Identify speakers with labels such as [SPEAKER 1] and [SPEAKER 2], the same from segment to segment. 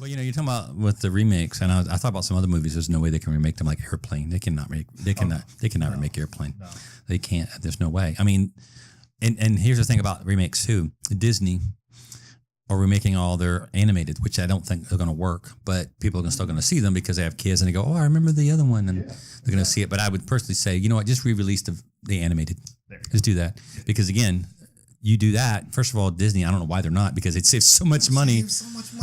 [SPEAKER 1] Well, you're talking about with the remakes, and I thought about some other movies. There's no way they can remake them like Airplane. They cannot remake Airplane.
[SPEAKER 2] No.
[SPEAKER 1] They can't. There's no way. I mean, and here's the thing about remakes too. Disney are remaking all their animated, which I don't think are going to work, but people are still going to see them because they have kids and they go, oh, I remember the other one, and they're going to see it. But I would personally say, you know what, just re-release the animated. Just do that. Because again, you do that, first of all, Disney, I don't know why they're not, because it saves so much money.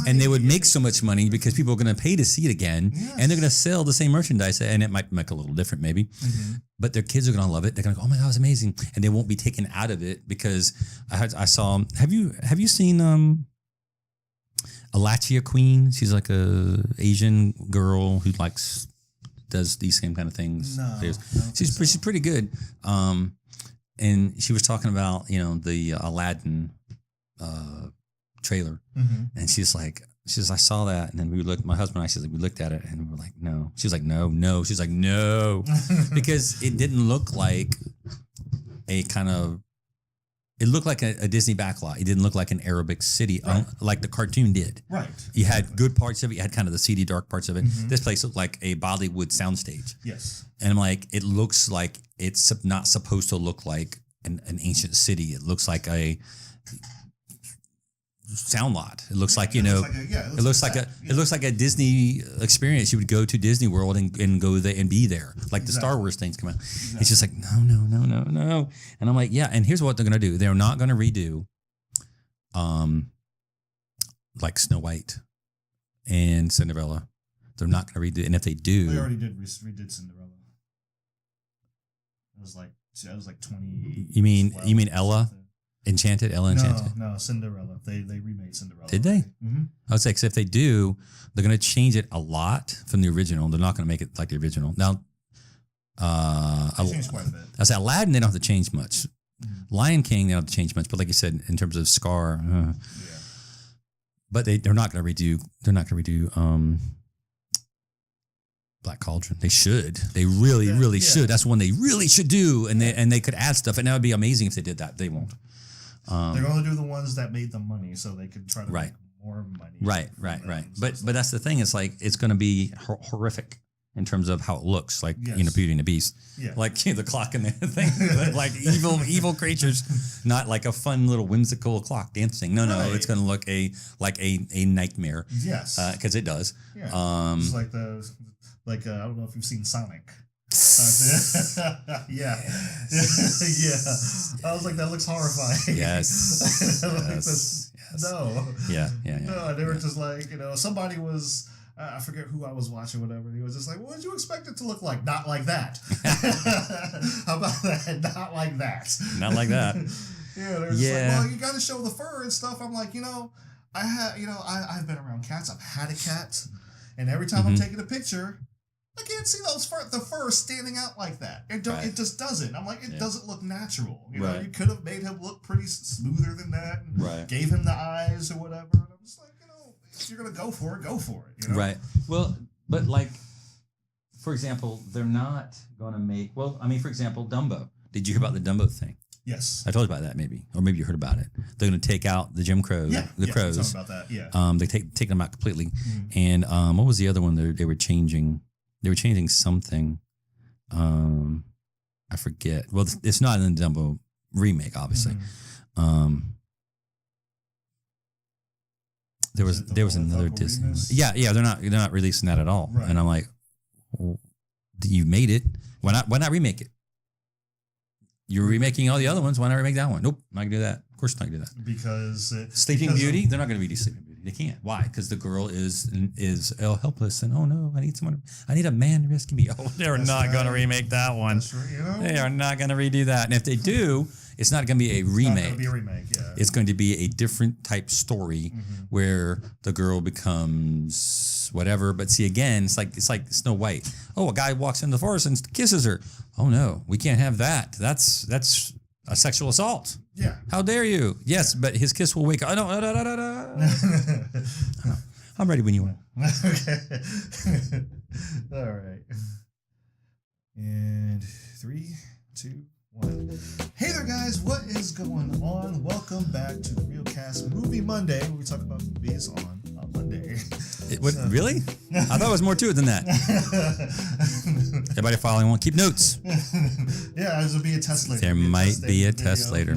[SPEAKER 1] And they would make so much money because people are going to pay to see it again. Yes. And they're going to sell the same merchandise. And it might make a little different maybe. Mm-hmm. But their kids are going to love it. They're going to go, oh my God, it's amazing. And they won't be taken out of it because I saw, have you seen Alachia Queen? She's like a Asian girl who does these same kind of things.
[SPEAKER 2] No,
[SPEAKER 1] she's pretty good. And she was talking about, the Aladdin trailer.
[SPEAKER 2] Mm-hmm.
[SPEAKER 1] And she's like, I saw that. And then we looked, my husband and I, we looked at it and we were like, no. She was like, no. She's like, no. Because it didn't look like it looked like a Disney backlot. It didn't look like an Arabic city, right, like the cartoon did.
[SPEAKER 2] Right.
[SPEAKER 1] You had good parts of it. You had kind of the seedy, dark parts of it. Mm-hmm. This place looked like a Bollywood soundstage.
[SPEAKER 2] Yes.
[SPEAKER 1] And I'm like, it looks like it's not supposed to look like an ancient city. It looks like a sound lot. It looks like, it looks like a Disney experience. You would go to Disney World and go there and be there. Like the Star Wars things come out. Exactly. It's just like, no. And I'm like, yeah. And here's what they're going to do. They're not going to redo, like Snow White and Cinderella. They're not going to redo. And if they do.
[SPEAKER 2] They already redid Cinderella. It was like 20.
[SPEAKER 1] You mean Ella? Enchanted? Ella Enchanted?
[SPEAKER 2] No, Cinderella. They remade Cinderella.
[SPEAKER 1] Did they?
[SPEAKER 2] Mm-hmm.
[SPEAKER 1] I would say, because if they do, they're going to change it a lot from the original. They're not going to make it like the original. Now,
[SPEAKER 2] they changed quite a bit.
[SPEAKER 1] I say Aladdin, they don't have to change much. Mm-hmm. Lion King, they don't have to change much. But like you said, in terms of Scar, but they're not going to redo. They're not going to redo Black Cauldron. They should. They really should. That's one they really should do. And they could add stuff. And that would be amazing if they did that. They won't.
[SPEAKER 2] They're going to do the ones that made them money, so they could try to make more money.
[SPEAKER 1] Right. But that's the thing. It's like it's going to be horrific in terms of how it looks. Like Beauty and the Beast. Yeah. Like the clock and the thing. Like evil creatures, not like a fun little whimsical clock dancing. No. It's going to look like a nightmare.
[SPEAKER 2] Yes.
[SPEAKER 1] Because it does.
[SPEAKER 2] Yeah. It's like I don't know if you've seen Sonic. Yeah. I was like, that looks horrifying.
[SPEAKER 1] Yes.
[SPEAKER 2] No.
[SPEAKER 1] Yeah.
[SPEAKER 2] No, they were just like, somebody was, I forget who I was watching, whatever. He was just like, what did you expect it to look like? Not like that. How about that? Not like that.
[SPEAKER 1] Not like that.
[SPEAKER 2] Yeah. They're just like, well, you got to show the fur and stuff. I'm like, I've been around cats. I've had a cat. And every time I'm taking a picture, I can't see the fur standing out like that. It just doesn't. I'm like, it doesn't look natural. You you could have made him look pretty smoother than that, and gave him the eyes or whatever. And I'm just like, if you're gonna go for it, go for it.
[SPEAKER 1] Right. Well, but like, for example, they're not gonna make. Well, I mean, for example, Dumbo. Did you hear about the Dumbo thing?
[SPEAKER 2] Yes.
[SPEAKER 1] I told you about that, maybe, or maybe you heard about it. They're gonna take out the Jim Crow. The crows.
[SPEAKER 2] I talked about that. Yeah.
[SPEAKER 1] They take them out completely. And what was the other one? They were changing. They were changing something. I forget. Well, it's not in the Dumbo remake, obviously. There was another Disney. Yeah. They're not releasing that at all. Right. And I'm like, well, you made it. Why not remake it? You're remaking all the other ones. Why not remake that one? Nope, not gonna do that. Of course, not gonna do that.
[SPEAKER 2] Because
[SPEAKER 1] Sleeping Beauty, they're not gonna redo Sleeping Beauty. They can't. Why? Because the girl is helpless and oh no, I need a man to rescue me. Oh, they're not gonna remake that one.
[SPEAKER 2] That's right,
[SPEAKER 1] They are not gonna redo that. And if they do, it's not gonna be a remake. It's not gonna
[SPEAKER 2] be a remake. Yeah.
[SPEAKER 1] It's going to be a different type story where the girl becomes whatever. But see, again, it's like Snow White. Oh, a guy walks in the forest and kisses her. Oh no, we can't have that. That's a sexual assault.
[SPEAKER 2] Yeah.
[SPEAKER 1] How dare you? Yes, but his kiss will wake up. No. I'm ready when you are.
[SPEAKER 2] Okay. All right. And 3, 2, 1. Hey there, guys. What is going on? Welcome back to Real Cast Movie Monday, where we talk about movies on on Monday.
[SPEAKER 1] Really? I thought it was more to it than that. Everybody following along, keep notes.
[SPEAKER 2] Yeah, there'll be a test later.
[SPEAKER 1] There might be a test later.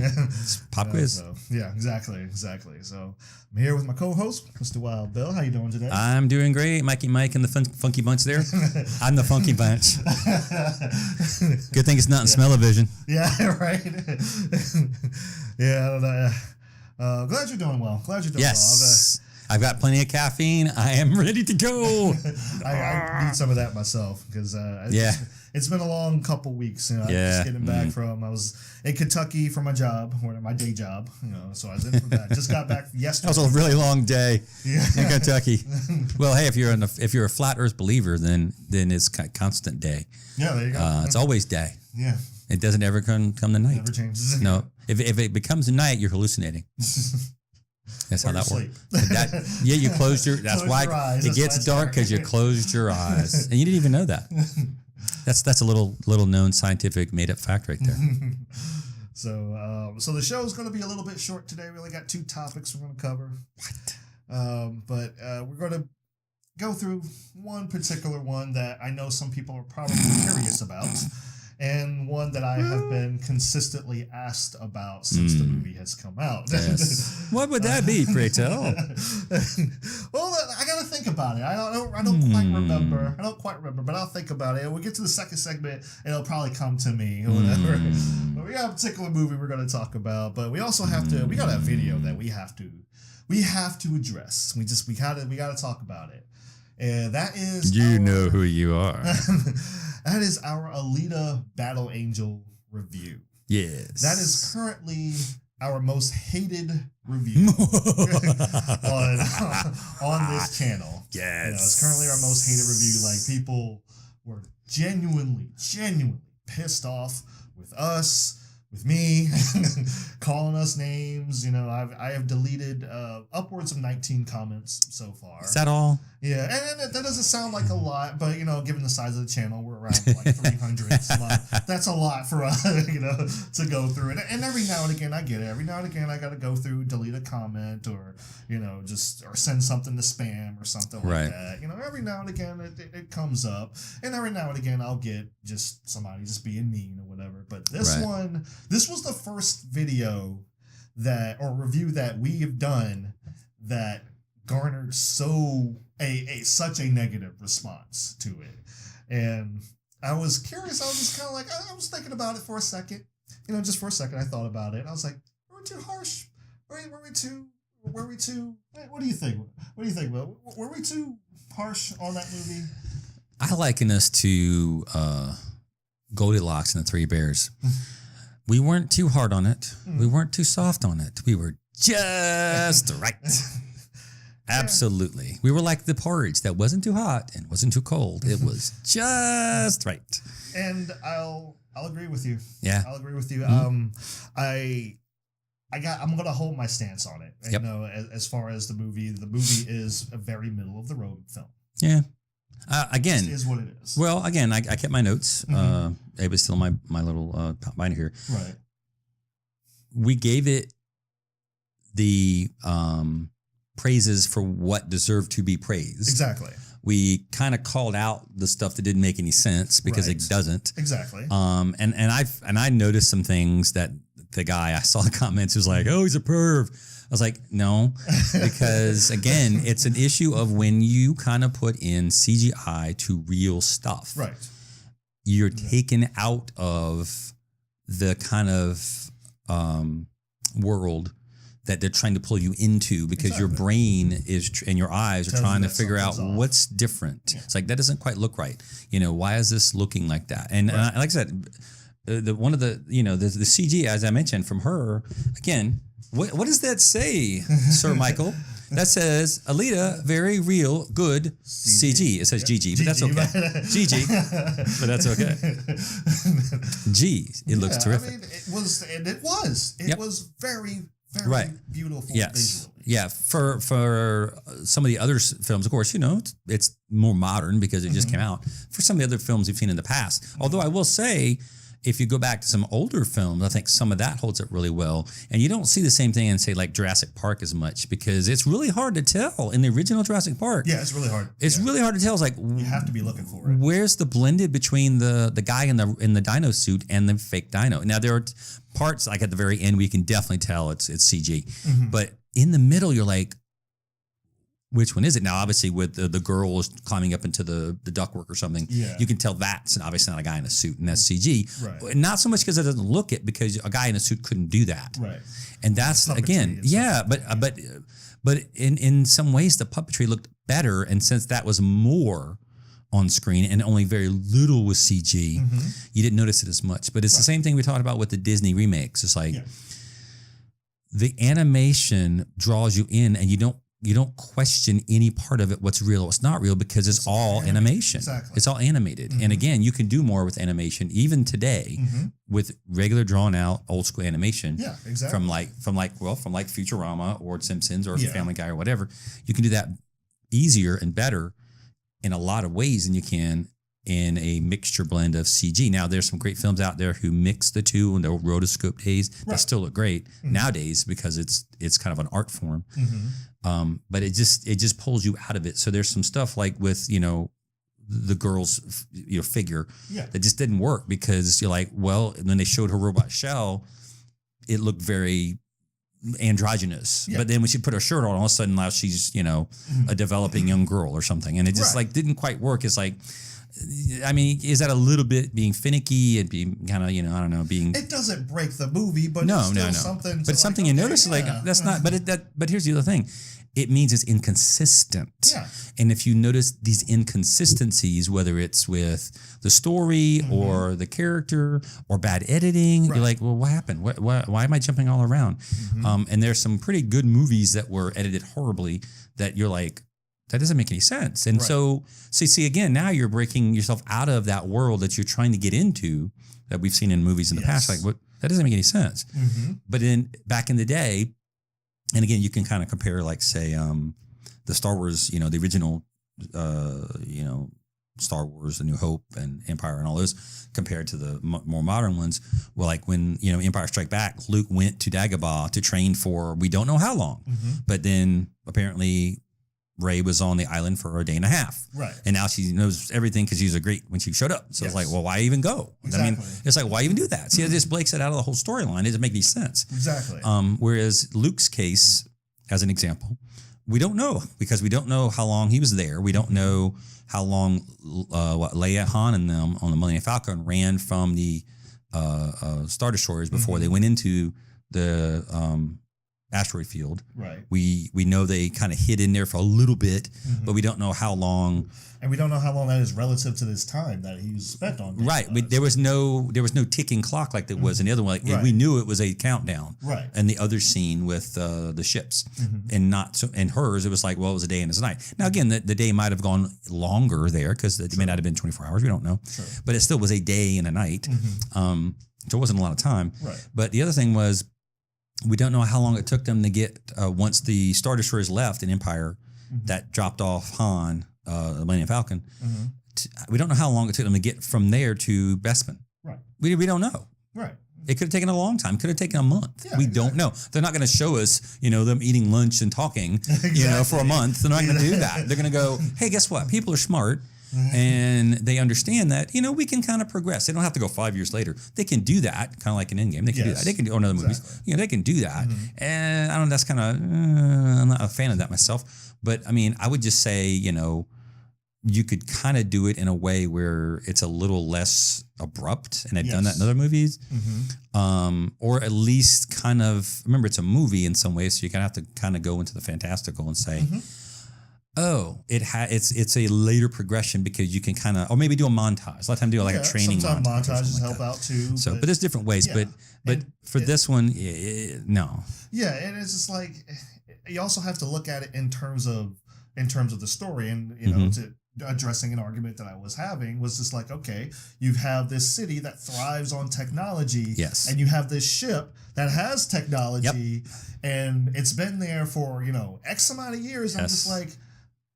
[SPEAKER 1] Pop quiz.
[SPEAKER 2] So, yeah, exactly. So I'm here with my co-host, Mr. Wild Bill. How you doing today?
[SPEAKER 1] I'm doing great. Mikey Mike and the funky bunch there. I'm the funky bunch. Good thing it's not in smell-o-vision.
[SPEAKER 2] Yeah, right. Yeah, I don't know. Glad you're doing well.
[SPEAKER 1] Yes. I've got plenty of caffeine. I am ready to go.
[SPEAKER 2] I need some of that myself because it's been a long couple weeks. You know, I'm just getting back from, I was in Kentucky for my job, my day job. You know, so I was in for that. Just got back yesterday.
[SPEAKER 1] That was a really long day in Kentucky. Well, hey, if you're a flat Earth believer, then it's constant day.
[SPEAKER 2] Yeah, there you go.
[SPEAKER 1] It's always day.
[SPEAKER 2] Yeah.
[SPEAKER 1] It doesn't ever come to night.
[SPEAKER 2] Never changes.
[SPEAKER 1] No, if it becomes night, you're hallucinating. That's how that works. You closed your. That's why it gets dark because you closed your eyes, and you didn't even know that. That's a little known scientific made up fact right there.
[SPEAKER 2] So the show is going to be a little bit short today. We only got 2 topics we're going to cover. But we're going to go through one particular one that I know some people are probably curious about. And one that I have been consistently asked about since the movie has come out.
[SPEAKER 1] Yes. What would that be, pray tell?
[SPEAKER 2] Well, I got to think about it. I don't quite remember. I don't quite remember, but I'll think about it. We'll get to the second segment, and it'll probably come to me or whatever. But we got a particular movie we're going to talk about, but we also have to. We got a video that we have to address. We got to talk about it, and that is
[SPEAKER 1] you know who you are.
[SPEAKER 2] That is our Alita Battle Angel review.
[SPEAKER 1] Yes.
[SPEAKER 2] That is currently our most hated review on this channel.
[SPEAKER 1] Yes.
[SPEAKER 2] You know, it's currently our most hated review. Like, people were genuinely pissed off with us, with me, calling us names. You know, I have deleted upwards of 19 comments so far.
[SPEAKER 1] Is that all?
[SPEAKER 2] Yeah, and that doesn't sound like a lot, but, you know, given the size of the channel, we're around like 300 some odd. That's a lot for us, you know, to go through. And every now and again, I get it. Every now and again, I got to go through, delete a comment, or, you know, or send something to spam or something like that. You know, every now and again, it comes up. And every now and again, I'll get just somebody just being mean or whatever. But this was the first video review that we have done that garnered such a negative response to it. And I was curious. I was just kind of like, I was thinking about it for a second. You know, just for a second, I thought about it. I was like, were we too harsh? Were we too, what do you think? What do you think, Will? Were we too harsh on that movie?
[SPEAKER 1] I liken us to Goldilocks and the Three Bears. We weren't too hard on it. We weren't too soft on it. We were just right. Absolutely. We were like the porridge that wasn't too hot and wasn't too cold. It was just right.
[SPEAKER 2] And I'll agree with you.
[SPEAKER 1] Yeah.
[SPEAKER 2] I'll agree with you. I'm going to hold my stance on it.
[SPEAKER 1] Yep.
[SPEAKER 2] You know, as far as the movie is a very middle of the road film.
[SPEAKER 1] Yeah. Again,
[SPEAKER 2] it is what it is.
[SPEAKER 1] Well, again, I kept my notes. It was still my little binder here.
[SPEAKER 2] Right.
[SPEAKER 1] We gave it the praises for what deserved to be praised.
[SPEAKER 2] Exactly.
[SPEAKER 1] We kind of called out the stuff that didn't make any sense because it doesn't.
[SPEAKER 2] Exactly.
[SPEAKER 1] And I noticed some things that the guy, I saw the comments, was like, "Oh, he's a perv." I was like, no, because again, it's an issue of when you kind of put in CGI to real stuff.
[SPEAKER 2] Right.
[SPEAKER 1] You're taken out of the kind of world that they're trying to pull you into because your brain is and your eyes are trying to figure out what's different. Yeah. It's like, that doesn't quite look right. You know, why is this looking like that? And like I said, one of the CG, as I mentioned, from her, again, what does that say, Sir Michael? That says, Alita, very real, good CG. It says GG, but that's okay. GG, but that's okay. G, it looks terrific.
[SPEAKER 2] I mean, it was very, very beautiful visually.
[SPEAKER 1] Yeah, for some of the other films, of course, you know, it's more modern because it just came out. For some of the other films we've seen in the past, although I will say, if you go back to some older films, I think some of that holds up really well. And you don't see the same thing in, say, like Jurassic Park as much because it's really hard to tell in the original Jurassic Park.
[SPEAKER 2] Yeah, it's really hard.
[SPEAKER 1] It's really hard to tell. It's like
[SPEAKER 2] you have to be looking for it.
[SPEAKER 1] Where's the blended between the guy in the dino suit and the fake dino? Now there are parts like at the very end we can definitely tell it's CG, but in the middle you're like, which one is it? Now, obviously, with the girls climbing up into the ductwork or something, you can tell that's obviously not a guy in a suit, and that's CG.
[SPEAKER 2] Right.
[SPEAKER 1] Not so much because it doesn't look it, because a guy in a suit couldn't do that.
[SPEAKER 2] Right.
[SPEAKER 1] And that's, again, but in some ways, the puppetry looked better, and since that was more on screen and only very little was CG, you didn't notice it as much. But it's the same thing we talked about with the Disney remakes. It's like the animation draws you in, and you don't question any part of it, what's real or what's not real, because it's all animation.
[SPEAKER 2] Exactly.
[SPEAKER 1] It's all animated. And again, you can do more with animation even today with regular drawn out old school animation.
[SPEAKER 2] Yeah, exactly.
[SPEAKER 1] From like Futurama or Simpsons or Family Guy or whatever. You can do that easier and better in a lot of ways than you can in a mixture blend of CG. Now, there's some great films out there who mix the two in the rotoscope days that still look great nowadays because it's kind of an art form. But it just pulls you out of it. So there's some stuff like with, the girl's figure that just didn't work because you're like, well, when they showed her robot shell, it looked very androgynous. But then when she put her shirt on, all of a sudden now she's, a developing young girl or something. And it just like didn't quite work. It's like, I mean, is that a little bit being finicky and being kind of, I don't know, being...
[SPEAKER 2] It doesn't break the movie, but it's still something...
[SPEAKER 1] But it's something you notice, like, that's not... But here's the other thing. It means it's inconsistent.
[SPEAKER 2] Yeah.
[SPEAKER 1] And if you notice these inconsistencies, whether it's with the story or the character or bad editing, you're like, well, what happened? Why am I jumping all around? And there's some pretty good movies that were edited horribly that you're like, that doesn't make any sense. And so see, again, now you're breaking yourself out of that world that you're trying to get into that we've seen in movies in the past. Like, what? That doesn't make any sense. But back in the day, and again, you can kind of compare, like, say, the Star Wars, the original, Star Wars, A New Hope and Empire and all those compared to the more modern ones. Well, like when, Empire Strike Back, Luke went to Dagobah to train for we don't know how long. But then apparently Rey was on the island for a day and a half. Right. And now she knows everything because she was when she showed up. So it's like, well, why even go?
[SPEAKER 2] Exactly.
[SPEAKER 1] I mean, it's like, why even do that? See, it just breaks it out of the whole storyline. It doesn't make any sense.
[SPEAKER 2] Exactly.
[SPEAKER 1] Whereas Luke's case, as an example, we don't know because we don't know how long he was there. We don't know how long Leia, Han, and them on the Millennium Falcon ran from the Star Destroyers before they went into the asteroid field.
[SPEAKER 2] Right.
[SPEAKER 1] We know they kind of hid in there for a little bit, but we don't know how long.
[SPEAKER 2] And we don't know how long that is relative to this time that he was spent on.
[SPEAKER 1] Right. There was no ticking clock like there was in the other one. Like, we knew it was a countdown. Right. And the other scene with the ships, and not so. And hers, it was like, well, it was a day and it's a night. Now again, the day might have gone longer there because it may not have been 24 hours. We don't know. Sure. But it still was a day and a night. So it wasn't a lot of time. Right. But the other thing was, we don't know how long it took them to get, once the Star Destroyers left in Empire, that dropped off Han, the Millennium Falcon. We don't know how long it took them to get from there to Bespin. Right. We don't know. Right. It could have taken a long time. Could have taken a month. Yeah, we don't know. They're not going to show us, them eating lunch and talking, for a month. They're not going to do that. They're going to go, hey, guess what? People are smart. And they understand that, we can kind of progress. They don't have to go 5 years later. They can do that, kind of like an Endgame. They can do that. They can do other movies. They can do that. And I don't know, that's kind of, I'm not a fan of that myself. But I mean, I would just say, you could kind of do it in a way where it's a little less abrupt. And I've done that in other movies. Or at least kind of, remember, it's a movie in some ways. So you kind of have to kind of go into the fantastical and say, oh, it's a later progression because you can kind of, or maybe do a montage. A lot of times do like a training montage.
[SPEAKER 2] Sometimes montages help out too.
[SPEAKER 1] So, but there's different ways. But for this one, no.
[SPEAKER 2] Yeah, and it's just like you also have to look at it in terms of the story, and to addressing an argument that I was having was just like, okay, you have this city that thrives on technology, and you have this ship that has technology, and it's been there for X amount of years. I'm just like,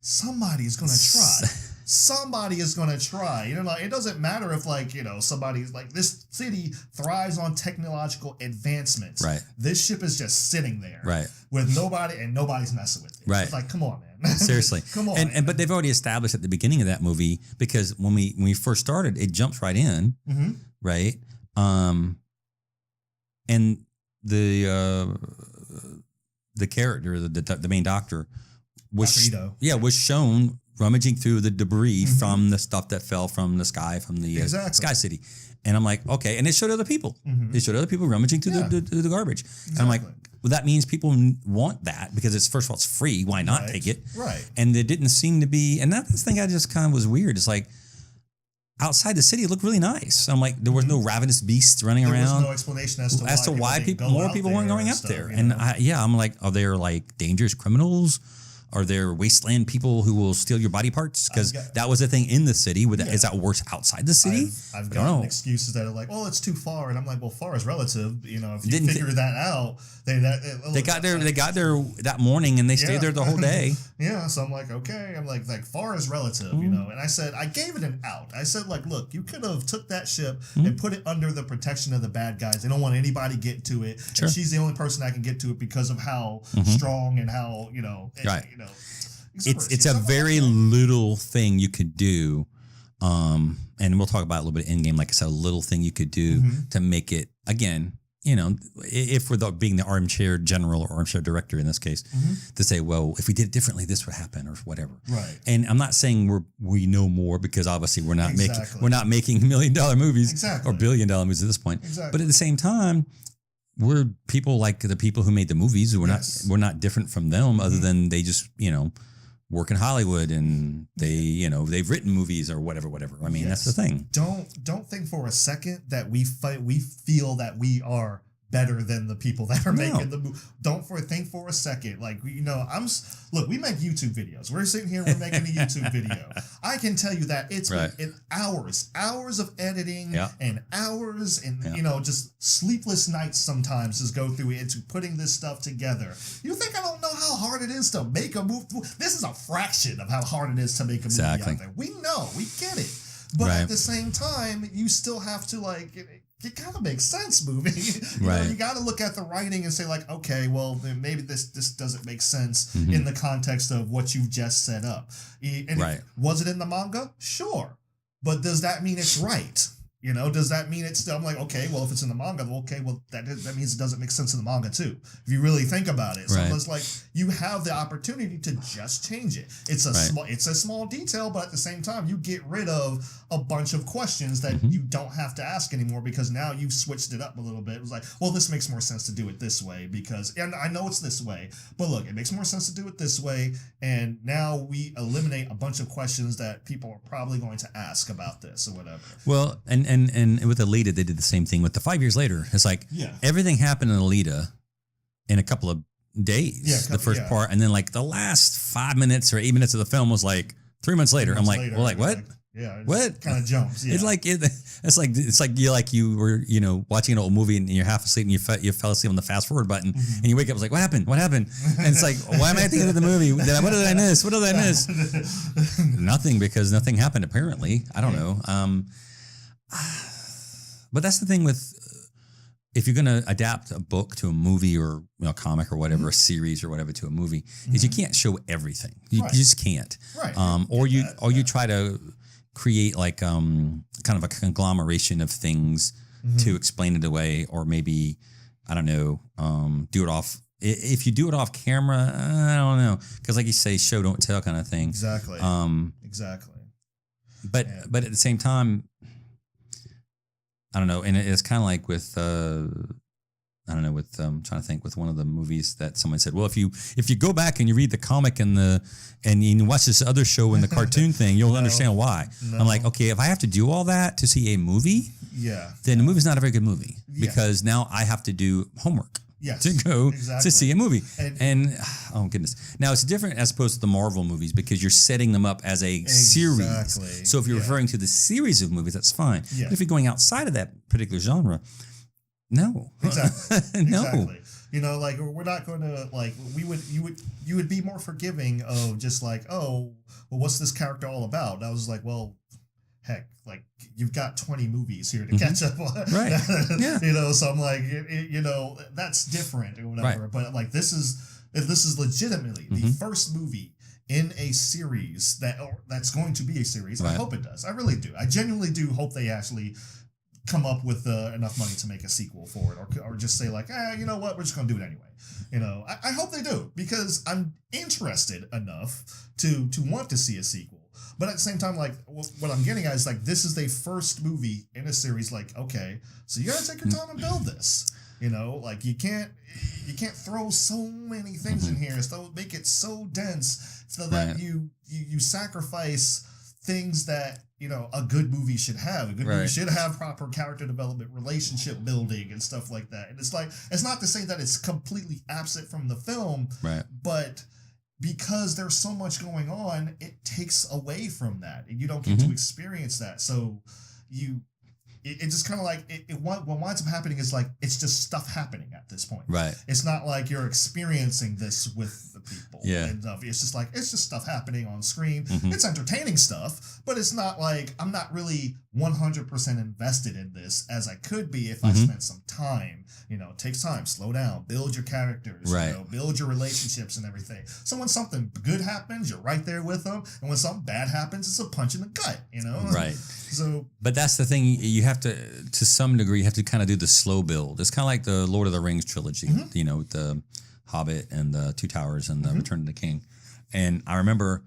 [SPEAKER 2] somebody's going to try. somebody is going to try. You know, like it doesn't matter if like, you know, somebody's like, this city thrives on technological advancements.
[SPEAKER 1] Right.
[SPEAKER 2] This ship is just sitting there.
[SPEAKER 1] Right.
[SPEAKER 2] With nobody, and nobody's messing with it.
[SPEAKER 1] Right.
[SPEAKER 2] It's like, come on, man.
[SPEAKER 1] Seriously.
[SPEAKER 2] Come on.
[SPEAKER 1] And but they've already established at the beginning of that movie, because when we first started, it jumps right in.
[SPEAKER 2] Mm-hmm.
[SPEAKER 1] Right. And the character, the main doctor, was shown rummaging through the debris from the stuff that fell from the sky, from the Sky City. And I'm like, okay. And it showed other people. It showed other people rummaging through the garbage. Exactly. And I'm like, well, that means people want that because it's, first of all, it's free. Why not take it?
[SPEAKER 2] Right.
[SPEAKER 1] And there didn't seem to be, and that's the thing I just kind of was weird. It's like, outside the city, it looked really nice. I'm like, there was no ravenous beasts running around. There was
[SPEAKER 2] no explanation as to why
[SPEAKER 1] more people weren't going up there. And I'm like, are there like dangerous criminals? Are there wasteland people who will steal your body parts? Because that was the thing in the city. Is that worse outside the city?
[SPEAKER 2] I've gotten excuses that are like, "Oh, it's too far," and I'm like, "Well, far is relative. You know, if you figure that out, they got there that morning and they stayed there the whole day." Yeah, so I'm like, okay, I'm like far is relative, you know. And I said, I gave it an out. I said, like, look, you could have took that ship and put it under the protection of the bad guys. They don't want anybody get to it. Sure. And she's the only person that can get to it because of how strong and how
[SPEAKER 1] it's a very little thing you could do, and we'll talk about it a little bit in game. Like I said, a little thing you could do to make it, again, you know, if we're being the armchair general or armchair director in this case, to say, well, if we did it differently, this would happen or whatever.
[SPEAKER 2] Right.
[SPEAKER 1] And I'm not saying we know more, because obviously we're not making $1 million movies or $1 billion movies at this point.
[SPEAKER 2] Exactly.
[SPEAKER 1] But at the same time, we're people like the people who made the movies. We're not different from them, other than they just, you know, work in Hollywood and they, you know, they've written movies or whatever. I mean, that's the thing.
[SPEAKER 2] Don't think for a second that we feel that we are better than the people that are making the movie. Don't think for a second. Like, you know, look, we make YouTube videos. We're sitting here, we're making a YouTube video. I can tell you that it's been hours of editing and hours and, you know, just sleepless nights sometimes just go through into putting this stuff together. You think I don't know how hard it is to make a movie? This is a fraction of how hard it is to make a movie out there. We know, we get it. But at the same time, you still have to, like, it kind of makes sense moving. You know, you got to look at the writing and say, like, okay, well, then maybe this doesn't make sense in the context of what you've just set up. And was it in the manga? Sure. But does that mean it's right? You know, does that mean it's still, I'm like, okay, well, if it's in the manga, okay, well, that means it doesn't make sense in the manga too, if you really think about it. So it's like, you have the opportunity to just change it. It's a small detail, but at the same time, you get rid of a bunch of questions that you don't have to ask anymore, because now you've switched it up a little bit. It was like, well, this makes more sense to do it this way, because, and I know it's this way, but look, it makes more sense to do it this way. And now we eliminate a bunch of questions that people are probably going to ask about this or whatever.
[SPEAKER 1] Well, and with Alita, they did the same thing with the 5 years later. It's like everything happened in Alita in a couple of days, the first part, and then like the last 5 minutes or 8 minutes of the film was like 3 months later. I'm like, well, like what? What
[SPEAKER 2] kind of jumps?
[SPEAKER 1] It's like you were, you know, watching an old movie and you're half asleep and you fell asleep on the fast forward button and you wake up, it's like, what happened? And it's like, why am I at the end of the movie? What did I miss? Nothing, because nothing happened apparently. I don't know. But that's the thing with, if you're going to adapt a book to a movie or, you know, a comic or whatever, a series or whatever to a movie, is you can't show everything. You just can't. Or you try to create like kind of a conglomeration of things to explain it away, or maybe, I don't know, do it off. If you do it off camera, I don't know, because like you say, show don't tell kind of thing.
[SPEAKER 2] Exactly. Exactly.
[SPEAKER 1] But at the same time, I don't know, and it's kind of like with I don't know, I'm trying to think, with one of the movies that someone said, well, if you go back and you read the comic and you watch this other show in the cartoon thing, you'll understand why. I'm like, okay, if I have to do all that to see a movie, then the movie's not a very good movie, because now I have to do homework. To go to see a movie. And oh goodness. Now it's different as opposed to the Marvel movies, because you're setting them up as a series. So if you're referring to the series of movies, that's fine. But if you're going outside of that particular genre, no.
[SPEAKER 2] Exactly.
[SPEAKER 1] No.
[SPEAKER 2] Exactly. You know, like we're not going to like you would be more forgiving of just like, oh, well, what's this character all about? And I was like, well, heck, like you've got 20 movies here to catch up on,
[SPEAKER 1] right? Yeah,
[SPEAKER 2] you know. So I'm like, you know, that's different or whatever.
[SPEAKER 1] Right.
[SPEAKER 2] But like this is legitimately the first movie in a series that's going to be a series.
[SPEAKER 1] Right.
[SPEAKER 2] I hope it does. I really do. I genuinely do hope they actually come up with enough money to make a sequel for it, or just say like, you know what, we're just gonna do it anyway. You know, I hope they do, because I'm interested enough to want to see a sequel. But at the same time, like what I'm getting at is like, this is their first movie in a series. Like, okay, so you gotta take your time and build this. You know, like you can't throw so many things in here, so make it so dense, so that you sacrifice things that, you know, a good movie should have. A good movie should have proper character development, relationship building, and stuff like that. And it's like, it's not to say that it's completely absent from the film, but because there's so much going on, it takes away from that, and you don't get to experience that. So it just kind of like what winds up happening is like, it's just stuff happening at this point.
[SPEAKER 1] Right.
[SPEAKER 2] It's not like you're experiencing this with the people.
[SPEAKER 1] Yeah.
[SPEAKER 2] And it's just like, it's just stuff happening on screen. It's entertaining stuff, but it's not like I'm not really 100% invested in this as I could be if I spent some time. You know, it takes time, slow down, build your characters, you know, build your relationships and everything. So when something good happens, you're right there with them. And when something bad happens, it's a punch in the gut, you know?
[SPEAKER 1] Right.
[SPEAKER 2] So,
[SPEAKER 1] but that's the thing, you have to some degree, you have to kind of do the slow build. It's kind of like the Lord of the Rings trilogy, you know, the Hobbit and the Two Towers and the Return of the King. And I remember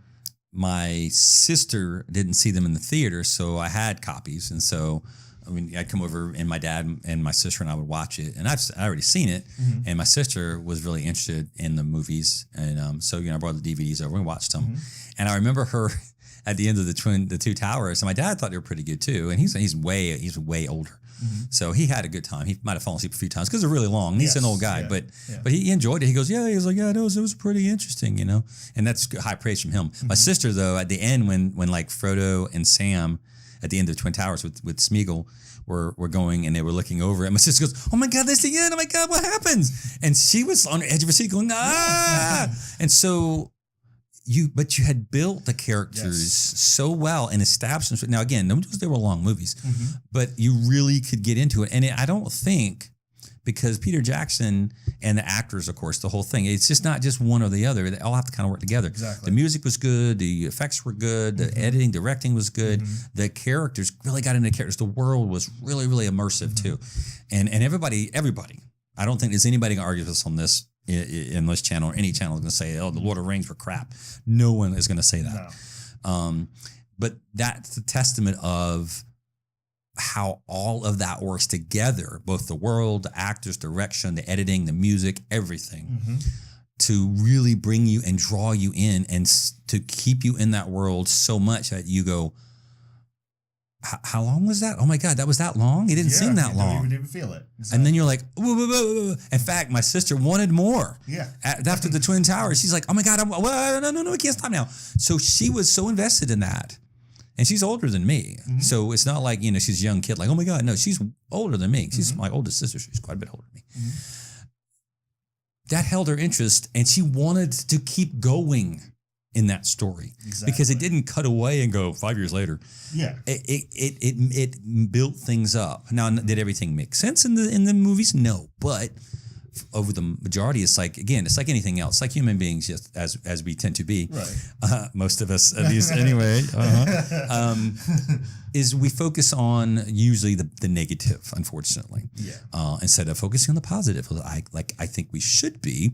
[SPEAKER 1] my sister didn't see them in the theater, so I had copies. And so, I mean, I'd come over and my dad and my sister and I would watch it. And I already seen it. And my sister was really interested in the movies. And so, you know, I brought the DVDs over and watched them. And I remember her at the end of the Two Towers. And my dad thought they were pretty good too. And he's way older. So he had a good time. He might have fallen asleep a few times because they're really long. He's an old guy, but he enjoyed it. He goes, he was like, it was pretty interesting, you know. And that's high praise from him. My sister, though, at the end when like Frodo and Sam at the end of Twin Towers with Smeagol were going and they were looking over, and my sister goes, "Oh my God, that's the end! Oh my God, what happens?" And she was on the edge of her seat going, "Ah!" And so. But you had built the characters so well and established them. Now, again, they were long movies, but you really could get into it. And I don't think, because Peter Jackson and the actors, of course, the whole thing, it's just not just one or the other. They all have to kind of work together.
[SPEAKER 2] Exactly.
[SPEAKER 1] The music was good. The effects were good. The editing, directing was good. The characters really got into the characters. The world was really, really immersive too. And everybody, I don't think there's anybody going to argue with us on this in this channel or any channel is going to say, oh, the Lord of the Rings were crap. No one is going to say that. No. But that's a testament of how all of that works together, both the world, the actors, direction, the editing, the music, everything, to really bring you and draw you in and to keep you in that world so much that you go, how long was that? Oh my God, that was that long? It didn't seem that long.
[SPEAKER 2] You didn't even feel it. Exactly.
[SPEAKER 1] And then you're like, whoa, whoa, whoa, whoa. In fact, my sister wanted more.
[SPEAKER 2] Yeah.
[SPEAKER 1] After the Twin Towers, she's like, oh my God, no, we can't stop now. So she was so invested in that. And she's older than me. So it's not like, you know, she's a young kid, like, oh my God. No, she's older than me. She's my oldest sister. She's quite a bit older than me. That held her interest, and she wanted to keep going in that story because it didn't cut away and go 5 years later.
[SPEAKER 2] Yeah,
[SPEAKER 1] it built things up. Now, did everything make sense in the movies? No, but over the majority, it's like, again, it's like anything else, like human beings, just as we tend to be.
[SPEAKER 2] Right.
[SPEAKER 1] Most of us, at least, anyway. Is we focus on usually the negative, unfortunately.
[SPEAKER 2] Yeah.
[SPEAKER 1] Instead of focusing on the positive, I think we should be.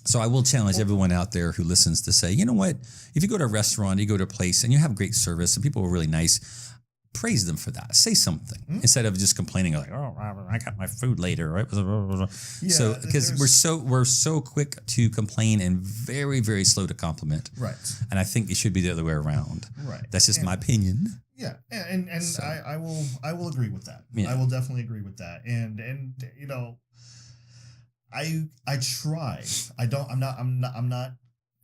[SPEAKER 1] So I will challenge everyone out there who listens to say, you know what? If you go to a restaurant, you go to a place, and you have great service, and people are really nice, praise them for that. Say something instead of just complaining like, "Oh, I got my food later," right?
[SPEAKER 2] Yeah,
[SPEAKER 1] so because we're so quick to complain and very, very slow to compliment.
[SPEAKER 2] Right.
[SPEAKER 1] And I think it should be the other way around.
[SPEAKER 2] Right.
[SPEAKER 1] That's just my opinion.
[SPEAKER 2] Yeah, and so. I will agree with that.
[SPEAKER 1] Yeah.
[SPEAKER 2] I will definitely agree with that. And you know, I try. I'm not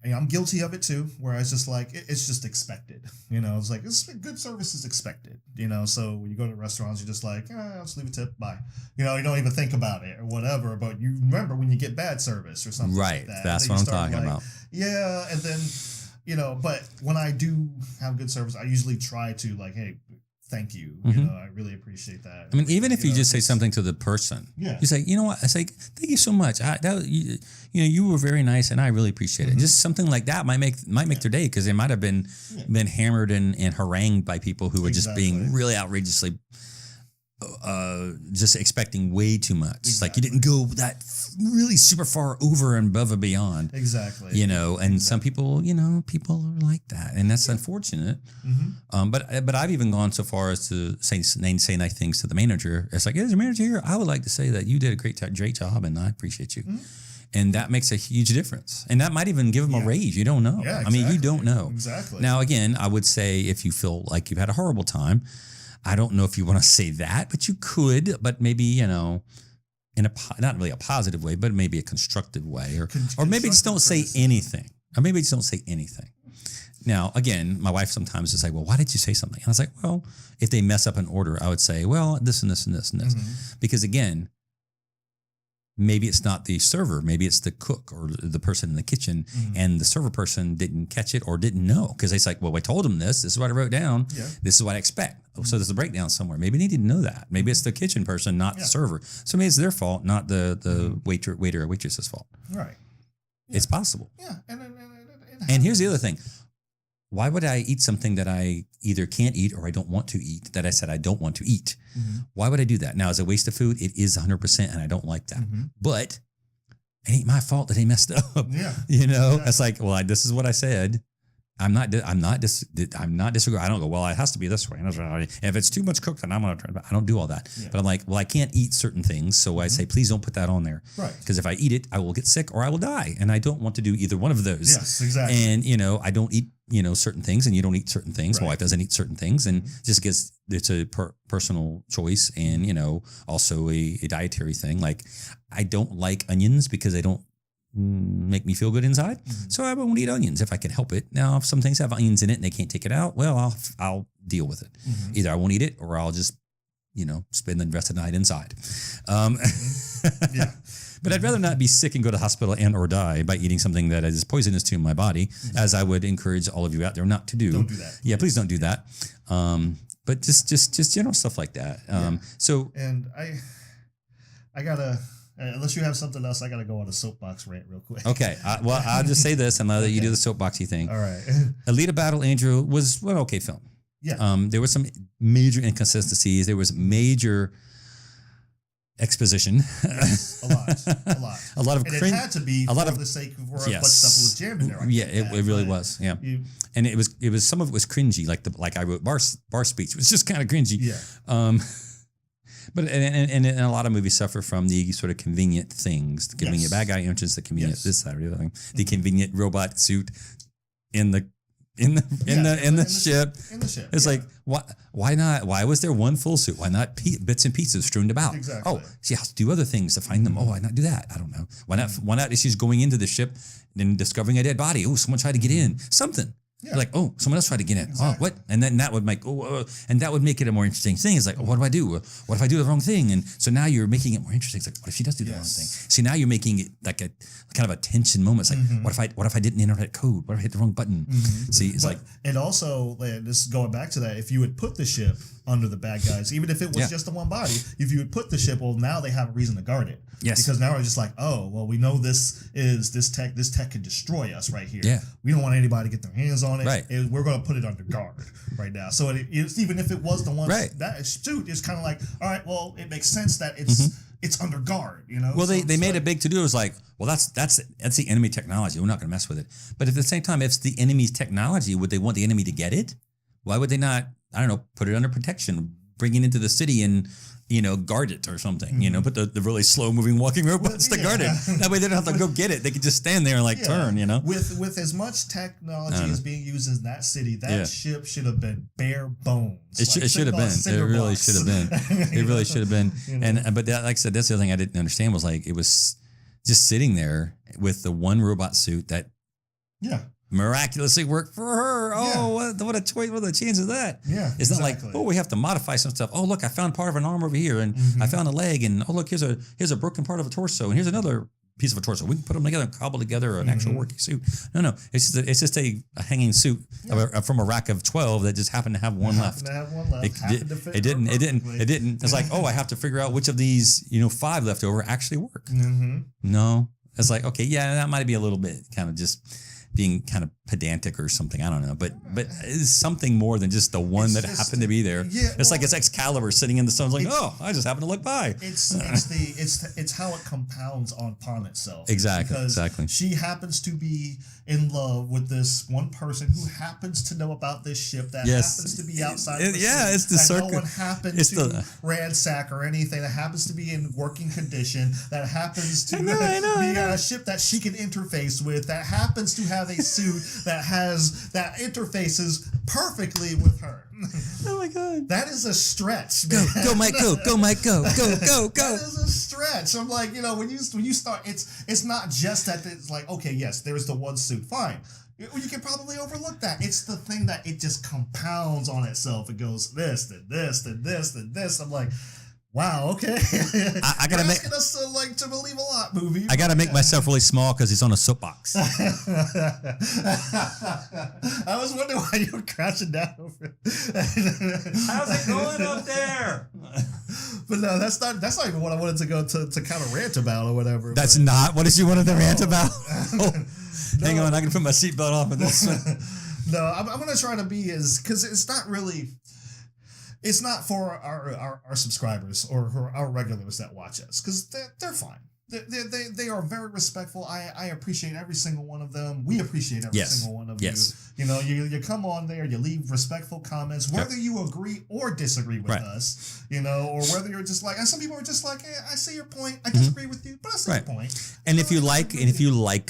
[SPEAKER 2] I'm guilty of it too, where I was just like, it's just expected. It's like, good service is expected. So when you go to restaurants, you're just like, I'll just leave a tip, bye. You don't even think about it or whatever. But you remember when you get bad service or something
[SPEAKER 1] Right.
[SPEAKER 2] like that.
[SPEAKER 1] That's what I'm talking about.
[SPEAKER 2] Yeah. And then, but when I do have good service, I usually try to like, hey, thank you. I really appreciate that.
[SPEAKER 1] I mean, even if you just say something to the person, you say, you know what? I say, thank you so much. You were very nice, and I really appreciate it. Just something like that might make their day, because they might have been hammered and harangued by people who were just being really outrageously just expecting way too much. It's like you didn't go that really super far over and above and beyond.
[SPEAKER 2] Exactly.
[SPEAKER 1] And some people, people are like that, and that's unfortunate. But I've even gone so far as to say nice things to the manager. It's like, as a manager here, I would like to say that you did a great job, and I appreciate you. And that makes a huge difference. And that might even give them a raise. You don't know.
[SPEAKER 2] Yeah,
[SPEAKER 1] exactly. I mean, you don't know.
[SPEAKER 2] Exactly.
[SPEAKER 1] Now, again, I would say if you feel like you've had a horrible time, I don't know if you want to say that, but you could, but maybe, in a, not really a positive way, but maybe a constructive way, or maybe just don't say anything, Now, again, my wife sometimes is like, well, why did you say something? And I was like, well, if they mess up an order, I would say, well, this and this and this and this, because again, maybe it's not the server, maybe it's the cook or the person in the kitchen, and the server person didn't catch it or didn't know, because it's like, well, I told them this is what I wrote down, this is what I expect. So there's a breakdown somewhere. Maybe they didn't know that. Maybe it's the kitchen person, not the server. So maybe it's their fault, not the waiter or waitress's fault.
[SPEAKER 2] Right.
[SPEAKER 1] It's possible.
[SPEAKER 2] Yeah.
[SPEAKER 1] And here's the other thing. Why would I eat something that I either can't eat or I don't want to eat, that I said I don't want to eat? Why would I do that? Now, as a waste of food, it is 100%, and I don't like that. But it ain't my fault that they messed up.
[SPEAKER 2] Yeah.
[SPEAKER 1] Exactly. It's like, well, this is what I said. I'm not disagreeing. I don't go, well, it has to be this way. If it's too much cooked, then I'm going to try. I don't do all that. Yeah. But I'm like, well, I can't eat certain things. So I say, please don't put that on there.
[SPEAKER 2] Right.
[SPEAKER 1] Because if I eat it, I will get sick or I will die. And I don't want to do either one of those.
[SPEAKER 2] Yes, exactly.
[SPEAKER 1] And, I don't eat, certain things, and you don't eat certain things. Right. My wife doesn't eat certain things. And just because it's a personal choice, and, also a dietary thing. Like, I don't like onions because they don't make me feel good inside. So I won't eat onions if I can help it. Now, if some things have onions in it and they can't take it out, well, I'll deal with it. Either I won't eat it, or I'll just, spend the rest of the night inside. But I'd rather not be sick and go to the hospital and or die by eating something that is poisonous to my body, as I would encourage all of you out there not to do.
[SPEAKER 2] Don't do that.
[SPEAKER 1] Yeah, please don't do that. But just general stuff like that. So,
[SPEAKER 2] and I gotta, unless you have something else, I gotta go on a soapbox rant real quick.
[SPEAKER 1] Okay, well, I'll just say this and let you do the soapboxy thing.
[SPEAKER 2] All right.
[SPEAKER 1] Alita Battle Angel was an okay film.
[SPEAKER 2] Yeah.
[SPEAKER 1] There was some major inconsistencies. There was major exposition.
[SPEAKER 2] Yes, a lot.
[SPEAKER 1] A lot of
[SPEAKER 2] and it had to be for the sake of what stuff was jammed in there.
[SPEAKER 1] It really was. Yeah. And it was some of it was cringy, like I wrote bar speech. It was just kind of cringy.
[SPEAKER 2] Yeah.
[SPEAKER 1] But and a lot of movies suffer from the sort of convenient things, the convenient bad guy entrance, the convenient this side or the other thing, the convenient robot suit in the ship.
[SPEAKER 2] In the ship.
[SPEAKER 1] It's like, why not? Why was there one full suit? Why not bits and pieces strewn about?
[SPEAKER 2] Exactly.
[SPEAKER 1] Oh, she has to do other things to find them. Oh, why not do that? I don't know. Why not? Why not? If she's going into the ship and discovering a dead body. Oh, someone tried to get in. Something. Yeah. Like, oh, someone else tried to get in. Exactly. Oh, what? And then that would make and that would make it a more interesting thing. It's like, oh, what do I do? What if I do the wrong thing? And so now you're making it more interesting. It's like, what if she does do the wrong thing? See, now you're making it like a kind of a tension moment. It's like, what if I didn't enter that code? What if I hit the wrong button? See, it's
[SPEAKER 2] and also, this going back to that, if you would put the ship under the bad guys, even if it was just the one body, if you would put the ship, well, now they have a reason to guard it.
[SPEAKER 1] Yes.
[SPEAKER 2] Because now we're just like, oh, well, we know this tech could destroy us right here.
[SPEAKER 1] Yeah.
[SPEAKER 2] We don't want anybody to get their hands on it.
[SPEAKER 1] Right.
[SPEAKER 2] We're going to put it under guard right now. So it's even if it was the one
[SPEAKER 1] right.
[SPEAKER 2] that suit, it's kind of like, all right, well, it makes sense that it's under guard,
[SPEAKER 1] Well, they made a big to do. It was like, well, that's the enemy technology. We're not going to mess with it. But at the same time, if it's the enemy's technology, would they want the enemy to get it? Why would they not, I don't know, put it under protection, bring it into the city and, guard it or something, put the really slow moving walking robots to guard it. That way they don't have to go get it. They could just stand there and turn,
[SPEAKER 2] With as much technology as being used in that city, that ship should have been bare bones.
[SPEAKER 1] It should have been. It really should have been. It really should have been. But that, like I said, that's the other thing I didn't understand was like, it was just sitting there with the one robot suit that
[SPEAKER 2] Yeah.
[SPEAKER 1] Miraculously worked for her. Oh,
[SPEAKER 2] Yeah.
[SPEAKER 1] what a choice! What are the chances of that?
[SPEAKER 2] Yeah.
[SPEAKER 1] It's not like,
[SPEAKER 2] exactly.
[SPEAKER 1] oh, we have to modify some stuff. Oh, look, I found part of an arm over here, and I found a leg, and oh, look, here's a broken part of a torso, and here's another piece of a torso. We can put them together and cobble together an actual working suit. No, it's just a hanging suit from a rack of 12 that just happened to have one left.
[SPEAKER 2] To have one left.
[SPEAKER 1] It didn't. It's like, oh, I have to figure out which of these 5 left over actually work.
[SPEAKER 2] Mm-hmm.
[SPEAKER 1] No, it's like, okay, yeah, that might be a little bit kind of just being kind of pedantic or something. I don't know, but it's something more than just the one that happened to be there.
[SPEAKER 2] Yeah,
[SPEAKER 1] it's like it's Excalibur sitting in the sun. It's like, oh, I just happened to look by.
[SPEAKER 2] It's how it compounds upon itself.
[SPEAKER 1] Exactly.
[SPEAKER 2] Because
[SPEAKER 1] exactly.
[SPEAKER 2] she happens to be in love with this one person who happens to know about this ship that happens to be outside. Of the ship,
[SPEAKER 1] it's the
[SPEAKER 2] that
[SPEAKER 1] circle.
[SPEAKER 2] No one happened to ransack or anything. That happens to be in working condition. That happens to be a ship that she can interface with. That happens to have a suit that interfaces perfectly with her.
[SPEAKER 1] Oh my God.
[SPEAKER 2] That is a stretch, man.
[SPEAKER 1] Go, Mike, go, Mike, go.
[SPEAKER 2] That is a stretch. I'm like, when you start, it's not just that it's like, okay, yes, there's the one suit, fine. You can probably overlook that. It's the thing that it just compounds on itself. It goes this, then this, then this, then this. I'm like, wow, okay.
[SPEAKER 1] I gotta make
[SPEAKER 2] us to believe a lot, movie.
[SPEAKER 1] I gotta make myself really small because he's on a soapbox.
[SPEAKER 2] I was wondering why you were crashing down over it.
[SPEAKER 1] How's it going up there?
[SPEAKER 2] But no, that's not even what I wanted to go to kind of rant about or whatever.
[SPEAKER 1] That's not what you wanted to rant about. Hang on, I can put my seatbelt off of this.
[SPEAKER 2] No, I'm gonna try to be because it's not really. It's not for our subscribers or our regulars that watch us because they're fine. They are very respectful. I appreciate every single one of them. We appreciate every single one of you. You come on there, you leave respectful comments, whether you agree or disagree with us, or whether you're just like, and some people are just like, hey, I see your point. I disagree with you, but I see your point.
[SPEAKER 1] And if you like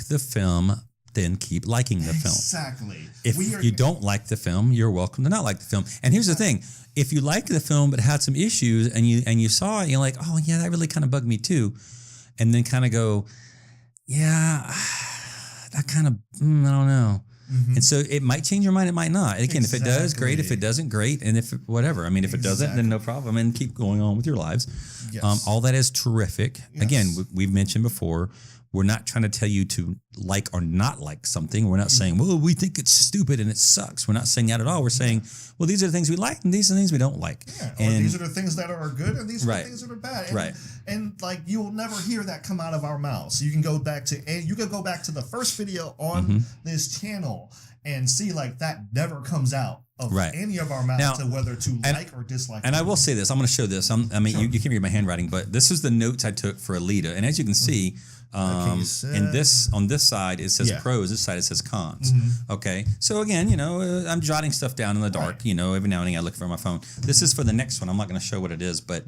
[SPEAKER 1] the film, then keep liking the film.
[SPEAKER 2] Exactly.
[SPEAKER 1] If you don't like the film, you're welcome to not like the film. And here's the thing. If you like the film but had some issues and you saw it, you're like, oh yeah, that really kind of bugged me too. And then kind of go, yeah, that kind of, I don't know. Mm-hmm. And so it might change your mind. It might not. Again, if it does, great. If it doesn't, great. And if whatever, I mean, if it doesn't, then no problem. And keep going on with your lives. Yes. All that is terrific. Yes. Again, we've mentioned before, we're not trying to tell you to like or not like something. We're not saying, well, we think it's stupid and it sucks. We're not saying that at all. We're saying, well, these are the things we like and these are the things we don't like.
[SPEAKER 2] Yeah, or these are the things that are good and these are the things that are bad.
[SPEAKER 1] And,
[SPEAKER 2] and like you will never hear that come out of our mouths. You can go back to the first video on this channel and see like that never comes out of any of our mouths now, to whether to like or dislike.
[SPEAKER 1] And I will say this, I'm going to show this. You can read my handwriting, but this is the notes I took for Alita. And as you can see, on this side it says pros, this side it says cons. Okay, so again, I'm jotting stuff down in the dark. Every now and then I look for my phone. This is for the next one. I'm not going to show what it is, but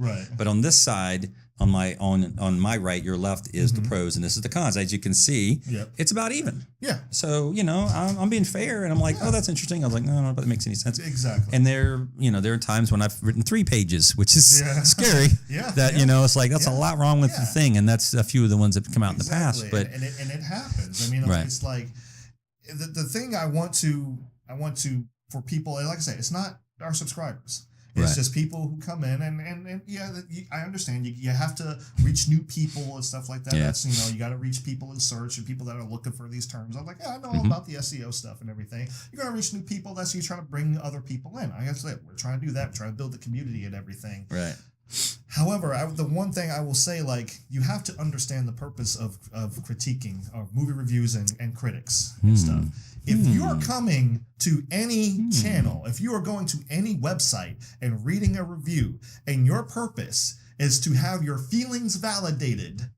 [SPEAKER 1] on this side, on my right, your left is the pros, and this is the cons. As you can see, it's about even. Yeah. So I'm being fair, and I'm like, oh, that's interesting. I was like, no, I don't know if that makes any sense.
[SPEAKER 2] Exactly.
[SPEAKER 1] And there are times when I've written 3 pages, which is scary. It's like that's a lot wrong with the thing, and that's a few of the ones that have come out in the past. But
[SPEAKER 2] and it happens. I mean, it's like the thing I want to for people, like I say, it's not our subscribers. It's just people who come in and I understand you have to reach new people and stuff like that. Yeah. That's, you got to reach people in search and people that are looking for these terms. I'm like, I know all about the SEO stuff and everything. You're going to reach new people. That's you trying to bring other people in. I guess we're trying to do that. We're trying to build the community and everything. Right. However, the one thing I will say, like, you have to understand the purpose of critiquing movie reviews and critics and stuff. If you are coming to any channel, if you are going to any website and reading a review, and your purpose is to have your feelings validated,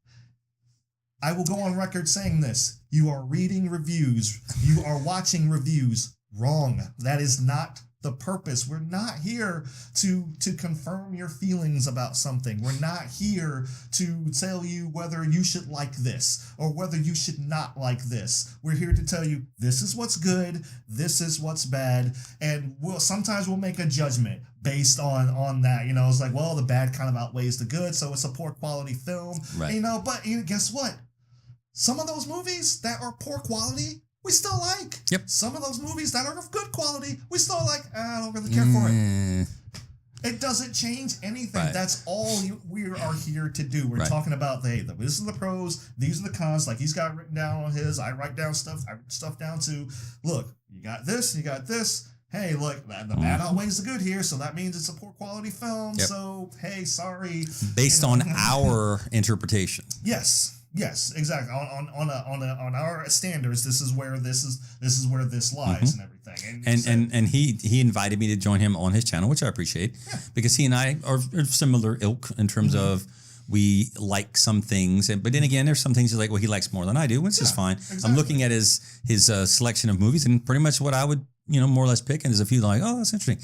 [SPEAKER 2] I will go on record saying this. You are reading reviews. You are watching reviews wrong. That is not the purpose. We're not here to confirm your feelings about something. We're not here to tell you whether you should like this or whether you should not like this. We're here to tell you this is what's good, this is what's bad, and sometimes we'll make a judgment based on that. It's like, well, the bad kind of outweighs the good, so it's a poor quality film. Right. But guess what? Some of those movies that are poor quality we still like.
[SPEAKER 1] Yep.
[SPEAKER 2] Some of those movies that are of good quality, we still like. I don't really care for it. It doesn't change anything.
[SPEAKER 1] Right.
[SPEAKER 2] That's all we are here to do. We're talking about, hey, this is the pros, these are the cons. Like he's got written down on his. I write down stuff. I write stuff down too. Look, you got this, you got this. Hey, look, the bad outweighs the good here, so that means it's a poor quality film.
[SPEAKER 1] Yep.
[SPEAKER 2] So, hey, sorry.
[SPEAKER 1] Based on our interpretation.
[SPEAKER 2] Yes, exactly. On our standards, this is where this lies and everything.
[SPEAKER 1] And he invited me to join him on his channel, which I appreciate, because he and I are similar ilk in terms of we like some things, but then again, there's some things like he likes more than I do, which is fine. Exactly. I'm looking at his selection of movies, and pretty much what I would more or less pick, and there's a few like, oh, that's interesting.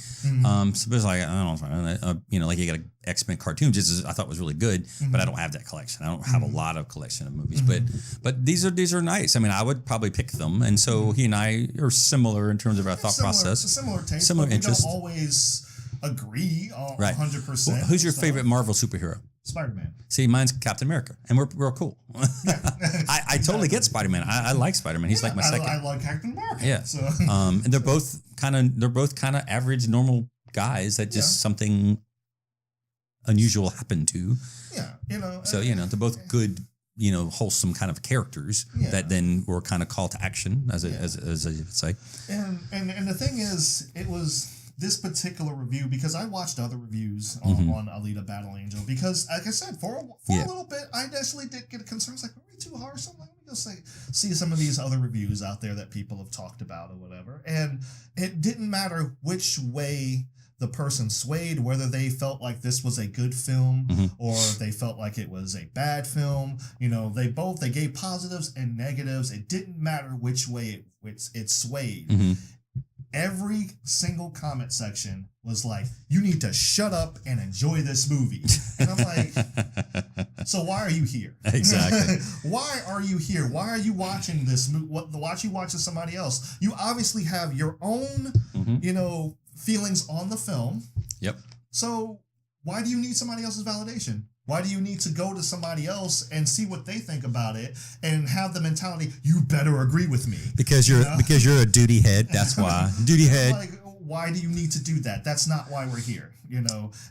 [SPEAKER 1] So there's like, I don't know, like you got an X-Men cartoon, which I thought was really good, but I don't have that collection. I don't have a lot of collection of movies, but these are nice. I mean, I would probably pick them, and so he and I are similar in terms of our thought process,
[SPEAKER 2] similar taste,
[SPEAKER 1] similar interest.
[SPEAKER 2] We don't always agree 100%.
[SPEAKER 1] Well, who's your favorite Marvel superhero?
[SPEAKER 2] Spider-Man.
[SPEAKER 1] See, mine's Captain America, and we're cool. I totally get Spider-Man. I like Spider-Man. He's like my second.
[SPEAKER 2] I like Captain America.
[SPEAKER 1] Yeah. So. And they're both kind of average, normal guys that just something unusual happened to.
[SPEAKER 2] Yeah,
[SPEAKER 1] So they're both good, wholesome kind of characters that then were kind of call to action, as I say.
[SPEAKER 2] And the thing is, it was this particular review, because I watched other reviews on Alita Battle Angel, because like I said, for a little bit I initially did get concerns like, are we too harsh? I'm like, let me go see some of these other reviews out there that people have talked about or whatever, and it didn't matter which way the person swayed, whether they felt like this was a good film or they felt like it was a bad film. They gave positives and negatives. It didn't matter which way it swayed. Every single comment section was like, you need to shut up and enjoy this movie. And I'm like, so why are you here?
[SPEAKER 1] Exactly.
[SPEAKER 2] Why are you here? Why are you watching this movie? Why are you watching somebody else? You obviously have your own, feelings on the film.
[SPEAKER 1] Yep.
[SPEAKER 2] So why do you need somebody else's validation? Why do you need to go to somebody else and see what they think about it and have the mentality, you better agree with me? Because you're
[SPEAKER 1] a duty head. That's why. Duty head.
[SPEAKER 2] Like, why do you need to do that? That's not why we're here,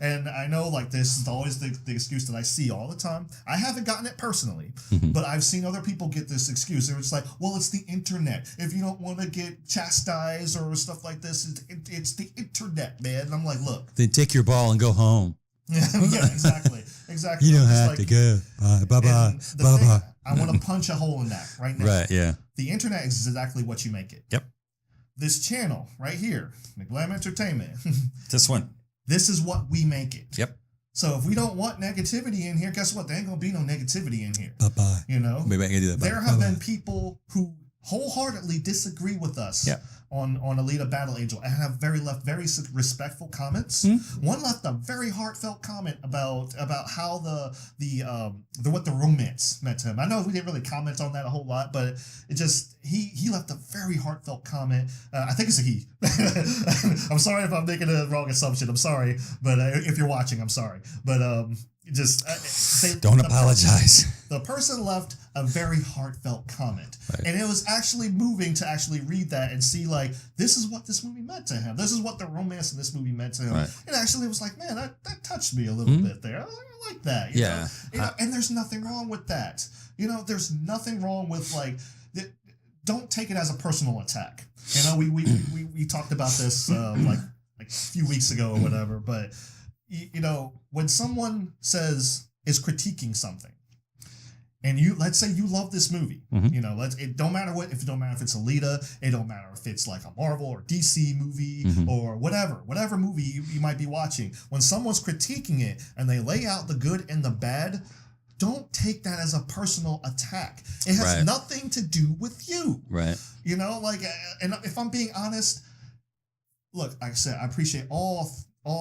[SPEAKER 2] And I know like this is always the excuse that I see all the time. I haven't gotten it personally, but I've seen other people get this excuse. They're just like, well, it's the internet. If you don't want to get chastised or stuff like this, it's the internet, man. And I'm like, look.
[SPEAKER 1] Then take your ball and go home.
[SPEAKER 2] Yeah, exactly.
[SPEAKER 1] You don't have to go. Bye.
[SPEAKER 2] I want to punch a hole in that right now.
[SPEAKER 1] Right, yeah.
[SPEAKER 2] The internet is exactly what you make it.
[SPEAKER 1] Yep.
[SPEAKER 2] This channel right here, McBlam Entertainment.
[SPEAKER 1] This one.
[SPEAKER 2] This is what we make it.
[SPEAKER 1] Yep.
[SPEAKER 2] So if we don't want negativity in here, guess what? There ain't going to be no negativity in here.
[SPEAKER 1] Bye-bye.
[SPEAKER 2] Maybe
[SPEAKER 1] I can do that.
[SPEAKER 2] There have been people who wholeheartedly disagree with us on Alita Battle Angel and have very respectful comments. One left a very heartfelt comment about how what the romance meant to him. I know we didn't really comment on that a whole lot, but it just he left a very heartfelt comment. I think it's a he. I'm sorry if I'm making a wrong assumption. I'm sorry, but if you're watching, I'm sorry. But
[SPEAKER 1] don't apologize.
[SPEAKER 2] The person left a very heartfelt comment, and it was actually moving to actually read that and see like, this is what this movie meant to him. This is what the romance in this movie meant to him. It actually was like, man, that touched me a little bit there. I like that. You know? And there's nothing wrong with that. There's nothing wrong with like, don't take it as a personal attack. We talked about this like a few weeks ago or whatever, but when someone is critiquing something, and let's say you love this movie, it don't matter if it's Alita, it don't matter if it's like a Marvel or DC movie or whatever movie you might be watching. When someone's critiquing it and they lay out the good and the bad, don't take that as a personal attack. It has nothing to do with you.
[SPEAKER 1] Right.
[SPEAKER 2] And if I'm being honest, look, like I said, I appreciate all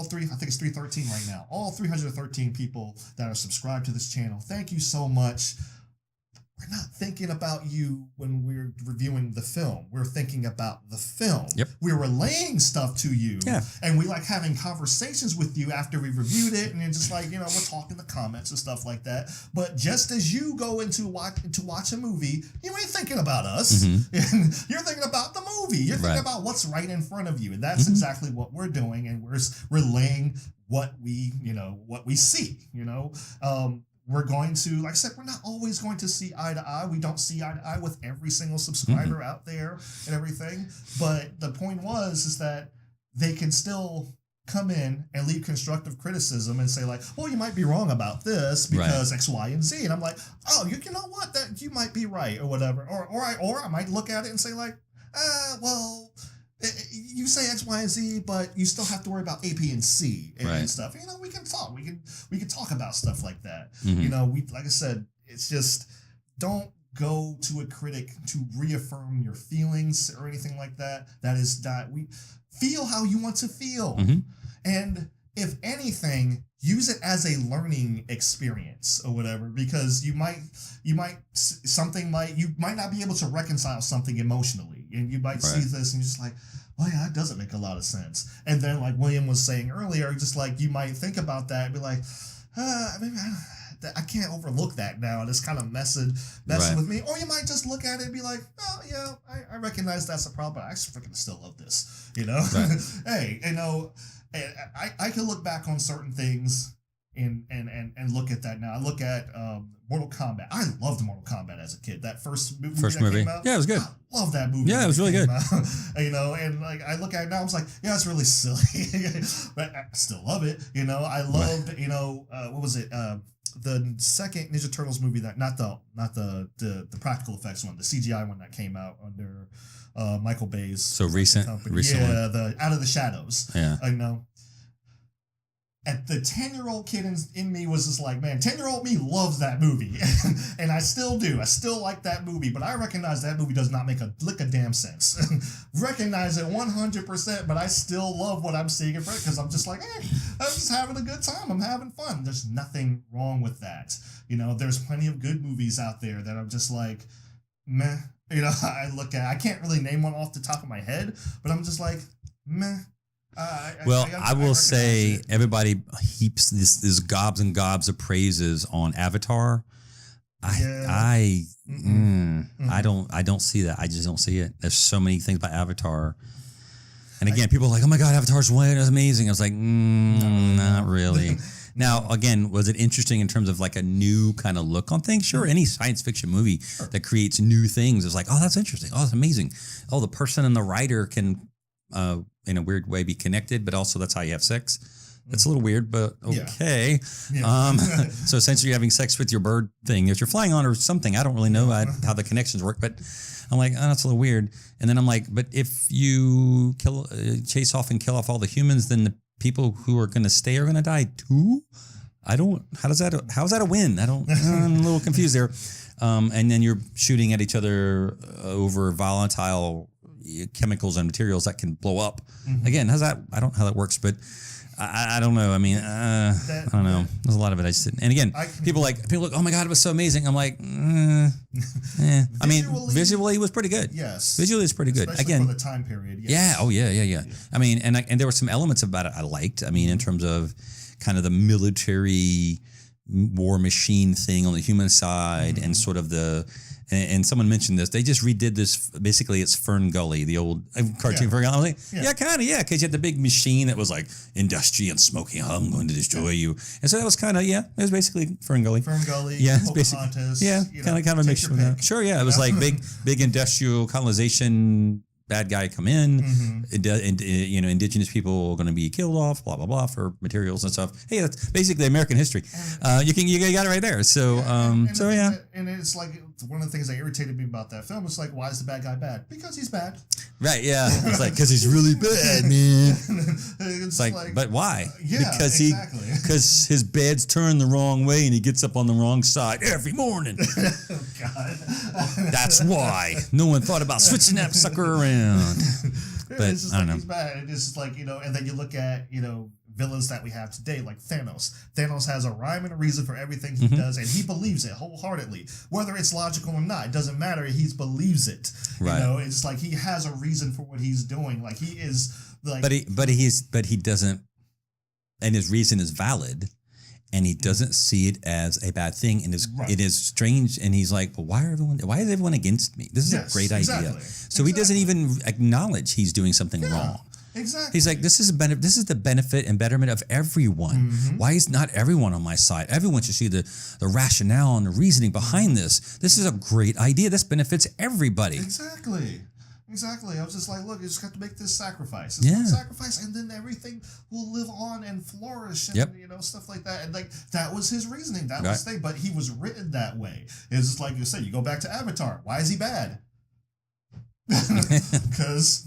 [SPEAKER 2] three, I think it's 313 right now, all 313 people that are subscribed to this channel. Thank you so much. we're not thinking about you when we're reviewing the film. We're thinking about the film.
[SPEAKER 1] Yep.
[SPEAKER 2] We're relaying stuff to you.
[SPEAKER 1] Yeah.
[SPEAKER 2] And we like having conversations with you after we reviewed it. And then just like, we're talking the comments and stuff like that. But just as you go to watch a movie, you ain't thinking about us. Mm-hmm. You're thinking about the movie. You're thinking about what's right in front of you. And that's exactly what we're doing. And we're relaying what we see, we're going to, like I said, we're not always going to see eye to eye. We don't see eye to eye with every single subscriber out there and everything. But the point is that they can still come in and leave constructive criticism and say like, well, you might be wrong about this because X, Y, and Z. And I'm like, oh, you know what? That you might be right or whatever. Or I might look at it and say like, well, you say X, Y, and Z, but you still have to worry about A, B, and C and stuff. We can talk. We can talk about stuff like that. Like I said, it's just don't go to a critic to reaffirm your feelings or anything like that. That is not. We feel how you want to feel, and if anything, use it as a learning experience or whatever, because you might not be able to reconcile something emotionally, and you might see this and you're just like, well, yeah, that doesn't make a lot of sense. And then like William was saying earlier, just like you might think about that and be like, maybe I can't overlook that now, and it's kind of messing with me. Or you might just look at it and be like, oh yeah, I recognize that's a problem, but I freaking still love this, Hey, I can look back on certain things and look at that now. I look at Mortal Kombat. I loved Mortal Kombat as a kid. That first movie that came out.
[SPEAKER 1] Yeah, it was good.
[SPEAKER 2] I love that movie.
[SPEAKER 1] Yeah, it was really good.
[SPEAKER 2] And like I look at it now, I was like, yeah, it's really silly, but I still love it. I loved, what was it? The second Ninja Turtles movie that not the practical effects one, the CGI one that came out under Michael Bay's
[SPEAKER 1] recently.
[SPEAKER 2] Yeah, the Out of the Shadows.
[SPEAKER 1] Yeah.
[SPEAKER 2] And the 10-year-old kid in me was just like, man, 10-year-old me loves that movie. And I still do. I still like that movie. But I recognize that movie does not make a lick of damn sense. Recognize it 100%, but I still love what I'm seeing in front because I'm just like, hey, I'm just having a good time. I'm having fun. There's nothing wrong with that. There's plenty of good movies out there that I'm just like, meh. I look at, I can't really name one off the top of my head, but I'm just like, meh.
[SPEAKER 1] I will say everybody heaps this gobs and gobs of praises on Avatar. I don't see that. I just don't see it. There's so many things about Avatar. And again, people are like, oh my God, Avatar's amazing. I was like, not really. Now, again, was it interesting in terms of like a new kind of look on things? Sure, any science fiction movie that creates new things is like, oh, that's interesting. Oh, that's amazing. Oh, the person and the writer can in a weird way be connected, but also that's how you have sex. That's a little weird, but okay. Yeah. So essentially you're having sex with your bird thing if you're flying on or something. I don't really know how the connections work, but I'm like, oh, that's a little weird. And then I'm like, but if you chase off and kill off all the humans, then the people who are going to stay are going to die too? How's that a win? I'm a little confused there. And then you're shooting at each other over volatile chemicals and materials that can blow up. Again, I don't know how that works, but I don't know. I mean, I don't know. There's a lot of it I just didn't. And again, people look, oh my God, it was so amazing. I'm like, I mean, visually it was pretty good.
[SPEAKER 2] Yes.
[SPEAKER 1] Visually it's pretty good.
[SPEAKER 2] Especially
[SPEAKER 1] Again,
[SPEAKER 2] for the time period. Yes.
[SPEAKER 1] Yeah. Oh yeah. I mean, and there were some elements about it I liked. I mean, in terms of kind of the military war machine thing on the human side and sort of and someone mentioned this. They just redid this. Basically, it's Fern Gully, the old cartoon Fern Gully. I was like, kind of, because you had the big machine that was like industry and smoking. I'm going to destroy you. And so that was kind of, it was basically Fern Gully.
[SPEAKER 2] Fern Gully,
[SPEAKER 1] it's basically, kind of a mixture of that. Sure, it was like big industrial colonization. Bad guy come in, indigenous people are going to be killed off, blah blah blah, for materials and stuff. Hey, that's basically American history. You got it right there. So
[SPEAKER 2] and it's like one of the things that irritated me about that film is like, why is the bad guy bad? Because he's bad.
[SPEAKER 1] Right? Yeah. It's like because he's really bad, man. It's like, but why? Because because his bed's turned the wrong way and he gets up on the wrong side every morning.
[SPEAKER 2] Oh, God.
[SPEAKER 1] That's why. No one thought about switching that sucker around. But
[SPEAKER 2] it's just
[SPEAKER 1] I don't
[SPEAKER 2] like
[SPEAKER 1] know.
[SPEAKER 2] he's bad. It's just like, and then you look at, villains that we have today, like Thanos. Thanos has a rhyme and a reason for everything he does, and he believes it wholeheartedly. Whether it's logical or not, it doesn't matter. He believes it.
[SPEAKER 1] Right.
[SPEAKER 2] You know, it's like he has a reason for what he's doing. Like he is like,
[SPEAKER 1] but he doesn't, and his reason is valid. And he doesn't see it as a bad thing, and it is strange. And he's like, "Well, why is everyone against me? This is a great idea." So he doesn't even acknowledge he's doing something wrong.
[SPEAKER 2] Exactly.
[SPEAKER 1] He's like, "This is the benefit and betterment of everyone. Why is not everyone on my side? Everyone should see the rationale and the reasoning behind this. This is a great idea. This benefits everybody."
[SPEAKER 2] Exactly. I was just like, look, you just got to make this sacrifice. Sacrifice, and then everything will live on and flourish, and you know, stuff like that. And like that was his reasoning. That was the thing. But he was written that way. It's just like you said. You go back to Avatar. Why is he bad? Because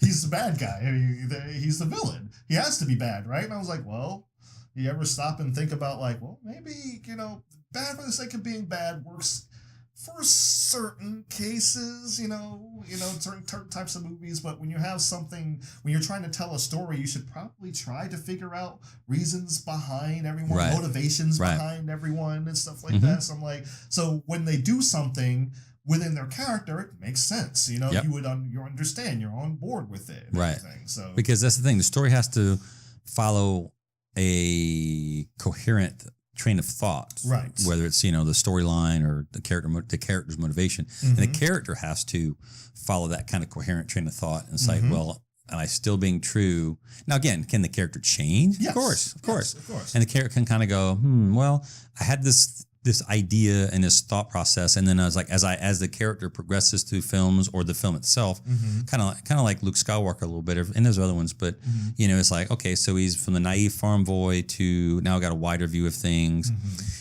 [SPEAKER 2] he's the bad guy. I mean, he's the villain. He has to be bad, right? And I was like, well, you ever stop and think about like, well, maybe, you know, bad for the sake of being bad works for certain cases, you know, certain types of movies. But when you have something, when you're trying to tell a story, you should probably try to figure out reasons behind everyone, motivations behind everyone, and stuff like that. So I'm like, so when they do something within their character, it makes sense. You know, you understand, you're on board with it, and everything. So
[SPEAKER 1] because that's the thing, the story has to follow a coherent train of thought,
[SPEAKER 2] right?
[SPEAKER 1] Whether it's, you know, the storyline or the character's motivation, and the character has to follow that kind of coherent train of thought. And it's like, well, am I still being true? Now, again, can the character change?
[SPEAKER 2] Yes.
[SPEAKER 1] Of course.
[SPEAKER 2] Of course.
[SPEAKER 1] And the character can kind of go, well, I had this idea and this thought process, and then I was like, as the character progresses through films or the film itself, kind of like Luke Skywalker a little bit, and there's other ones, but you know, it's like, okay, so he's from the naive farm boy to now got a wider view of things,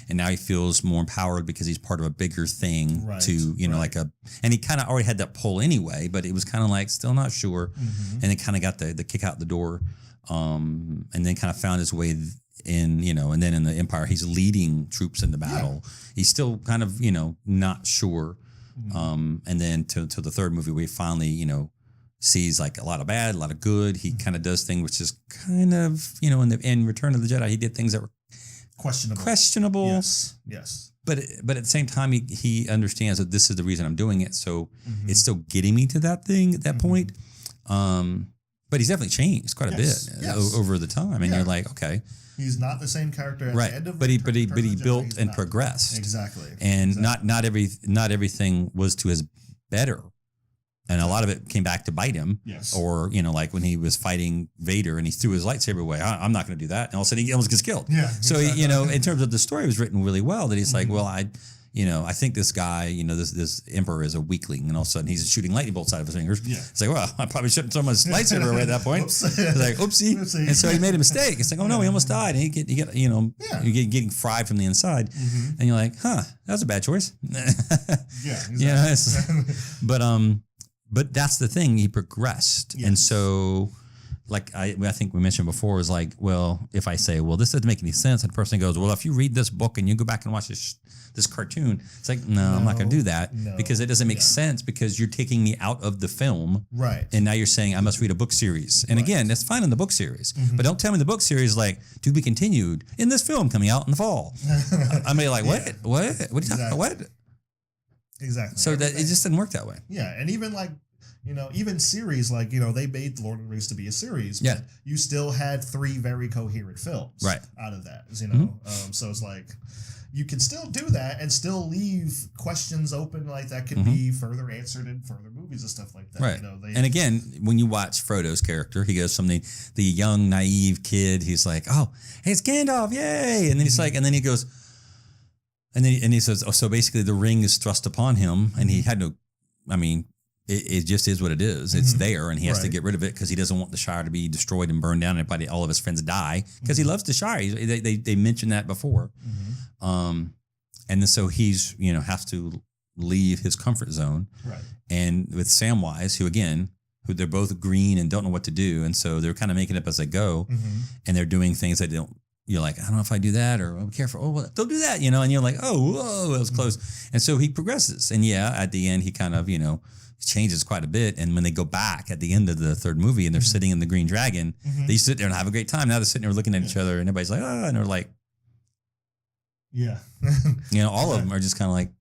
[SPEAKER 1] and now he feels more empowered because he's part of a bigger thing to, you know, like and he kind of already had that pull anyway, but it was kind of like still not sure, and it kind of got the kick out the door, and then kind of found his way in, you know, and then in the Empire, he's leading troops into battle. He's still kind of, you know, not sure. And then to the third movie, we finally, you know, sees like a lot of bad, a lot of good. He kind of does things which is kind of, you know, in Return of the Jedi, he did things that were questionable.
[SPEAKER 2] Yes.
[SPEAKER 1] But at the same time, he understands that this is the reason I'm doing it. So it's still getting me to that thing at that point. But he's definitely changed quite a bit over the time. And you're like, okay.
[SPEAKER 2] He's not the same character at the end of
[SPEAKER 1] but he built and progressed.
[SPEAKER 2] Exactly.
[SPEAKER 1] And not everything was to his better. And a lot of it came back to bite him.
[SPEAKER 2] Yes.
[SPEAKER 1] Or, you know, like when he was fighting Vader and he threw his lightsaber away. I'm not going to do that. And all of a sudden he almost gets killed.
[SPEAKER 2] Yeah.
[SPEAKER 1] So, you know, in terms of the story, it was written really well that he's like, well, I think this guy, you know, this emperor is a weakling, and all of a sudden he's shooting lightning bolts out of his fingers. Yeah. It's like, well, I probably shouldn't throw my lightsaber away at that point. It's like, oopsie. And so he made a mistake. It's like, oh no, he almost died. And you get, you know, you're getting fried from the inside, and you're like, that was a bad choice.
[SPEAKER 2] Yeah.
[SPEAKER 1] Exactly. But that's the thing. He progressed, and so. Like I think we mentioned before, is like, well, if I say, well, this doesn't make any sense, and the person goes, well, if you read this book and you go back and watch this cartoon, it's like, no, I'm not going to do that because it doesn't make sense, because you're taking me out of the film,
[SPEAKER 2] right? And
[SPEAKER 1] now you're saying I must read a book series, and again, that's fine in the book series, but don't tell me the book series like to be continued in this film coming out in the fall. I mean, like, what? What are you talking about? What?
[SPEAKER 2] Exactly.
[SPEAKER 1] So that it just didn't work that way.
[SPEAKER 2] Yeah, and even like, you know, even series, like, you know, they made Lord of the Rings to be a series, but you still had 3 very coherent films out of that, you know? So it's like, you can still do that and still leave questions open, like that could be further answered in further movies and stuff like that.
[SPEAKER 1] Right.
[SPEAKER 2] You know,
[SPEAKER 1] and again, when you watch Frodo's character, he goes from the young, naive kid, he's like, oh, hey, it's Gandalf, yay! And then he's like, and then he goes, and he says, oh, so basically the ring is thrust upon him, and he had no, I mean, it just is what it is. It's there, and he has to get rid of it because he doesn't want the Shire to be destroyed and burned down, and all of his friends die, because he loves the Shire. They mentioned that before. And then so he's, you know, has to leave his comfort zone. Right. And with Samwise, who they're both green and don't know what to do, and so they're kind of making it up as they go, and they're doing things that don't. You're like, I don't know if I do that, or be careful. Oh, well, don't do that, you know. And you're like, oh, whoa, that was close. And so he progresses, and at the end, he kind of, you know, changes quite a bit. And when they go back at the end of the third movie and they're sitting in the Green Dragon, they sit there and have a great time. Now they're sitting there looking at each other and everybody's like, and they're like, all of them are just kind of like,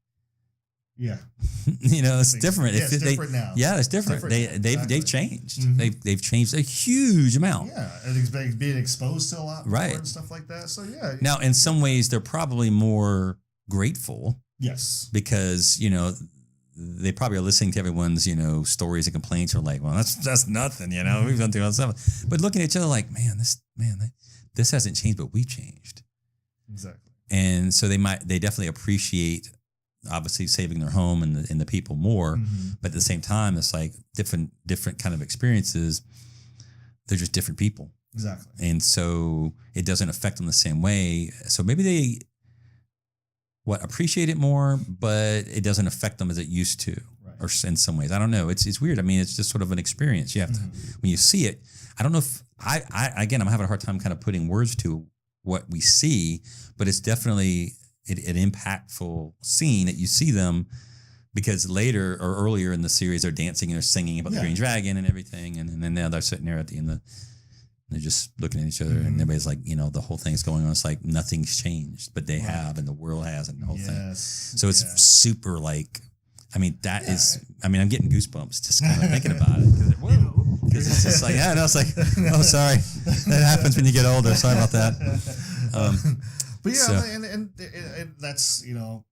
[SPEAKER 1] it's different.
[SPEAKER 2] Yeah, it's different now.
[SPEAKER 1] Yeah, it's different. They've changed. They've changed a huge amount.
[SPEAKER 2] Yeah, and being exposed to a lot more
[SPEAKER 1] right.
[SPEAKER 2] and stuff like that. So yeah.
[SPEAKER 1] Now, in some ways, they're probably more grateful.
[SPEAKER 2] Yes.
[SPEAKER 1] Because they probably are listening to everyone's stories and complaints. Are like, well, that's nothing. We've done through all stuff. But looking at each other like, this hasn't changed, but we changed.
[SPEAKER 2] Exactly.
[SPEAKER 1] And so they definitely appreciate, obviously, saving their home and the people more, but at the same time, it's like different kind of experiences. They're just different people,
[SPEAKER 2] exactly,
[SPEAKER 1] and so it doesn't affect them the same way. So maybe they appreciate it more, but it doesn't affect them as it used to,
[SPEAKER 2] right.
[SPEAKER 1] or in some ways. I don't know. It's weird. I mean, it's just sort of an experience. You have to when you see it. I don't know if I'm having a hard time kind of putting words to what we see, but it's definitely an impactful scene that you see them, because later or earlier in the series they're dancing and they're singing about the Green Dragon and everything, and then now they're sitting there at the end they're just looking at each other and everybody's like, the whole thing's going on. It's like nothing's changed, but they have, and the world has, and the whole thing. So it's super like, I mean, that is, I mean, I'm getting goosebumps just kind of thinking about it, because it's just like, it's like, oh, sorry, that happens when you get older. Sorry about that.
[SPEAKER 2] But yeah, and that's,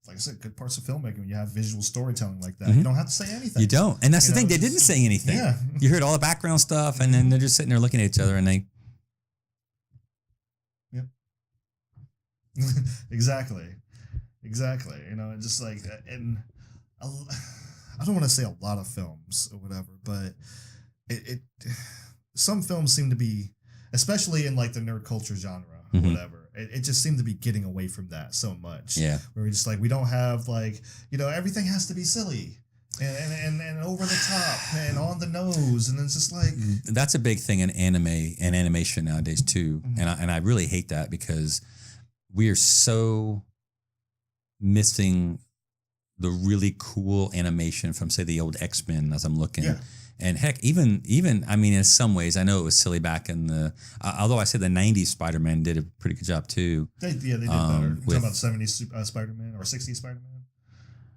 [SPEAKER 2] like I said, good parts of filmmaking. When you have visual storytelling like that, you don't have to say anything.
[SPEAKER 1] You don't. And that's the thing. They didn't say anything.
[SPEAKER 2] Yeah.
[SPEAKER 1] You heard all the background stuff, and then they're just sitting there looking at each other, and they.
[SPEAKER 2] Yep. Exactly. And just like, and I don't want to say a lot of films or whatever, but some films seem to be, especially in like the nerd culture genre or whatever, it just seemed to be getting away from that so much.
[SPEAKER 1] Yeah.
[SPEAKER 2] Where we just like, we don't have like, everything has to be silly and over the top and on the nose. And it's just like.
[SPEAKER 1] That's a big thing in anime and animation nowadays too. And I really hate that, because we are so missing the really cool animation from, say, the old X-Men as I'm looking. Yeah. And heck, even I mean, in some ways, I know it was silly back in the. Although I said the '90s Spider-Man did a pretty good job too.
[SPEAKER 2] They did better. Talking about the '70s Spider-Man or '60s Spider-Man.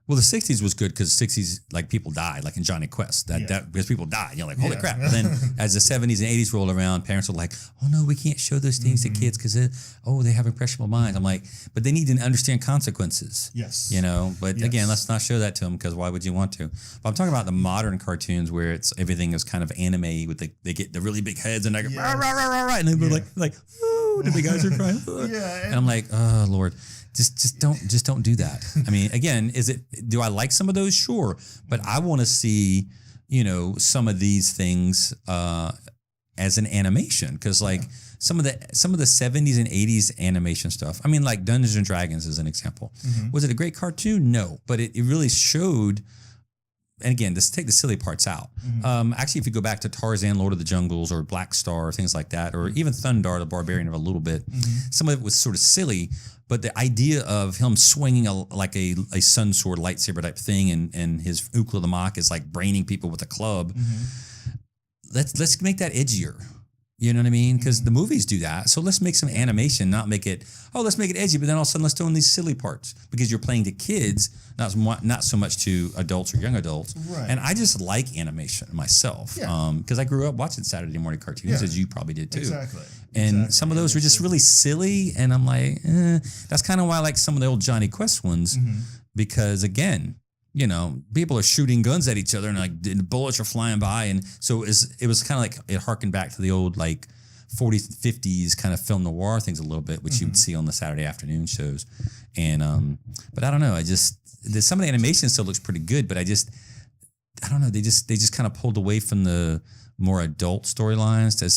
[SPEAKER 1] Well, the '60s was good because the '60s, like, people died, like in Johnny Quest. That because people died, you're like, holy crap. But then as the '70s and '80s rolled around, parents were like, oh no, we can't show those things to kids because they have impressionable minds. I'm like, but they need to understand consequences.
[SPEAKER 2] Yes.
[SPEAKER 1] But again, let's not show that to them, because why would you want to? But I'm talking about the modern cartoons where everything is kind of anime with they get the really big heads and they go rah, rah, rah, rah, rah, and they're like, oh, the big guys are crying. And I'm like, oh Lord. Just don't do that. I mean, again, do I like some of those? Sure. But I want to see, some of these things as an animation, because like some of the 70s and 80s animation stuff. I mean, like Dungeons and Dragons is an example. Was it a great cartoon? No, but it really showed. And again, just take the silly parts out. Actually, if you go back to Tarzan, Lord of the Jungles, or Black Star, things like that, or even Thundar the Barbarian of a little bit, some of it was sort of silly. But the idea of him swinging a sun sword lightsaber type thing, and his Ukla the Mach is like braining people with a club. Let's make that edgier. You know what I mean? Because the movies do that. So let's make some animation, not make it, let's make it edgy, but then all of a sudden let's throw in these silly parts, because you're playing to kids, not so much to adults or young adults.
[SPEAKER 2] Right.
[SPEAKER 1] And I just like animation myself.
[SPEAKER 2] Yeah.
[SPEAKER 1] Because I grew up watching Saturday morning cartoons, as you probably did too.
[SPEAKER 2] Exactly.
[SPEAKER 1] And some of those were just really silly. And I'm like, that's kind of why I like some of the old Johnny Quest ones, because again, people are shooting guns at each other and like the bullets are flying by. And so it was kind of like, it harkened back to the old like 40s, 50s kind of film noir things a little bit, which you would see on the Saturday afternoon shows. And, but I don't know. Some of the animation still looks pretty good, but I don't know. They just kind of pulled away from the more adult storylines to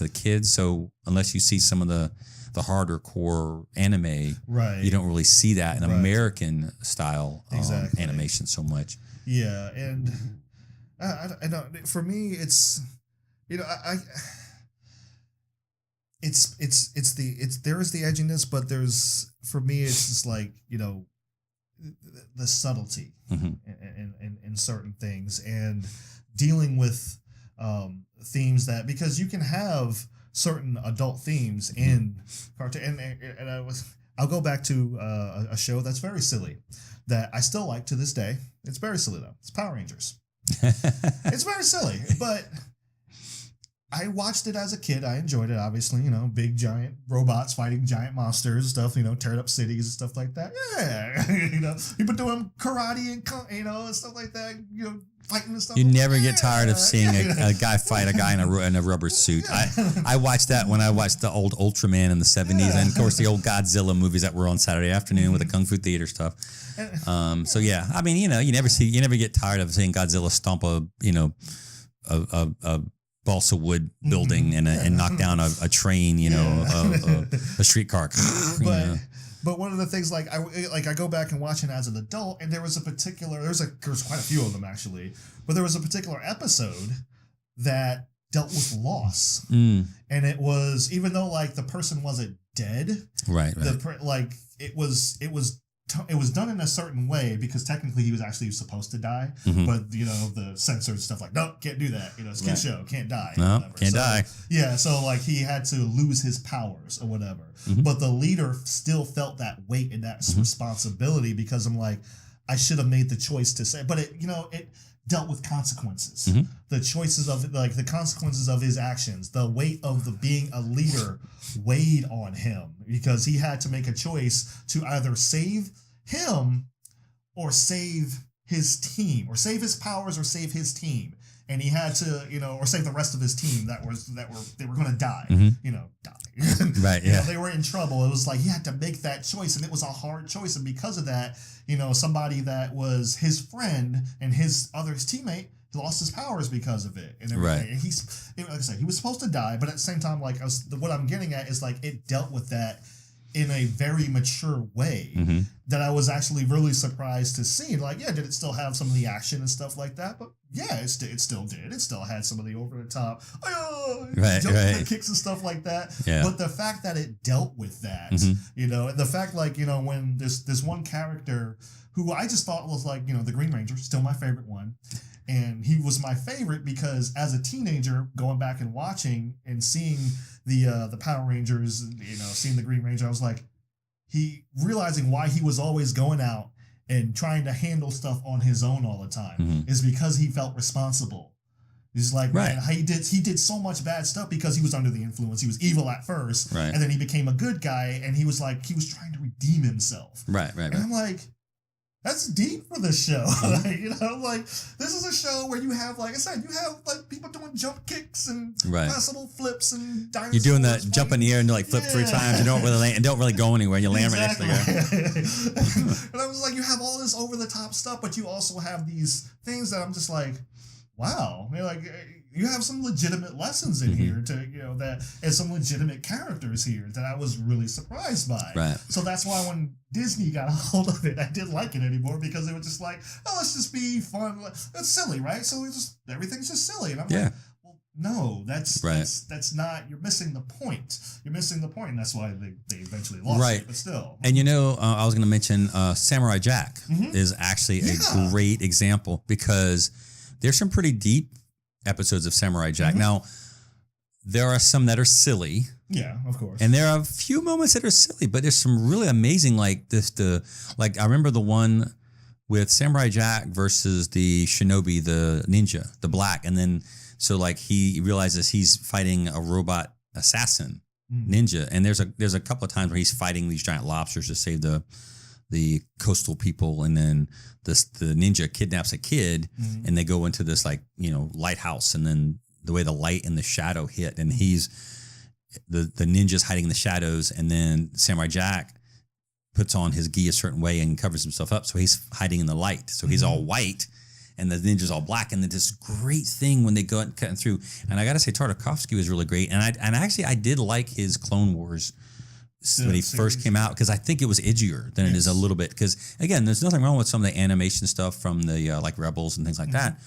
[SPEAKER 1] the kids. So unless you see some of the harder core anime, you don't really see that in American style animation so much.
[SPEAKER 2] Yeah, and I know for me it's there is the edginess, but for me it's just like the subtlety
[SPEAKER 1] Mhm.
[SPEAKER 2] in certain things and dealing with themes that, because you can have certain adult themes in cartoon, and I'll go back to a show that's very silly that I still like to this day. It's very silly though. It's Power Rangers. It's very silly, but I watched it as a kid. I enjoyed it, obviously, big giant robots fighting giant monsters, stuff, tearing up cities and stuff like that. Yeah, people doing karate and stuff like that, fighting and stuff.
[SPEAKER 1] You never get tired of seeing a guy fight a guy in a rubber suit. I watched that when I watched the old Ultraman in the 70s, and of course the old Godzilla movies that were on Saturday afternoon with the Kung Fu Theater stuff. So yeah, I mean, you never get tired of seeing Godzilla stomp a balsa wood building and knock down a train, a streetcar.
[SPEAKER 2] But one of the things, like I go back and watch it as an adult, and there was quite a few of them actually, but there was a particular episode that dealt with loss, and it was, even though like the person wasn't dead,
[SPEAKER 1] right.
[SPEAKER 2] It was done in a certain way because technically he was actually supposed to die, but the censored stuff like, no, can't do that. It's a kid show, can't die.
[SPEAKER 1] No, can't die.
[SPEAKER 2] Yeah, so like he had to lose his powers or whatever. But the leader still felt that weight and that responsibility, because I'm like, I should have made the choice to say, but it dealt with consequences. The choices of the consequences of his actions, the weight of being a leader weighed on him, because he had to make a choice to either save him or save his team, or save his powers or save his team. And he had to, or save the rest of his team they were going to die, die.
[SPEAKER 1] Right. Yeah.
[SPEAKER 2] They were in trouble. It was like he had to make that choice, and it was a hard choice. And because of that, somebody that was his friend and his teammate, he lost his powers because of it. And everything.
[SPEAKER 1] Right.
[SPEAKER 2] And like I said, he was supposed to die, but at the same time, like what I'm getting at is like it dealt with that in a very mature way that I was actually really surprised to see. Like, yeah, did it still have some of the action and stuff like that? But yeah, it still did. It still had some of the over the top, jumping kicks and stuff like that.
[SPEAKER 1] Yeah.
[SPEAKER 2] But the fact that it dealt with that, and the fact, like, when there's one character who I just thought was like, the Green Ranger, still my favorite one. And he was my favorite because as a teenager, going back and watching and seeing the Power Rangers, seeing the Green Ranger, I was like, he realizing why he was always going out and trying to handle stuff on his own all the time is because he felt responsible. He's like, man, he did so much bad stuff because he was under the influence. He was evil at first, and then he became a good guy, and he was trying to redeem himself.
[SPEAKER 1] Right.
[SPEAKER 2] And I'm like, that's deep for this show. This is a show where you have, like I said, people doing jump kicks and possible flips and dinosaurs.
[SPEAKER 1] You're doing that jump in the air and flip 3 times. You don't really land and don't really go anywhere. You land right next to the guy.
[SPEAKER 2] And I was like, you have all this over the top stuff, but you also have these things that I'm just like, wow. You have some legitimate lessons in here and some legitimate characters here that I was really surprised by.
[SPEAKER 1] Right.
[SPEAKER 2] So that's why when Disney got a hold of it, I didn't like it anymore, because it was just like, oh, let's just be fun. It's silly, right? So everything's just silly. And I'm like, well, no, that's not, you're missing the point. You're missing the point, and that's why they eventually lost it, but still.
[SPEAKER 1] And I was going to mention Samurai Jack is actually a great example, because there's some pretty deep episodes of Samurai Jack. Now, there are some that are silly.
[SPEAKER 2] Yeah, of course.
[SPEAKER 1] And there are a few moments that are silly, but there's some really amazing, like I remember the one with Samurai Jack versus the shinobi, the ninja, the black. And then, so like he realizes he's fighting a robot assassin ninja. And there's a couple of times where he's fighting these giant lobsters to save the coastal people, and then the ninja kidnaps a kid, and they go into this lighthouse, and then the way the light and the shadow hit, and he's the ninja's hiding in the shadows, and then Samurai Jack puts on his gi a certain way and covers himself up, so he's hiding in the light, so he's all white, and the ninja's all black, and then this great thing when they go and cutting through. And I gotta say, Tartakovsky was really great, and I did like his Clone Wars when he first came out, because I think it was edgier than it is a little bit. Because again, there's nothing wrong with some of the animation stuff from the like Rebels and things like that,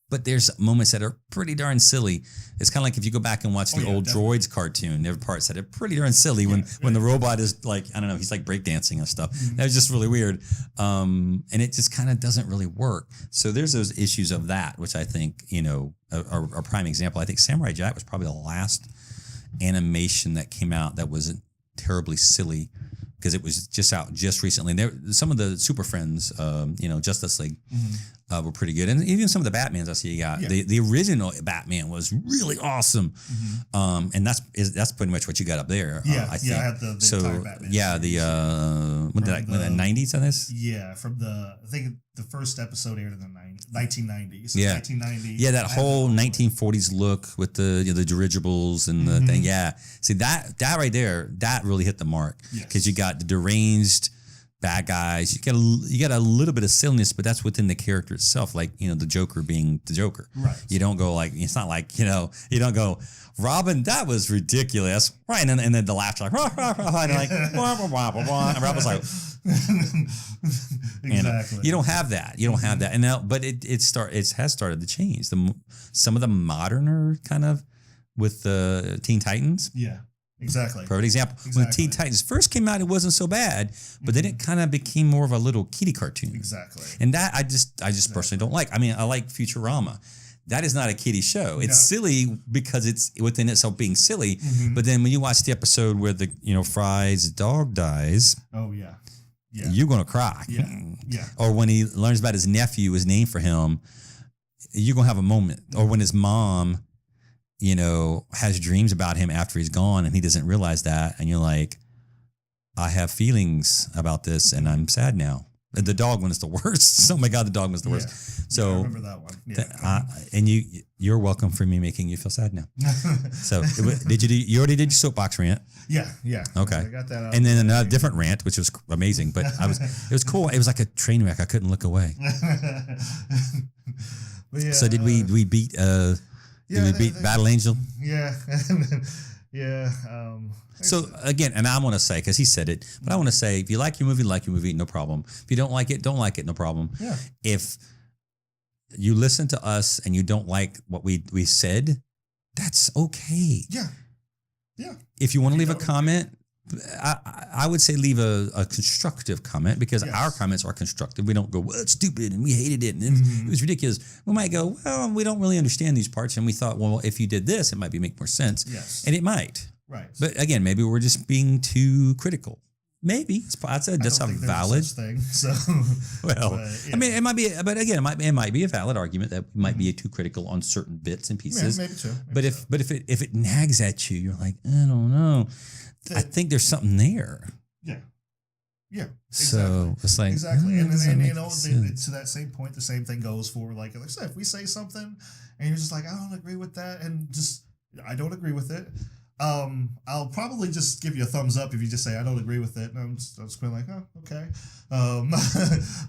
[SPEAKER 1] but there's moments that are pretty darn silly. It's kind of like if you go back and watch the old
[SPEAKER 2] definitely.
[SPEAKER 1] Droids cartoon, there are parts that are pretty darn silly when the robot is like, I don't know, he's like breakdancing and stuff. That was just really weird. And it just kind of doesn't really work. So there's those issues of that, which I think, are a prime example. I think Samurai Jack was probably the last animation that came out that wasn't terribly silly, because it was just out just recently. And there, some of the Super Friends, Justice League, were pretty good, and even some of the Batmans I see you got.
[SPEAKER 2] Yeah.
[SPEAKER 1] The original Batman was really awesome, and that's pretty much what you got up there. I think.
[SPEAKER 2] I had the entire Batman.
[SPEAKER 1] Yeah, when the 90s on this.
[SPEAKER 2] Yeah, I think the first episode aired in the 1990s.
[SPEAKER 1] Yeah.
[SPEAKER 2] 1990.
[SPEAKER 1] Yeah, that whole 1940s look with the dirigibles and the thing. Yeah, see that right there, that really hit the mark, because you got the deranged bad guys. You got a little bit of silliness, but that's within the character itself. Like, the Joker being the Joker.
[SPEAKER 2] Right.
[SPEAKER 1] You don't go like, it's not like, you don't go, Robin, that was ridiculous. Right. And then the laughter like, rah, rah, rah, and like, wah, wah, wah, wah, wah. And Robin's like,
[SPEAKER 2] exactly.
[SPEAKER 1] You don't have that. You don't have that. And now, but it has started to change. Some of the moderner kind of with the Teen Titans.
[SPEAKER 2] Yeah. Exactly.
[SPEAKER 1] Perfect example. When the Teen Titans first came out, it wasn't so bad, but then it kind of became more of a little kiddie cartoon.
[SPEAKER 2] Exactly.
[SPEAKER 1] And that I just personally don't like. I mean, I like Futurama. That is not a kiddie show. It's silly because it's within itself being silly. But then when you watch the episode where the Fry's dog dies,
[SPEAKER 2] oh yeah,
[SPEAKER 1] you're gonna cry.
[SPEAKER 2] Yeah.
[SPEAKER 1] Or when he learns about his nephew, his name for him, you're gonna have a moment. Or when his mom, has dreams about him after he's gone and he doesn't realize that. And you're like, I have feelings about this and I'm sad now. The dog one is the worst. Oh my God, the dog was the worst.
[SPEAKER 2] Yeah.
[SPEAKER 1] So
[SPEAKER 2] I remember that one. Yeah.
[SPEAKER 1] And you're welcome for me making you feel sad now. So you already did your soapbox rant?
[SPEAKER 2] Yeah.
[SPEAKER 1] Okay.
[SPEAKER 2] I got that out.
[SPEAKER 1] And then another different rant, which was amazing, but it was cool. It was like a train wreck. I couldn't look away. So did we beat, did we beat Battle Angel?
[SPEAKER 2] Yeah. Yeah.
[SPEAKER 1] So again, and I want to say, because he said it, but I want to say, if you like your movie, no problem. If you don't like it, no problem.
[SPEAKER 2] Yeah.
[SPEAKER 1] If you listen to us and you don't like what we said, that's okay.
[SPEAKER 2] Yeah. Yeah.
[SPEAKER 1] If you want to leave a comment, I would say leave a constructive comment, because our comments are constructive. We don't go, well, it's stupid and we hated it and it was ridiculous. We might go, well, we don't really understand these parts, and we thought, well, if you did this, it might make more sense.
[SPEAKER 2] Yes.
[SPEAKER 1] And it might.
[SPEAKER 2] Right.
[SPEAKER 1] But again, maybe we're just being too critical. Maybe that's a valid
[SPEAKER 2] thing. So,
[SPEAKER 1] well,
[SPEAKER 2] but, yeah.
[SPEAKER 1] I mean, it might be, but again, it might be a valid argument that we might be too critical on certain bits and pieces.
[SPEAKER 2] Yeah, maybe too.
[SPEAKER 1] But if it nags at you, you're like, I don't know. I think there's something there.
[SPEAKER 2] Yeah. Yeah.
[SPEAKER 1] So it's like
[SPEAKER 2] exactly, and
[SPEAKER 1] sense.
[SPEAKER 2] to that same point, the same thing goes for like I said, if we say something and you're just like, I don't agree with that, and just I don't agree with it. I'll probably just give you a thumbs up if you just say I don't agree with it, and I'm just going like, oh, okay.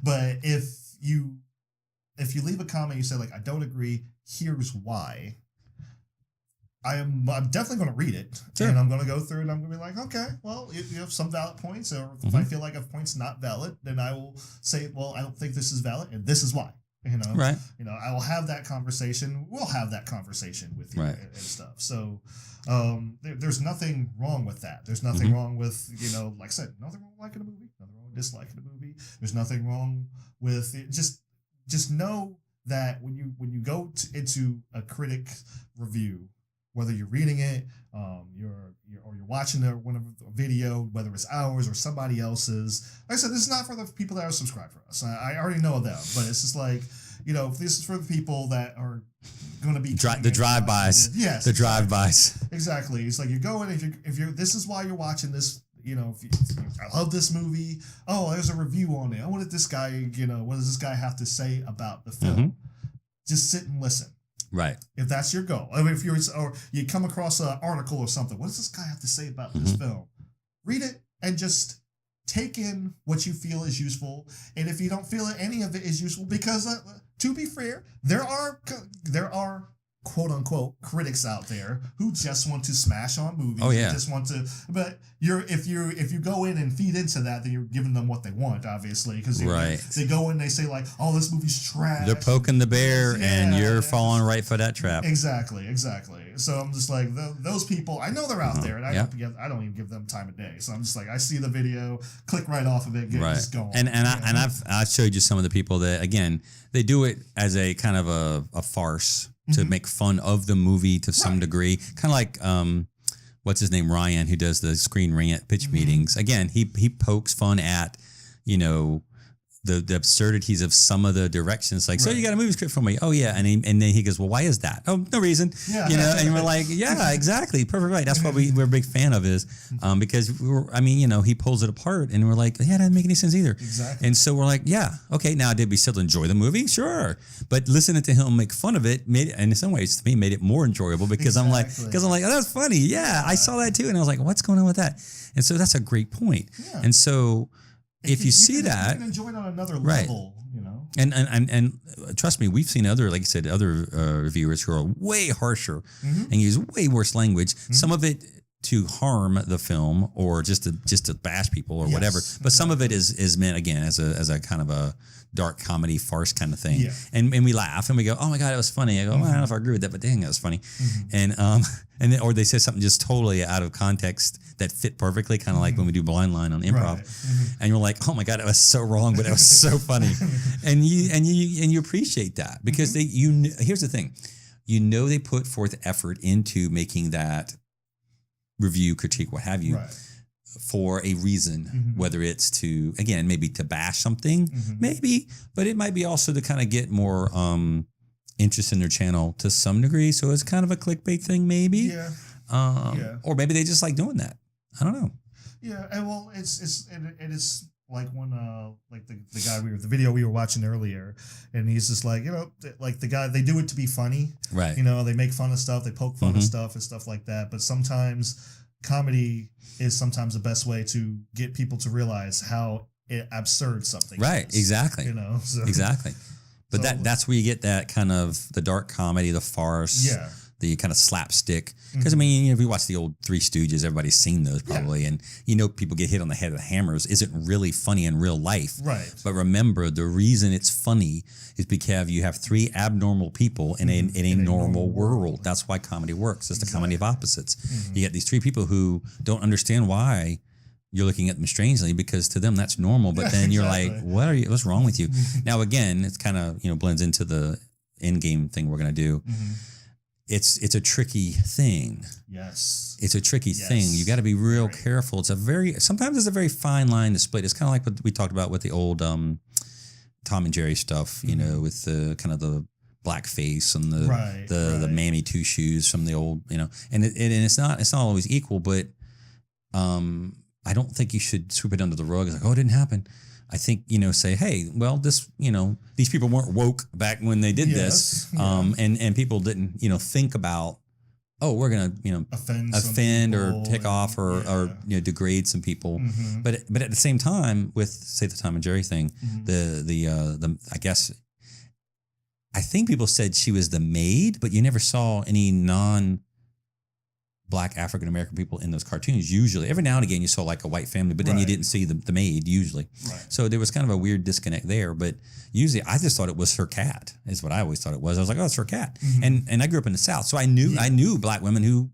[SPEAKER 2] But if you leave a comment, you say like I don't agree, here's why. I'm definitely going to read it, and I'm going to go through it, and I'm going to be like, okay, well, you have some valid points, or if I feel like a point's not valid, then I will say, well, I don't think this is valid, and this is why.
[SPEAKER 1] Right.
[SPEAKER 2] I will have that conversation. We'll have that conversation with you and stuff. So, there's nothing wrong with that. There's nothing wrong with, like I said, nothing wrong with liking a movie, nothing wrong with disliking a movie. There's nothing wrong with it. Just know that when you go into a critic review, whether you're reading it, you're watching a video, whether it's ours or somebody else's. Like I said, this is not for the people that are subscribed for us. I already know them, but it's just like, this is for the people that are going to be
[SPEAKER 1] the drive-bys.
[SPEAKER 2] Yes,
[SPEAKER 1] the drive-bys.
[SPEAKER 2] Exactly. It's like you're going if you're this is why you're watching this. I love this movie. Oh, there's a review on it. What does this guy have to say about the film? Just sit and listen.
[SPEAKER 1] Right.
[SPEAKER 2] If that's your goal. I mean, or you come across an article or something, what does this guy have to say about this film? Read it and just take in what you feel is useful. And if you don't feel any of it is useful, because to be fair, there are quote unquote critics out there who just want to smash on movies.
[SPEAKER 1] Oh yeah,
[SPEAKER 2] just want to. But if you go in and feed into that, then you're giving them what they want, obviously, because
[SPEAKER 1] right.
[SPEAKER 2] They go in, they say like, "Oh, this movie's trash."
[SPEAKER 1] They're poking the bear, and you're falling right for that trap.
[SPEAKER 2] Exactly. So I'm just like those people. I know they're out there, and I don't even give them time of day. So I'm just like, I see the video, click right off of it, just go on.
[SPEAKER 1] And I've showed you some of the people that, again, they do it as a kind of a farce to make fun of the movie to some degree, kind of like what's his name, Ryan, who does the Screen Rant pitch meetings. Again, he pokes fun at, you know, the absurdities of some of the directions. Like, so you got a movie script for me? Oh yeah, and then he goes, well, why is that? Oh, no reason. Yeah. You know, and we're like, yeah, exactly, perfect, right. That's what we're a big fan of is because he pulls it apart, and we're like, yeah, that doesn't make any sense either.
[SPEAKER 2] Exactly.
[SPEAKER 1] And so we're like, yeah, okay, now did we still enjoy the movie? Sure, but listening to him make fun of it made, and in some ways to me, made it more enjoyable because I'm like, oh, that's funny. Yeah, I saw that too, and I was like, what's going on with that? And so that's a great point. Yeah. And so. If you see that,
[SPEAKER 2] you can enjoy it on another level, you know.
[SPEAKER 1] And trust me, we've seen other, like I said, other reviewers who are way harsher and use way worse language. Some of it to harm the film or just to bash people or whatever. But some of it is meant again as a kind of a dark comedy farce kind of thing. Yeah. And we laugh and we go, oh my God, it was funny. I go, well, I don't know if I agree with that, but dang, that was funny. And then, or they say something just totally out of context that fit perfectly, kind of like when we do Blind Line on improv, and you're like, oh my God, it was so wrong, but it was so funny, and you appreciate that because here's the thing, they put forth effort into making that review, critique, what have you, for a reason, whether it's to, again, maybe to bash something, maybe, but it might be also to kind of get more interest in their channel to some degree. So it's kind of a clickbait thing, maybe. Or maybe they just like doing that. I don't know.
[SPEAKER 2] Yeah, and well, it is like when like the guy the video we were watching earlier, and he's just like, like the guy, they do it to be funny, right? You know, they make fun of stuff, they poke fun of stuff and stuff like that. But sometimes comedy is sometimes the best way to get people to realize how absurd something
[SPEAKER 1] is. Exactly.
[SPEAKER 2] You know,
[SPEAKER 1] exactly. But that's where you get that kind of the dark comedy, the farce, the kind of slapstick. Because, I mean, if you watch the old Three Stooges, everybody's seen those probably. And, people get hit on the head with hammers isn't really funny in real life.
[SPEAKER 2] Right.
[SPEAKER 1] But remember, the reason it's funny is because you have three abnormal people in a normal world. That's why comedy works. It's the comedy of opposites. You get these three people who don't understand why you're looking at them strangely because to them that's normal. But then you're like, what's wrong with you? Now, again, it's kind of, blends into the end game thing we're going to do. It's a tricky thing.
[SPEAKER 2] Yes.
[SPEAKER 1] It's a tricky thing. You got to be real careful. Sometimes it's a very fine line to split. It's kind of like what we talked about with the old Tom and Jerry stuff, with the kind of the blackface and the Mammy Two Shoes from the old, and it's not always equal, but I don't think you should sweep it under the rug. It's like, oh, it didn't happen. I think, say, hey, well, this, these people weren't woke back when they did this. And people didn't, think about, oh, we're going to, offend or tick off or degrade some people. But at the same time, with, say, the Tom and Jerry thing, the I guess, I think people said she was the maid, but you never saw any Black African-American people in those cartoons. Usually, every now and again you saw like a white family, but then you didn't see the maid usually. So there was kind of a weird disconnect there, but usually I just thought it was her cat is what I always thought it was. I was like, oh, it's her cat. And I grew up in the South, so I knew Black women who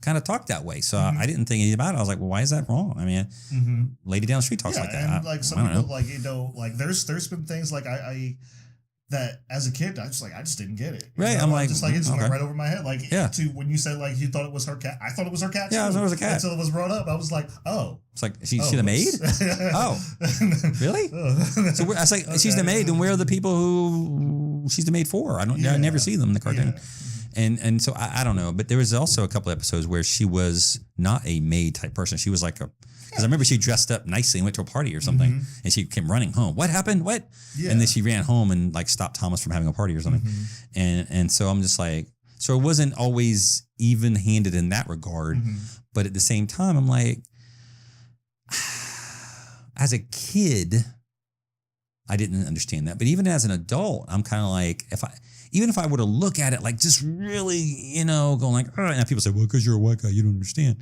[SPEAKER 1] kind of talked that way. So I didn't think anything about it. I was like, well, why is that wrong? I mean, lady down the street talks like that.
[SPEAKER 2] And like some people, like, like there's been things like I that as a kid, I just didn't get it.
[SPEAKER 1] Right. I'm like,
[SPEAKER 2] it just went right over my head. Like, to when you said like you thought it was her cat, I thought it was her cat.
[SPEAKER 1] Yeah, I thought it was a cat
[SPEAKER 2] until it was brought up. I was like, oh,
[SPEAKER 1] it's like she the maid. Oh, really? So I was like, she's the maid, and where are the people who she's the maid for? I never see them in the cartoon. And so I don't know, but there was also a couple episodes where she was not a maid type person. She was like because I remember she dressed up nicely and went to a party or something, and she came running home. What happened? What? Yeah. And then she ran home and like stopped Thomas from having a party or something. And so I'm just like, so it wasn't always even handed in that regard, but at the same time, I'm like, as a kid, I didn't understand that. But even as an adult, I'm kind of like, even if I were to look at it like just really, going like, all right, and people say, well, because you're a white guy, you don't understand.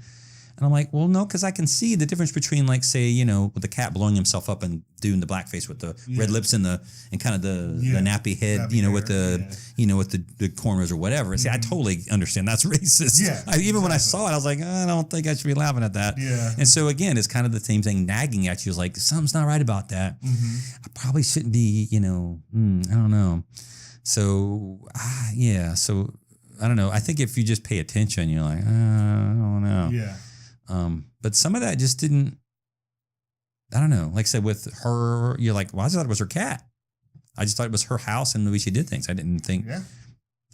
[SPEAKER 1] And I'm like, well, no, because I can see the difference between, like, say, with the cat blowing himself up and doing the blackface with the red lips and kind of the nappy head, with the cornrows or whatever. See, I totally understand that's racist.
[SPEAKER 2] Yeah,
[SPEAKER 1] even when I saw it, I was like, I don't think I should be laughing at that.
[SPEAKER 2] Yeah.
[SPEAKER 1] And so again, it's kind of the same thing nagging at you. It's like, something's not right about that. I probably shouldn't be, I don't know. So, So I don't know. I think if you just pay attention, you're like, I don't know.
[SPEAKER 2] Yeah.
[SPEAKER 1] But some of that just didn't, I don't know. Like I said, with her, you're like, well, I just thought it was her cat. I just thought it was her house and the way she did things. I didn't think, I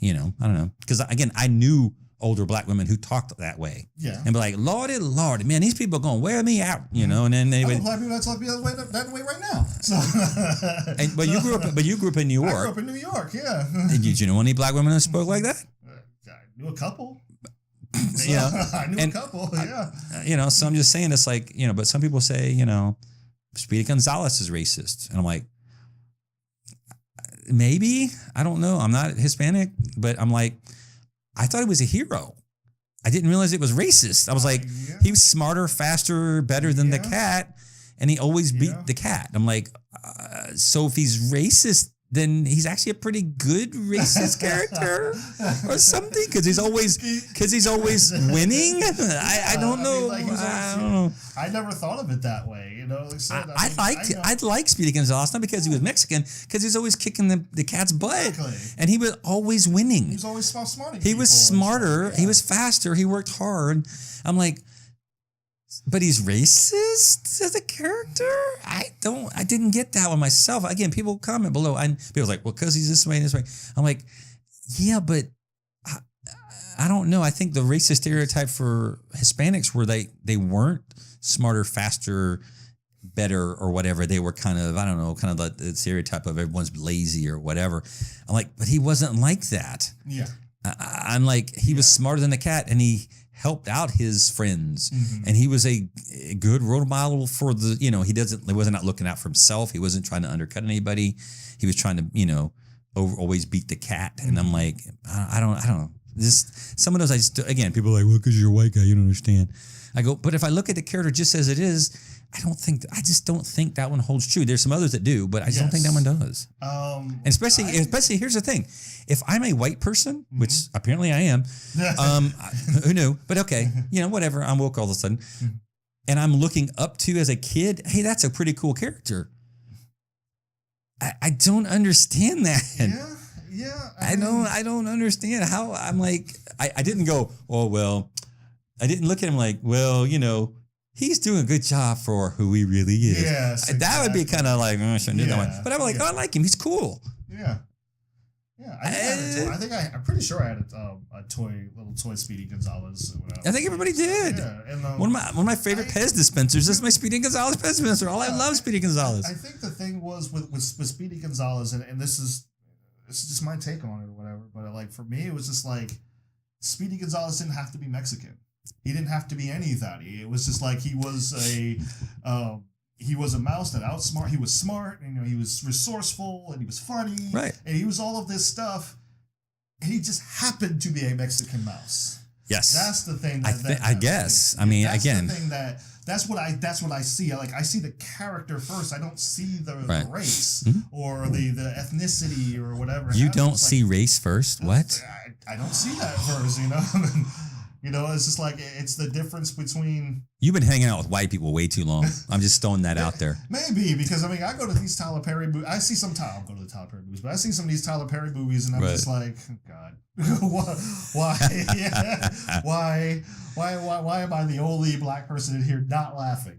[SPEAKER 1] don't know. Because again, I knew older black women who talked that way.
[SPEAKER 2] Yeah.
[SPEAKER 1] And be like, Lordy, man, these people are going to wear me out, and then they would.
[SPEAKER 2] Black people that talk that way right now. So.
[SPEAKER 1] But you grew up in New York.
[SPEAKER 2] I grew up in New York, yeah.
[SPEAKER 1] Did you know any black women that spoke like that?
[SPEAKER 2] I knew a couple.
[SPEAKER 1] I
[SPEAKER 2] knew a couple, yeah.
[SPEAKER 1] So I'm just saying it's like, but some people say, Speedy Gonzalez is racist. And I'm like, maybe, I don't know. I'm not Hispanic, but I'm like, I thought he was a hero. I didn't realize it was racist. I was like, he was smarter, faster, better than the cat. And he always beat the cat. I'm like, so if he's racist, then he's actually a pretty good racist character or something because he's always winning. I don't know. I don't know.
[SPEAKER 2] I never thought of it that way.
[SPEAKER 1] I liked Speedy Gonzalez not because he was Mexican, because he's always kicking the cat's butt, and he was always winning.
[SPEAKER 2] He was always smarter.
[SPEAKER 1] He was smarter. He was faster. He worked hard. I'm like, but he's racist as a character? I didn't get that one myself. Again, people comment below. And people's like, well, because he's this way and this way. I'm like, yeah, but I don't know. I think the racist stereotype for Hispanics were they weren't smarter, faster, better, or whatever. They were kind of, I don't know, kind of the stereotype of everyone's lazy or whatever. I'm like, but he wasn't like that.
[SPEAKER 2] Yeah.
[SPEAKER 1] I'm like, he was smarter than the cat, and he helped out his friends, and he was a good role model for the, he wasn't not looking out for himself. He wasn't trying to undercut anybody. He was trying to, always beat the cat. And I'm like, I don't know. Some of those, I just, again, people are like, well, because you're a white guy, you don't understand. I go, but if I look at the character just as it is, I just don't think that one holds true. There's some others that do, but I just don't think that one does. And especially, here's the thing. If I'm a white person, which apparently I am, who knew? But okay, whatever. I'm woke all of a sudden. And I'm looking up to as a kid, hey, that's a pretty cool character. I don't understand that.
[SPEAKER 2] Yeah.
[SPEAKER 1] I don't understand how. I'm like, I didn't go, oh, well, I didn't look at him like, well, he's doing a good job for who he really is.
[SPEAKER 2] Yes,
[SPEAKER 1] that would be kind of like, I shouldn't do that one. But I'm like, I like him. He's cool.
[SPEAKER 2] Yeah. I'm pretty sure I had a little toy Speedy Gonzalez.
[SPEAKER 1] I think everybody did. Yeah, and, one of my favorite Pez dispensers is my Speedy Gonzalez Pez dispenser. I love Speedy Gonzalez.
[SPEAKER 2] I think the thing was with Speedy Gonzalez, and this is just my take on it or whatever. But like for me, it was just like Speedy Gonzalez didn't have to be Mexican. He didn't have to be any of that. It was just like he was a mouse that outsmart. He was smart, and he was resourceful, and he was funny,
[SPEAKER 1] right?
[SPEAKER 2] And he was all of this stuff. And he just happened to be a Mexican mouse.
[SPEAKER 1] Yes,
[SPEAKER 2] that's the thing.
[SPEAKER 1] I guess. I mean,
[SPEAKER 2] that's
[SPEAKER 1] again,
[SPEAKER 2] the thing that's what I see. I see the character first. I don't see the race or the ethnicity or whatever.
[SPEAKER 1] You don't see race first. What?
[SPEAKER 2] I don't see that first. It's just like it's the difference between.
[SPEAKER 1] You've been hanging out with white people way too long. I'm just throwing that out there.
[SPEAKER 2] Maybe because I go to these Tyler Perry movies. I see some I'll go to the Tyler Perry movies, but I see some of these Tyler Perry movies, and I'm just like, oh, God, why? Why am I the only black person in here not laughing?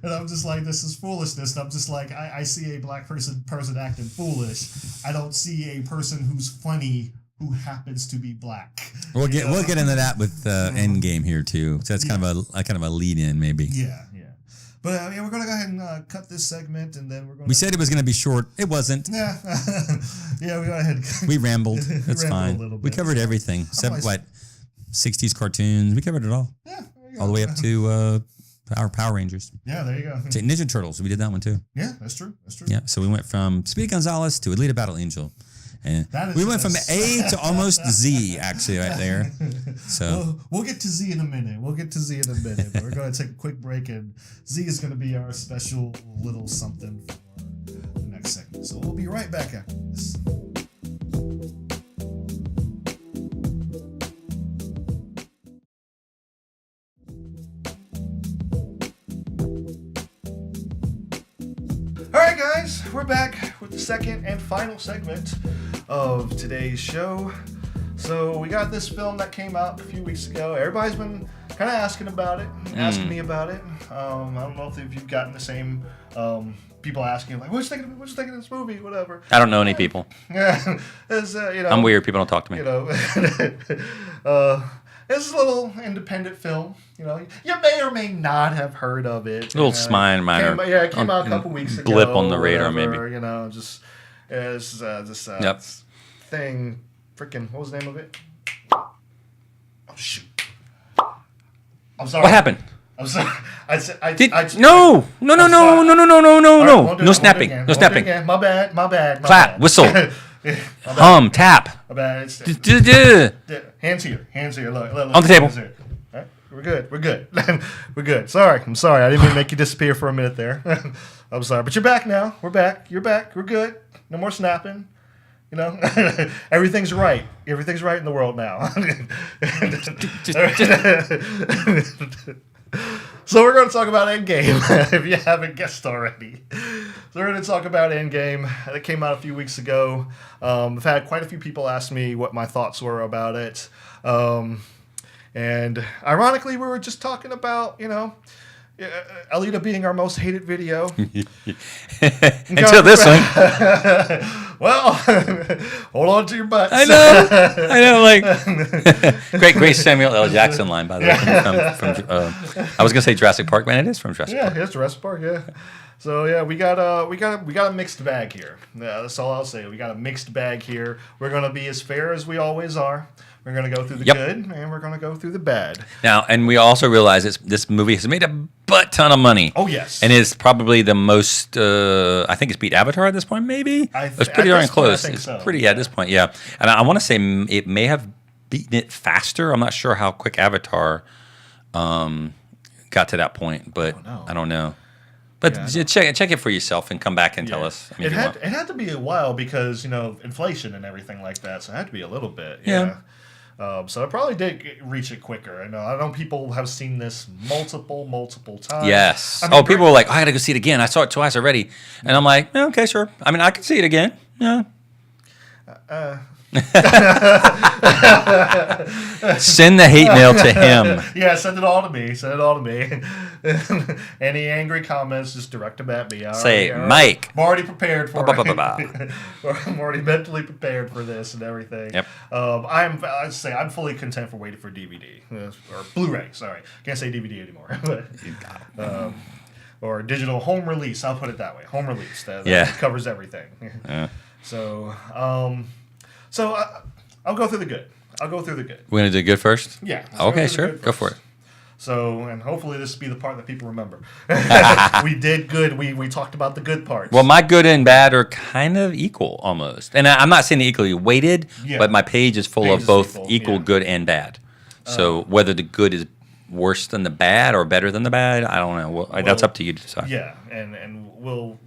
[SPEAKER 2] And I'm just like, this is foolishness. And I'm just like, I see a black person acting foolish. I don't see a person who's funny who happens to be black.
[SPEAKER 1] We'll get into that with Endgame here too. So that's kind of a lead in maybe.
[SPEAKER 2] Yeah. But we're gonna go ahead and cut this segment, and then we're going.
[SPEAKER 1] We said it was gonna be short. It wasn't.
[SPEAKER 2] Yeah. Yeah. We go ahead.
[SPEAKER 1] We rambled. That's fine. We covered everything except 60s cartoons. We covered it all.
[SPEAKER 2] Yeah.
[SPEAKER 1] All the way up to Power Rangers.
[SPEAKER 2] Yeah, there you go.
[SPEAKER 1] Ninja Turtles. We did that one too.
[SPEAKER 2] Yeah, that's true. That's true.
[SPEAKER 1] Yeah. So we went from Speedy Gonzalez to Alita Battle Angel. And we went from A to almost Z, actually, right there. So
[SPEAKER 2] we'll get to Z in a minute. But we're going to take a quick break, and Z is going to be our special little something for the next segment. So we'll be right back after this. All right, guys, we're back with the second and final segment of today's show. So we got this film that came out a few weeks ago. Everybody's been kind of asking about it, asking me about it. I don't know if you've gotten the same people asking, like, what you thinking of this movie, whatever.
[SPEAKER 1] I don't know any people.
[SPEAKER 2] Yeah,
[SPEAKER 1] I'm weird. People don't talk to me.
[SPEAKER 2] This is a little independent film. You may or may not have heard of it.
[SPEAKER 1] A little minor.
[SPEAKER 2] It came out a couple weeks ago.
[SPEAKER 1] Blip on the radar,
[SPEAKER 2] whatever,
[SPEAKER 1] maybe.
[SPEAKER 2] This thing. Freaking, what was the name of it? Oh shoot! I'm sorry.
[SPEAKER 1] What happened?
[SPEAKER 2] I'm sorry.
[SPEAKER 1] No snapping. No snapping.
[SPEAKER 2] My bad.
[SPEAKER 1] Clap, whistle, hum, tap.
[SPEAKER 2] My bad. Hands here. Look,
[SPEAKER 1] on the table.
[SPEAKER 2] Here. Right? We're good. We're good. Sorry. I'm sorry. I didn't mean to make you disappear for a minute there. I'm sorry, but you're back now. We're back. You're back. We're good. No more snapping. Everything's right. Everything's right in the world now. So we're going to talk about Endgame, if you haven't guessed already. So we're going to talk about Endgame. It came out a few weeks ago. I've had quite a few people ask me what my thoughts were about it. And ironically, we were just talking about, Alita being our most hated video.
[SPEAKER 1] Until this one.
[SPEAKER 2] Well, hold on to your butts.
[SPEAKER 1] I know. Like great Samuel L. Jackson line, by the way. From I was gonna say Jurassic Park, man. It is from Jurassic Park.
[SPEAKER 2] Yeah, it's Jurassic Park. Yeah. So yeah, we got a mixed bag here. Yeah, that's all I'll say. We got a mixed bag here. We're gonna be as fair as we always are. We're going to go through the good, and we're going to go through the bad.
[SPEAKER 1] Now, and we also realize this movie has made a butt ton of money.
[SPEAKER 2] Oh, yes.
[SPEAKER 1] And is probably the most, I think it's beat Avatar at this point, maybe? It's pretty darn close. It's pretty at this point, yeah. And I want to say it may have beaten it faster. I'm not sure how quick Avatar got to that point, but I don't know. But check it for yourself and come back and tell us.
[SPEAKER 2] It had to be a while because, inflation and everything like that, so it had to be a little bit.
[SPEAKER 1] Yeah.
[SPEAKER 2] So I probably did reach it quicker. I know people have seen this multiple times.
[SPEAKER 1] Yes. People were like, I got to go see it again. I saw it twice already. And I'm like, okay, sure. I mean, I can see it again. Yeah. Send the hate mail to him.
[SPEAKER 2] Yeah, send it all to me. Any angry comments, just direct them at me.
[SPEAKER 1] Say, Mike.
[SPEAKER 2] I'm already prepared for it. I'm already mentally prepared for this and everything.
[SPEAKER 1] Yep.
[SPEAKER 2] I'm fully content for waiting for DVD or Blu-ray. Sorry, can't say DVD anymore. Or digital home release. I'll put it that way. Home release. That covers everything. So. So I'll go through the good.
[SPEAKER 1] We're going to do good first?
[SPEAKER 2] Yeah.
[SPEAKER 1] Okay, sure. Go for it.
[SPEAKER 2] So, and hopefully this will be the part that people remember. We did good. We talked about the good parts.
[SPEAKER 1] Well, my good and bad are kind of equal almost. And I'm not saying equally weighted, but my page is full of both equal good and bad. So whether the good is worse than the bad or better than the bad, I don't know. Well, that's up to you to decide.
[SPEAKER 2] Yeah, and we'll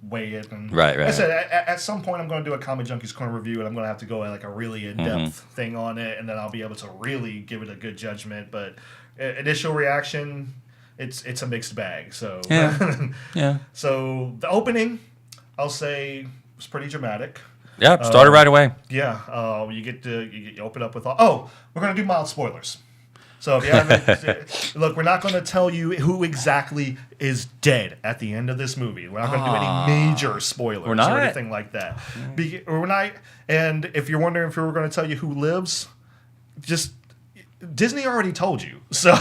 [SPEAKER 2] weigh it. And
[SPEAKER 1] right.
[SPEAKER 2] Like I said, at some point I'm going to do a Comic Junkies Corner review, and I'm going to have to go like a really in-depth thing on it, and then I'll be able to really give it a good judgment. But initial reaction, it's a mixed bag. So
[SPEAKER 1] yeah.
[SPEAKER 2] So the opening, I'll say, was pretty dramatic.
[SPEAKER 1] Yeah, started right away.
[SPEAKER 2] Yeah, you open up with we're going to do mild spoilers. So if you haven't, look, we're not going to tell you who exactly is dead at the end of this movie. We're not going to do any major spoilers or anything like that. We're not. And if you're wondering if we're going to tell you who lives, just Disney already told you. So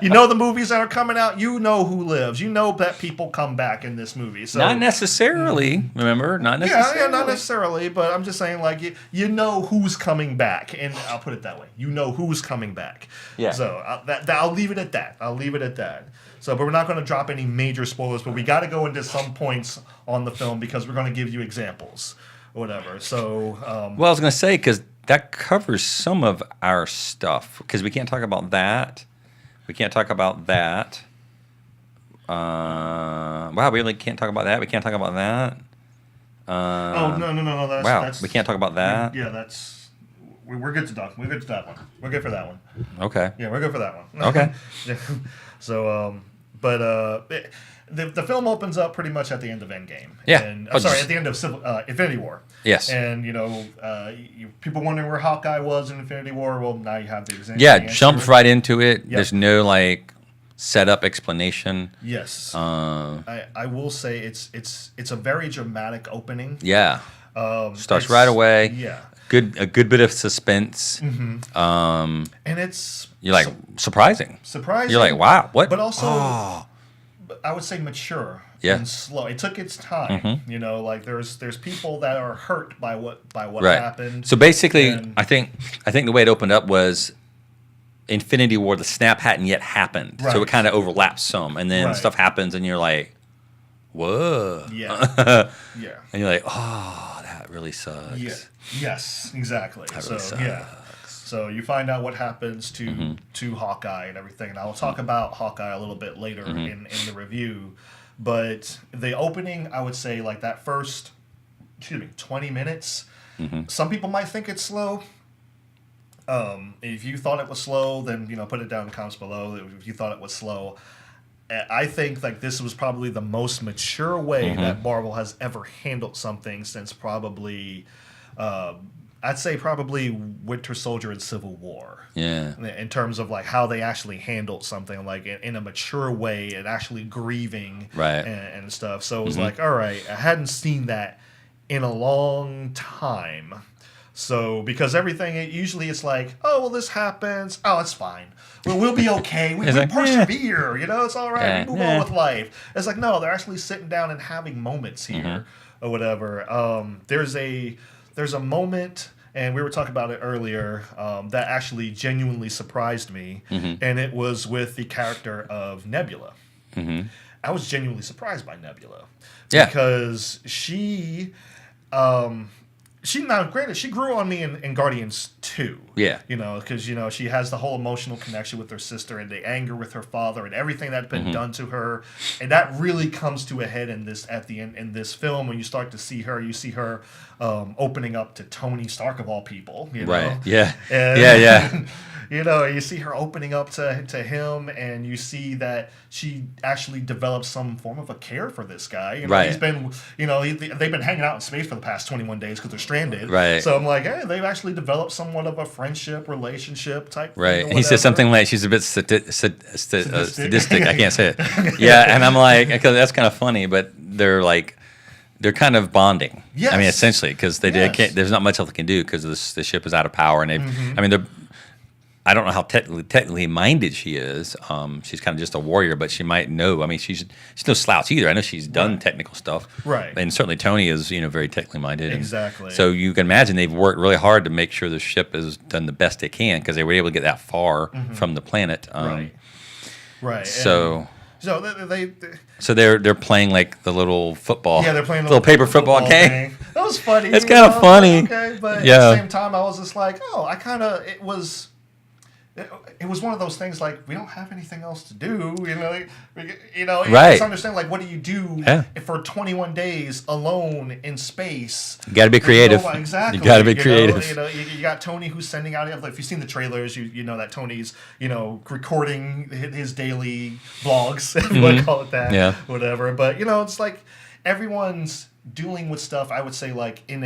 [SPEAKER 2] you know the movies that are coming out. You know who lives. You know that people come back in this movie. So
[SPEAKER 1] Not necessarily. Remember, not necessarily.
[SPEAKER 2] yeah, not necessarily. But I'm just saying, like you know who's coming back, and I'll put it that way. You know who's coming back.
[SPEAKER 1] Yeah.
[SPEAKER 2] So I'll leave it at that. I'll leave it at that. So, but we're not going to drop any major spoilers. But we got to go into some points on the film because we're going to give you examples or whatever. So.
[SPEAKER 1] Well, I was going to say because that covers some of our stuff because we can't talk about that. We can't talk about that. Wow, we really can't talk about that. We can't talk about that.
[SPEAKER 2] Oh no! That's,
[SPEAKER 1] we can't talk about that.
[SPEAKER 2] Yeah, that's we're good to talk. We're good to that one. We're good for that one.
[SPEAKER 1] Okay.
[SPEAKER 2] Yeah, we're good for that one.
[SPEAKER 1] Okay.
[SPEAKER 2] Yeah. So, the film opens up pretty much at the end of Endgame.
[SPEAKER 1] Yeah.
[SPEAKER 2] And, at the end of Infinity War.
[SPEAKER 1] Yes.
[SPEAKER 2] And, people wondering where Hawkeye was in Infinity War, well, now you have the example.
[SPEAKER 1] Yeah, jumps right into it.
[SPEAKER 2] Yep.
[SPEAKER 1] There's no, setup explanation.
[SPEAKER 2] Yes. I will say it's a very dramatic opening.
[SPEAKER 1] Yeah. Starts right away.
[SPEAKER 2] Yeah.
[SPEAKER 1] A good bit of suspense.
[SPEAKER 2] Mm-hmm. And it's...
[SPEAKER 1] You're like, surprising.
[SPEAKER 2] Surprising.
[SPEAKER 1] You're like, wow, what?
[SPEAKER 2] But also... I would say mature and slow. It took its time. Mm-hmm. There's people that are hurt by what
[SPEAKER 1] right.
[SPEAKER 2] happened.
[SPEAKER 1] So basically, I think the way it opened up was Infinity War. The snap hadn't yet happened,
[SPEAKER 2] right.
[SPEAKER 1] So it kind of overlaps some, and then stuff happens, and you're like, whoa,
[SPEAKER 2] yeah, yeah,
[SPEAKER 1] and you're like, oh, that really sucks.
[SPEAKER 2] Yeah, yes, exactly.
[SPEAKER 1] That really sucks.
[SPEAKER 2] Yeah. So you find out what happens to Hawkeye and everything, and I'll talk about Hawkeye a little bit later in the review. But the opening, I would say, like that first, 20 minutes. Some people might think it's slow. If you thought it was slow, then put it down in the comments below. If you thought it was slow, I think this was probably the most mature way that Marvel has ever handled something since probably. I'd say probably Winter Soldier and Civil War.
[SPEAKER 1] Yeah.
[SPEAKER 2] In terms of how they actually handled something in a mature way and actually grieving and stuff. So it was all right, I hadn't seen that in a long time. So because everything usually it's oh well this happens, oh it's fine. We'll be okay. We persevere, it's all right. We move on with life. It's no, they're actually sitting down and having moments here or whatever. There's a moment, and we were talking about it earlier, that actually genuinely surprised me, and it was with the character of Nebula. I was genuinely surprised by Nebula because she now granted she grew on me in Guardians 2. Yeah, because she has the whole emotional connection with her sister and the anger with her father and everything that's been done to her, and that really comes to a head at the end in this film when you start to see her. You see her opening up to Tony Stark of all people,
[SPEAKER 1] right? Yeah,
[SPEAKER 2] and,
[SPEAKER 1] yeah.
[SPEAKER 2] You see her opening up to him, and you see that she actually developed some form of a care for this guy.
[SPEAKER 1] Right.
[SPEAKER 2] He's been, they've been hanging out in space for the past 21 days because they're stranded.
[SPEAKER 1] Right.
[SPEAKER 2] So I'm like, hey, they've actually developed somewhat of a friendship, relationship type.
[SPEAKER 1] Right.
[SPEAKER 2] Thing
[SPEAKER 1] He says something like she's a bit sadistic. I can't say it. Yeah, and I'm like, because that's kind of funny, but they're kind of bonding.
[SPEAKER 2] Yes.
[SPEAKER 1] I mean, essentially, because there's not much else they can do because the ship is out of power, and I don't know how technically minded she is. She's kind of just a warrior, but she might know. I mean, she's no slouch either. I know she's done technical stuff.
[SPEAKER 2] Right.
[SPEAKER 1] And certainly Tony is, very technically minded.
[SPEAKER 2] Exactly.
[SPEAKER 1] So you can imagine they've worked really hard to make sure the ship has done the best they can because they were able to get that far from the planet.
[SPEAKER 2] Right.
[SPEAKER 1] So.
[SPEAKER 2] So
[SPEAKER 1] they're playing the little football.
[SPEAKER 2] Yeah, they're playing
[SPEAKER 1] little paper football game.
[SPEAKER 2] That was funny.
[SPEAKER 1] It's kind of funny.
[SPEAKER 2] Okay, but at the same time, I was just it was one of those things we don't have anything else to do,
[SPEAKER 1] Right.
[SPEAKER 2] Just understand what do you do for 21 days alone in space?
[SPEAKER 1] You got to be creative.
[SPEAKER 2] Exactly.
[SPEAKER 1] You got to be creative.
[SPEAKER 2] You got Tony who's sending out. If you've seen the trailers, you know that Tony's recording his daily vlogs. We'll call it that.
[SPEAKER 1] Yeah. Whatever.
[SPEAKER 2] But it's everyone's dealing with stuff. I would say in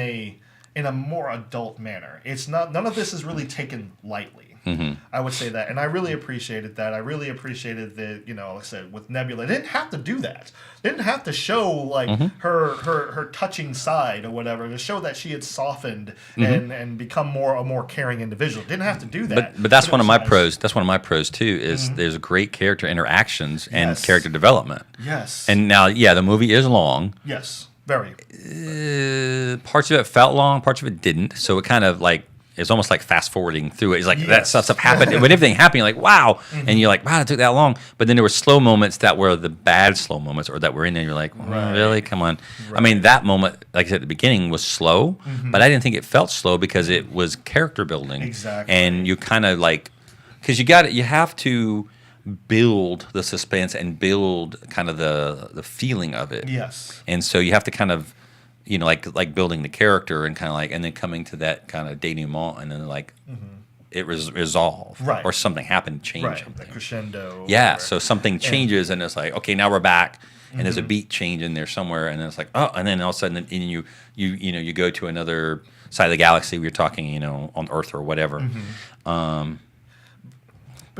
[SPEAKER 2] in a more adult manner. It's not, none of this is really taken lightly. I would say that, and I really appreciated that. I really appreciated that, you know, like I said, with Nebula, they didn't have to do that. They didn't have to show like her touching side or whatever, to show that she had softened and become a more caring individual. Didn't have to do that.
[SPEAKER 1] But that's one of my pros. That's one of my pros too. Is there's great character interactions and character development.
[SPEAKER 2] Yes.
[SPEAKER 1] And now, the movie is long.
[SPEAKER 2] Yes. Very.
[SPEAKER 1] Parts of it felt long, parts of it didn't. So it kind of like, it's almost like fast forwarding through it. It's like that stuff happened. When everything happened, you're like, wow. And you're like, wow, it took that long. But then there were slow moments that were the bad slow moments, or that were in there. You're like, really? Come on. Right. I mean, that moment, like I said at the beginning, was slow. But I didn't think it felt slow because it was character building.
[SPEAKER 2] Exactly.
[SPEAKER 1] And you kind of like, because you have to build the suspense and build kind of the feeling of it.
[SPEAKER 2] Yes.
[SPEAKER 1] And so you have to kind of, you know, like building the character and kind of like, and then coming to that kind of denouement, and then like it resolved, or something happened, change something,
[SPEAKER 2] the crescendo.
[SPEAKER 1] Yeah, so something changes, and it's like, okay, now we're back, and there's a beat change in there somewhere, and then it's like, oh, and then all of a sudden, you go to another side of the galaxy. We're talking, you know, on Earth or whatever.
[SPEAKER 2] But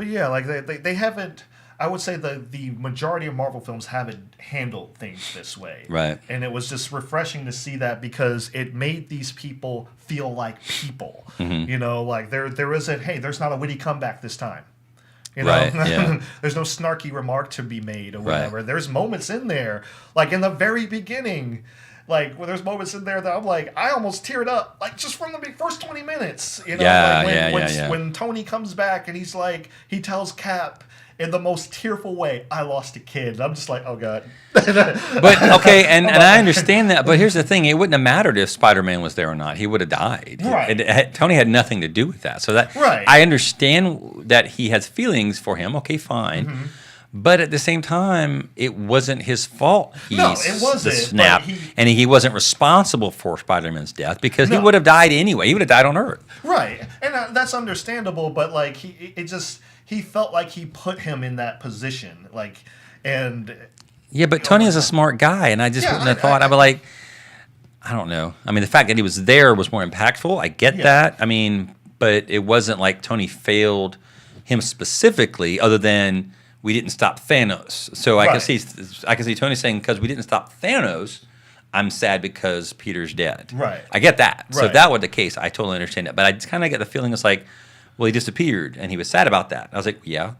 [SPEAKER 2] yeah, like they haven't. I would say the majority of Marvel films haven't handled things this way.
[SPEAKER 1] Right.
[SPEAKER 2] And it was just refreshing to see that, because it made these people feel like people. You know, like there isn't, hey, there's not a witty comeback this time. You know, there's no snarky remark to be made or whatever.
[SPEAKER 1] Right.
[SPEAKER 2] There's moments in there, like in the very beginning, like where there's moments in there that I'm like, I almost teared up, like just from the first 20 minutes. You know, when Tony comes back and he's like, he tells Cap in the most tearful way, I lost a kid. And I'm just like, oh God.
[SPEAKER 1] But okay, and I understand that, but here's the thing: it wouldn't have mattered if Spider-Man was there or not. He would have died.
[SPEAKER 2] Right.
[SPEAKER 1] Tony had nothing to do with that. So that I understand that he has feelings for him. Okay, fine. But at the same time, it wasn't his fault.
[SPEAKER 2] No, it wasn't.
[SPEAKER 1] The snap, and he wasn't responsible for Spider-Man's death, because he would have died anyway. He would have died on Earth.
[SPEAKER 2] Right, and that's understandable. But like he felt like he put him in that position, like, and
[SPEAKER 1] yeah. But Tony is a smart guy, and I just wouldn't have thought. I'd be like, I don't know. I mean, the fact that he was there was more impactful. I get that. I mean, but it wasn't like Tony failed him specifically, other than we didn't stop Thanos. So I can see Tony saying, because we didn't stop Thanos, I'm sad because Peter's dead. Right. I get that. So if that were the case, I totally understand that. But I just kind of get the feeling it's like, well, he disappeared, and he was sad about that. I was like, yeah,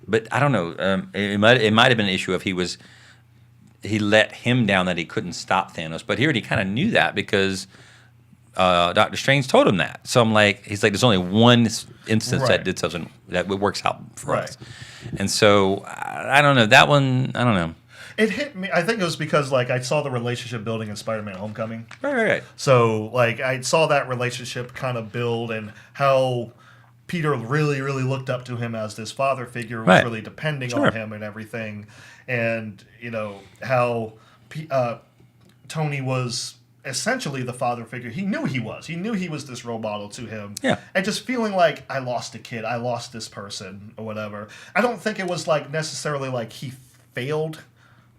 [SPEAKER 1] but I don't know. It might have been an issue if he let him down, that he couldn't stop Thanos. But here he kind of knew that, because Doctor Strange told him that. So I'm like, he's like, there's only one instance that works out for us. And so I don't know, that one. I don't know.
[SPEAKER 2] It hit me. I think it was because like I saw the relationship building in Spider-Man: Homecoming.
[SPEAKER 1] Right.
[SPEAKER 2] So like I saw that relationship kind of build, and how Peter really, really looked up to him as this father figure, was really depending on him and everything, and you know how Tony was essentially the father figure. He knew he was this role model to him. Yeah. And just feeling like, I lost a kid, I lost this person, or whatever. I don't think it was like necessarily like he failed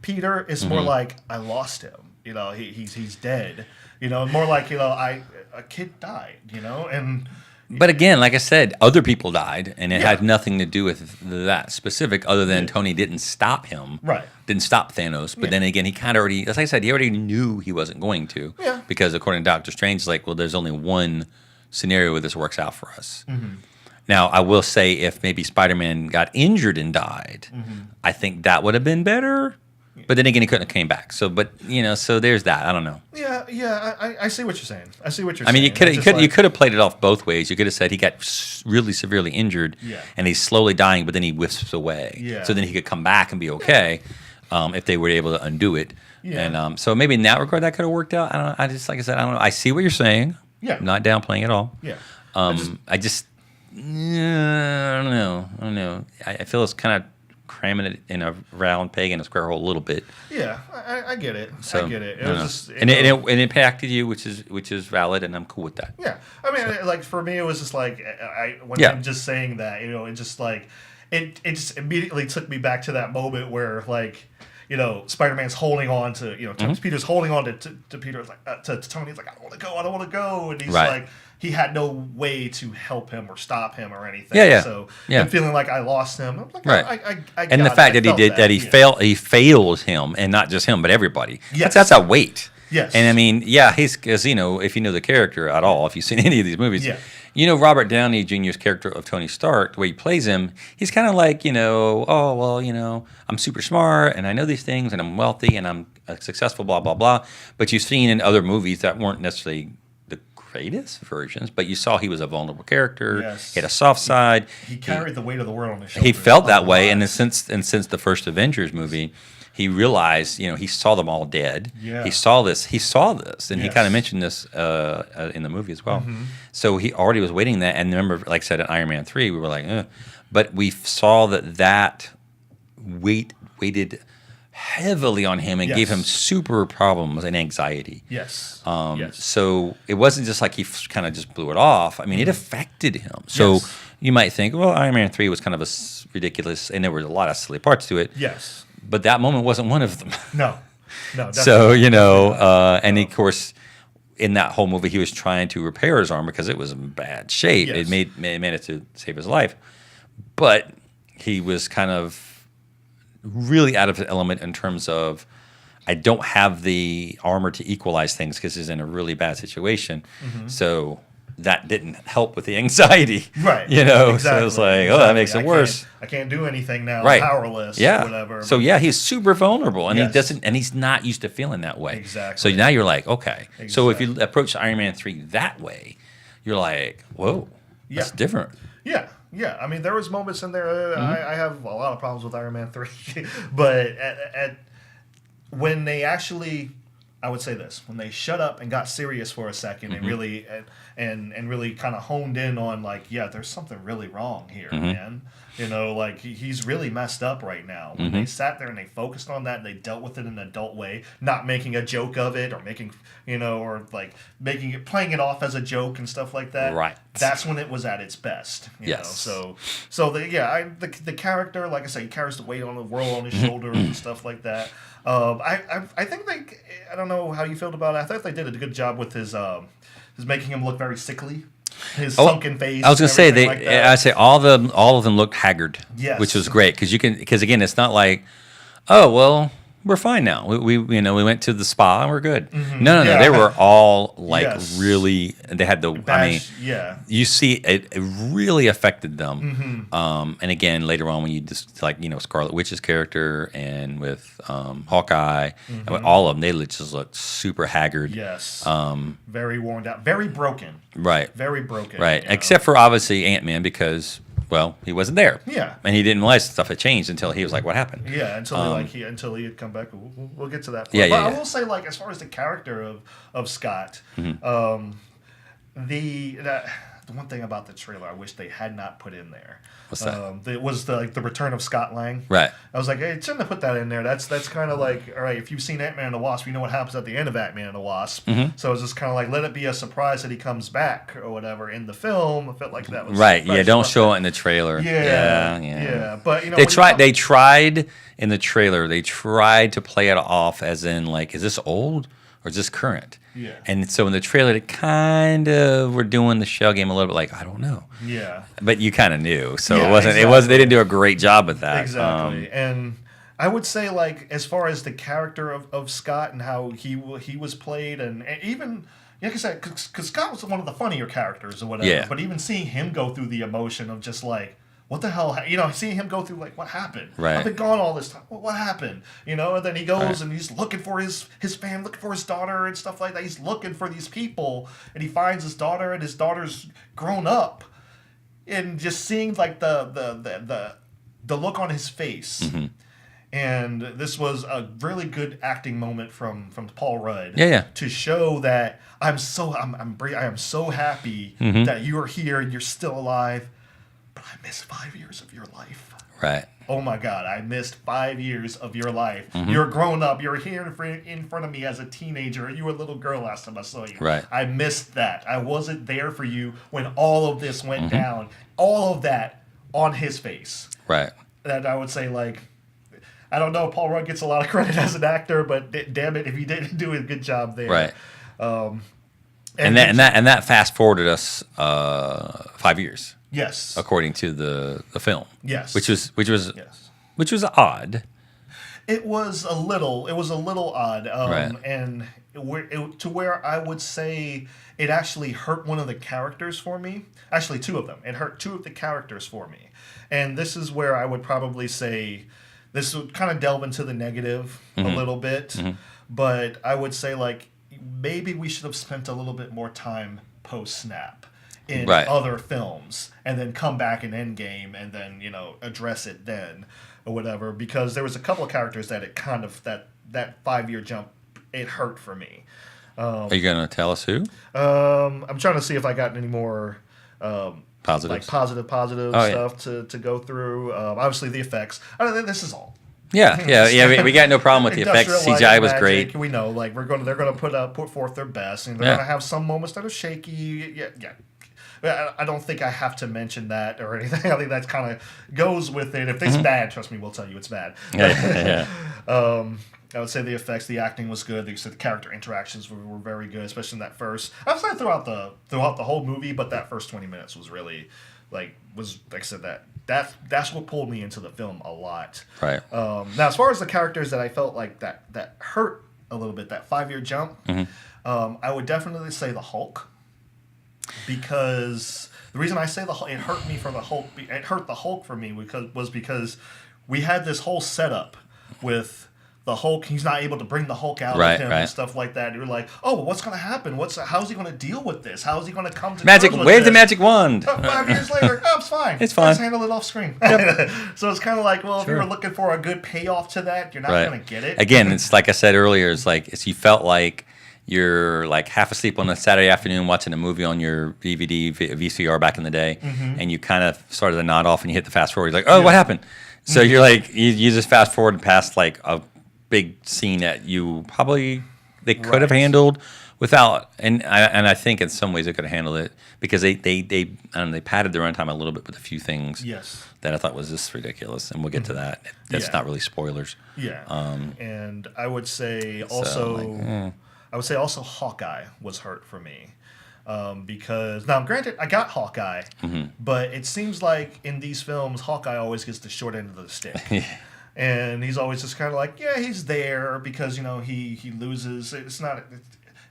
[SPEAKER 2] Peter. It's more like, I lost him. You know, he's dead. You know, more like, you know, a kid died, you know, and
[SPEAKER 1] but again, like I said, other people died, and it had nothing to do with that specific, other than Tony didn't stop him. Right. Didn't stop Thanos. But then again, he kind of already, as I said, he already knew he wasn't going to. Yeah. Because according to Doctor Strange, like, well, there's only one scenario where this works out for us. Now, I will say, if maybe Spider-Man got injured and died, I think that would have been better. But then again, he couldn't have came back. So, but you know, so there's that. I don't know.
[SPEAKER 2] Yeah. I see what you're saying.
[SPEAKER 1] I mean, you could have played it off both ways. You could have said he got really severely injured, and he's slowly dying, but then he wisps away. Yeah. So then he could come back and be okay, if they were able to undo it. Yeah. And so maybe in that regard that could have worked out. I don't know. I just, like I said, I don't know. I see what you're saying. Yeah. I'm not downplaying at all. Yeah. I don't know. I feel it's kind of cramming it in a round peg in a square hole a little bit.
[SPEAKER 2] Yeah, I get it. So, I get it. It was just,
[SPEAKER 1] and it impacted you, which is valid, and I'm cool with that.
[SPEAKER 2] Yeah, I mean, like for me, it was just like I'm just saying that, you know, it just like it just immediately took me back to that moment where like, Spider-Man's holding on to, Peter's holding on to Peter, like to Tony. He's like, I don't want to go, and he's like, he had no way to help him or stop him or anything. So I'm feeling like I lost him. I'm like, I
[SPEAKER 1] and the fact that he failed him, and not just him, but everybody.
[SPEAKER 2] Yes.
[SPEAKER 1] That's a weight.
[SPEAKER 2] Yes.
[SPEAKER 1] And I mean, he's, because, if you know the character at all, if you've seen any of these movies, Robert Downey Jr.'s character of Tony Stark, the way he plays him, he's kind of like, I'm super smart and I know these things and I'm wealthy and I'm successful, blah, blah, blah. But you've seen in other movies that weren't necessarily the greatest versions, but you saw he was a vulnerable character.
[SPEAKER 2] Yes.
[SPEAKER 1] He had a soft side.
[SPEAKER 2] He carried the weight of the world on his shoulders.
[SPEAKER 1] He felt that way. And since the first Avengers movie, he realized, he saw them all dead.
[SPEAKER 2] Yeah.
[SPEAKER 1] He saw this, and he kind of mentioned this in the movie as well.
[SPEAKER 2] Mm-hmm.
[SPEAKER 1] So he already was waiting that. And remember, like I said, in Iron Man 3, we were like, but we saw that weighted heavily on him and gave him super problems and anxiety.
[SPEAKER 2] Yes.
[SPEAKER 1] So it wasn't just like he kind of just blew it off. I mean, it affected him. So you might think, well, Iron Man 3 was kind of a ridiculous, and there were a lot of silly parts to it.
[SPEAKER 2] Yes.
[SPEAKER 1] But that moment wasn't one of them.
[SPEAKER 2] No. Definitely.
[SPEAKER 1] So, and of course, in that whole movie, he was trying to repair his arm because it was in bad shape.
[SPEAKER 2] Yes.
[SPEAKER 1] It made it to save his life. But he was kind of really out of his element in terms of, I don't have the armor to equalize things because he's in a really bad situation. Mm-hmm. So that didn't help with the anxiety.
[SPEAKER 2] Right.
[SPEAKER 1] Exactly. So it's like, that makes it worse.
[SPEAKER 2] I can't do anything now.
[SPEAKER 1] Right.
[SPEAKER 2] I'm powerless or whatever.
[SPEAKER 1] So he's super vulnerable and he's not used to feeling that way.
[SPEAKER 2] Exactly.
[SPEAKER 1] So now you're like, okay. Exactly. So if you approach Iron Man 3 that way, you're like, whoa, that's different.
[SPEAKER 2] Yeah. Yeah. I mean, there was moments in there. I have a lot of problems with Iron Man 3, but when they actually, I would say this, when they shut up and got serious for a second and really and really kind of honed in on like, there's something really wrong here, man. Like he's really messed up right now. When they sat there and they focused on that and they dealt with it in an adult way, not making a joke of it or making, or like playing it off as a joke and stuff like that.
[SPEAKER 1] Right.
[SPEAKER 2] That's when it was at its best. You know? So the character, like I said, he carries the weight on the world on his shoulders and stuff like that. I think I don't know how you felt about it. I thought they did a good job with his making him look very sickly. His sunken face.
[SPEAKER 1] I was going to say I say all of them looked haggard, which was great because again, it's not like, oh well, we're fine now. We went to the spa and we're good. Mm-hmm. No, they were all like really. They had you see it really affected them. Mm-hmm. And again, later on when you just like Scarlet Witch's character and with Hawkeye, and with all of them, they just looked super haggard.
[SPEAKER 2] Yes. Very worn down, very broken.
[SPEAKER 1] Right.
[SPEAKER 2] Very broken.
[SPEAKER 1] Right. Except for obviously Ant-Man because, well, he wasn't there.
[SPEAKER 2] Yeah.
[SPEAKER 1] And he didn't realize stuff had changed until he was like, what happened?
[SPEAKER 2] Yeah, until he had come back. We'll get to that.
[SPEAKER 1] But
[SPEAKER 2] I will say, like, as far as the character of Scott, the one thing about the trailer I wish they had not put in there.
[SPEAKER 1] What's that?
[SPEAKER 2] It was the return of Scott Lang.
[SPEAKER 1] Right.
[SPEAKER 2] I was like, hey, shouldn't have put that in there. That's kind of like, all right, if you've seen Ant-Man and the Wasp, you know what happens at the end of Ant-Man and the Wasp. Mm-hmm. So it's just kind of like, let it be a surprise that he comes back or whatever in the film. I felt like that was
[SPEAKER 1] right. Yeah, don't show it in the trailer.
[SPEAKER 2] Yeah. But
[SPEAKER 1] they tried in the trailer. They tried to play it off as in like, is this old or is this current?
[SPEAKER 2] Yeah.
[SPEAKER 1] And so in the trailer, they kind of were doing the shell game a little bit like, I don't know.
[SPEAKER 2] Yeah.
[SPEAKER 1] But you kind of knew. So it wasn't, they didn't do a great job with that.
[SPEAKER 2] Exactly. And I would say, like, as far as the character of Scott and how he was played, and even, like I said, because Scott was one of the funnier characters or whatever.
[SPEAKER 1] Yeah.
[SPEAKER 2] But even seeing him go through the emotion of just like, what the hell? Seeing him go through like, what happened?
[SPEAKER 1] Right.
[SPEAKER 2] I've been gone all this time. What happened? And then he goes and he's looking for his family, looking for his daughter and stuff like that. He's looking for these people, and he finds his daughter, and his daughter's grown up, and just seeing like the look on his face. Mm-hmm. And this was a really good acting moment from Paul Rudd.
[SPEAKER 1] Yeah.
[SPEAKER 2] To show that I am so happy that you are here and you're still alive. But I missed 5 years of your life.
[SPEAKER 1] Right.
[SPEAKER 2] Oh my God, I missed 5 years of your life. Mm-hmm. You're grown up. You're here in front of me as a teenager. You were a little girl last time I saw you.
[SPEAKER 1] Right.
[SPEAKER 2] I missed that. I wasn't there for you when all of this went down. All of that on his face.
[SPEAKER 1] Right.
[SPEAKER 2] That I would say, like, I don't know. Paul Rudd gets a lot of credit as an actor, but damn it, if he didn't do a good job there,
[SPEAKER 1] Right.
[SPEAKER 2] Um,
[SPEAKER 1] And that fast forwarded us 5 years,
[SPEAKER 2] yes,
[SPEAKER 1] according to the film.
[SPEAKER 2] yes,
[SPEAKER 1] which was
[SPEAKER 2] yes.
[SPEAKER 1] which was odd.
[SPEAKER 2] It was a little odd,
[SPEAKER 1] Right.
[SPEAKER 2] and to where I would say it actually hurt one of the characters for me. Actually, two of them. It hurt two of the characters for me, and this is where I would probably say this would kind of delve into the negative a little bit. But I would say like maybe we should have spent a little bit more time post snap in
[SPEAKER 1] Right.
[SPEAKER 2] other films, and then come back in Endgame, and then address it then or whatever, because there was a couple of characters that it kind of that 5 year jump it hurt for me.
[SPEAKER 1] Are you gonna tell us who?
[SPEAKER 2] I'm trying to see if I got any more
[SPEAKER 1] Positives.
[SPEAKER 2] like positive
[SPEAKER 1] Oh, yeah.
[SPEAKER 2] stuff to go through. Obviously the effects. I think this is all.
[SPEAKER 1] Yeah. We got no problem with the effects.
[SPEAKER 2] Industrial
[SPEAKER 1] CGI
[SPEAKER 2] light
[SPEAKER 1] was
[SPEAKER 2] magic,
[SPEAKER 1] great.
[SPEAKER 2] We know, like they're gonna put forth their best, and they're
[SPEAKER 1] Yeah.
[SPEAKER 2] gonna have some moments that are shaky. Yeah. I don't think I have to mention that or anything. I think that kind of goes with it. If it's bad, trust me, we'll tell you it's bad.
[SPEAKER 1] Yeah.
[SPEAKER 2] I would say the effects, the acting was good. The character interactions were very good, especially in that first. I would say throughout the whole movie, but that first 20 minutes was really like I said that's what pulled me into the film a lot.
[SPEAKER 1] Right.
[SPEAKER 2] Now, as far as the characters that I felt like that hurt a little bit, that 5 year jump, I would definitely say the Hulk, because the reason I say it hurt me for the Hulk. It hurt the Hulk for me because we had this whole setup with the Hulk. He's not able to bring the Hulk out of him and stuff like that. You're like, oh, well, what's going to happen? How's he going to deal with this? How's he going to come to
[SPEAKER 1] Magic.
[SPEAKER 2] terms with
[SPEAKER 1] Wave the
[SPEAKER 2] this?
[SPEAKER 1] magic wand.
[SPEAKER 2] 5 years later, oh, it's fine.
[SPEAKER 1] It's fine.
[SPEAKER 2] Let's handle it off screen. So it's kind of like, well, if you were looking for a good payoff to that, you're not going to get it.
[SPEAKER 1] Again, it's like I said earlier. You felt like you're like half asleep on a Saturday afternoon watching a movie on your DVD, VCR back in the day, and you kind of started to nod off and you hit the fast forward. You're like, oh, what happened? So you're like, you just fast forward past like a big scene that you probably they could have handled without, and I think in some ways they could have handled it because they padded the runtime a little bit with a few things that I thought was just ridiculous, and we'll get to that. That's not really spoilers.
[SPEAKER 2] And I would say also, Hawkeye was hurt for me. Because now, granted, I got Hawkeye, but it seems like in these films, Hawkeye always gets the short end of the stick. And he's always just kind of like, yeah, he's there because he loses. It's not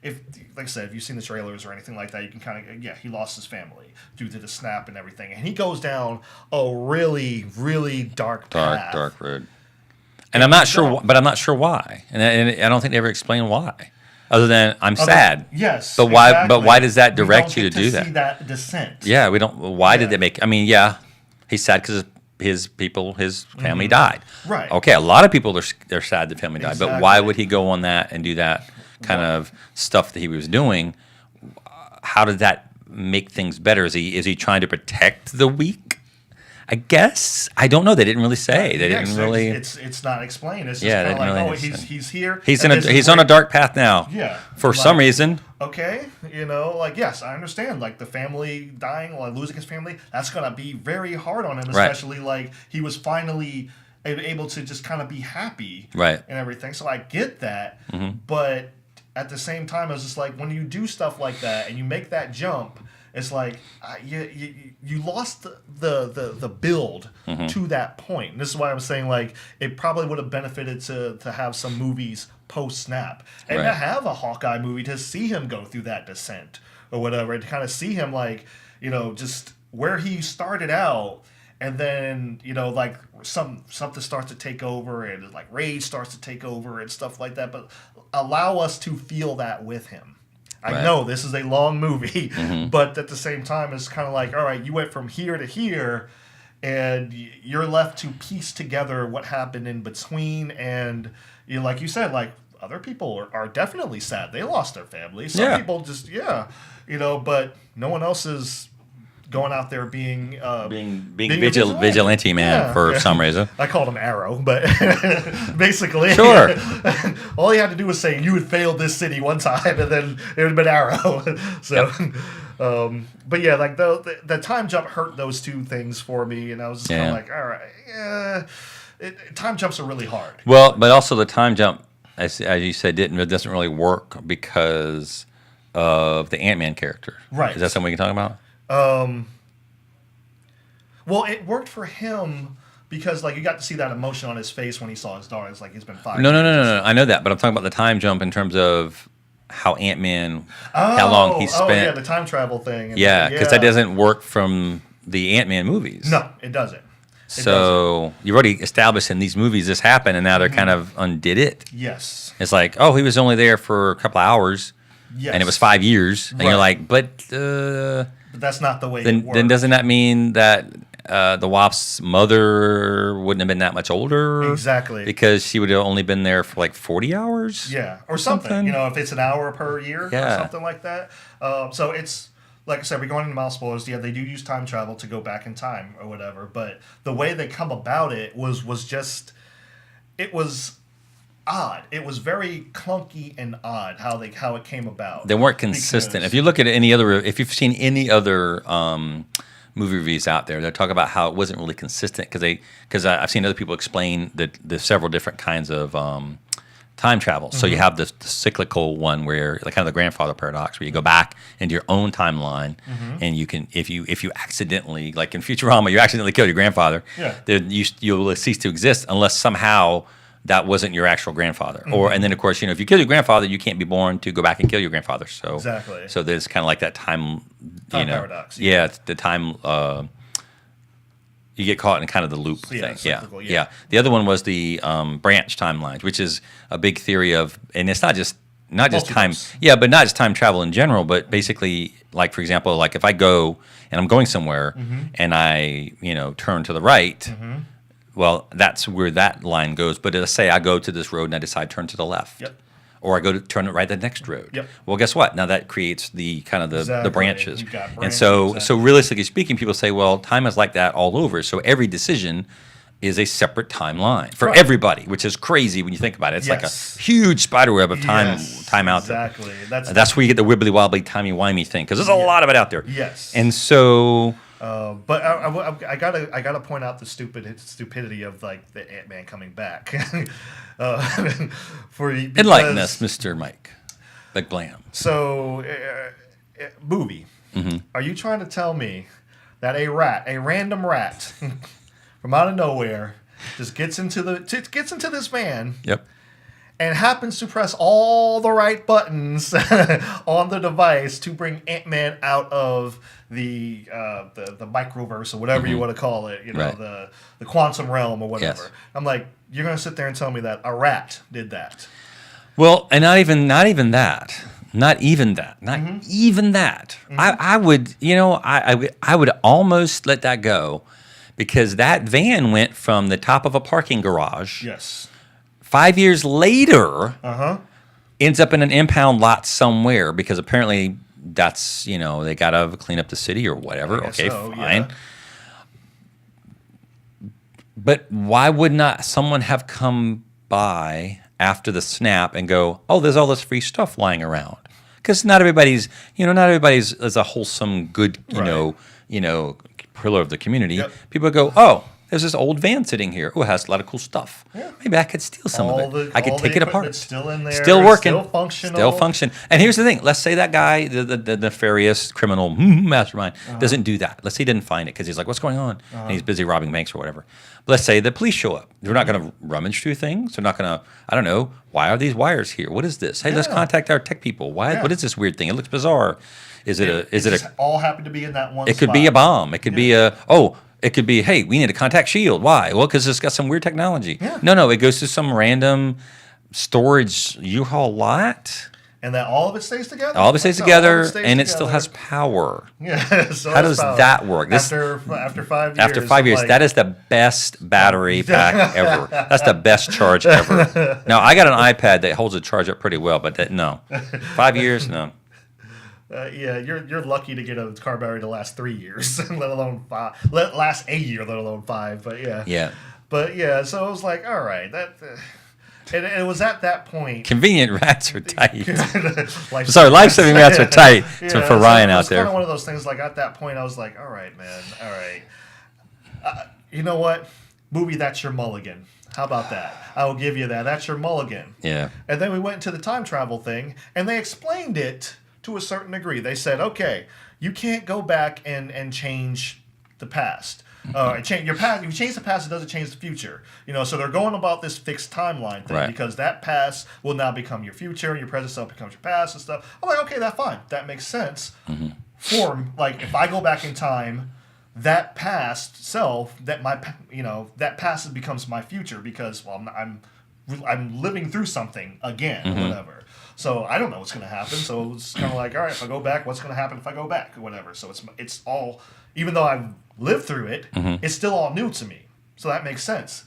[SPEAKER 2] if like I said, if you've seen the trailers or anything like that, you can kind of he lost his family due to the snap and everything, and he goes down a really really dark
[SPEAKER 1] road. And I'm not sure, but I'm not sure why, and I don't think they ever explain why. Other than I'm sad.
[SPEAKER 2] Yes.
[SPEAKER 1] But why? Exactly. But why does that direct you to do that?
[SPEAKER 2] See that descent.
[SPEAKER 1] Yeah, we don't. Why did they make? I mean, yeah, he's sad because his family died.
[SPEAKER 2] Right.
[SPEAKER 1] Okay, a lot of people they're sad the family died, but why would he go on that and do that kind of stuff that he was doing? How did that make things better? Is he trying to protect the weak? I guess I don't know. They didn't really say. They didn't really.
[SPEAKER 2] It's not explained. It's just kind of like, he's here.
[SPEAKER 1] He's on a dark path now.
[SPEAKER 2] Yeah.
[SPEAKER 1] For some reason.
[SPEAKER 2] Okay, yes, I understand. Like the family dying, like losing his family, that's gonna be very hard on him, especially like he was finally able to just kind of be happy,
[SPEAKER 1] and
[SPEAKER 2] everything. So I get that, but at the same time, it's just like when you do stuff like that and you make that jump. It's like you lost the build to that point. And this is why I'm saying like it probably would have benefited to have some movies post snap and to have a Hawkeye movie to see him go through that descent or whatever, and to kind of see him like just where he started out, and then like something starts to take over and like rage starts to take over and stuff like that. But allow us to feel that with him. I know this is a long movie, but at the same time, it's kind of like, all right, you went from here to here, and you're left to piece together what happened in between. And like you said, like other people are definitely sad. They lost their family. Some people just, but no one else is going out there being
[SPEAKER 1] vigilante man for some reason.
[SPEAKER 2] I called him Arrow, but basically,
[SPEAKER 1] sure.
[SPEAKER 2] All he had to do was say you had failed this city one time, and then it would have been Arrow. So, But yeah, like the time jump hurt those two things for me, and I was just kind of like, all right, yeah, time jumps are really hard.
[SPEAKER 1] Well, but also the time jump, as you said, it doesn't really work because of the Ant-Man character.
[SPEAKER 2] Right.
[SPEAKER 1] Is that something we can talk about?
[SPEAKER 2] Well, it worked for him because like you got to see that emotion on his face when he saw his daughter. It's like he's been 5
[SPEAKER 1] No.
[SPEAKER 2] years.
[SPEAKER 1] I know that, but I'm talking about the time jump in terms of how Ant-Man, how long he spent.
[SPEAKER 2] Oh, yeah, the time travel thing.
[SPEAKER 1] Yeah, because that doesn't work from the Ant-Man movies.
[SPEAKER 2] No, it doesn't.
[SPEAKER 1] So you've already established in these movies this happened, and now they're kind of undid it.
[SPEAKER 2] Yes.
[SPEAKER 1] It's like, oh, he was only there for a couple of hours,
[SPEAKER 2] Yes.
[SPEAKER 1] and it was 5 years, and
[SPEAKER 2] Right.
[SPEAKER 1] you're like, but
[SPEAKER 2] that's not the way it works.
[SPEAKER 1] then doesn't that mean that the Wasp's mother wouldn't have been that much older?
[SPEAKER 2] Exactly.
[SPEAKER 1] Because she would have only been there for like 40 hours?
[SPEAKER 2] Yeah, or something. You know, if it's an hour per year or something like that. So it's, like I said, we're going into mild spoilers. Yeah, they do use time travel to go back in time or whatever. But the way they come about it was just, it was odd. It was very clunky and odd how it came about.
[SPEAKER 1] They weren't consistent. If you look at if you've seen any other movie reviews out there, they talk about how it wasn't really consistent because I've seen other people explain the several different kinds of time travel. So you have the cyclical one where like kind of the grandfather paradox, where you go back into your own timeline, and you can if you accidentally, like in Futurama, you accidentally kill your grandfather, then you'll cease to exist unless somehow that wasn't your actual grandfather. And then of course, if you kill your grandfather, you can't be born to go back and kill your grandfather. So
[SPEAKER 2] exactly.
[SPEAKER 1] So there's kind of like that time
[SPEAKER 2] paradox.
[SPEAKER 1] Yeah, it's the time. You get caught in kind of the loop thing. Yeah. The other one was the branch timelines, which is a big theory of, and it's not just time. Yeah, but not just time travel in general, but basically, like for example, like if I go and I'm going somewhere and I turn to the right. Well, that's where that line goes. But let's say I go to this road and I decide to turn to the left.
[SPEAKER 2] Yep.
[SPEAKER 1] Or I go to turn it right the next road.
[SPEAKER 2] Yep.
[SPEAKER 1] Well, guess what? Now that creates the kind of the branches.
[SPEAKER 2] You've got
[SPEAKER 1] And
[SPEAKER 2] branches,
[SPEAKER 1] so realistically speaking, people say, well, time is like that all over. So every decision is a separate timeline for everybody, which is crazy when you think about it. It's like a huge spider web of time out there.
[SPEAKER 2] Exactly.
[SPEAKER 1] That's where you get the wibbly wobbly timey wimey thing, because there's a lot of it out there.
[SPEAKER 2] Yes.
[SPEAKER 1] And so.
[SPEAKER 2] But I gotta point out the stupidity of like the Ant-Man coming back.
[SPEAKER 1] Enlighten us, Mr. Mike Blam.
[SPEAKER 2] So, movie. Are you trying to tell me that a random rat, from out of nowhere, just gets into this van?
[SPEAKER 1] Yep.
[SPEAKER 2] And happens to press all the right buttons on the device to bring Ant-Man out of the microverse or whatever you want to call it, the quantum realm or whatever. Yes. I'm like, you're gonna sit there and tell me that a rat did that?
[SPEAKER 1] Well, and not even that. I would, I would almost let that go, because that van went from the top of a parking garage.
[SPEAKER 2] Yes.
[SPEAKER 1] 5 years later, ends up in an impound lot somewhere, because apparently that's, they got to clean up the city or whatever. Okay, fine. Yeah. But why would not someone have come by after the snap and go, oh, there's all this free stuff lying around? Because not everybody's is a wholesome, good, pillar of the community. Yep. People go, oh, there's this old van sitting here. Oh, it has a lot of cool stuff. Yeah. Maybe I could steal some of it. I could take it apart.
[SPEAKER 2] Still in there.
[SPEAKER 1] Still working.
[SPEAKER 2] Still functional.
[SPEAKER 1] And here's the thing. Let's say that guy, the nefarious criminal mastermind, doesn't do that. Let's say he didn't find it because he's like, what's going on? And he's busy robbing banks or whatever. But let's say the police show up. They're not going to rummage through things. They're not going to, I don't know, why are these wires here? What is this? Hey, let's contact our tech people. Why? What is this weird thing? It looks bizarre. Is it
[SPEAKER 2] all happen to be in that one
[SPEAKER 1] spot? It could be a bomb. It could be it could be, hey, we need to contact S.H.I.E.L.D. Why? Well, because it's got some weird technology. Yeah. No, it goes to some random storage U-Haul lot.
[SPEAKER 2] And that all of it stays together?
[SPEAKER 1] All of it stays together, and it still has power.
[SPEAKER 2] Yeah. So
[SPEAKER 1] how does that work?
[SPEAKER 2] After 5 years.
[SPEAKER 1] After 5 years, that is the best battery pack ever. That's the best charge ever. Now, I got an iPad that holds the charge up pretty well, but no. 5 years, no.
[SPEAKER 2] You're lucky to get a car battery to last 3 years, let alone 5. Last a year, let alone 5. But yeah.
[SPEAKER 1] Yeah.
[SPEAKER 2] But yeah, so I was like, all right, that. And it was at that point.
[SPEAKER 3] Convenient rats are tight.
[SPEAKER 2] Life-
[SPEAKER 3] Sorry, life-saving rats are tight
[SPEAKER 2] Yeah,
[SPEAKER 3] for Ryan out
[SPEAKER 2] It's
[SPEAKER 3] there.
[SPEAKER 2] kind of one of those things. Like at that point, I was like, all right, man, all right. You know what? Movie, that's your mulligan. How about that? I will give you that. That's your mulligan.
[SPEAKER 3] Yeah.
[SPEAKER 2] And then we went to the time travel thing, and they explained it to a certain degree. They said, okay, you can't go back and change the past. Change your past. If you change the past, it doesn't change the future. So they're going about this fixed timeline thing,
[SPEAKER 3] Right.
[SPEAKER 2] because that past will now become your future, and your present self becomes your past and stuff. I'm like, okay, that's fine. That makes sense. Like, if I go back in time, that past self, that past becomes my future, because I'm living through something again or whatever. So I don't know what's going to happen. So it's kind of like, all right, if I go back, what's going to happen if I go back or whatever. So it's all, even though I've lived through it, it's still all new to me. So that makes sense.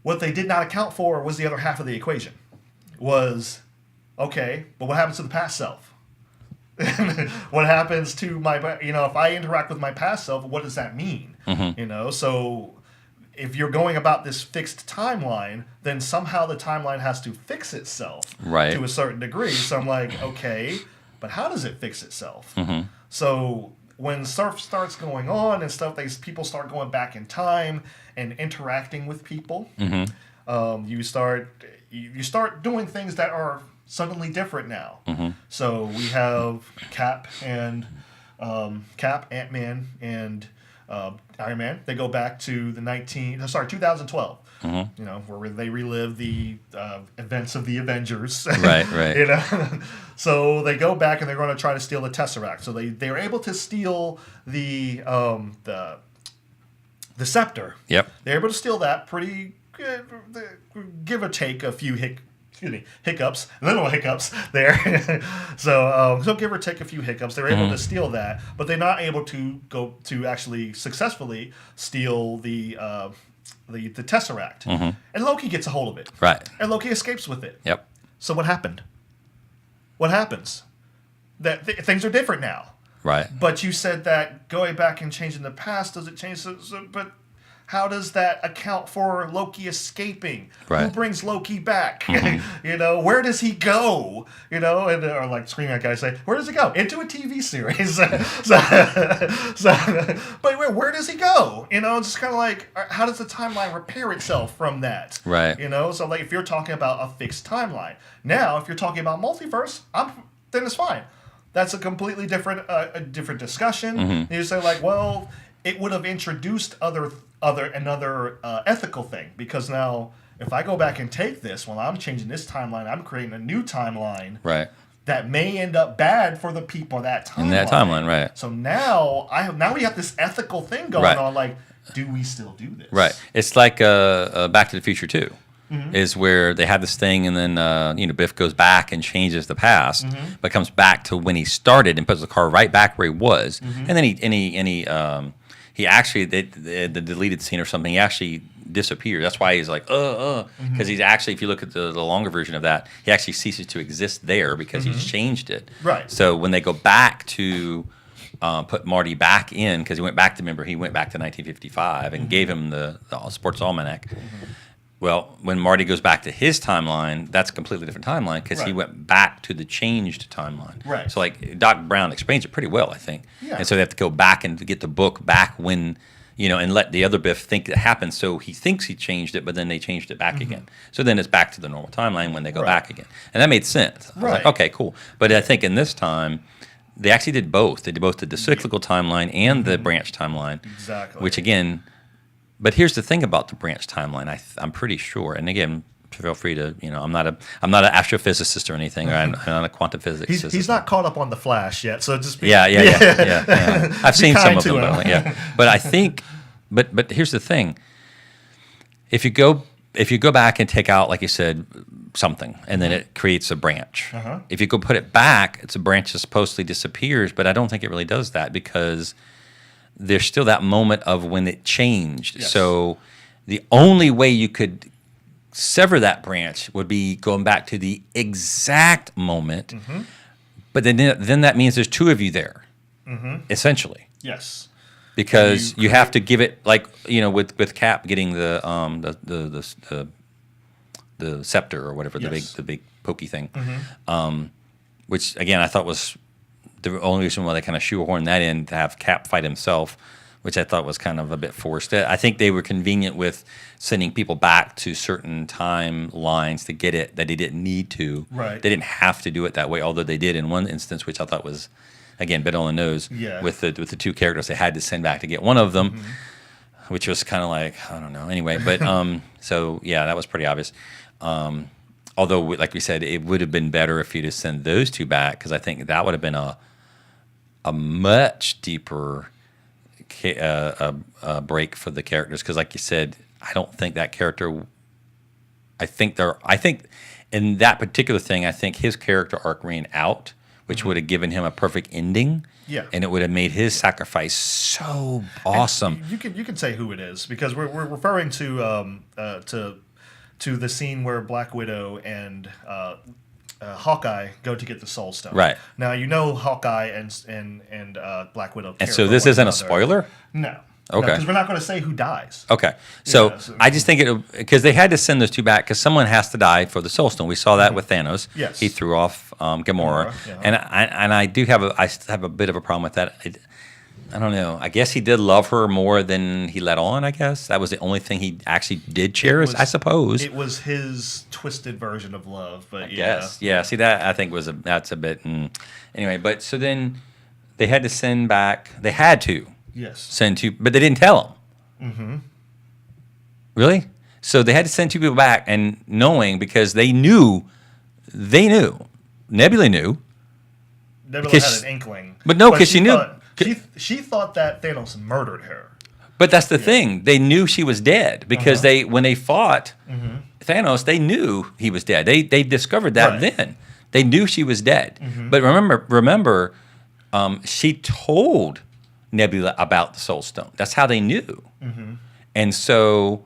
[SPEAKER 2] What they did not account for was the other half of the equation. Was, okay, but what happens to the past self? What happens to my, if I interact with my past self, what does that mean? So if you're going about this fixed timeline, then somehow the timeline has to fix itself
[SPEAKER 3] Right.
[SPEAKER 2] to a certain degree. So I'm like, okay, but how does it fix itself? So when stuff starts going on and stuff, people start going back in time and interacting with people. You start doing things that are suddenly different now. So we have Cap, Ant-Man, and Iron Man. They go back to 2012. Where they relive the events of the Avengers.
[SPEAKER 3] Right.
[SPEAKER 2] So they go back and they're going to try to steal the Tesseract. So they're able to steal the scepter.
[SPEAKER 3] Yep.
[SPEAKER 2] They're able to steal that pretty good, give or take a few hiccups, little hiccups there. So give or take a few hiccups. They're able to steal that, but they're not able to go to actually successfully steal the Tesseract. And Loki gets a hold of it.
[SPEAKER 3] Right.
[SPEAKER 2] And Loki escapes with it.
[SPEAKER 3] Yep.
[SPEAKER 2] So what happened? What happens? That things are different now.
[SPEAKER 3] Right.
[SPEAKER 2] But you said that going back and changing the past doesn't change. But how does that account for Loki escaping?
[SPEAKER 3] Right.
[SPEAKER 2] Who brings Loki back? Where does he go? Or like Screaming at guys say, where does he go? Into a TV series. But where does he go? It's just kind of like, how does the timeline repair itself from that?
[SPEAKER 3] Right.
[SPEAKER 2] So like if you're talking about a fixed timeline. Now, if you're talking about multiverse, then it's fine. That's a completely different discussion. You say like, well, it would have introduced another ethical thing, because now if I go back and take this, while I'm changing this timeline, I'm creating a new timeline.
[SPEAKER 3] Right.
[SPEAKER 2] That may end up bad for the people that timeline.
[SPEAKER 3] In that timeline, right.
[SPEAKER 2] So now we have this ethical thing going on. Like, do we still do this?
[SPEAKER 3] Right. It's like Back to the Future 2. Is where they have this thing, and then Biff goes back and changes the past, but comes back to when he started and puts the car right back where he was, and then he actually the deleted scene or something. He actually disappears. That's why he's like because he's actually, if you look at the longer version of that, he actually ceases to exist there because he's changed it.
[SPEAKER 2] Right.
[SPEAKER 3] So when they go back to put Marty back in, because he went back to 1955 and gave him the Sports Almanac. Well, when Marty goes back to his timeline, that's a completely different timeline, because he went back to the changed timeline.
[SPEAKER 2] Right.
[SPEAKER 3] So, like, Doc Brown explains it pretty well, I think.
[SPEAKER 2] Yeah.
[SPEAKER 3] And so they have to go back and get the book back when, and let the other Biff think it happened. So he thinks he changed it, but then they changed it back again. So then it's back to the normal timeline when they go back again. And that made sense. I was like, okay, cool. But I think in this time, they actually did both. They did the cyclical timeline and the branch timeline.
[SPEAKER 2] Exactly.
[SPEAKER 3] Which, again... But here's the thing about the branch timeline. I'm pretty sure, and again, feel free to, I'm not an astrophysicist or anything, or I'm not a quantum physicist.
[SPEAKER 2] He's not caught up on the Flash yet, so just be,
[SPEAKER 3] yeah. I've seen some of them,
[SPEAKER 2] him.
[SPEAKER 3] But I think, but here's the thing. If you go back and take out, like you said, something, and then it creates a branch. If you go put it back, it's a branch that supposedly disappears, but I don't think it really does that, because there's still that moment of when it changed.
[SPEAKER 2] Yes.
[SPEAKER 3] So the only way you could sever that branch would be going back to the exact moment. But then that means there's two of you there, essentially.
[SPEAKER 2] Yes.
[SPEAKER 3] Because you have to give it, like, with Cap getting the the scepter or whatever,
[SPEAKER 2] Yes.
[SPEAKER 3] the big pokey thing, which again I thought was the only reason why they kind of shoehorned that in to have Cap fight himself, which I thought was kind of a bit forced. I think they were convenient with sending people back to certain timelines to get it that they didn't need to.
[SPEAKER 2] Right.
[SPEAKER 3] They didn't have to do it that way, although they did in one instance, which I thought was, again, bit on the nose.
[SPEAKER 2] Yeah.
[SPEAKER 3] With the two characters they had to send back to get one of them, which was kind of like, I don't know. Anyway, but so yeah, that was pretty obvious. Although, like we said, it would have been better if you'd have sent those two back, because I think that would have been a much deeper break for the characters. Because, like you said, I don't think that character. I think in that particular thing, I think his character arc ran out, which would have given him a perfect ending.
[SPEAKER 2] Yeah.
[SPEAKER 3] And it would have made his sacrifice so awesome.
[SPEAKER 2] You can say who it is, because we're referring to the scene where Black Widow and Hawkeye go to get the Soul Stone.
[SPEAKER 3] Right.
[SPEAKER 2] Now Hawkeye and Black Widow.
[SPEAKER 3] And so this isn't a spoiler?
[SPEAKER 2] No.
[SPEAKER 3] Okay.
[SPEAKER 2] Because we're not going to say who dies.
[SPEAKER 3] Okay, so
[SPEAKER 2] Yeah, so-
[SPEAKER 3] I just think because they had to send those two back because someone has to die for the Soul Stone. We saw that with Thanos.
[SPEAKER 2] Yes.
[SPEAKER 3] He threw off Gamora,
[SPEAKER 2] yeah.
[SPEAKER 3] and I do have I have a bit of a problem with that. I don't know. I guess he did love her more than he let on. I guess that was the only thing he actually did cherish. I suppose
[SPEAKER 2] It was his twisted version of love, but
[SPEAKER 3] Yes. Yeah. See that I think that's a bit anyway. But so then they had to send back. They had to
[SPEAKER 2] Yes.
[SPEAKER 3] send two, but they didn't tell him. Mm-hmm. Really? So they had to send two people back, and knowing because they knew, Nebula knew.
[SPEAKER 2] Nebula
[SPEAKER 3] Because-
[SPEAKER 2] had an inkling.
[SPEAKER 3] but no, 'cause she knew-
[SPEAKER 2] She thought that Thanos murdered her.
[SPEAKER 3] But that's the thing. They knew she was dead because when they fought Thanos, they knew he was dead. They discovered that
[SPEAKER 2] Right.
[SPEAKER 3] then. They knew she was dead. But remember, she told Nebula about the Soul Stone. That's how they knew. And so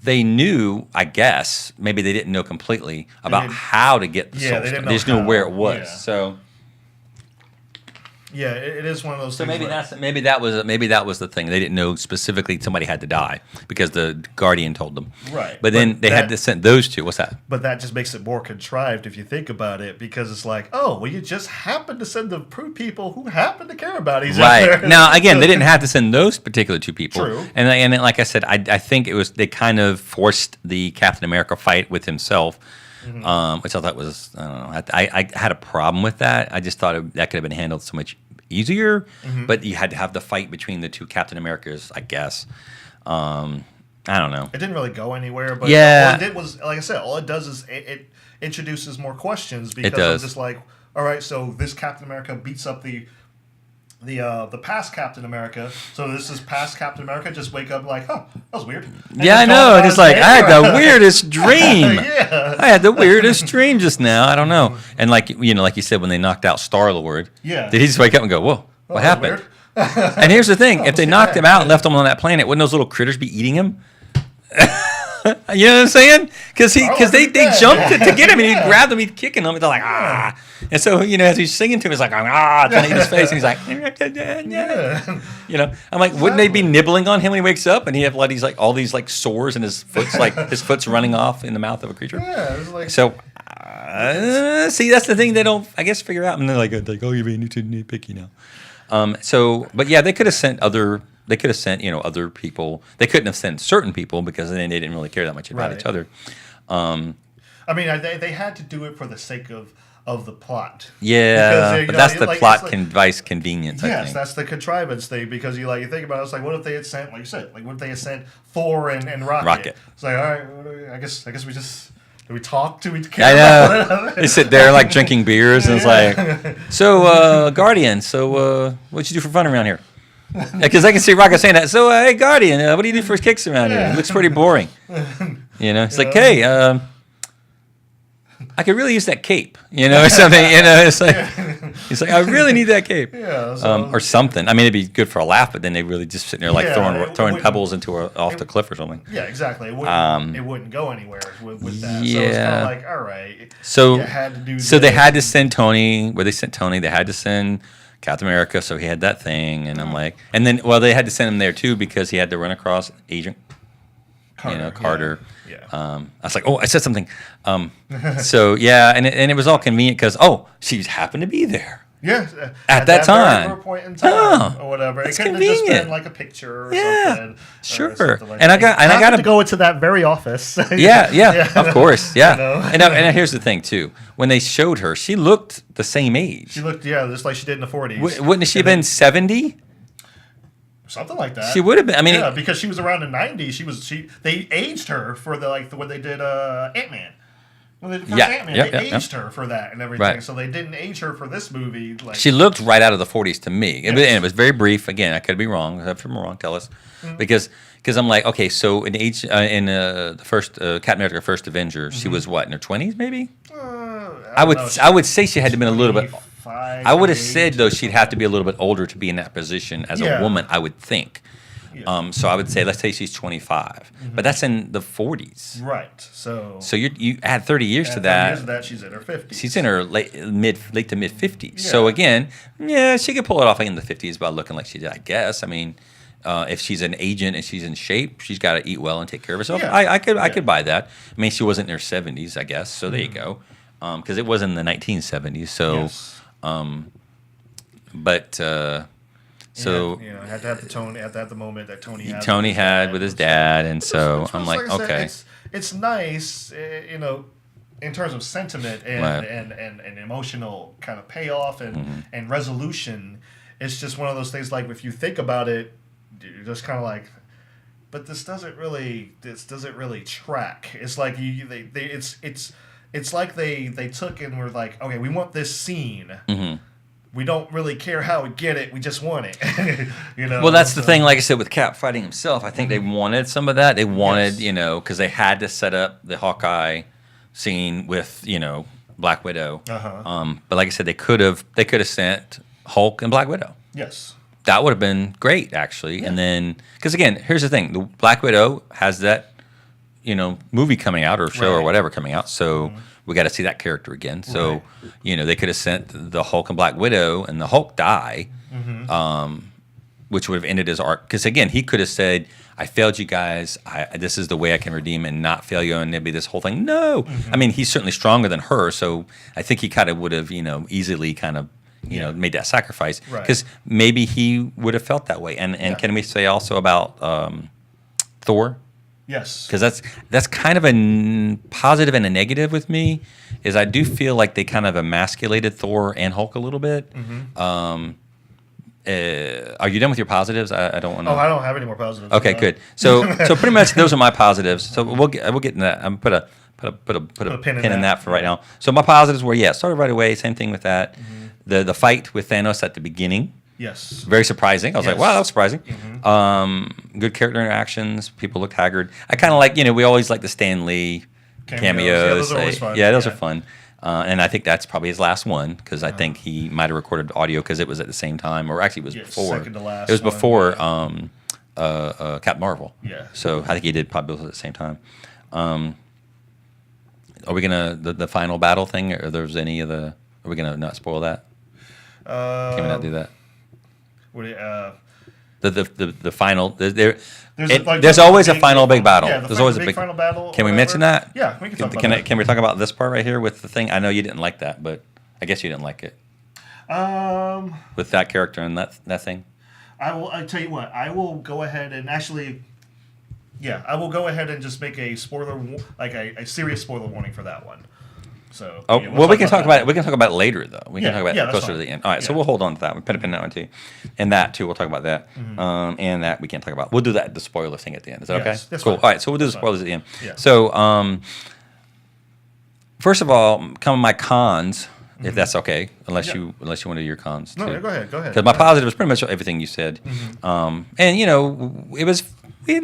[SPEAKER 3] they knew, I guess, maybe they didn't know completely about
[SPEAKER 2] didn't-
[SPEAKER 3] how to get the
[SPEAKER 2] Yeah,
[SPEAKER 3] Soul
[SPEAKER 2] they
[SPEAKER 3] Stone.
[SPEAKER 2] didn't
[SPEAKER 3] They
[SPEAKER 2] know
[SPEAKER 3] just knew
[SPEAKER 2] how.
[SPEAKER 3] where it was.
[SPEAKER 2] Yeah.
[SPEAKER 3] So
[SPEAKER 2] Yeah, it is one of those things.
[SPEAKER 3] maybe
[SPEAKER 2] where-
[SPEAKER 3] that was the thing. They didn't know specifically somebody had to die because the Guardian told them.
[SPEAKER 2] Right.
[SPEAKER 3] But then
[SPEAKER 2] But
[SPEAKER 3] they had
[SPEAKER 2] that-
[SPEAKER 3] to send those two. What's that?
[SPEAKER 2] But that just makes it more contrived if you think about it, because it's like, oh, well, you just happened to send the people who happen to care about each other.
[SPEAKER 3] Right. Now, again, they didn't have to send those particular two people.
[SPEAKER 2] True.
[SPEAKER 3] And then, like I said, I think it was they kind of forced the Captain America fight with himself, which I thought was, I don't know. I had a problem with that. I just thought that could have been handled so much easier, but you had to have the fight between the two Captain Americas, I guess. I don't know.
[SPEAKER 2] It didn't really go anywhere, but
[SPEAKER 3] Yeah.
[SPEAKER 2] all it did was, like I said, all it does is it introduces more questions, because
[SPEAKER 3] does.
[SPEAKER 2] I'm just like, all right, so this Captain America beats up the past Captain America, so this is past Captain America. Just wake up like, huh, that was weird. And
[SPEAKER 3] Yeah, I
[SPEAKER 2] just go
[SPEAKER 3] know.
[SPEAKER 2] about
[SPEAKER 3] And it's
[SPEAKER 2] his
[SPEAKER 3] like,
[SPEAKER 2] day.
[SPEAKER 3] I had the weirdest dream.
[SPEAKER 2] Yeah.
[SPEAKER 3] I had the weirdest dream just now. I don't know. And like you said, when they knocked out Star-Lord,
[SPEAKER 2] Yeah.
[SPEAKER 3] did he just wake up and go, whoa, what
[SPEAKER 2] that was
[SPEAKER 3] happened? And here's the thing. If they knocked him out and left him on that planet, wouldn't those little critters be eating him? You know what I'm saying? Because they
[SPEAKER 2] dead.
[SPEAKER 3] jumped to get him, and he grabbed them, he'd kicking them, and they're like, ah. And so, as he's singing to him, he's like, ah, trying to eat his face, and he's like, I'm like, wouldn't they be nibbling on him when he wakes up, and he have all these sores, and his foot's running off in the mouth of a creature?
[SPEAKER 2] Yeah, it was like,
[SPEAKER 3] So, see, that's the thing they don't, I guess, figure out, and they're like, oh, you're being too nitpicky now. But yeah, they could have sent other people. They couldn't have sent certain people because then they didn't really care that much about
[SPEAKER 2] Right.
[SPEAKER 3] each other.
[SPEAKER 2] I mean, they had to do it for the sake of the plot.
[SPEAKER 3] Yeah,
[SPEAKER 2] Because,
[SPEAKER 3] but that's the plot
[SPEAKER 2] it's like-
[SPEAKER 3] device convenience, I
[SPEAKER 2] Yes,
[SPEAKER 3] think.
[SPEAKER 2] that's the contrivance thing, because you think about it, it's like, what if they had sent, like you said, what if they had sent Thor and Rocket?
[SPEAKER 3] Rocket.
[SPEAKER 2] It's like, all right, I guess we just do we talk to each
[SPEAKER 3] I
[SPEAKER 2] other?
[SPEAKER 3] know. They sit there drinking beers, and it's like, so, Guardian, so what'd you do for fun around here? Because I can see Rocket saying that. So, hey, Guardian, what do you do for kicks around here? It looks pretty boring. It's like, hey, I could really use that cape, or something. It's like, he's like, I really need that cape,
[SPEAKER 2] Yeah, so-
[SPEAKER 3] or something. I mean, it'd be good for a laugh, but then they really just sitting there
[SPEAKER 2] Yeah, it
[SPEAKER 3] throwing
[SPEAKER 2] wouldn't-
[SPEAKER 3] pebbles off the cliff or something.
[SPEAKER 2] Yeah, exactly. It wouldn't go anywhere with that. So it's kind
[SPEAKER 3] yeah.
[SPEAKER 2] of like, all right.
[SPEAKER 3] So,
[SPEAKER 2] you had to do
[SPEAKER 3] so they
[SPEAKER 2] this.
[SPEAKER 3] had to send Tony. Where they sent Tony, they had to send Captain America, so he had that thing, and I'm like, and then they had to send him there too because he had to run across Agent Carter.
[SPEAKER 2] Yeah.
[SPEAKER 3] I was like, oh, I said something. So yeah, and it was all convenient because she happened to be there.
[SPEAKER 2] Yeah,
[SPEAKER 3] at that time.
[SPEAKER 2] very point in time, or whatever. It couldn't have just
[SPEAKER 3] convenient.
[SPEAKER 2] been like a picture or
[SPEAKER 3] Yeah,
[SPEAKER 2] something.
[SPEAKER 3] sure.
[SPEAKER 2] Or something like
[SPEAKER 3] And I
[SPEAKER 2] that.
[SPEAKER 3] got
[SPEAKER 4] to go into that very office.
[SPEAKER 3] yeah, of course, yeah.
[SPEAKER 2] You know?
[SPEAKER 3] And here's the thing too: when they showed her, she looked the same age.
[SPEAKER 2] She looked, just like she did in the 40s.
[SPEAKER 3] Wouldn't she have been 70?
[SPEAKER 2] Something like that.
[SPEAKER 3] She would have been. I mean,
[SPEAKER 2] yeah, because she was around the 90s. They aged her for when they did Ant-Man. When they did the first Ant-Man, they aged her for that and everything.
[SPEAKER 3] Right.
[SPEAKER 2] So they didn't age her for this movie. Like
[SPEAKER 3] she looked right out of the 40s to me.
[SPEAKER 2] Yes.
[SPEAKER 3] And it was very brief. Again, I could be wrong. If I'm wrong, tell us. Because I'm like, okay, so in the first Captain America: First Avenger, she was what, in her 20s, maybe? I would say she had to have been a little bit.
[SPEAKER 2] 25,
[SPEAKER 3] I would have
[SPEAKER 2] 28,
[SPEAKER 3] said though she'd have to be a little bit older to be in that position as a woman. I would think.
[SPEAKER 2] Yeah.
[SPEAKER 3] So I would say, let's say she's 25, but that's in the 40s.
[SPEAKER 2] Right. So
[SPEAKER 3] You add 30 years to
[SPEAKER 2] 30
[SPEAKER 3] that.
[SPEAKER 2] years of that, she's in her 50s.
[SPEAKER 3] She's in her late to mid 50s.
[SPEAKER 2] Yeah.
[SPEAKER 3] So again, she could pull it off in the 50s by looking like she did, I guess. I mean, if she's an agent and she's in shape, she's got to eat well and take care of herself.
[SPEAKER 2] Yeah.
[SPEAKER 3] I could buy that. I mean, she wasn't in her 70s, I guess. So there you go. Because it was in the 1970s. So,
[SPEAKER 2] Yes.
[SPEAKER 3] so
[SPEAKER 2] had to have the moment that Tony had.
[SPEAKER 3] Tony had with his dad, and so
[SPEAKER 2] Which
[SPEAKER 3] I'm
[SPEAKER 2] was,
[SPEAKER 3] like,
[SPEAKER 2] I said,
[SPEAKER 3] okay.
[SPEAKER 2] it's nice, in terms of sentiment and,
[SPEAKER 3] Right.
[SPEAKER 2] and emotional kind of payoff and resolution. It's just one of those things. Like if you think about it, you're just kind of like, but this doesn't really track. It's like it's like they took and were like, okay, we want this scene.
[SPEAKER 3] Mm-hmm.
[SPEAKER 2] We don't really care how we get it. We just want it.
[SPEAKER 3] Well, that's the thing. Like I said, with Cap fighting himself, I think they wanted some of that. They wanted,
[SPEAKER 2] Yes.
[SPEAKER 3] because they had to set up the Hawkeye scene with, Black Widow.
[SPEAKER 2] Uh-huh.
[SPEAKER 3] But like I said, they could have sent Hulk and Black Widow.
[SPEAKER 2] Yes.
[SPEAKER 3] That would have been great, actually. And then, because again, here's the thing: the Black Widow has that, movie coming out or show or
[SPEAKER 2] Right.
[SPEAKER 3] whatever coming out. So we got to see that character again. So they could have sent the Hulk and Black Widow, and the Hulk die, which would have ended his arc. Because again, he could have said, "I failed you guys. This is the way I can redeem and not fail you." And it'd be this whole thing. No, I mean he's certainly stronger than her, so I think he kind of would have, easily kind of. Made that sacrifice
[SPEAKER 2] Right.
[SPEAKER 3] because maybe he would have felt that way. And can we say also about Thor?
[SPEAKER 2] Yes.
[SPEAKER 3] Because that's kind of a positive and a negative with me. Is I do feel like they kind of emasculated Thor and Hulk a little bit. Are you done with your positives? I don't want to.
[SPEAKER 2] Oh, I don't have any more positives.
[SPEAKER 3] Okay, good. So pretty much those are my positives. So we'll get into that. I'm put a pin in that for right now. So my positives were started right away. Same thing with that. The fight with Thanos at the beginning.
[SPEAKER 2] Yes.
[SPEAKER 3] Very surprising. I was like,
[SPEAKER 2] Yes.
[SPEAKER 3] wow, that was surprising. Good character interactions. People looked haggard. I kind of like, we always like the Stan Lee cameos.
[SPEAKER 2] Yeah, those are always fun.
[SPEAKER 3] Yeah, those
[SPEAKER 2] Yeah.
[SPEAKER 3] are fun. And I think that's probably his last one because I think he might have recorded audio because it was at the same time, or actually it was before.
[SPEAKER 2] second to last
[SPEAKER 3] It was
[SPEAKER 2] one,
[SPEAKER 3] before
[SPEAKER 2] yeah.
[SPEAKER 3] Captain Marvel.
[SPEAKER 2] Yeah.
[SPEAKER 3] So I think he did probably both at the same time. Are we gonna the final battle thing? Or there's any of the? Are we gonna not spoil that? Can we not do that?
[SPEAKER 2] What do you,
[SPEAKER 3] The final
[SPEAKER 2] There's
[SPEAKER 3] there's always a final big battle.
[SPEAKER 2] Yeah,
[SPEAKER 3] There's always a big
[SPEAKER 2] final battle.
[SPEAKER 3] Can we
[SPEAKER 2] or
[SPEAKER 3] mention
[SPEAKER 2] whatever.
[SPEAKER 3] that?
[SPEAKER 2] Yeah, we can talk about
[SPEAKER 3] Can
[SPEAKER 2] that.
[SPEAKER 3] we talk about this part right here with the thing? I know you didn't like that, but I guess you didn't like it with that character and that thing.
[SPEAKER 2] I tell you what. I will go ahead and actually. Yeah, I will go ahead and just make a spoiler, like a serious spoiler warning for that one. So.
[SPEAKER 3] Oh
[SPEAKER 2] yeah,
[SPEAKER 3] well, we can talk about
[SPEAKER 2] that.
[SPEAKER 3] it. We can talk about it later, though. We can
[SPEAKER 2] Yeah,
[SPEAKER 3] talk about
[SPEAKER 2] yeah,
[SPEAKER 3] it
[SPEAKER 2] that's
[SPEAKER 3] closer to
[SPEAKER 2] fine.
[SPEAKER 3] the end. All right, so
[SPEAKER 2] Yeah.
[SPEAKER 3] we'll hold on to that. We put a pin in that one too, and that too. We'll talk about that, and that we can't talk about. We'll do that the spoiler thing at the end. Is that
[SPEAKER 2] Yes,
[SPEAKER 3] okay?
[SPEAKER 2] that's
[SPEAKER 3] Cool.
[SPEAKER 2] fine.
[SPEAKER 3] All right, so we'll do the
[SPEAKER 2] That's
[SPEAKER 3] spoilers at the end.
[SPEAKER 2] Yeah.
[SPEAKER 3] So, first of all, come my cons, if that's okay, unless
[SPEAKER 2] Yeah.
[SPEAKER 3] you want to do your cons.
[SPEAKER 2] No,
[SPEAKER 3] too.
[SPEAKER 2] yeah, go ahead.
[SPEAKER 3] Because my positive is pretty much everything you said, and it was, we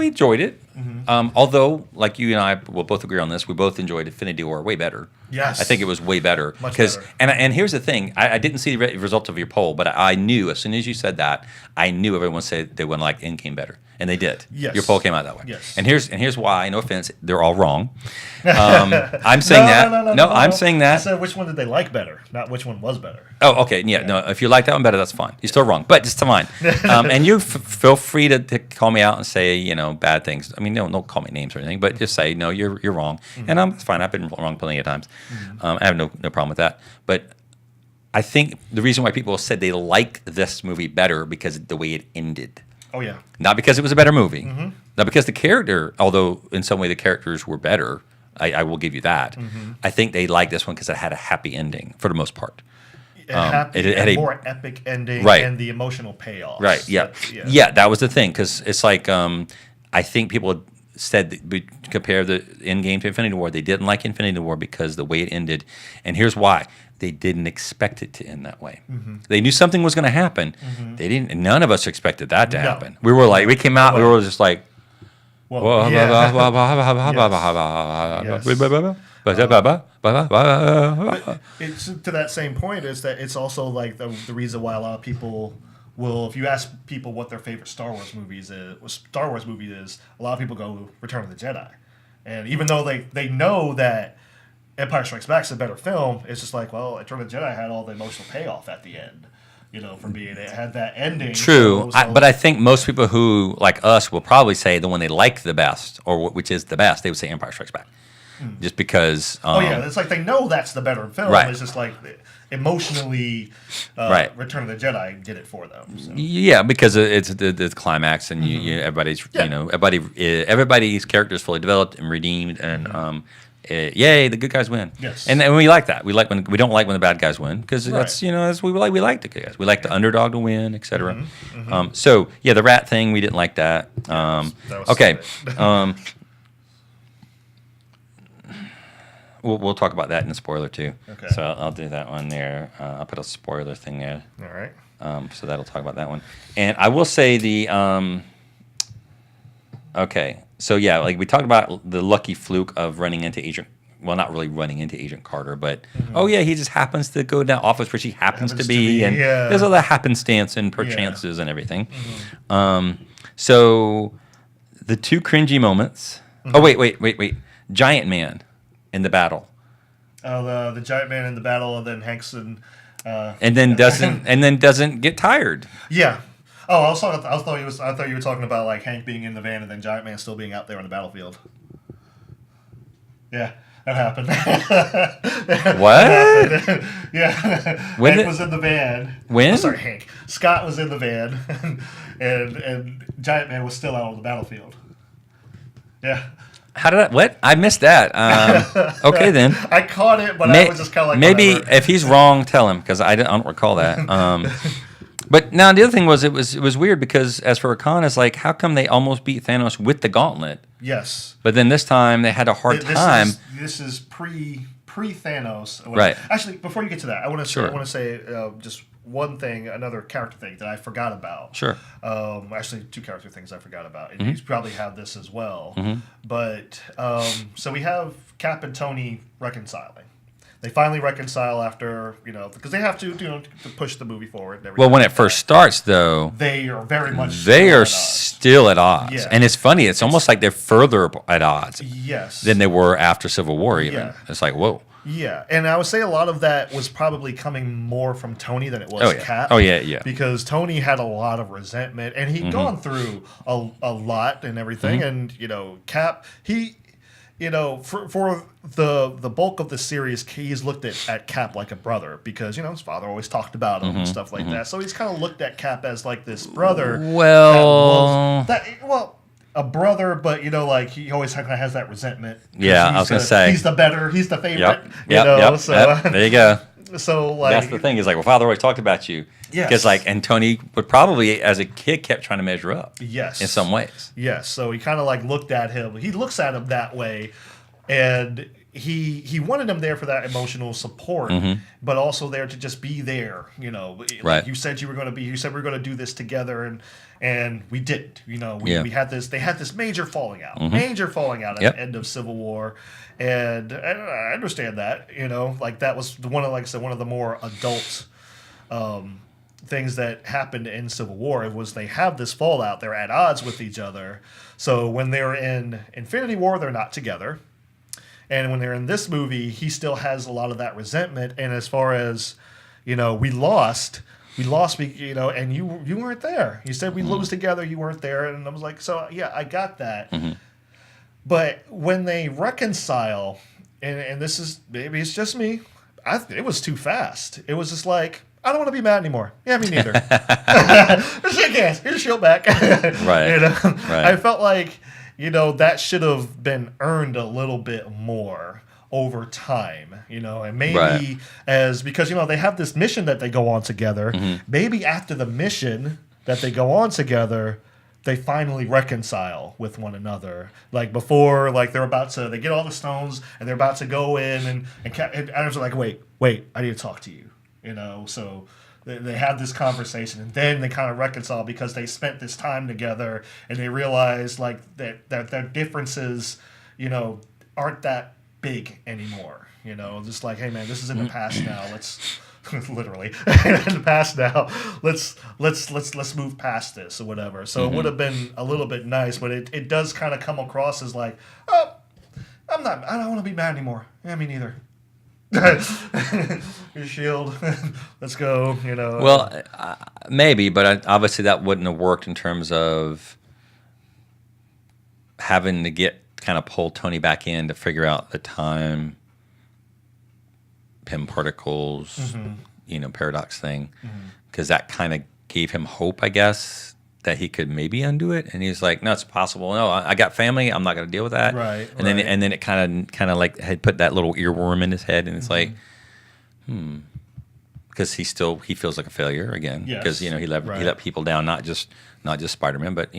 [SPEAKER 3] enjoyed it. Although, like you and I will both agree on this, we both enjoyed Infinity War way better.
[SPEAKER 2] Yes.
[SPEAKER 3] I think it was way better.
[SPEAKER 2] Much
[SPEAKER 3] 'Cause-
[SPEAKER 2] better.
[SPEAKER 3] And here's the thing, I didn't see the results of your poll, but I knew as soon as you said that, I knew everyone said they wouldn't like Endgame better, and they did.
[SPEAKER 2] Yes.
[SPEAKER 3] Your poll came out that way.
[SPEAKER 2] Yes.
[SPEAKER 3] And here's why. No offense, they're all wrong. I'm saying that. No, I'm saying
[SPEAKER 2] I
[SPEAKER 3] that.
[SPEAKER 2] said which one did they like better, not which one was better.
[SPEAKER 3] Oh, okay. Yeah, no. If you like that one better, that's fine. You're still wrong, but it's fine. And you feel free to call me out and say bad things. I mean, don't call me names or anything, but just say no, you're wrong, and it's fine. I've been wrong plenty of times. I have no problem with that. But I think the reason why people said they like this movie better because of the way it ended.
[SPEAKER 4] Oh yeah.
[SPEAKER 3] Not because it was a better movie. Not because the character, although in some way the characters were better. I will give you that. I think they liked this one because it had a happy ending for the most part.
[SPEAKER 4] It had a more epic ending,
[SPEAKER 3] right.
[SPEAKER 4] And the emotional payoff.
[SPEAKER 3] Right. Yeah. Yeah. That was the thing because it's like I think people said that compare the Endgame to Infinity War. They didn't like Infinity War because the way it ended, and here's why: they didn't expect it to end that way. They knew something was going to happen. They didn't. None of us expected that to happen. We were like, we came out, we were just like.
[SPEAKER 4] Well, it's to that same point is that it's also like the reason why a lot of people will, if you ask people what their favorite Star Wars movie is, a lot of people go Return of the Jedi, and even though they know that Empire Strikes Back is a better film, it's just like, well, Return of the Jedi had all the emotional payoff at the end. For being it had that ending.
[SPEAKER 3] True, but I think most people who like us will probably say the one they like the best, or which is the best, they would say Empire Strikes Back, just because.
[SPEAKER 4] It's like they know that's the better film.
[SPEAKER 3] Right.
[SPEAKER 4] It's just like emotionally,
[SPEAKER 3] right.
[SPEAKER 4] Return of the Jedi did it for them. So.
[SPEAKER 3] Yeah, because it's the climax, and everybody's everybody's character is fully developed and redeemed, and. Yay! The good guys win.
[SPEAKER 4] Yes,
[SPEAKER 3] and we like that. We don't like when the bad guys win because that's that's we like. We like the good guys. We like the underdog to win, etc. So yeah, the rat thing we didn't like that.
[SPEAKER 4] That was
[SPEAKER 3] okay. We'll talk about that in the spoiler too. Okay. So I'll do that one there. I'll put a spoiler thing there.
[SPEAKER 4] All right.
[SPEAKER 3] So that'll talk about that one, and I will say the. Okay. So yeah, like we talked about the lucky fluke of running into not really running into Agent Carter, but he just happens to go to that office where she happens to be, and there's all that happenstance and perchances and everything. So the two cringy moments. Oh wait, Giant Man in the battle.
[SPEAKER 4] Oh, the Giant Man in the battle, and then Hanks and
[SPEAKER 3] then doesn't get tired.
[SPEAKER 4] Yeah. Oh, I thought you were talking about like Hank being in the van and then Giant Man still being out there on the battlefield. Yeah, that happened.
[SPEAKER 3] What?
[SPEAKER 4] Yeah. Hank was in the van.
[SPEAKER 3] When?
[SPEAKER 4] Oh, sorry, Hank. Scott was in the van, and Giant Man was still out on the battlefield. Yeah.
[SPEAKER 3] How did that? What? I missed that. Okay, then.
[SPEAKER 4] I caught it, but I was just kind of like,
[SPEAKER 3] maybe
[SPEAKER 4] whatever.
[SPEAKER 3] If he's wrong, tell him because I don't recall that. But now the other thing was it was weird because as for Khan, it's like how come they almost beat Thanos with the gauntlet?
[SPEAKER 4] Yes.
[SPEAKER 3] But then this time they had a hard time.
[SPEAKER 4] This is pre Thanos.
[SPEAKER 3] Right.
[SPEAKER 4] Actually, before you get to that, I want to say just one thing, another character thing that I forgot about.
[SPEAKER 3] Sure.
[SPEAKER 4] Actually, two character things I forgot about, and you probably have this as well. But so we have Cap and Tony reconciling. They finally reconcile after, because they have to push the movie forward. And everything.
[SPEAKER 3] Well, when it first starts, though,
[SPEAKER 4] they are very much
[SPEAKER 3] still at odds.
[SPEAKER 4] Yeah.
[SPEAKER 3] And it's funny. It's almost like they're further at odds.
[SPEAKER 4] Yes.
[SPEAKER 3] Than they were after Civil War. Even it's like whoa.
[SPEAKER 4] Yeah, and I would say a lot of that was probably coming more from Tony than it was Cap.
[SPEAKER 3] Oh yeah.
[SPEAKER 4] Because Tony had a lot of resentment, and he'd gone through a lot and everything, and Cap for the bulk of the series, he's looked at Cap like a brother because his father always talked about him and stuff like that. So he's kind of looked at Cap as like this brother.
[SPEAKER 3] Well,
[SPEAKER 4] a brother, but like he always kind of has that resentment.
[SPEAKER 3] Yeah, I was gonna say
[SPEAKER 4] he's the favorite.
[SPEAKER 3] Yep. There you go.
[SPEAKER 4] So
[SPEAKER 3] that's the thing is like, well, father always talked about you.
[SPEAKER 4] Yes.
[SPEAKER 3] Because and Tony would probably, as a kid, kept trying to measure up.
[SPEAKER 4] Yes.
[SPEAKER 3] In some ways.
[SPEAKER 4] Yes. So he kind of looked at him. He looks at him that way, and he wanted him there for that emotional support, but also there to just be there.
[SPEAKER 3] Right.
[SPEAKER 4] Like you said you were going to be. You said we were going to do this together, and we didn't. We had this. They had this major falling out. Major falling out at the end of Civil War. And I understand that, that was one of the more adult things that happened in Civil War. It was they have this fallout. They're at odds with each other. So when they're in Infinity War, they're not together. And when they're in this movie, he still has a lot of that resentment. And as far as, we lost we lost, and you weren't there. You said we lose together, you weren't there, and I was like, so yeah, I got that. But when they reconcile, and this is maybe it's just me, it was too fast. It was just like, I don't want to be mad anymore. Yeah, me neither. Shake hands. Here's your shield back.
[SPEAKER 3] Right. Right.
[SPEAKER 4] I felt like, that should have been earned a little bit more over time, and maybe because, they have this mission that they go on together. Maybe after the mission that they go on together, they finally reconcile with one another. Like before, like they get all the stones and they're about to go in and Adam's like, wait, I need to talk to you. So they have this conversation and then they kind of reconcile because they spent this time together and they realize like that their differences, aren't that big anymore. Just like, hey man, this is in the past now. Let's literally in the past now. Let's move past this or whatever. So it would have been a little bit nice, but it does kind of come across as like, oh, I don't want to be mad anymore. Yeah, me neither. Your shield. Let's go.
[SPEAKER 3] Well, maybe, but obviously that wouldn't have worked in terms of having to kind of pull Tony back in to figure out the time, Pym particles, paradox thing, because that kind of gave him hope, I guess, that he could maybe undo it. And he's like, no, it's possible. No, I got family. I'm not going to deal with that.
[SPEAKER 4] Right.
[SPEAKER 3] And then it kind of like had put that little earworm in his head, and it's like, because he feels like a failure again. Because he let people down, not just Spider-Man, but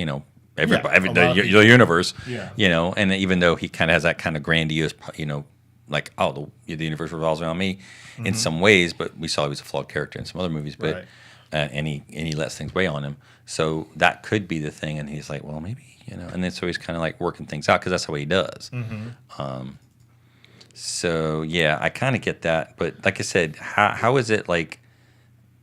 [SPEAKER 3] everybody, the universe.
[SPEAKER 4] Yeah.
[SPEAKER 3] And even though he kind of has that kind of grandiose, like, oh, the universe revolves around me in some ways, but we saw he was a flawed character in some other movies, but and he lets things weigh on him. So that could be the thing, and he's like, well, maybe, and then so he's kind of like working things out because that's the way he does. So yeah, I kind of get that, but like I said, how is it like?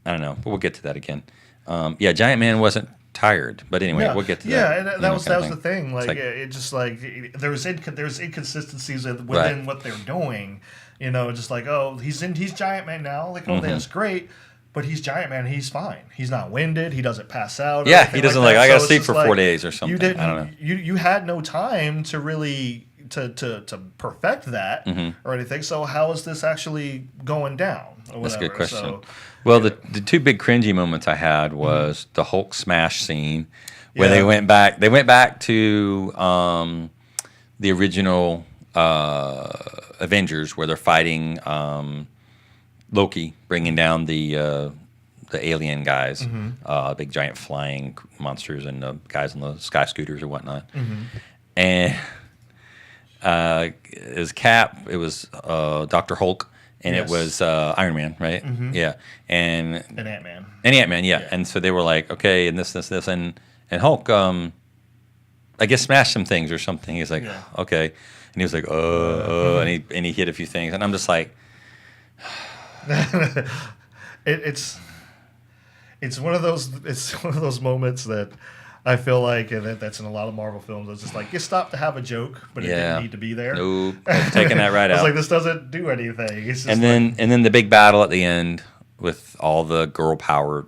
[SPEAKER 3] I don't know, but we'll get to that again. Giant Man wasn't tired, but anyway, we'll get to that.
[SPEAKER 4] Yeah, and that was the thing. Like, it just like there's inconsistencies within what they're doing. Just like, oh, he's Giant Man now. Like, oh, that's great. But he's Giant Man. He's fine. He's not winded. He doesn't pass out.
[SPEAKER 3] Yeah, he doesn't I got to sleep for 4 days or something. I don't know.
[SPEAKER 4] You had no time to really to perfect that or anything. So how is this actually going down? Or
[SPEAKER 3] That's a good question.
[SPEAKER 4] So,
[SPEAKER 3] well, the two big cringy moments I had was the Hulk smash scene where they went back. They went back to the original Avengers where they're fighting. Loki bringing down the alien guys, big giant flying monsters and the guys on the sky scooters or whatnot. And it was Cap, it was Dr. Hulk, and it was Iron Man, right? Yeah, and
[SPEAKER 4] Ant-Man.
[SPEAKER 3] Yeah. And so they were like, okay, and this, and Hulk, I guess smashed some things or something. He's like, okay, and he was like, and he hit a few things, and I'm just like.
[SPEAKER 4] It's one of those moments that I feel like, and that's in a lot of Marvel films. It's just like you stop to have a joke, but it didn't need to be there.
[SPEAKER 3] Nope, taking that right out.
[SPEAKER 4] It's like this doesn't do anything. It's just
[SPEAKER 3] and then the big battle at the end with all the girl power.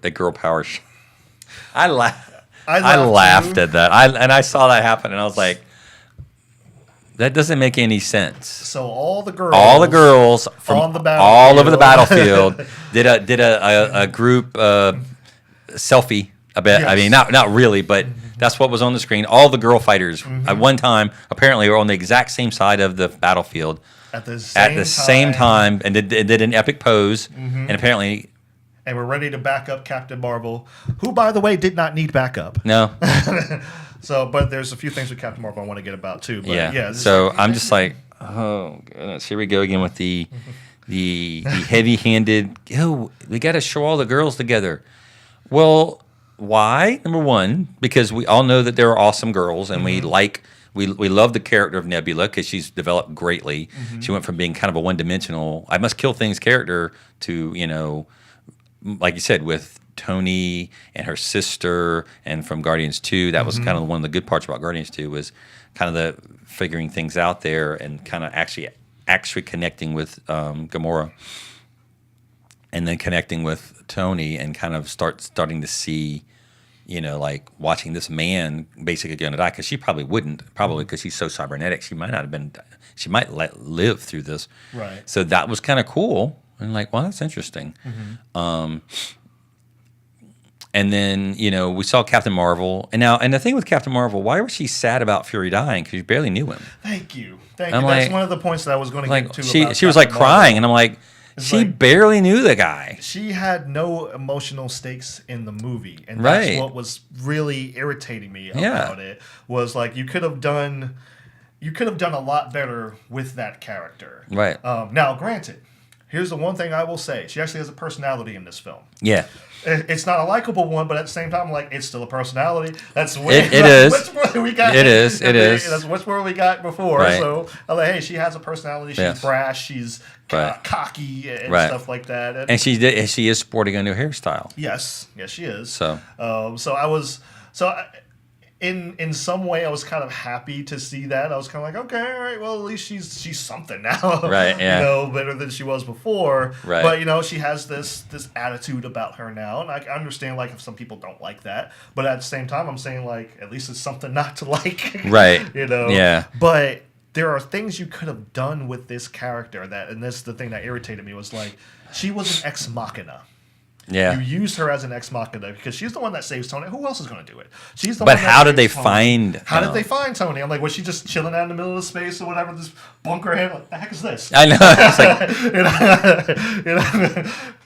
[SPEAKER 3] I laughed at that. I saw that happen, and I was like. That doesn't make any sense.
[SPEAKER 4] So all the girls
[SPEAKER 3] from
[SPEAKER 4] all
[SPEAKER 3] over the battlefield did a group selfie. I bet. Yes. I mean, not really, but that's what was on the screen. All the girl fighters at one time apparently were on the exact same side of the battlefield
[SPEAKER 4] at the
[SPEAKER 3] same time and did an epic pose. And apparently.
[SPEAKER 4] And we're ready to back up Captain Marvel, who, by the way, did not need backup.
[SPEAKER 3] No.
[SPEAKER 4] So, but there's a few things with Captain Marvel I want to get about too. But yeah.
[SPEAKER 3] So I'm just like, oh goodness, here we go again with the heavy-handed. Oh, we got to show all the girls together. Well, why? Number one, because we all know that there are awesome girls, and we love the character of Nebula because she's developed greatly. She went from being kind of a one-dimensional, I must kill things character to like you said, with Tony and her sister, and from Guardians 2, that was kind of one of the good parts about Guardians 2 was kind of the figuring things out there and kind of actually connecting with Gamora. and then connecting with Tony and kind of starting to see, like watching this man basically going to die, because she probably wouldn't, because she's so cybernetic, she might live through this.
[SPEAKER 4] Right.
[SPEAKER 3] So that was kind of cool, and like, well, that's interesting. And then, we saw Captain Marvel. And the thing with Captain Marvel, why was she sad about Fury dying? Because you barely knew him.
[SPEAKER 4] Thank you. That's
[SPEAKER 3] like,
[SPEAKER 4] one of the points that I was going to get to.
[SPEAKER 3] She was like crying, and I'm like, she barely knew the guy.
[SPEAKER 4] She had no emotional stakes in the movie. And that's what was really irritating me about it. Was like, you could have done a lot better with that character.
[SPEAKER 3] Right.
[SPEAKER 4] Now, granted, here's the one thing I will say. She actually has a personality in this film.
[SPEAKER 3] Yeah.
[SPEAKER 4] It's not a likable one, but at the same time, like, it's still a personality. That's
[SPEAKER 3] it is.
[SPEAKER 4] Much more we got.
[SPEAKER 3] It is.
[SPEAKER 4] That's much more we got before.
[SPEAKER 3] Right.
[SPEAKER 4] So I'm like, hey, she has a personality. She's brash. She's cocky and stuff like that.
[SPEAKER 3] And she is sporting a new hairstyle.
[SPEAKER 4] Yes, she is.
[SPEAKER 3] So,
[SPEAKER 4] in some way, I was kind of happy to see that. I was kind of like, okay, all right, well, at least she's something now,
[SPEAKER 3] right? Yeah,
[SPEAKER 4] better than she was before.
[SPEAKER 3] Right.
[SPEAKER 4] But she has this attitude about her now, and I understand like if some people don't like that, but at the same time, I'm saying like at least it's something not to like,
[SPEAKER 3] right?
[SPEAKER 4] Yeah. But there are things you could have done with this character and this the thing that irritated me was like she was an ex machina.
[SPEAKER 3] Yeah.
[SPEAKER 4] You used her as an ex machina because she's the one that saves Tony. Who else is going to do it? She's the
[SPEAKER 3] but
[SPEAKER 4] one.
[SPEAKER 3] But how did they
[SPEAKER 4] Tony.
[SPEAKER 3] find?
[SPEAKER 4] How did they find Tony? I'm like, was she just chilling out in the middle of space or whatever? This bunker head. What the heck is this?
[SPEAKER 3] I know.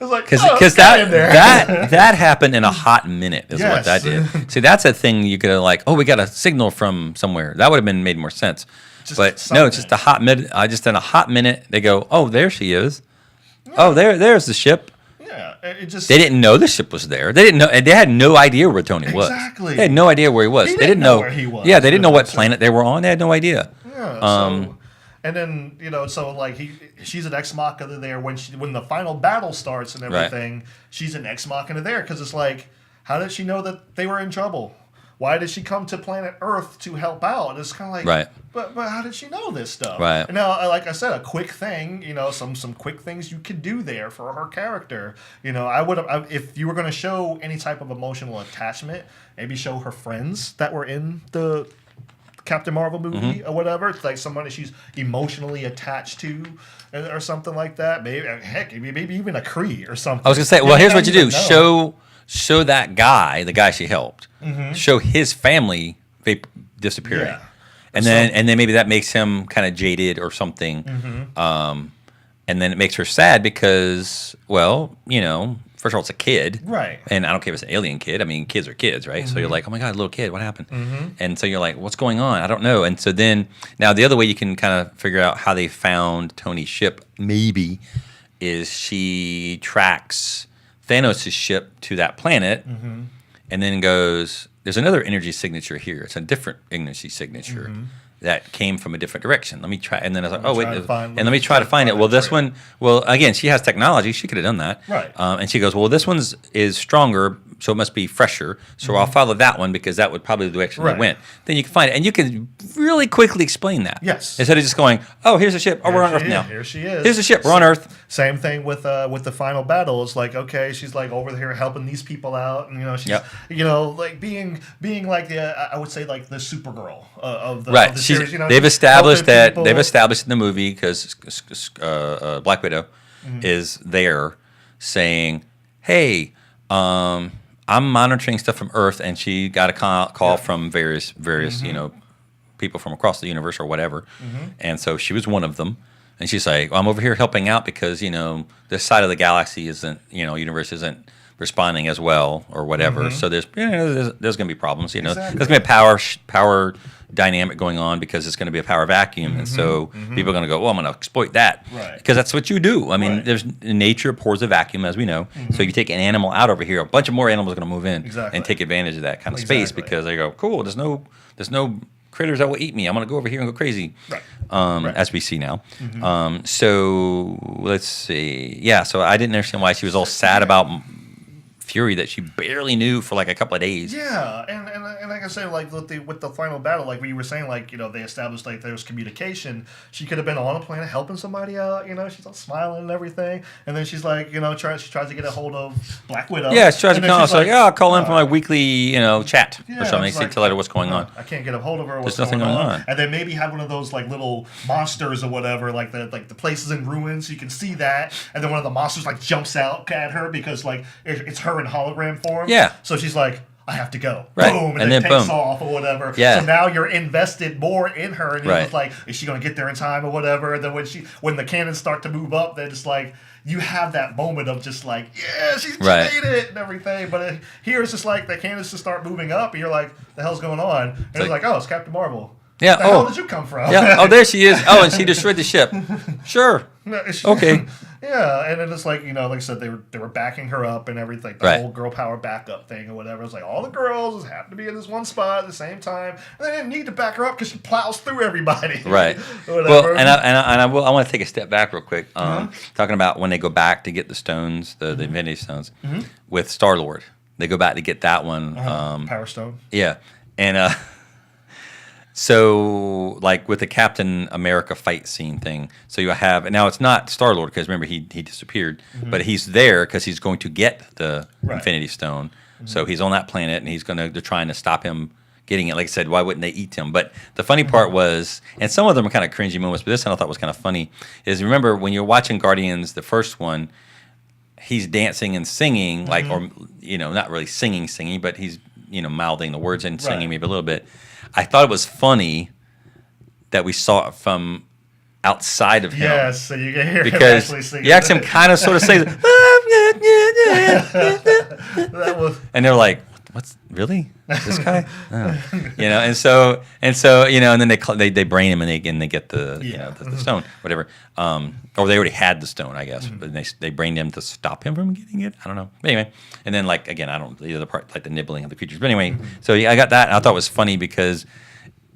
[SPEAKER 3] It's like,
[SPEAKER 4] it's like
[SPEAKER 3] because that happened in a hot minute. Is what that did. See, that's a thing you could have like. Oh, we got a signal from somewhere. That would have made more sense. But no, it's just a hot minute. Just in a hot minute, they go, oh, there she is. Yeah. Oh, there's the ship.
[SPEAKER 4] Yeah, it just
[SPEAKER 3] they didn't know the ship was there. They didn't know. They had no idea where Tony was.
[SPEAKER 4] Exactly.
[SPEAKER 3] They had no idea where he was.
[SPEAKER 4] They didn't know where he was.
[SPEAKER 3] Yeah, they didn't know what planet they were on. They had no idea.
[SPEAKER 4] Yeah. And then so like she's an ex machina there when the final battle starts and everything. Right. She's an ex machina there because it's like, how did she know that they were in trouble? Why did she come to planet Earth to help out? And it's kind of like,
[SPEAKER 3] right.
[SPEAKER 4] But how did she know this stuff?
[SPEAKER 3] Right.
[SPEAKER 4] And now, like I said, a quick thing, some quick things you could do there for her character. I would have, if you were going to show any type of emotional attachment, maybe show her friends that were in the Captain Marvel movie or whatever. It's like somebody she's emotionally attached to or something like that. Maybe even a Kree or something.
[SPEAKER 3] I was going to say, well, here's what you do. Show that guy, the guy she helped, show his family disappearing. Yeah. And then maybe that makes him kind of jaded or something. And then it makes her sad because, well, first of all, it's a kid.
[SPEAKER 4] Right.
[SPEAKER 3] And I don't care if it's an alien kid. I mean, kids are kids, right? So you're like, oh my God, little kid, what happened? And so you're like, what's going on? I don't know. And so then, now the other way you can kind of figure out how they found Tony's ship, maybe, is she tracks Thanos' ship to that planet and then goes, there's another energy signature here. It's a different energy signature that came from a different direction. Let me try. And then I was like, oh, wait. Let me try to find it. Well, this one, again, she has technology. She could have done that.
[SPEAKER 4] Right.
[SPEAKER 3] And she goes, well, this one's is stronger, so it must be fresher. So I'll follow that one because that would probably be the direction they went. Then you can find it. And you can really quickly explain that.
[SPEAKER 4] Yes.
[SPEAKER 3] Instead of just going, oh, here's the ship. Oh, we're on Earth now.
[SPEAKER 4] Here she is.
[SPEAKER 3] Here's the ship. We're on Earth.
[SPEAKER 4] Same thing with the final battle. It's like, okay, she's like over here helping these people out. And, she's, like being like I would say like the Supergirl of the series.
[SPEAKER 3] They've established that they've established in the movie because Black Widow is there saying, "Hey, I'm monitoring stuff from Earth," and she got a call from various people from across the universe or whatever, and so she was one of them. And she's like, well, "I'm over here helping out because this side of the galaxy isn't universe isn't responding as well or whatever. So there's going to be problems. Exactly. There's going to be a power dynamic going on because it's going to be a power vacuum, and so people are going to go, well, I'm going to exploit that because that's what you do. I mean, there's nature abhors a vacuum, as we know. So you take an animal out over here, a bunch of more animals are going to move in and take advantage of that kind of space because they go, cool. There's no critters that will eat me. I'm going to go over here and go crazy, as we see now. So let's see. Yeah, so I didn't understand why she was all sad about Fury that she barely knew for like a couple of days.
[SPEAKER 4] Yeah, and like I said, like with the final battle, like what you were saying, like they established like there was communication. She could have been on a planet helping somebody out. She's all smiling and everything, and then she's like, she tries to get a hold of Black Widow.
[SPEAKER 3] Yeah, she tries to call. So I'll call in for my
[SPEAKER 4] week.
[SPEAKER 3] weekly, chat or something.
[SPEAKER 4] Like,
[SPEAKER 3] tell her what's going on.
[SPEAKER 4] I can't get a hold of her.
[SPEAKER 3] There's nothing going on.
[SPEAKER 4] And then maybe have one of those like little monsters or whatever, like the places in ruins. You can see that, and then one of the monsters like jumps out at her because like it's her in hologram form.
[SPEAKER 3] Yeah.
[SPEAKER 4] So she's like, I have to go.
[SPEAKER 3] Right.
[SPEAKER 4] Boom,
[SPEAKER 3] And then
[SPEAKER 4] takes
[SPEAKER 3] boom.
[SPEAKER 4] off or whatever.
[SPEAKER 3] Yeah.
[SPEAKER 4] So now you're invested more in her, and
[SPEAKER 3] Right.
[SPEAKER 4] it's like, is she gonna get there in time or whatever? And then when the cannons start to move up, then it's like you have that moment of just like, yeah, she
[SPEAKER 3] Right.
[SPEAKER 4] made it and everything. But here it's just like the cannons just start moving up, and you're like, the hell's going on? And it's like, oh, it's Captain Marvel.
[SPEAKER 3] Yeah.
[SPEAKER 4] Where the hell did you come from?
[SPEAKER 3] Yeah. Oh, there she is. Oh, and she destroyed the ship. Sure. Okay.
[SPEAKER 4] Yeah, and then it's like like I said, they were backing her up and everything. The
[SPEAKER 3] Right.
[SPEAKER 4] whole girl power backup thing or whatever. It's like all the girls just happen to be in this one spot at the same time, and they didn't need to back her up because she plows through everybody.
[SPEAKER 3] Right.
[SPEAKER 4] Whatever.
[SPEAKER 3] Well, and I want to take a step back real quick. Talking about when they go back to get the stones, the Infinity Stones, with Star-Lord. They go back to get that one.
[SPEAKER 4] Power Stone.
[SPEAKER 3] Yeah, and so like with the Captain America fight scene thing. So you have now it's not Star-Lord because remember he disappeared, but he's there because he's going to get the Infinity Stone. So he's on that planet and they're trying to stop him getting it. Like I said, why wouldn't they eat him? But the funny part was, and some of them are kind of cringy moments, but this one I thought was kind of funny, is remember when you're watching Guardians, the first one, he's dancing and singing, like, or, not really singing, but he's, mouthing the words and singing maybe a little bit. I thought it was funny that we saw it from outside of him.
[SPEAKER 4] Yes, so you can hear
[SPEAKER 3] because
[SPEAKER 4] him actually singing.
[SPEAKER 3] you actually him kind of sort of say,
[SPEAKER 4] That was
[SPEAKER 3] and they're like, "What's really this guy?" Oh. And so and then they brain him and they get the the stone, whatever. Or they already had the stone, I guess, but they brained him to stop him from getting it. I don't know. But anyway, and then like again, I don't the other part like the nibbling of the creatures. But anyway, so I got that, and I thought it was funny because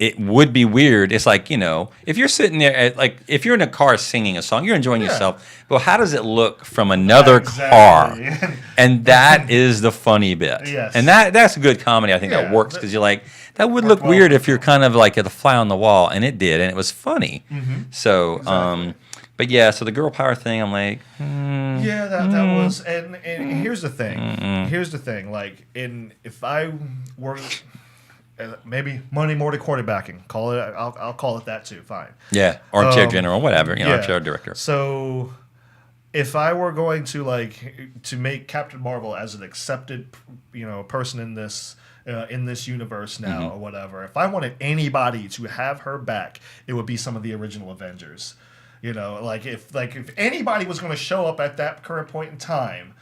[SPEAKER 3] it would be weird. It's like, if you're sitting there, if you're in a car singing a song, you're enjoying yourself. Well, how does it look from another car? And that is the funny bit.
[SPEAKER 4] Yes.
[SPEAKER 3] And that's a good comedy. I think that works because you're like, that would look weird if you're kind of like at the fly on the wall. And it did. And it was funny. So, but yeah, so the girl power thing, I'm like,
[SPEAKER 4] yeah, that was, and here's the thing. Here's the thing. Like, if I were... maybe money more to quarterbacking. Call it. I'll call it that too. Fine.
[SPEAKER 3] Yeah, armchair general, whatever. Armchair director.
[SPEAKER 4] So, if I were going to make Captain Marvel as an accepted, person in this universe now or whatever, if I wanted anybody to have her back, it would be some of the original Avengers. If anybody was going to show up at that current point in time.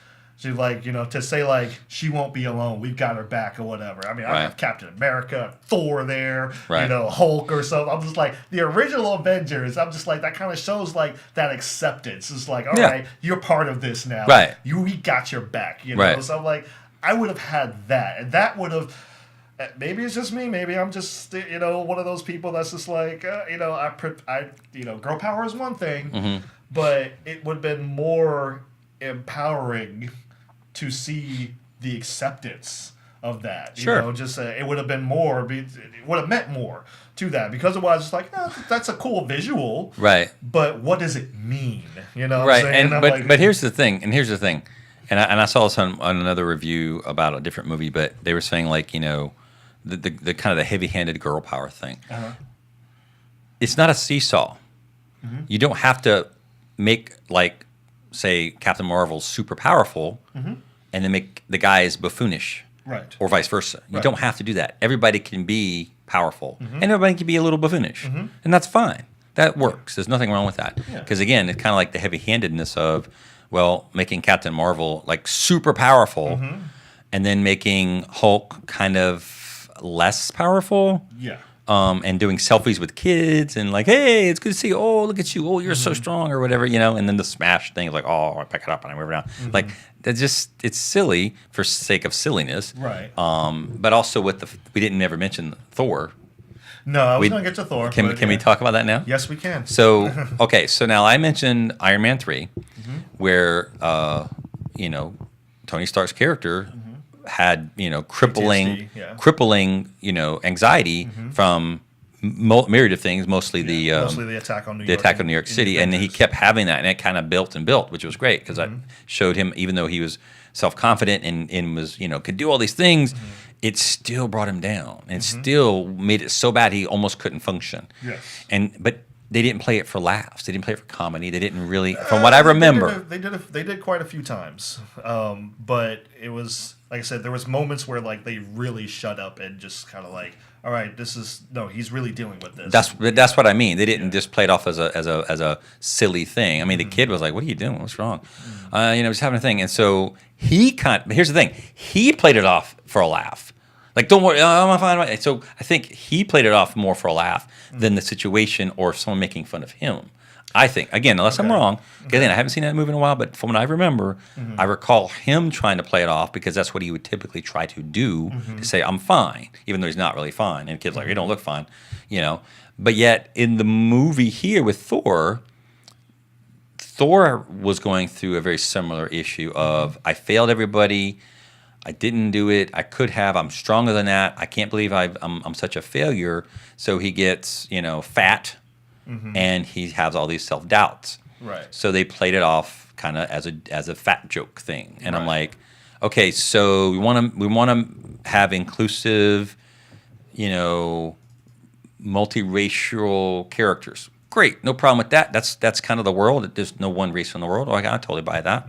[SPEAKER 4] To say she won't be alone. We've got her back or whatever. I mean, I have Captain America, Thor there, Hulk or something. I'm just like the original Avengers. I'm just like that kind of shows that acceptance. It's like, all right, you're part of this now.
[SPEAKER 3] Right.
[SPEAKER 4] We got your back.
[SPEAKER 3] Right.
[SPEAKER 4] So I'm like, I would have had that, and that would have. Maybe it's just me. Maybe I'm just one of those people that's just like girl power is one thing, but it would have been more empowering to see the acceptance of that.
[SPEAKER 3] Sure.
[SPEAKER 4] It would have been more. It would have meant more to that because otherwise it's like, that's a cool visual.
[SPEAKER 3] Right.
[SPEAKER 4] But what does it mean?
[SPEAKER 3] Right. And but here's the thing. And I saw this on another review about a different movie, but they were saying the kind of the heavy-handed girl power thing. It's not a seesaw. You don't have to make say Captain Marvel's super powerful and then make the guys buffoonish.
[SPEAKER 4] Right.
[SPEAKER 3] Or vice versa. You don't have to do that. Everybody can be powerful and everybody can be a little buffoonish. And that's fine. That works. There's nothing wrong with that. Because again, it's kind of like the heavy-handedness of, making Captain Marvel super powerful and then making Hulk kind of less powerful.
[SPEAKER 4] Yeah.
[SPEAKER 3] And doing selfies with kids and hey, it's good to see you. Oh, look at you. Oh, you're so strong or whatever, and then the smash thing is oh, I pick it up and I move it down. It's silly for sake of silliness.
[SPEAKER 4] Right.
[SPEAKER 3] But also we didn't never mention Thor.
[SPEAKER 4] No, I was going to get to Thor.
[SPEAKER 3] Can we talk about that now?
[SPEAKER 4] Yes, we can.
[SPEAKER 3] So, okay. So now I mentioned Iron Man 3, where, Tony Stark's character had, crippling,
[SPEAKER 4] PTSD, yeah.
[SPEAKER 3] crippling, anxiety from myriad of things, mostly the
[SPEAKER 4] attack on New
[SPEAKER 3] the
[SPEAKER 4] York.
[SPEAKER 3] attack on New York City, and he kept having that, and it kind of built and built, which was great because I showed him, even though he was self-confident and was, could do all these things, it still brought him down, and still made it so bad he almost couldn't function.
[SPEAKER 4] Yes.
[SPEAKER 3] But they didn't play it for laughs. They didn't play it for comedy. They didn't really, from what I remember.
[SPEAKER 4] They did quite a few times, but it was like I said. There was moments where like they really shut up and just kind of like, all right, he's really dealing with this.
[SPEAKER 3] That's what I mean. They didn't just play it off as a silly thing. I mean, the kid was like, "What are you doing? What's wrong?" Just having a thing. And so here's the thing. He played it off for a laugh. Like, don't worry, I'm fine. So I think he played it off more for a laugh than the situation or someone making fun of him. I think, again, unless I'm wrong, again, I haven't seen that movie in a while, but from what I remember, I recall him trying to play it off because that's what he would typically try to do, to say, I'm fine, even though he's not really fine. And the kid's like, you don't look fine, But yet, in the movie here with Thor was going through a very similar issue of, I failed everybody, I didn't do it. I could have. I'm stronger than that. I can't believe I'm such a failure. So he gets, fat, and he has all these self-doubts.
[SPEAKER 4] Right.
[SPEAKER 3] So they played it off kind of as a fat joke thing. And I'm like, okay, so we want to have inclusive, multiracial characters. Great, no problem with that. That's kind of the world. There's no one race in the world. I totally buy that.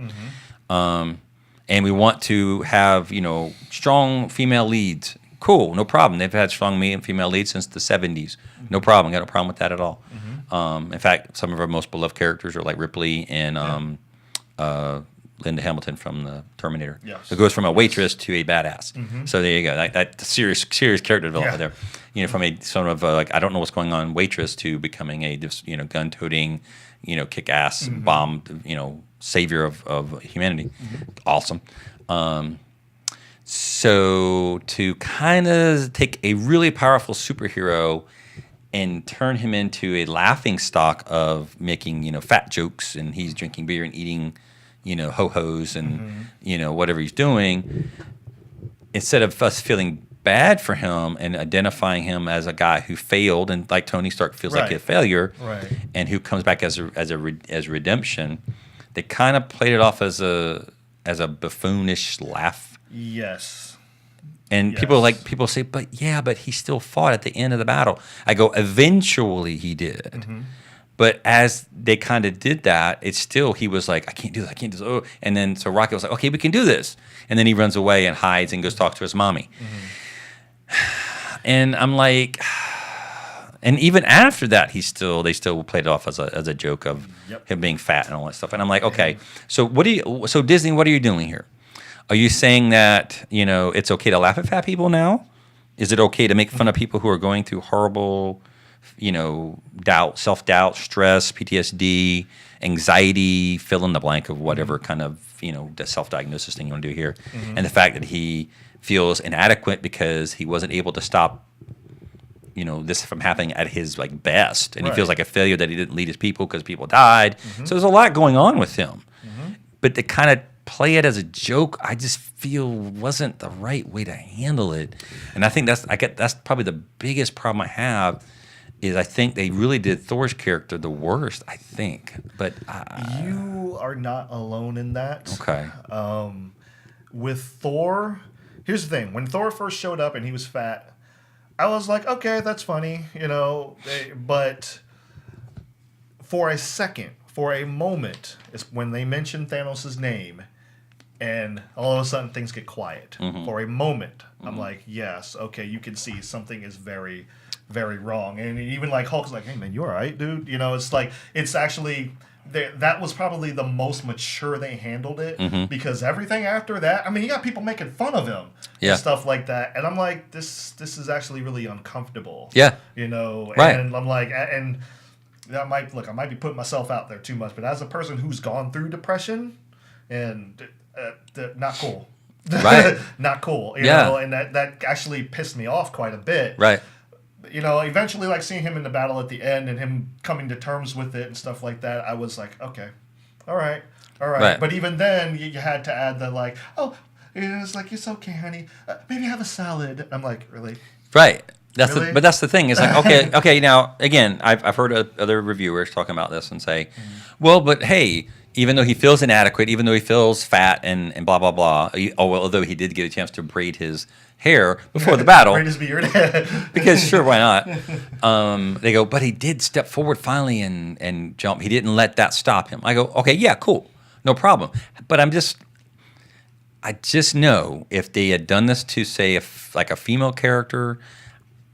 [SPEAKER 3] And we want to have, strong female leads. Cool, no problem. They've had strong female leads since the 70s. No problem. Got no problem with that at all. In fact, some of our most beloved characters are like Ripley and Linda Hamilton from the Terminator.
[SPEAKER 4] Yes.
[SPEAKER 3] It goes from a waitress to a badass. So there you go. That serious character development there. From a sort of like, I don't know what's going on waitress to becoming a gun-toting, kick-ass bomb, savior of humanity. Awesome. So to kind of take a really powerful superhero and turn him into a laughing stock of making, fat jokes, and he's drinking beer and eating, ho-hos and, whatever he's doing, instead of us feeling bad for him and identifying him as a guy who failed, and like Tony Stark feels like a failure, and who comes back as redemption, they kind of played it off as a buffoonish laugh.
[SPEAKER 4] Yes.
[SPEAKER 3] And people say, but he still fought at the end of the battle. I go, eventually he did. But as they kind of did that, it's still, he was like, I can't do this. Oh. And then so Rocket was like, okay, we can do this. And then he runs away and hides and goes talk to his mommy. And I'm like, and even after that, they still played it off as a joke of him being fat and all that stuff. And I'm like, okay, so Disney, what are you doing here? Are you saying that, it's okay to laugh at fat people now? Is it okay to make fun of people who are going through horrible, doubt, self-doubt, stress, PTSD, anxiety, fill in the blank of whatever kind of, the self-diagnosis thing you want to do here. And the fact that he feels inadequate because he wasn't able to stop, this from happening at his best. And he feels like a failure that he didn't lead his people because people died. So there's a lot going on with him. But to kind of play it as a joke, I just feel wasn't the right way to handle it. And I think that's probably the biggest problem I have, is I think they really did Thor's character the worst, I think. But
[SPEAKER 4] you are not alone in that.
[SPEAKER 3] Okay.
[SPEAKER 4] With Thor, here's the thing. When Thor first showed up and he was fat, I was like, okay, that's funny, but for a second, for a moment, is when they mention Thanos' name, and all of a sudden things get quiet. For a moment, I'm like, yes, okay, you can see something is very, very wrong. And even like Hulk's like, hey man, you all right, dude? It's like, it's actually, that was probably the most mature they handled it, because everything after that, I mean, you got people making fun of him and stuff like that, and I'm like, this is actually really uncomfortable.
[SPEAKER 3] Right.
[SPEAKER 4] And I'm like, and I might be putting myself out there too much, but as a person who's gone through depression, and not cool.
[SPEAKER 3] Right.
[SPEAKER 4] Not cool. You know, and that actually pissed me off quite a bit.
[SPEAKER 3] Right.
[SPEAKER 4] Eventually, seeing him in the battle at the end and him coming to terms with it and stuff like that, I was like, okay, all right. All right.
[SPEAKER 3] Right.
[SPEAKER 4] But even then, you had to add the like, oh, it's like, it's okay, honey. Maybe have a salad. I'm like, really?
[SPEAKER 3] Right. That's
[SPEAKER 4] Really?
[SPEAKER 3] but that's the thing. It's like, okay. Now, again, I've heard other reviewers talking about this and say, well, but hey, even though he feels inadequate, even though he feels fat and blah, blah, blah, although he did get a chance to braid his hair before the battle.
[SPEAKER 4] Braid his beard.
[SPEAKER 3] Because sure, why not? They go, but he did step forward finally and jump. He didn't let that stop him. I go, okay, yeah, cool. No problem. But I just know if they had done this to, say, like a female character,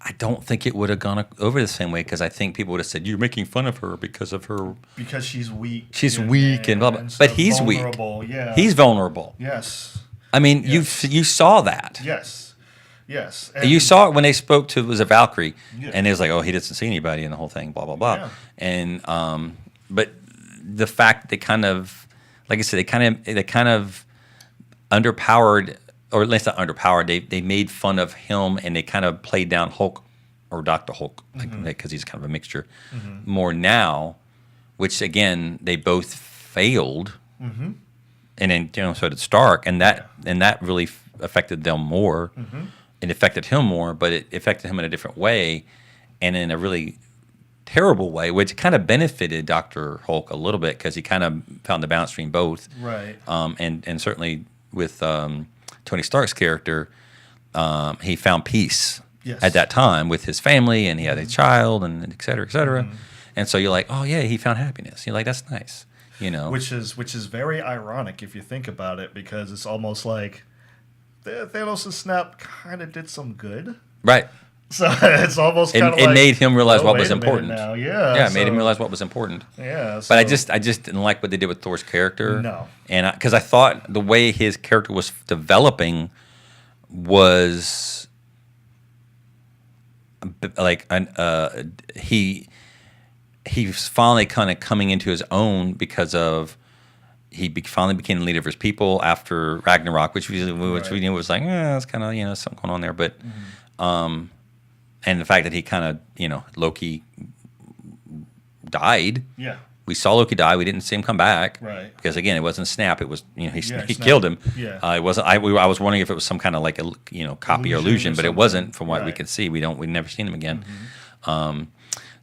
[SPEAKER 3] I don't think it would have gone over the same way because I think people would have said, you're making fun of her because of her.
[SPEAKER 4] Because she's weak.
[SPEAKER 3] She's weak and blah, blah.
[SPEAKER 4] so
[SPEAKER 3] But he's weak.
[SPEAKER 4] Yeah.
[SPEAKER 3] He's vulnerable.
[SPEAKER 4] Yes.
[SPEAKER 3] I mean,
[SPEAKER 4] Yes.
[SPEAKER 3] you saw that.
[SPEAKER 4] Yes. Yes.
[SPEAKER 3] You saw it when they spoke to, was a Valkyrie,
[SPEAKER 4] Yeah.
[SPEAKER 3] and it was like, oh, he doesn't see anybody in the whole thing, blah, blah, blah.
[SPEAKER 4] Yeah.
[SPEAKER 3] And, but the fact they kind of, like I said, they kind of underpowered, or at least not underpowered, they made fun of him and they kind of played down Hulk or Dr. Hulk, because he's kind of a mixture, more now, which again, they both failed. And then, so did Stark, and that really affected them more. It affected him more, but it affected him in a different way, and in a really terrible way, which kind of benefited Dr. Hulk a little bit because he kind of found the balance between both.
[SPEAKER 4] Right.
[SPEAKER 3] And certainly with Tony Stark's character, he found peace at that time with his family, and he had a child, and et cetera, et cetera. And so you're like, oh yeah, he found happiness. You're like, that's nice, Which
[SPEAKER 4] is very ironic if you think about it, because it's almost like Thanos' snap kind of did some good.
[SPEAKER 3] Right.
[SPEAKER 4] So it's almost kind of
[SPEAKER 3] it
[SPEAKER 4] like,
[SPEAKER 3] made him realize what
[SPEAKER 4] wait
[SPEAKER 3] was
[SPEAKER 4] a minute
[SPEAKER 3] important.
[SPEAKER 4] now. Yeah.
[SPEAKER 3] Yeah, it made him realize what was important.
[SPEAKER 4] Yeah.
[SPEAKER 3] But I just didn't like what they did with Thor's character.
[SPEAKER 4] No.
[SPEAKER 3] And because I thought the way his character was developing was like he was finally kind of coming into his own because of he finally became the leader of his people after Ragnarok, which we knew was like, it's kind of something going on there, but and the fact that he kind of Loki died.
[SPEAKER 4] Yeah.
[SPEAKER 3] We saw Loki die. We didn't see him come back.
[SPEAKER 4] Right.
[SPEAKER 3] Because again, it wasn't Snap. It was he
[SPEAKER 4] Snap.
[SPEAKER 3] killed him.
[SPEAKER 4] Yeah.
[SPEAKER 3] It wasn't. I was wondering if it was some kind of like a copy or illusion, but it
[SPEAKER 4] something.
[SPEAKER 3] wasn't from what we
[SPEAKER 4] Right.
[SPEAKER 3] could see. We'd never seen him again.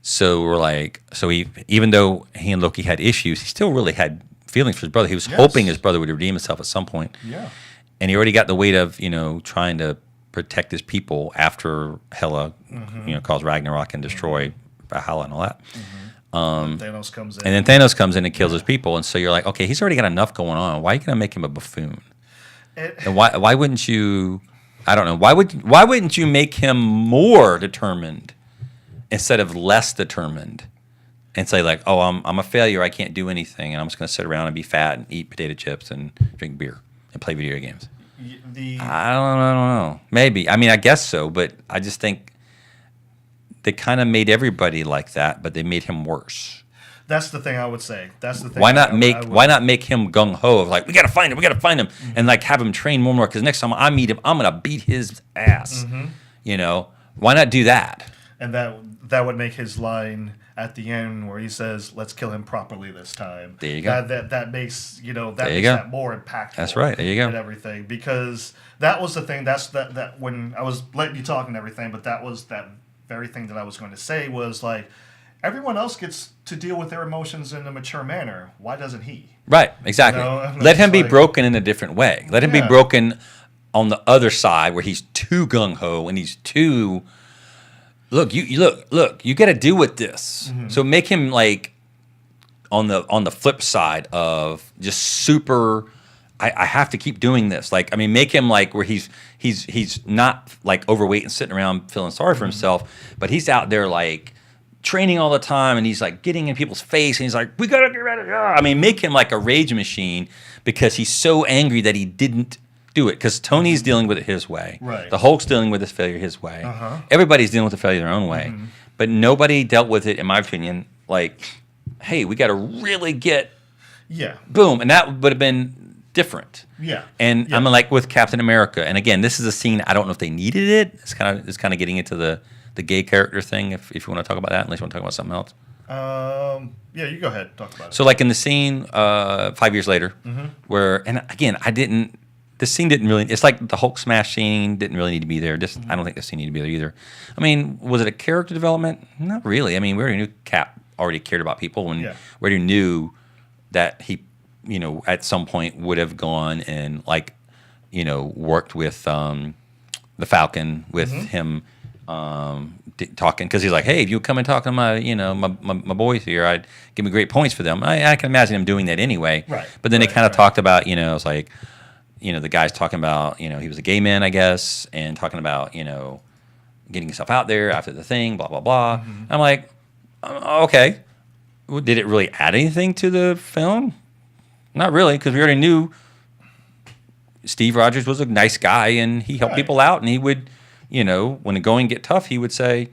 [SPEAKER 3] So we're like, even though he and Loki had issues, he still really had feelings for his brother. He was hoping his brother would redeem himself at some point.
[SPEAKER 4] Yeah.
[SPEAKER 3] And he already got the weight of trying to protect his people after Hela caused Ragnarok and destroy Valhalla and all that.
[SPEAKER 4] Thanos comes in.
[SPEAKER 3] And then Thanos comes in and kills his people, and so you're like, okay, he's already got enough going on. Why are you going to make him a buffoon? And why wouldn't you? I don't know. Why wouldn't you make him more determined instead of less determined, and say like, oh, I'm a failure. I can't do anything, and I'm just going to sit around and be fat and eat potato chips and drink beer and play video games. I don't know. Maybe. I mean, I guess so, but I just think they kind of made everybody like that, but they made him worse.
[SPEAKER 4] That's the thing I would say. That's the thing.
[SPEAKER 3] Why not make him gung ho of like, we gotta find him, and like have him train more because next time I meet him, I'm gonna beat his ass. Why not do that?
[SPEAKER 4] And that would make his line at the end where he says, "Let's kill him properly this time."
[SPEAKER 3] There you go.
[SPEAKER 4] That makes that more impactful.
[SPEAKER 3] That's right. There you go.
[SPEAKER 4] And everything, because that was the thing. That's that when I was letting you talk and everything, but that was that very thing that I was going to say was like, everyone else gets to deal with their emotions in a mature manner. Why doesn't he?
[SPEAKER 3] Right. Exactly. Let him be broken in a different way. Let him be broken on the other side where he's too gung ho and he's too. Look, you got to deal with this. So make him like on the flip side of just super. I have to keep doing this. Like, I mean, make him like where he's not like overweight and sitting around feeling sorry for himself, but he's out there like training all the time, and he's like getting in people's face, and he's like, we gotta get rid of. I mean, make him like a rage machine because he's so angry that he didn't do it, because Tony's dealing with it his way.
[SPEAKER 4] Right.
[SPEAKER 3] The Hulk's dealing with his failure his way. Everybody's dealing with the failure their own way. But nobody dealt with it, in my opinion, like, hey, we got to really get boom. And that would have been different.
[SPEAKER 4] Yeah.
[SPEAKER 3] And I'm like with Captain America. And again, this is a scene, I don't know if they needed it. It's kind of getting into the gay character thing, if you want to talk about that, unless you want to talk about something else.
[SPEAKER 4] Yeah, you go ahead. Talk about it.
[SPEAKER 3] So, like in the scene 5 years later, where, and again, the scene didn't really, it's like the Hulk smash scene didn't really need to be there. I don't think the scene needed to be there either. I mean, was it a character development? Not really. I mean, we already knew Cap already cared about people, and we already knew that he, at some point would have gone and, like, worked with the Falcon, with him talking, because he's like, hey, if you come and talk to my boys here, I'd give me great points for them. I can imagine him doing that anyway.
[SPEAKER 4] Right.
[SPEAKER 3] But then they kind of talked about, it's like, the guy's talking about, he was a gay man, I guess, and talking about, getting himself out there after the thing, blah, blah, blah. I'm like, okay. Well, did it really add anything to the film? Not really, because we already knew Steve Rogers was a nice guy, and he helped people out, and he would, when the going get tough, he would say,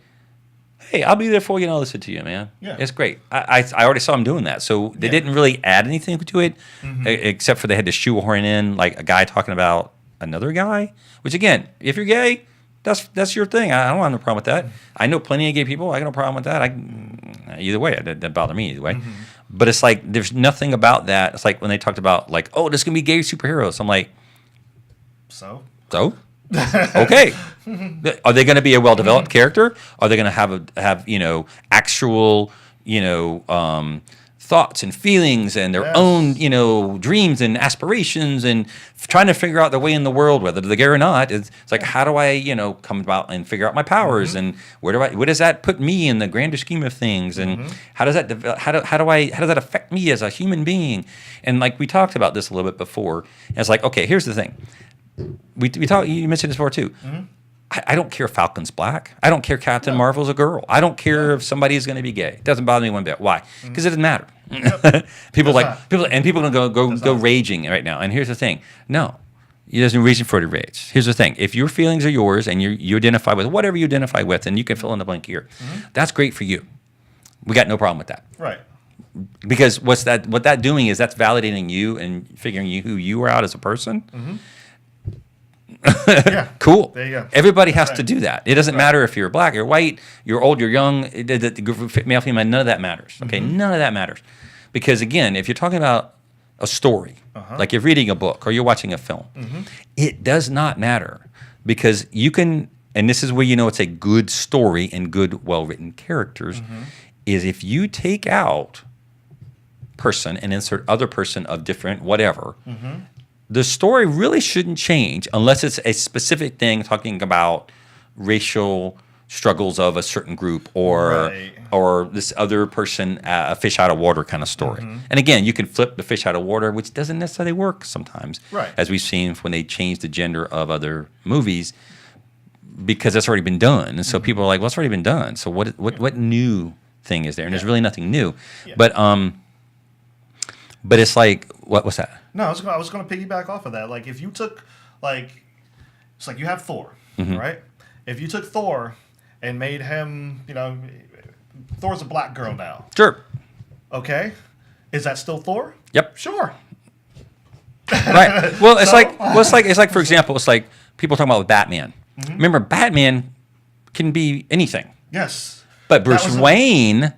[SPEAKER 3] hey, I'll be there for you and I'll listen to you, man. Yeah. It's great. I already saw him doing that. So they didn't really add anything to it, except for they had to shoehorn in, like, a guy talking about another guy, which, again, if you're gay, that's your thing. I don't have no problem with that. I know plenty of gay people. I got no problem with that. Either way, it doesn't bother me either way. But it's like, there's nothing about that. It's like when they talked about, like, oh, there's going to be gay superheroes. I'm like, So? Okay. Are they going to be a well-developed character? Are they going to have actual thoughts and feelings and their own dreams and aspirations, and trying to figure out their way in the world, whether they're gay or not? It's like, how do I come about and figure out my powers, and what does that put me in the grander scheme of things, and how does that how does that affect me as a human being? And, like, we talked about this a little bit before. And it's like, okay, here's the thing. We talked. You mentioned this before too. I don't care if Falcon's black. I don't care if Captain Marvel's a girl. I don't care if somebody is going to be gay. It doesn't bother me one bit. Why? Because it doesn't matter. People gonna go raging right now. And here's the thing. No, there's no reason for it to rage. Here's the thing. If your feelings are yours and you identify with whatever you identify with, and you can fill in the blank here, that's great for you. We got no problem with that.
[SPEAKER 4] Right.
[SPEAKER 3] Because what that doing is that's validating you and figuring who you are out as a person. Cool.
[SPEAKER 4] There you go.
[SPEAKER 3] Everybody has to do that. It doesn't matter if you're black, you're white, you're old, you're young, male, female, none of that matters. Okay, none of that matters. Because, again, if you're talking about a story, like you're reading a book or you're watching a film, it does not matter, because you can, and this is where it's a good story and good, well-written characters, is if you take out person and insert other person of different whatever, the story really shouldn't change unless it's a specific thing talking about racial struggles of a certain group, or this other person, a fish out of water kind of story. And again, you can flip the fish out of water, which doesn't necessarily work sometimes, as we've seen when they change the gender of other movies, because that's already been done. And so people are like, well, it's already been done. So what new thing is there? And there's really nothing new. But it's like, what's that?
[SPEAKER 4] No, I was going to piggyback off of that. Like, if you took, like, it's like you have Thor, right? If you took Thor and made him, Thor's a black girl now.
[SPEAKER 3] Sure.
[SPEAKER 4] Okay. Is that still Thor?
[SPEAKER 3] Yep.
[SPEAKER 4] Sure.
[SPEAKER 3] Right. Well, it's like for example, it's like people talking about Batman. Remember, Batman can be anything.
[SPEAKER 4] Yes.
[SPEAKER 3] But Bruce Wayne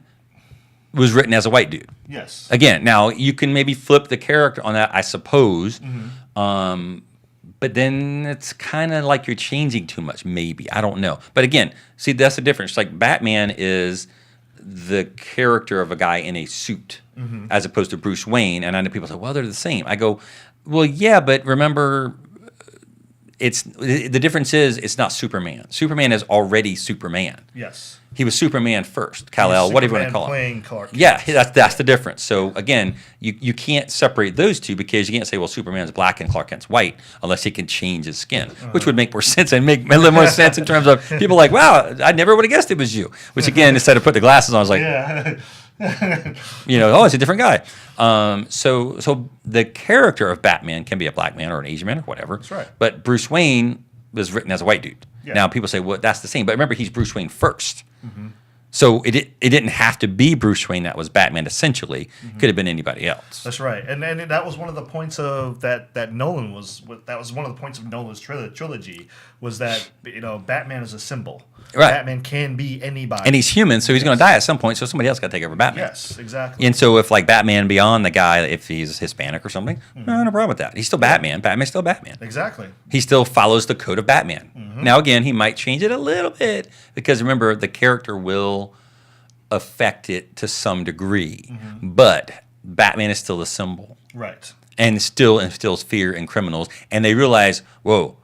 [SPEAKER 3] was written as a white dude.
[SPEAKER 4] Yes.
[SPEAKER 3] Again, now you can maybe flip the character on that, I suppose. But then it's kind of like you're changing too much, maybe. I don't know. But again, see, that's the difference. Like, Batman is the character of a guy in a suit, as opposed to Bruce Wayne. And I know people say, well, they're the same. I go, well, yeah, but remember, the difference is it's not Superman. Superman is already Superman.
[SPEAKER 4] Yes.
[SPEAKER 3] He was Superman first. Kal-El, whatever you want to call
[SPEAKER 4] him. Clark.
[SPEAKER 3] Yeah, that's the difference. So again, you can't separate those two, because you can't say, well, Superman's black and Clark Kent's white, unless he can change his skin, which would make more sense and make a little more sense in terms of people like, wow, I never would have guessed it was you. Which, again, instead of putting the glasses on, I was like, oh, it's a different guy. So the character of Batman can be a black man or an Asian man or whatever.
[SPEAKER 4] That's right.
[SPEAKER 3] But Bruce Wayne was written as a white dude. Yeah. Now people say, well, that's the same. But remember, he's Bruce Wayne first. So it didn't have to be Bruce Wayne that was Batman. Essentially, could have been anybody else.
[SPEAKER 4] That's right, and that was one of the points of that Nolan was. That was one of the points of Nolan's trilogy was that Batman is a symbol.
[SPEAKER 3] Right.
[SPEAKER 4] Batman can be anybody,
[SPEAKER 3] And he's human, so he's going to die at some point. So somebody else got to take over Batman.
[SPEAKER 4] Yes, exactly.
[SPEAKER 3] And so if like Batman Beyond, the guy, if he's Hispanic or something, no problem with that. He's still Batman. Batman's still Batman.
[SPEAKER 4] Exactly.
[SPEAKER 3] He still follows the code of Batman. Now again, he might change it a little bit because remember the character will affect it to some degree, but Batman is still the symbol.
[SPEAKER 4] Right.
[SPEAKER 3] And still instills fear in criminals, and they realize, whoa,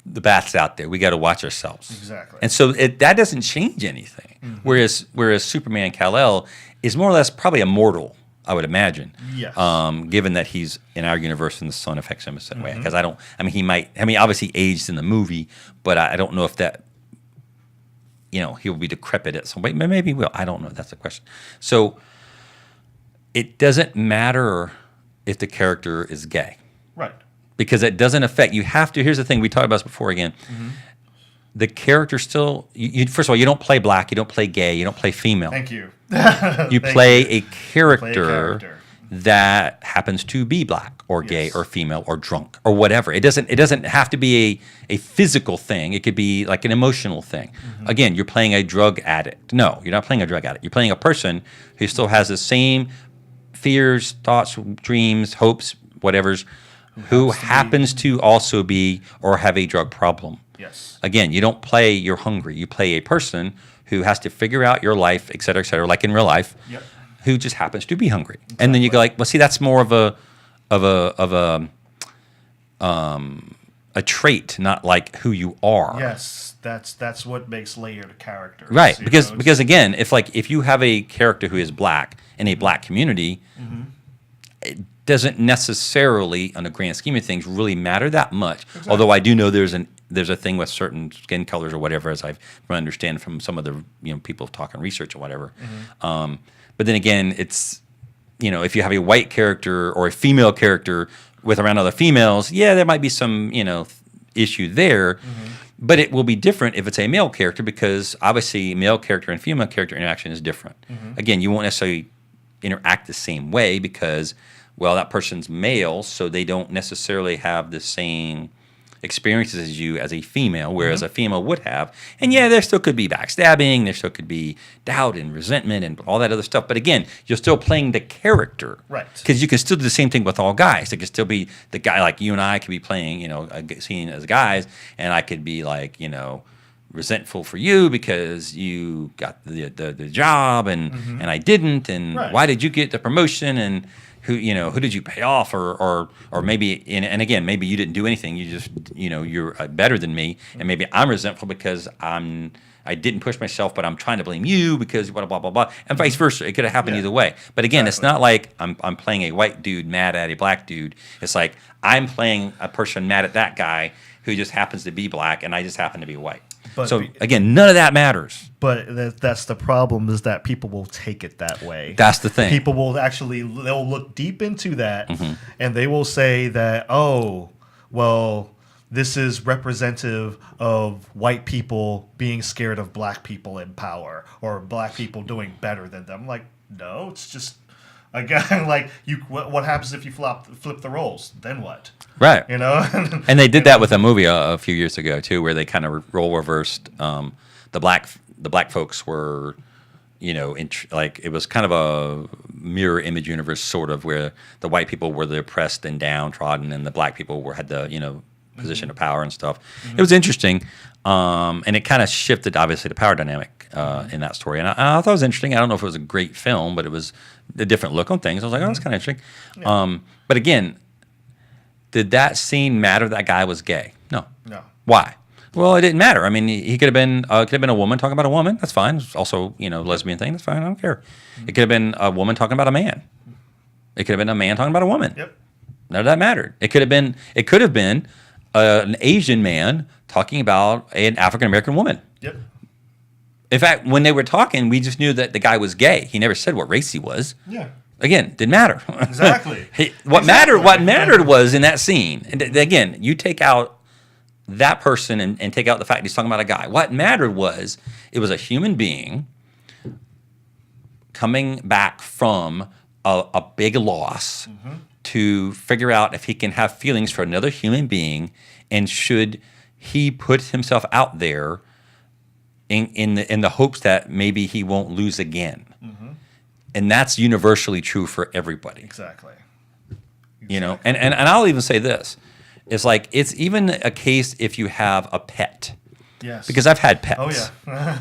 [SPEAKER 3] the Bat's out there. We got to watch ourselves.
[SPEAKER 4] Exactly.
[SPEAKER 3] And so that doesn't change anything. Whereas Superman Kal-El is more or less probably immortal, I would imagine.
[SPEAKER 4] Yes.
[SPEAKER 3] Given that he's in our universe and the sun affects him a certain way. Because he obviously aged in the movie, but I don't know if that, he'll be decrepit at some point. Maybe he will. I don't know. That's the question. So it doesn't matter if the character is gay.
[SPEAKER 4] Right.
[SPEAKER 3] Because it doesn't affect, here's the thing, we talked about this before again. The character still, first of all, you don't play black, you don't play gay, you don't play female.
[SPEAKER 4] Thank you.
[SPEAKER 3] You play a character that happens to be black or gay or female or drunk or whatever. It doesn't have to be a physical thing. It could be like an emotional thing. Again, you're playing a drug addict. No, you're not playing a drug addict. You're playing a person who still has the same fears, thoughts, dreams, hopes, whatever's, who happens to also be or have a drug problem.
[SPEAKER 4] Yes.
[SPEAKER 3] Again, you don't play you're hungry. You play a person who has to figure out your life, et cetera, like in real life, who just happens to be hungry. Exactly. And then you go like, well, see, that's more of a trait, not like who you are.
[SPEAKER 4] Yes, that's what makes layered characters.
[SPEAKER 3] Right, because again, if you have a character who is black in a black community, it doesn't necessarily, on the grand scheme of things, really matter that much. Exactly. Although I do know there's a thing with certain skin colors or whatever, as I understand from some of the people talking research or whatever. But then again, it's if you have a white character or a female character with around other females, there might be some issue there. But it will be different if it's a male character because obviously male character and female character interaction is different. Again, you won't necessarily interact the same way because, well, that person's male, so they don't necessarily have the same experiences as you as a female, whereas a female would have. And there still could be backstabbing, there still could be doubt and resentment and all that other stuff. But again, you're still playing the character.
[SPEAKER 4] Right.
[SPEAKER 3] Because you can still do the same thing with all guys. It could still be the guy, like you and I could be playing, a scene as guys, and I could be like, resentful for you because you got the job and I didn't, and why did you get the promotion, and who did you pay off, or maybe and again, maybe you didn't do anything, you just you're better than me, and maybe I'm resentful because I didn't push myself, but I'm trying to blame you because blah blah blah blah, and vice versa. It could have happened either way. But again, it's not like I'm playing a white dude mad at a black dude. It's like I'm playing a person mad at that guy who just happens to be black, and I just happen to be white. But so again, none of that matters.
[SPEAKER 4] But that's the problem, is that people will take it that way.
[SPEAKER 3] That's the thing.
[SPEAKER 4] People will they'll look deep into that, and they will say that, oh, well, this is representative of white people being scared of black people in power or black people doing better than them. Like, no, it's just a guy like you. What happens if you flip the roles? Then what?
[SPEAKER 3] Right.
[SPEAKER 4] And
[SPEAKER 3] they did that with a movie a few years ago too, where they kind of role reversed. The black folks were, like it was kind of a mirror image universe sort of, where the white people were the oppressed and downtrodden, and the black people had the position of power and stuff. It was interesting, and it kind of shifted obviously the power dynamic in that story. And I thought it was interesting. I don't know if it was a great film, but it was a different look on things. I was like, oh, that's kind of interesting. Yeah. But again, did that scene matter that guy was gay? No. Why? Well, it didn't matter. I mean, he could have been a woman talking about a woman. That's fine. It's also, lesbian thing. That's fine. I don't care. It could have been a woman talking about a man. It could have been a man talking about a woman.
[SPEAKER 4] Yep.
[SPEAKER 3] None of that mattered. It could have been an Asian man talking about an African American woman.
[SPEAKER 4] Yep.
[SPEAKER 3] In fact, when they were talking, we just knew that the guy was gay. He never said what race he was.
[SPEAKER 4] Yeah.
[SPEAKER 3] Again, didn't matter.
[SPEAKER 4] Exactly.
[SPEAKER 3] What mattered was in that scene. And again, you take out that person and take out the fact he's talking about a guy. What mattered was it was a human being coming back from a big loss to figure out if he can have feelings for another human being, and should he put himself out there in the hopes that maybe he won't lose again. And that's universally true for everybody.
[SPEAKER 4] Exactly.
[SPEAKER 3] You know, and I'll even say this. It's like, it's even a case if you have a pet.
[SPEAKER 4] Yes.
[SPEAKER 3] Because I've had pets.
[SPEAKER 4] Oh yeah.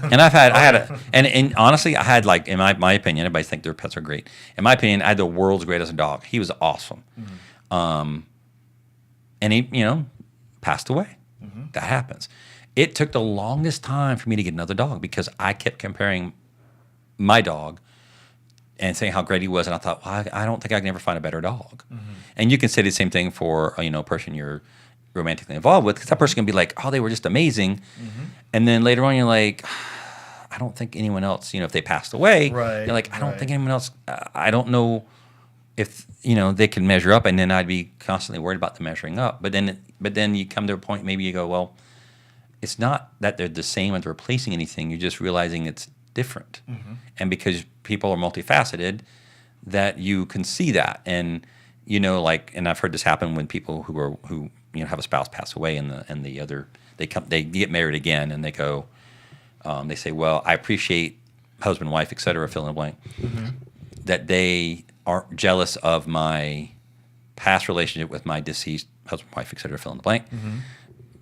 [SPEAKER 3] And and honestly, I had, like, in my opinion, everybody think their pets are great. In my opinion, I had the world's greatest dog. He was awesome. And he, you know, passed away. That happens. It took the longest time for me to get another dog because I kept comparing my dog and saying how great he was, and I thought, well, I don't think I can ever find a better dog. And you can say the same thing for a person you're romantically involved with, because that person can be like, oh, they were just amazing, and then later on you're like, I don't think anyone else, if they passed away,
[SPEAKER 4] right,
[SPEAKER 3] you're like, I don't think anyone else. I don't know if they can measure up, and then I'd be constantly worried about them measuring up. But then you come to a point, maybe you go, well, it's not that they're the same and they're replacing anything. You're just realizing it's different, and because people are multifaceted, that you can see that, and and I've heard this happen when people who have a spouse pass away, and the other they get married again, and they go, they say, well, I appreciate husband, wife, etc., fill in the blank, that they are jealous of my past relationship with my deceased husband, wife, etc., fill in the blank.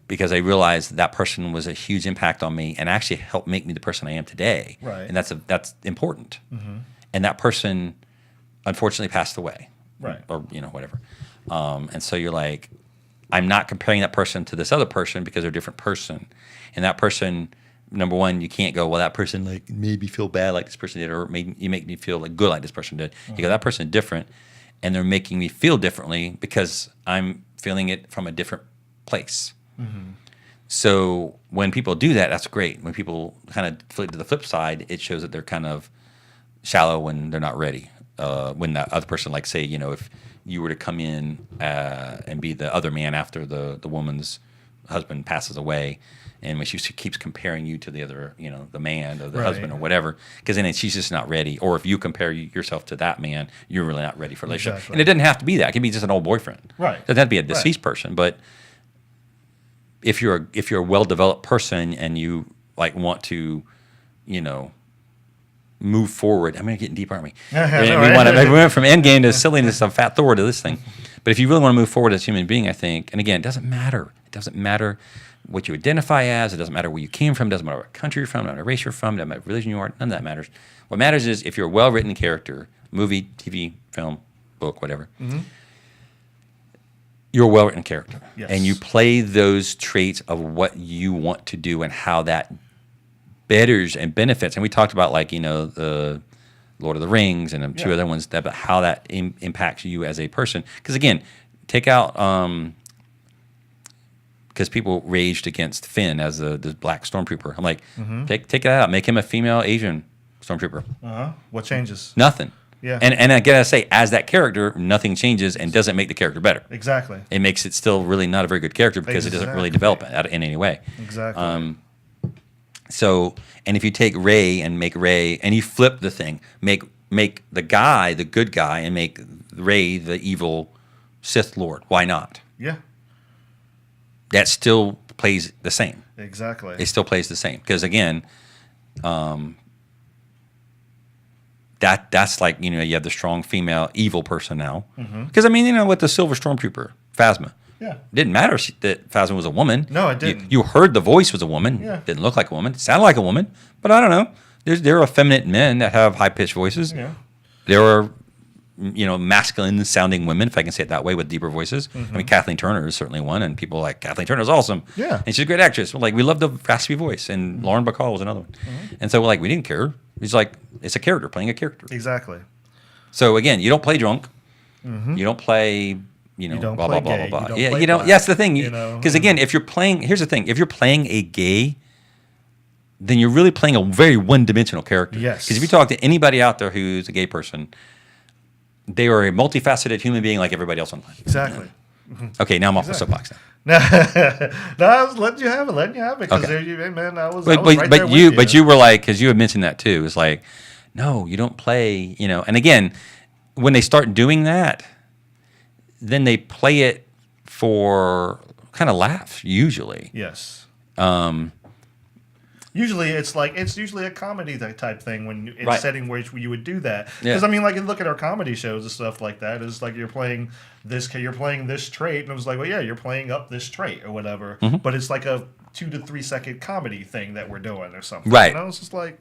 [SPEAKER 3] Because I realized that person was a huge impact on me and actually helped make me the person I am today.
[SPEAKER 4] Right.
[SPEAKER 3] And that's important. And that person unfortunately passed away.
[SPEAKER 4] Right.
[SPEAKER 3] Or whatever. And so you're like, I'm not comparing that person to this other person because they're a different person. And that person, number one, you can't go, well, that person like made me feel bad like this person did, or you make me feel like good like this person did. You go, that person is different, and they're making me feel differently because I'm feeling it from a different place. So when people do that, that's great. When people kind of flip to the flip side, it shows that they're kind of shallow when they're not ready. When that other person, like say, if you were to come in and be the other man after the woman's husband passes away, and when she keeps comparing you to the other, the man or the husband or whatever, because then she's just not ready. Or if you compare yourself to that man, you're really not ready for a relationship.
[SPEAKER 4] Exactly.
[SPEAKER 3] And it doesn't have to be that. It can be just an old boyfriend.
[SPEAKER 4] Right.
[SPEAKER 3] It doesn't have to be a deceased person, but if you're a well-developed person and you want to, move forward. I'm getting deep, aren't we? We went from Endgame to silliness of Fat Thor to this thing. But if you really want to move forward as a human being, I think, and again, it doesn't matter. It doesn't matter what you identify as. It doesn't matter where you came from. It doesn't matter what country you're from. It doesn't matter what race you're from. It doesn't matter what religion you are. None of that matters. What matters is if you're a well-written character, movie, TV, film, book, whatever. You're a well-written character, and you play those traits of what you want to do and how that betters and benefits. And we talked about the Lord of the Rings and two other ones, about how that impacts you as a person. Because again, take out because people raged against Finn as the black stormtrooper. I'm like, take that out, make him a female Asian stormtrooper.
[SPEAKER 4] What changes?
[SPEAKER 3] Nothing.
[SPEAKER 4] Yeah.
[SPEAKER 3] And I gotta say, as that character, nothing changes and doesn't make the character better.
[SPEAKER 4] Exactly.
[SPEAKER 3] It makes it still really not a very good character because it doesn't really develop in any way.
[SPEAKER 4] Exactly.
[SPEAKER 3] So, and if you take Rey and make Rey, and you flip the thing, make the guy the good guy, and make Rey the evil Sith Lord. Why not?
[SPEAKER 4] Yeah.
[SPEAKER 3] That still plays the same.
[SPEAKER 4] Exactly.
[SPEAKER 3] It still plays the same because again, that's like you have the strong female evil person now. Because with the Silver Stormtrooper Phasma.
[SPEAKER 4] Yeah.
[SPEAKER 3] Didn't matter that Phasma was a woman.
[SPEAKER 4] No, it didn't.
[SPEAKER 3] You heard the voice was a woman.
[SPEAKER 4] Yeah.
[SPEAKER 3] Didn't look like a woman. Sounded like a woman. But I don't know. There are effeminate men that have high pitched voices.
[SPEAKER 4] Yeah.
[SPEAKER 3] There are masculine sounding women, if I can say it that way, with deeper voices. Kathleen Turner is certainly one, and people are like Kathleen Turner's awesome.
[SPEAKER 4] Yeah.
[SPEAKER 3] And she's a great actress. We're like, we love the raspy voice. And Lauren Bacall was another one. And so we're like, we didn't care. It's like it's a character playing a character.
[SPEAKER 4] Exactly.
[SPEAKER 3] So again, you don't play drunk. You don't play
[SPEAKER 4] don't
[SPEAKER 3] blah,
[SPEAKER 4] play
[SPEAKER 3] blah, blah,
[SPEAKER 4] gay.
[SPEAKER 3] blah, blah.
[SPEAKER 4] You don't play
[SPEAKER 3] Yeah,
[SPEAKER 4] black.
[SPEAKER 3] that's the thing. Because again, here's the thing. If you're playing a gay, then you're really playing a very one-dimensional character.
[SPEAKER 4] Yes.
[SPEAKER 3] Because if you talk to anybody out there who's a gay person, they are a multifaceted human being like everybody else on the planet.
[SPEAKER 4] Exactly.
[SPEAKER 3] Okay, now I'm off the soapbox now.
[SPEAKER 4] No, I was letting you have it, because
[SPEAKER 3] Okay.
[SPEAKER 4] man, I was
[SPEAKER 3] But
[SPEAKER 4] right there with you.
[SPEAKER 3] you were like, because you had mentioned that too. It's like, No, you don't play, And again, when they start doing that, then they play it for kind of laughs, usually.
[SPEAKER 4] Yes. Usually it's usually a comedy type thing when in
[SPEAKER 3] Right.
[SPEAKER 4] setting where you would do that.
[SPEAKER 3] Yeah.
[SPEAKER 4] Because I mean, like, look at our comedy shows and stuff like that. It's like you're playing this trait, and it was like, well, yeah, you're playing up this trait or whatever.
[SPEAKER 3] Mm-hmm.
[SPEAKER 4] But it's like a 2 to 3 second comedy thing that we're doing or something.
[SPEAKER 3] Right.
[SPEAKER 4] It's just like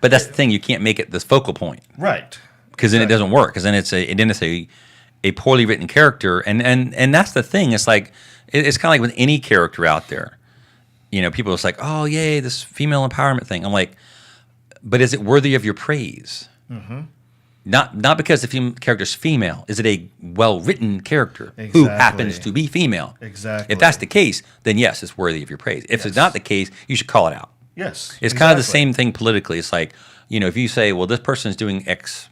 [SPEAKER 3] But that's the thing, you can't make it this focal point.
[SPEAKER 4] right.
[SPEAKER 3] Because then it doesn't work. Because then it's a poorly written character, and that's the thing. It's like it's kind of like with any character out there. People are just like, oh yay, this female empowerment thing. I'm like, but is it worthy of your praise? Mm-hmm. Not because the character's female. Is it a well written character who
[SPEAKER 4] Exactly.
[SPEAKER 3] happens to be female?
[SPEAKER 4] Exactly.
[SPEAKER 3] If that's the case, then yes, it's worthy of your praise. If it's not the case, you should call it out.
[SPEAKER 4] Yes.
[SPEAKER 3] It's kind of the
[SPEAKER 4] exactly.
[SPEAKER 3] same thing politically. It's like, if you say, well, this person's doing X,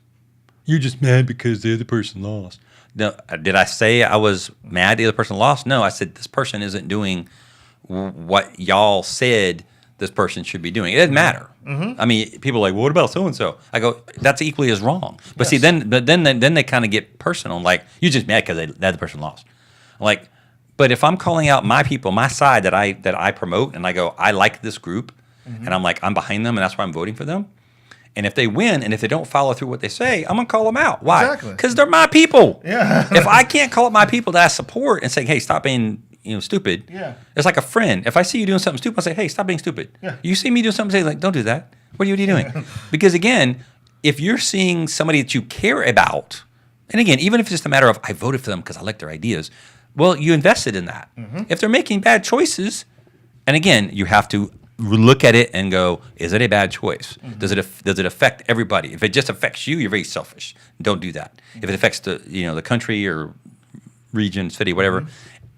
[SPEAKER 3] you're just mad because the other person lost. No, did I say I was mad the other person lost? No, I said this person isn't doing what y'all said this person should be doing. It doesn't matter. Mm-hmm. I mean, people are like, well, what about so-and-so? I go, that's equally as wrong. But see, then they kind of get personal. Like, you're just mad because that other person lost. Like, but if I'm calling out my people, my side that I promote, and I go, I like this group, and I'm like, I'm behind them, and that's why I'm voting for them. And if they win, and if they don't follow through what they say, I'm gonna call them out. Why?
[SPEAKER 4] Exactly.
[SPEAKER 3] Because they're my people.
[SPEAKER 4] Yeah.
[SPEAKER 3] If I can't call up my people that I support and say, hey, stop being stupid.
[SPEAKER 4] Yeah.
[SPEAKER 3] It's like a friend. If I see you doing something stupid, I say, hey, stop being stupid.
[SPEAKER 4] Yeah.
[SPEAKER 3] You see me do something, say like, don't do that. What are you doing? Because again, if you're seeing somebody that you care about, and again, even if it's just a matter of I voted for them because I like their ideas, well, you invested in that. Mm-hmm. If they're making bad choices, and again, you have to look at it and go, is it a bad choice? Mm-hmm. Does it affect everybody? If it just affects you, you're very selfish. Don't do that. Mm-hmm. If it affects the country or region, city, whatever,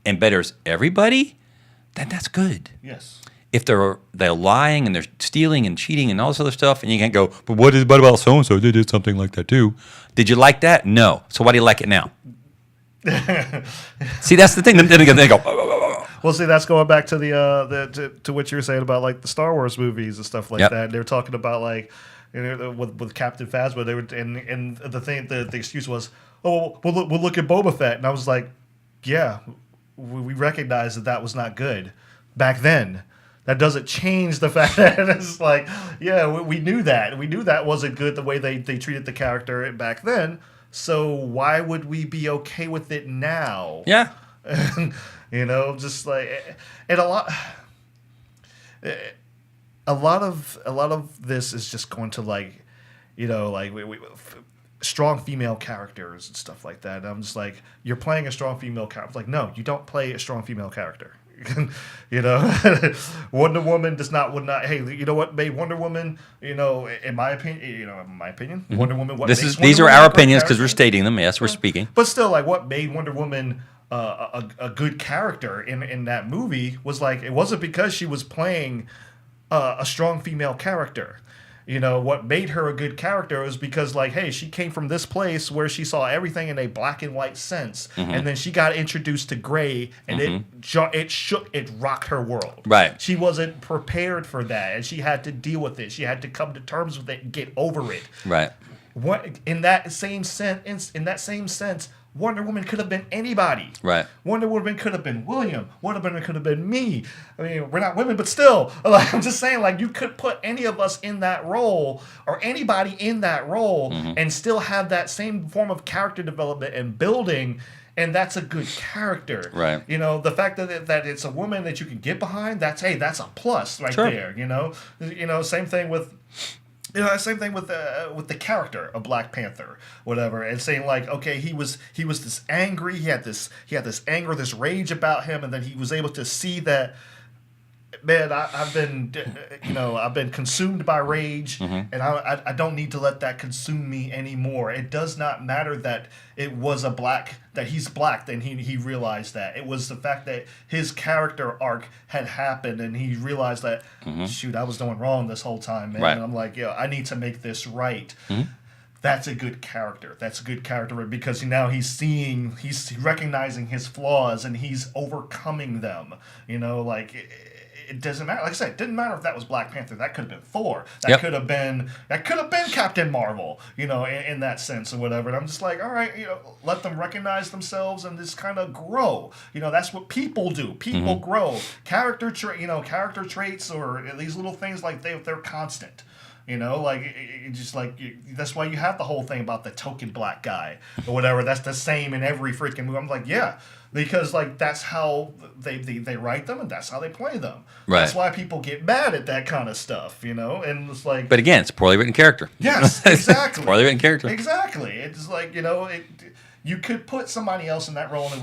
[SPEAKER 3] and betters everybody, then that's good.
[SPEAKER 4] Yes.
[SPEAKER 3] If they're lying and they're stealing and cheating and all this other stuff, and you can't go, but what about so and so? They did something like that too. Did you like that? No. So why do you like it now? See, that's the thing. Then they go.
[SPEAKER 4] Well, see, that's going back to to what you were saying about like the Star Wars movies and stuff like
[SPEAKER 3] Yep.
[SPEAKER 4] that. They were talking about like with Captain Phasma. They were and the excuse was, oh, we'll look at Boba Fett, and I was like, yeah, we recognize that was not good back then. That doesn't change the fact that it's like, yeah, we knew that. We knew that wasn't good the way they treated the character back then. So why would we be okay with it now?
[SPEAKER 3] Yeah.
[SPEAKER 4] Just like, and a lot of this is just going to like, we strong female characters and stuff like that. And I'm just like, you're playing a strong female character. Like, no, you don't play a strong female character. Wonder Woman would not. Hey, you know what made Wonder Woman? In my opinion,
[SPEAKER 3] Mm-hmm.
[SPEAKER 4] Wonder Woman.
[SPEAKER 3] These are our opinions because we're stating them. Yes, we're speaking.
[SPEAKER 4] But still, like, what made Wonder Woman a good character in that movie was like, it wasn't because she was playing a strong female character. What made her a good character was because, like, hey, she came from this place where she saw everything in a black and white sense, and then she got introduced to gray, and it rocked her world.
[SPEAKER 3] Right.
[SPEAKER 4] She wasn't prepared for that, and she had to deal with it. She had to come to terms with it and get over it.
[SPEAKER 3] Right.
[SPEAKER 4] In that same sense, Wonder Woman could have been anybody.
[SPEAKER 3] Right.
[SPEAKER 4] Wonder Woman could have been William. Wonder Woman could have been me. I mean, we're not women, but still, like, I'm just saying, like, you could put any of us in that role or anybody in that role and still have that same form of character development and building, and that's a good character.
[SPEAKER 3] Right.
[SPEAKER 4] The fact that it's a woman that you can get behind, that's a plus right
[SPEAKER 3] Sure.
[SPEAKER 4] there. Same thing with. Same thing with the character of Black Panther, whatever, and saying like, okay, he was this angry, he had this anger, this rage about him, and then he was able to see that, man, I've been consumed by rage, and I don't need to let that consume me anymore. It does not matter that it was that he's black, then he realized that. It was the fact that his character arc had happened, and he realized that, shoot, I was doing wrong this whole time, man.
[SPEAKER 3] Right.
[SPEAKER 4] And I'm like, I need to make this right. That's a good character. That's a good character because now he's recognizing his flaws and he's overcoming them. it doesn't matter. Like I said, it didn't matter if that was Black Panther. That could have been Thor. That could have been Captain Marvel. In that sense or whatever. And I'm just like, all right, let them recognize themselves and just kind of grow. That's what people do. People grow. Character traits or these little things like they're constant. That's why you have the whole thing about the token black guy or whatever. That's the same in every freaking movie. I'm like, yeah, because that's how they write them and that's how they play them.
[SPEAKER 3] Right.
[SPEAKER 4] That's why people get mad at that kind of stuff, and it's like.
[SPEAKER 3] But again, it's a poorly writting character.
[SPEAKER 4] Yes, exactly.
[SPEAKER 3] Poorly written character.
[SPEAKER 4] Exactly. It's like you could put somebody else in that role and it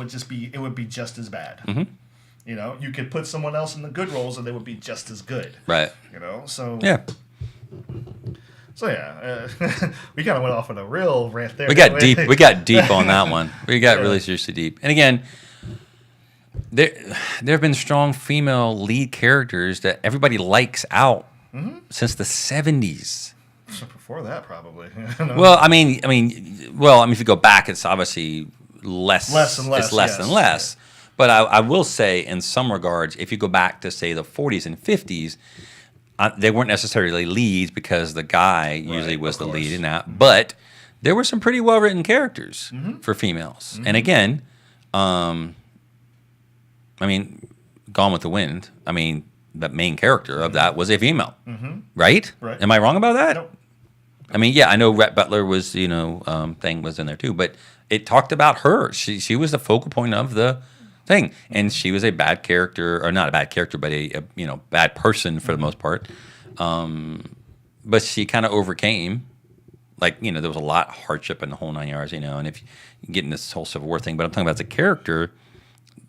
[SPEAKER 4] would be just as bad. Mm-hmm. You could put someone else in the good roles and they would be just as good.
[SPEAKER 3] Right.
[SPEAKER 4] So.
[SPEAKER 3] Yeah.
[SPEAKER 4] So yeah, we kind of went off on a real rant there.
[SPEAKER 3] We got deep. We got deep on that one. We got really seriously deep. And again, there have been strong female lead characters that everybody likes out since the 70s.
[SPEAKER 4] Before that, probably.
[SPEAKER 3] Well, I mean, if you go back, it's obviously less and less. It's less and less. But I will say, in some regards, if you go back to say the 40s and 50s. They weren't necessarily leads because the guy usually was the lead in that. But there were some pretty well-written characters for females. Mm-hmm. And again, Gone with the Wind, the main character of that was a female. Mm-hmm. Right? Am I wrong about that?
[SPEAKER 4] Nope.
[SPEAKER 3] I know Rhett Butler was, thing was in there too. But it talked about her. She was the focal point of the thing, and she was a bad character, or not a bad character, but a bad person for the most part. But she kind of overcame, there was a lot of hardship in the whole 9 yards, and if you get in this whole Civil War thing, but I'm talking about as a character,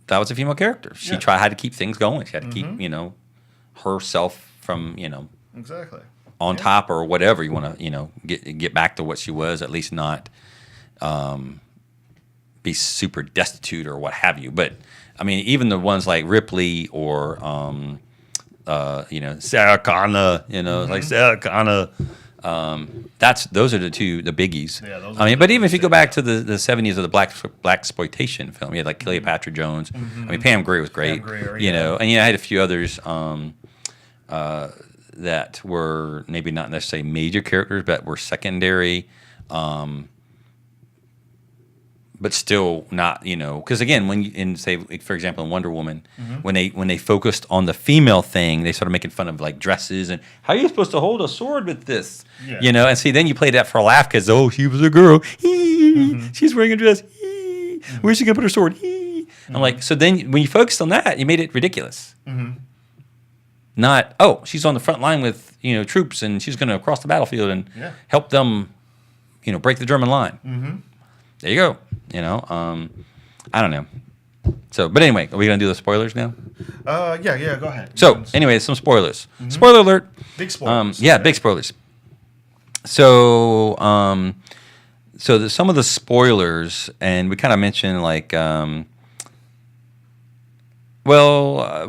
[SPEAKER 3] that was a female character. She had to keep things going. She had to keep, herself from,
[SPEAKER 4] exactly
[SPEAKER 3] on top or whatever you want to, get back to what she was, at least not. Be super destitute or what have you, but even the ones like Ripley or Sarah Connor, like Sarah Connor, those are the biggies. Yeah, but even if you go back to the 70s of the black exploitation film, you had like Cleopatra Jones. Pam Grier was great. And I had a few others that were maybe not necessarily major characters, but were secondary. But still not, because again, when for example, in Wonder Woman, when they focused on the female thing, they started making fun of like dresses and how are you supposed to hold a sword with this, and see, then you play that for a laugh because she was a girl, she's wearing a dress, where's she gonna put her sword? I'm like, so then when you focused on that, you made it ridiculous. Not she's on the front line with troops and she's gonna cross the battlefield and help them, break the German line. There you go. I don't know. So, but anyway, are we going to do the spoilers now?
[SPEAKER 4] Yeah, go ahead.
[SPEAKER 3] So, anyway, some spoilers. Spoiler alert.
[SPEAKER 4] Big spoilers.
[SPEAKER 3] Big spoilers. So, some of the spoilers, and we kind of mentioned like, we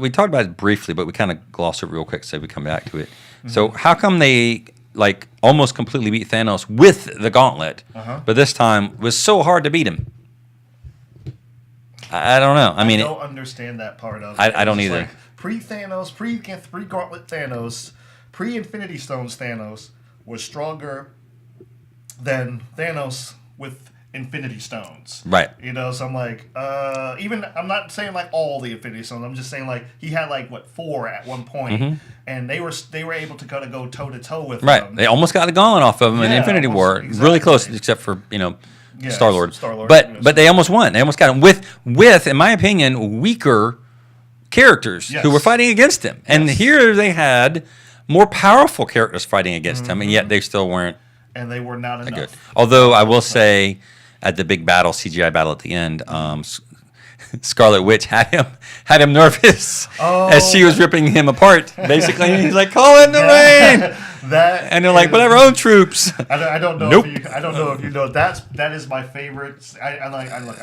[SPEAKER 3] talked about it briefly, but we kind of glossed it real quick, so we come back to it. So, how come they almost completely beat Thanos with the gauntlet, but this time was so hard to beat him? I don't know.
[SPEAKER 4] I don't understand that part of it.
[SPEAKER 3] I don't either.
[SPEAKER 4] Pre-Thanos, pre-Gauntlet Thanos, pre-Infinity Stones Thanos was stronger than Thanos with Infinity Stones.
[SPEAKER 3] Right.
[SPEAKER 4] So I'm like, I'm not saying like all the Infinity Stones. I'm just saying like he had like 4 at one point, and they were able to kind of go toe to toe with
[SPEAKER 3] them. They almost got the gauntlet off of him in Infinity War. Exactly. Really close, except for Star-Lord. But they almost won. They almost got him with, in my opinion, weaker characters who were fighting against him. And here they had more powerful characters fighting against him, and yet they still weren't.
[SPEAKER 4] And they were not enough.
[SPEAKER 3] Good. Although I will say, at the big battle, CGI battle at the end, Scarlet Witch had him nervous as she was ripping him apart. Basically, he's like, "Call in the rain." And they're like, "Whatever, own troops."
[SPEAKER 4] I don't know.
[SPEAKER 3] Nope.
[SPEAKER 4] I don't know if you know that is my favorite. I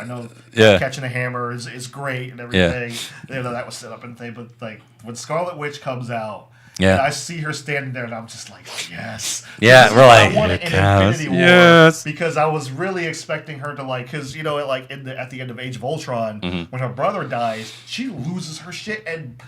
[SPEAKER 4] know. Catching a Hammer is great and everything. That was set up and thing. But like when Scarlet Witch comes out. Yeah, and I see her standing there, and I'm just like, yes.
[SPEAKER 3] Yeah, we're like,
[SPEAKER 4] I wanted an Infinity War because I was really expecting her to because at the end of Age of Ultron, when her brother dies, she loses her shit and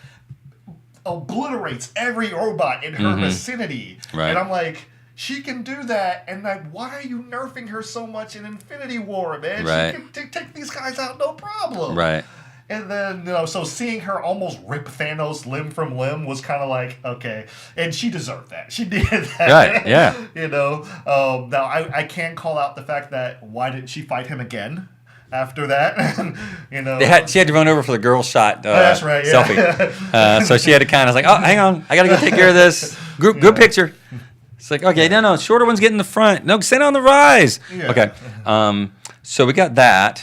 [SPEAKER 4] obliterates every robot in her vicinity.
[SPEAKER 3] Right.
[SPEAKER 4] And I'm like, she can do that, and like, why are you nerfing her so much in Infinity War, man?
[SPEAKER 3] Right.
[SPEAKER 4] She can take these guys out, no problem.
[SPEAKER 3] Right.
[SPEAKER 4] And then, so seeing her almost rip Thanos limb from limb was kind of like, okay. And she deserved that. She did that.
[SPEAKER 3] Right, yeah.
[SPEAKER 4] Now, I can call out the fact that why didn't she fight him again after that?
[SPEAKER 3] She had to run over for the girl shot
[SPEAKER 4] that's right, yeah.
[SPEAKER 3] selfie. So she had to kind of like, oh, hang on. I got to go take care of this. Group picture. It's like, okay, no, shorter one's getting the front. No, stand on the rise.
[SPEAKER 4] Yeah.
[SPEAKER 3] Okay. So we got that.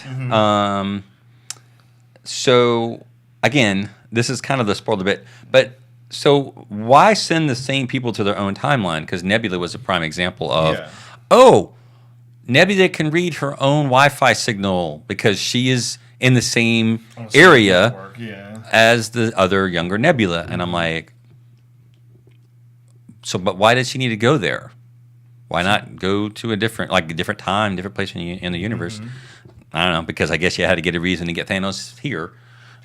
[SPEAKER 3] So again, this is kind of the spoiled a bit, but so why send the same people to their own timeline? Because Nebula was a prime example of, Nebula can read her own Wi-Fi signal because she is in the same area as the other younger Nebula, and I'm like, so, but why did she need to go there? Why not go to a different time, different place in the universe? I don't know, because I guess you had to get a reason to get Thanos here.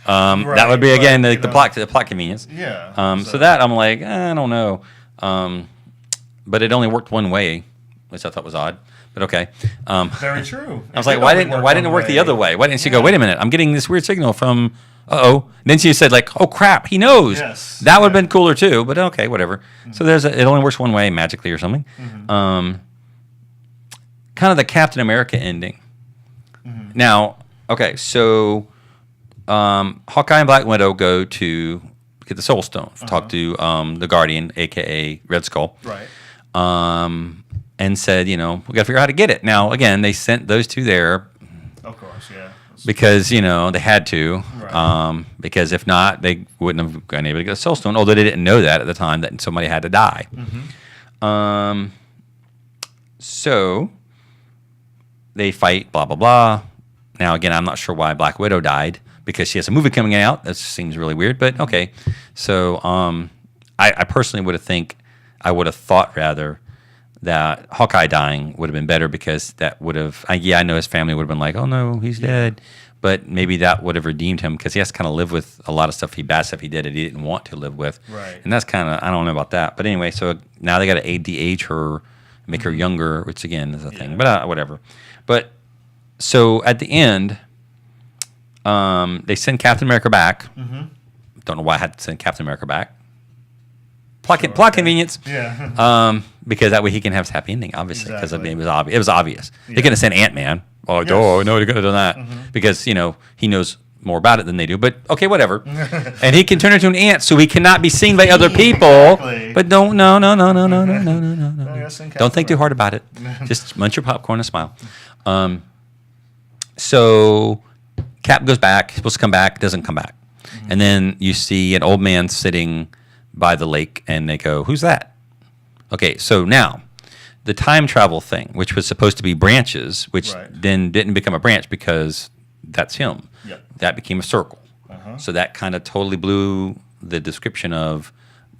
[SPEAKER 3] That would be again the plot convenience.
[SPEAKER 4] Yeah.
[SPEAKER 3] So that I'm like, I don't know. But it only worked one way, which I thought was odd. But okay.
[SPEAKER 4] Very true.
[SPEAKER 3] I was like, why didn't it work the other way? Why didn't she go? Wait a minute, I'm getting this weird signal from. Then she said like, oh crap, he knows.
[SPEAKER 4] Yes.
[SPEAKER 3] That would have been cooler too. But okay, whatever. So it only works one way magically or something. Kind of the Captain America ending. Now, okay, so Hawkeye and Black Widow go to get the Soul Stone, talk to the Guardian, a.k.a. Red Skull.
[SPEAKER 4] Right.
[SPEAKER 3] And said, we got to figure out how to get it. Now, again, they sent those two there.
[SPEAKER 4] Of course, yeah.
[SPEAKER 3] Because, they had to.
[SPEAKER 4] Right.
[SPEAKER 3] Because if not, they wouldn't have been able to get the Soul Stone, although they didn't know that at the time, that somebody had to die. So they fight, blah, blah, blah. Now, again, I'm not sure why Black Widow died, because she has a movie coming out. That seems really weird, but okay. So I personally would have thought rather that Hawkeye dying would have been better, because that would have, I know his family would have been like, oh no, he's dead. But maybe that would have redeemed him, because he has to kind of live with a lot of bad stuff he did that he didn't want to live with.
[SPEAKER 4] Right.
[SPEAKER 3] And that's kind of, I don't know about that. But anyway, so now they got to age her, make her younger, which again is a thing, but whatever. But so at the end, they send Captain America back. Don't know why I had to send Captain America back. Plot convenience.
[SPEAKER 4] Yeah.
[SPEAKER 3] Because that way he can have his happy ending, obviously, because
[SPEAKER 4] Exactly.
[SPEAKER 3] it was obvious. They could have sent Ant-Man. Oh, no, he could have done that. Because, he knows more about it than they do. But, okay, whatever. And he can turn into an ant, so he cannot be seen by other people.
[SPEAKER 4] Exactly.
[SPEAKER 3] But no.
[SPEAKER 4] Yes,
[SPEAKER 3] Don't think too hard about it. Just munch your popcorn and smile. So Cap goes back. He's supposed to come back. Doesn't come back. And then you see an old man sitting by the lake, and they go, who's that? Okay, so now the time travel thing, which was supposed to be branches, which then didn't become a branch because that's him.
[SPEAKER 4] Yep.
[SPEAKER 3] That became a circle. So that kind of totally blew the description of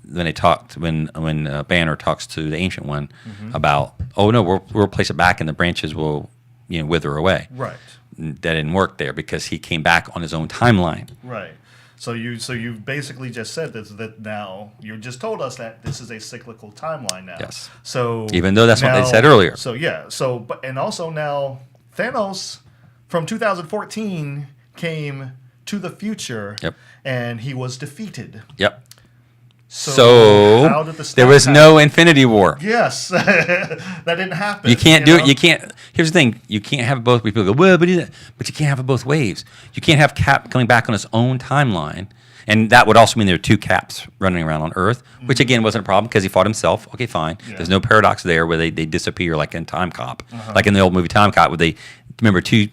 [SPEAKER 3] when Banner talks to the Ancient One about, oh no, we'll place it back and the branches will wither away.
[SPEAKER 4] Right.
[SPEAKER 3] That didn't work there because he came back on his own timeline.
[SPEAKER 4] Right. So you basically just said that now you just told us that this is a cyclical timeline now.
[SPEAKER 3] Yes.
[SPEAKER 4] So
[SPEAKER 3] even though that's what they said earlier.
[SPEAKER 4] So yeah. So but and also now Thanos from 2014 came to the future.
[SPEAKER 3] Yep.
[SPEAKER 4] And he was defeated.
[SPEAKER 3] Yep.
[SPEAKER 4] So how did the
[SPEAKER 3] there was no Infinity War.
[SPEAKER 4] Yes, that didn't happen.
[SPEAKER 3] You can't do it. You can't. Here's the thing: you can't have it both. People go, well, but you can't have it both ways. You can't have Cap coming back on his own timeline, and that would also mean there are two Caps running around on Earth, which again wasn't a problem because he fought himself. Okay, fine. Yeah. There's no paradox there where they disappear like in Time Cop, like in the old movie Time Cop, where they remember two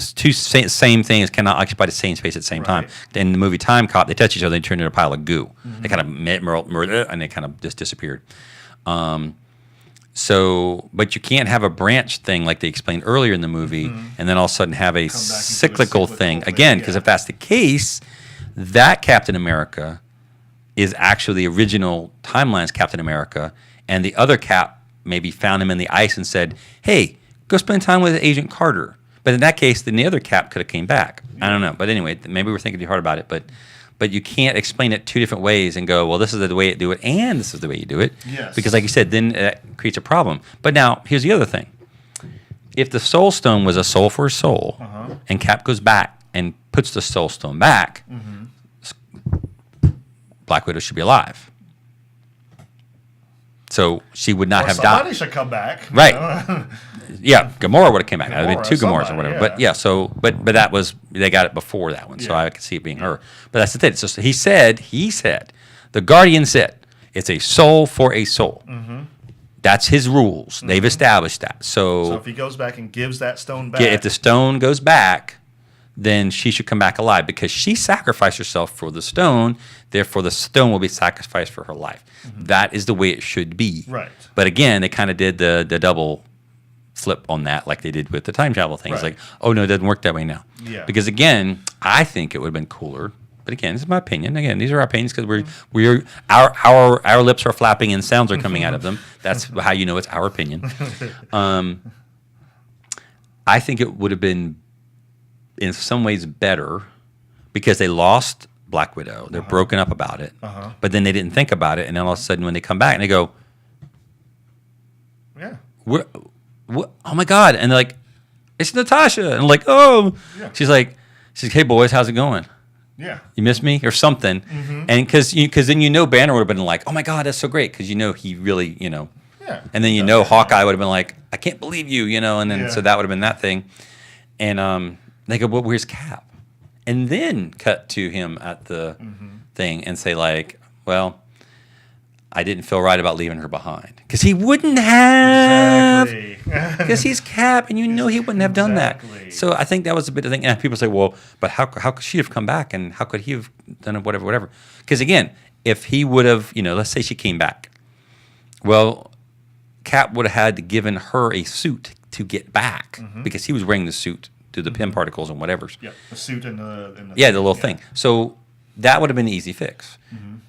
[SPEAKER 3] same things cannot occupy the same space at the same time. In the movie Time Cop, they touch each other, they turn into a pile of goo. They kind of murder, and they kind of just disappeared. But you can't have a branch thing like they explained earlier in the movie, and then all of a sudden have a cyclical thing again. Because if that's the case, that Captain America is actually the original timeline's Captain America, and the other Cap maybe found him in the ice and said, "Hey, go spend time with Agent Carter." But in that case, then the other Cap could have came back. I don't know. But anyway, maybe we're thinking too hard about it. But but you can't explain it two different ways and go, well, this is the way you do it, and this is the way you do it.
[SPEAKER 4] Yes.
[SPEAKER 3] Because, like you said, then it creates a problem. But now, here's the other thing. If the Soul Stone was a soul for a soul, and Cap goes back and puts the Soul Stone back, Black Widow should be alive. So she would not have died.
[SPEAKER 4] Somebody should come back.
[SPEAKER 3] Right. Yeah, Gamora would have came back. I'd have been two Gamoras or
[SPEAKER 4] somebody,
[SPEAKER 3] whatever.
[SPEAKER 4] yeah.
[SPEAKER 3] But yeah, so but that was, they got it before that one, so
[SPEAKER 4] Yeah.
[SPEAKER 3] I could see it being her. But that's the thing. So he said, the Guardian said, it's a soul for a soul. That's his rules. They've established that.
[SPEAKER 4] So if he goes back and gives that stone back,
[SPEAKER 3] if the stone goes back, then she should come back alive because she sacrificed herself for the stone. Therefore, the stone will be sacrificed for her life. That is the way it should be.
[SPEAKER 4] Right.
[SPEAKER 3] But again, they kind of did the double flip on that, like they did with the time travel thing. It's
[SPEAKER 4] Right.
[SPEAKER 3] like, oh no, it doesn't work that way now.
[SPEAKER 4] Yeah.
[SPEAKER 3] Because again, I think it would have been cooler. But again, this is my opinion. Again, these are our opinions because our lips are flapping and sounds are coming out of them. That's how you know it's our opinion. I think it would have been in some ways better because they lost Black Widow. They're broken up about it. But then they didn't think about it. And then all of a sudden when they come back and they go,
[SPEAKER 4] yeah,
[SPEAKER 3] what? Oh my God. And they're like, it's Natasha. And like, oh.
[SPEAKER 4] Yeah.
[SPEAKER 3] She's like, hey boys, how's it going?
[SPEAKER 4] yeah,
[SPEAKER 3] You miss me or something. And because then Banner would have been like, oh my God, that's so great. Because he really,
[SPEAKER 4] yeah.
[SPEAKER 3] and then Hawkeye would have been like, I can't believe you, and then so that would have been that thing. And they go, well, where's Cap? And then cut to him at the thing and say like, well, I didn't feel right about leaving her behind. Because he wouldn't have.
[SPEAKER 4] Exactly.
[SPEAKER 3] Because he's Cap, and he wouldn't have done
[SPEAKER 4] Exactly.
[SPEAKER 3] that. So I think that was a bit of thing. And people say, well, but how could she have come back, and how could he have done it, whatever. Because again, if he would have, let's say she came back. Well, Cap would have had to given her a suit to get back because he was wearing the suit to the pin particles and whatever.
[SPEAKER 4] Yeah, the suit and the
[SPEAKER 3] Yeah, the little thing. So that would have been the easy fix.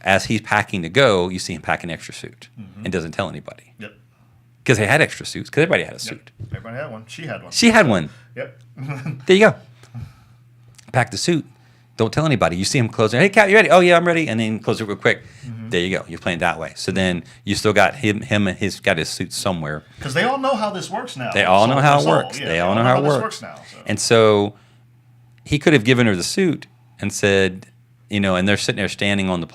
[SPEAKER 3] As he's packing to go, you see him pack an extra suit and doesn't tell anybody.
[SPEAKER 4] Yep.
[SPEAKER 3] Because they had extra suits, because everybody had a suit.
[SPEAKER 4] Everybody had one. She had one.
[SPEAKER 3] She had one.
[SPEAKER 4] Yep.
[SPEAKER 3] There you go. Pack the suit. Don't tell anybody. You see him closing. Hey, Cap, you ready? Oh, yeah, I'm ready. And then close it real quick. There you go. You're playing that way. So then you still got him and got his suit somewhere.
[SPEAKER 4] Because they all know how this works now.
[SPEAKER 3] They all know how it
[SPEAKER 4] Soul.
[SPEAKER 3] works.
[SPEAKER 4] Yeah,
[SPEAKER 3] They all know how it
[SPEAKER 4] this
[SPEAKER 3] works.
[SPEAKER 4] now. So.
[SPEAKER 3] And so he could have given her the suit and said, and they're sitting there standing on the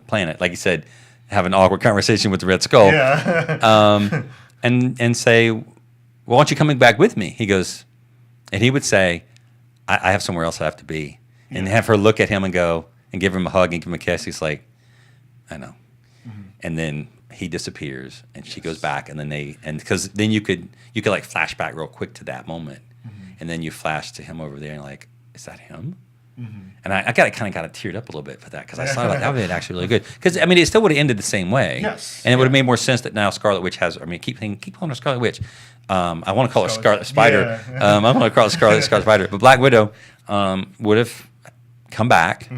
[SPEAKER 3] planet, like you said, have an awkward conversation with the Red Skull.
[SPEAKER 4] Yeah.
[SPEAKER 3] And say, well, why aren't you coming back with me? He goes, and he would say, I have somewhere else I have to be. And have her look at him and go, and give him a hug and give him a kiss. He's like, I know. And then he disappears and she goes back and because then you could like flash back real quick to that moment. And then you flash to him over there and like, is that him? And I kind of got teared up a little bit for that because I saw that would have been actually really good. Because it still would have ended the same way.
[SPEAKER 4] Yes.
[SPEAKER 3] And it would have made more sense that now Scarlet Witch keep calling her Scarlet Witch. I want to call her Scarlet Spider.
[SPEAKER 4] Yeah.
[SPEAKER 3] I want to call her Scarlet Spider. But Black Widow would have come back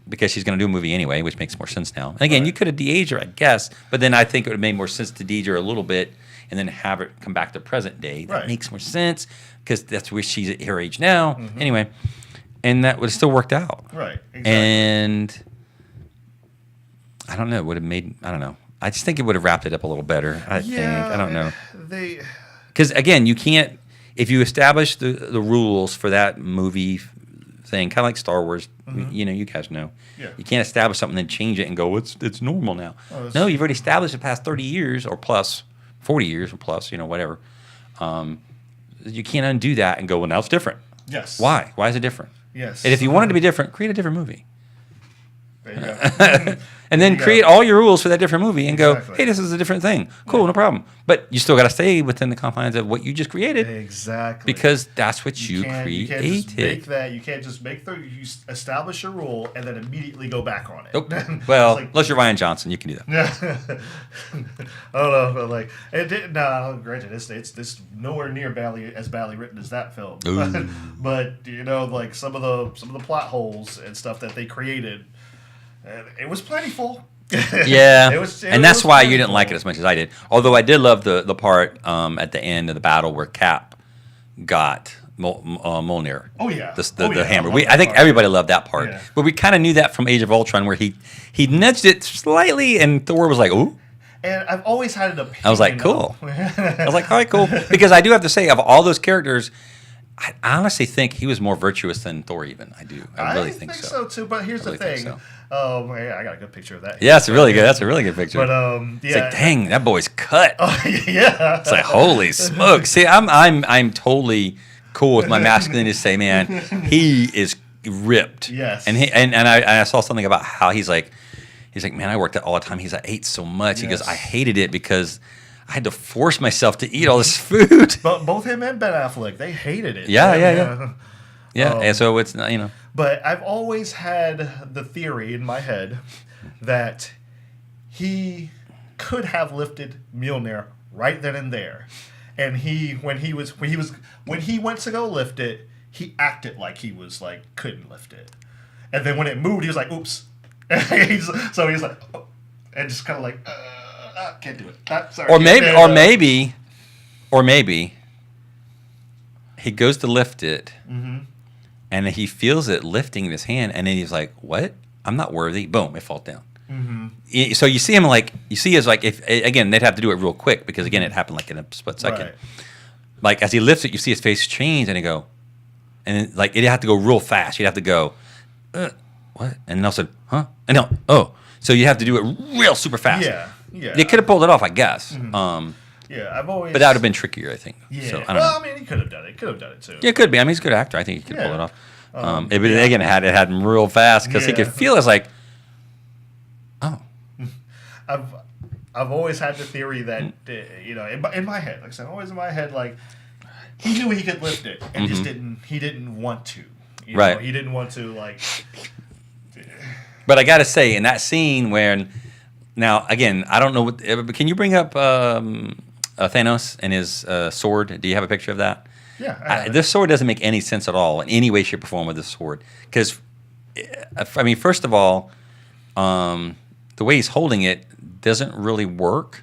[SPEAKER 3] because she's going to do a movie anyway, which makes more sense now. And again, you could have de-aged her, I guess. But then I think it would have made more sense to de-age her a little bit and then have her come back to present day. That makes more sense because that's where she's at her age now. Anyway. And that would have still worked out.
[SPEAKER 4] Right. Exactly.
[SPEAKER 3] And I don't know. It would have made, I don't know. I just think it would have wrapped it up a little better. I think. I don't know. Because again, you can't, if you establish the rules for that movie thing, kind of like Star Wars, you guys know.
[SPEAKER 4] Yeah.
[SPEAKER 3] You can't establish something and then change it and go, it's normal now. No, you've already established the past 30 years or plus, 40 years or plus, whatever. You can't undo that and go, well, now it's different.
[SPEAKER 4] Yes.
[SPEAKER 3] Why? Why is it different?
[SPEAKER 4] Yes.
[SPEAKER 3] And if you wanted to be different, create a different movie.
[SPEAKER 4] There you go.
[SPEAKER 3] And then create all your rules for that different movie and go,
[SPEAKER 4] Exactly.
[SPEAKER 3] hey, this is a different thing. Cool, no problem. But you still got to stay within the confines of what you just created
[SPEAKER 4] Exactly.
[SPEAKER 3] because that's what you
[SPEAKER 4] can't
[SPEAKER 3] created.
[SPEAKER 4] just make that. You can't just you establish a rule and then immediately go back on it.
[SPEAKER 3] Nope. Well,
[SPEAKER 4] It's like-
[SPEAKER 3] unless you're Ryan Johnson, you can do that.
[SPEAKER 4] Yeah. I don't know, but like it did. No, granted, it's nowhere near as badly written as that film.
[SPEAKER 3] Ooh.
[SPEAKER 4] But like some of the plot holes and stuff that they created, it was plentiful.
[SPEAKER 3] Yeah, and that's
[SPEAKER 4] was
[SPEAKER 3] why you didn't
[SPEAKER 4] plentiful.
[SPEAKER 3] like it as much as I did. Although I did love the part at the end of the battle where Cap got Mjolnir.
[SPEAKER 4] Oh yeah,
[SPEAKER 3] The hammer.
[SPEAKER 4] I love
[SPEAKER 3] I think
[SPEAKER 4] that part.
[SPEAKER 3] everybody loved that part,
[SPEAKER 4] Yeah.
[SPEAKER 3] but we kind of knew that from Age of Ultron, where he nudged it slightly, and Thor was like, "Ooh."
[SPEAKER 4] And I've always had an opinion.
[SPEAKER 3] I was like, cool. I was like, all right, cool. Because I do have to say, of all those characters, I honestly think he was more virtuous than Thor. Even I do. I really think so.
[SPEAKER 4] Too. But here's the
[SPEAKER 3] really think
[SPEAKER 4] thing. Yeah, I got a good picture of that.
[SPEAKER 3] Yeah, it's really good. That's a really good picture.
[SPEAKER 4] But
[SPEAKER 3] It's
[SPEAKER 4] yeah.
[SPEAKER 3] like, dang, that boy's cut.
[SPEAKER 4] Yeah.
[SPEAKER 3] It's like, holy smokes. See, I'm totally cool with my masculinity to say, man, he is ripped.
[SPEAKER 4] Yes.
[SPEAKER 3] And I saw something about how he's like, man, I worked out all the time. I ate so much. He goes,
[SPEAKER 4] Yes.
[SPEAKER 3] I hated it because I had to force myself to eat all this food.
[SPEAKER 4] But both him and Ben Affleck, they hated it.
[SPEAKER 3] Yeah. Yeah, and so it's not,
[SPEAKER 4] But I've always had the theory in my head that he could have lifted Mjolnir right then and there, and when he went to go lift it, he acted like he was like couldn't lift it, and then when it moved, he was like, "Oops." So he's like, oh, and just kind of like, can't do it. Sorry.
[SPEAKER 3] Or maybe he goes to lift it, and he feels it lifting in his hand, and then he's like, "What? I'm not worthy." Boom! It falls down. So you see him if again they'd have to do it real quick because again it happened like in a split second.
[SPEAKER 4] Right.
[SPEAKER 3] Like as he lifts it, you see his face change, and then like it'd have to go real fast. You'd have to go, what? And then all of a sudden, huh? And no, oh. So you have to do it real super fast.
[SPEAKER 4] Yeah.
[SPEAKER 3] They could have pulled it off, I guess.
[SPEAKER 4] Yeah, I've always.
[SPEAKER 3] But that would have been trickier, I think.
[SPEAKER 4] Yeah.
[SPEAKER 3] So, I don't know.
[SPEAKER 4] I mean, he could have done it. Could have done it too.
[SPEAKER 3] Yeah, it could be. I mean, he's a good actor. I think he could pull
[SPEAKER 4] Yeah.
[SPEAKER 3] it off. But again, it had him real fast because he could feel it's like, oh.
[SPEAKER 4] I've always had the theory that in my head, like I said, always in my head, like he knew he could lift it and just didn't want to.
[SPEAKER 3] Right.
[SPEAKER 4] He didn't want to like.
[SPEAKER 3] But I got to say, in that scene where, now, again, I don't know, but can you bring up Thanos and his sword? Do you have a picture of that?
[SPEAKER 4] Yeah.
[SPEAKER 3] This sword doesn't make any sense at all in any way, shape, or form with this sword. Because, I mean, first of all, the way he's holding it doesn't really work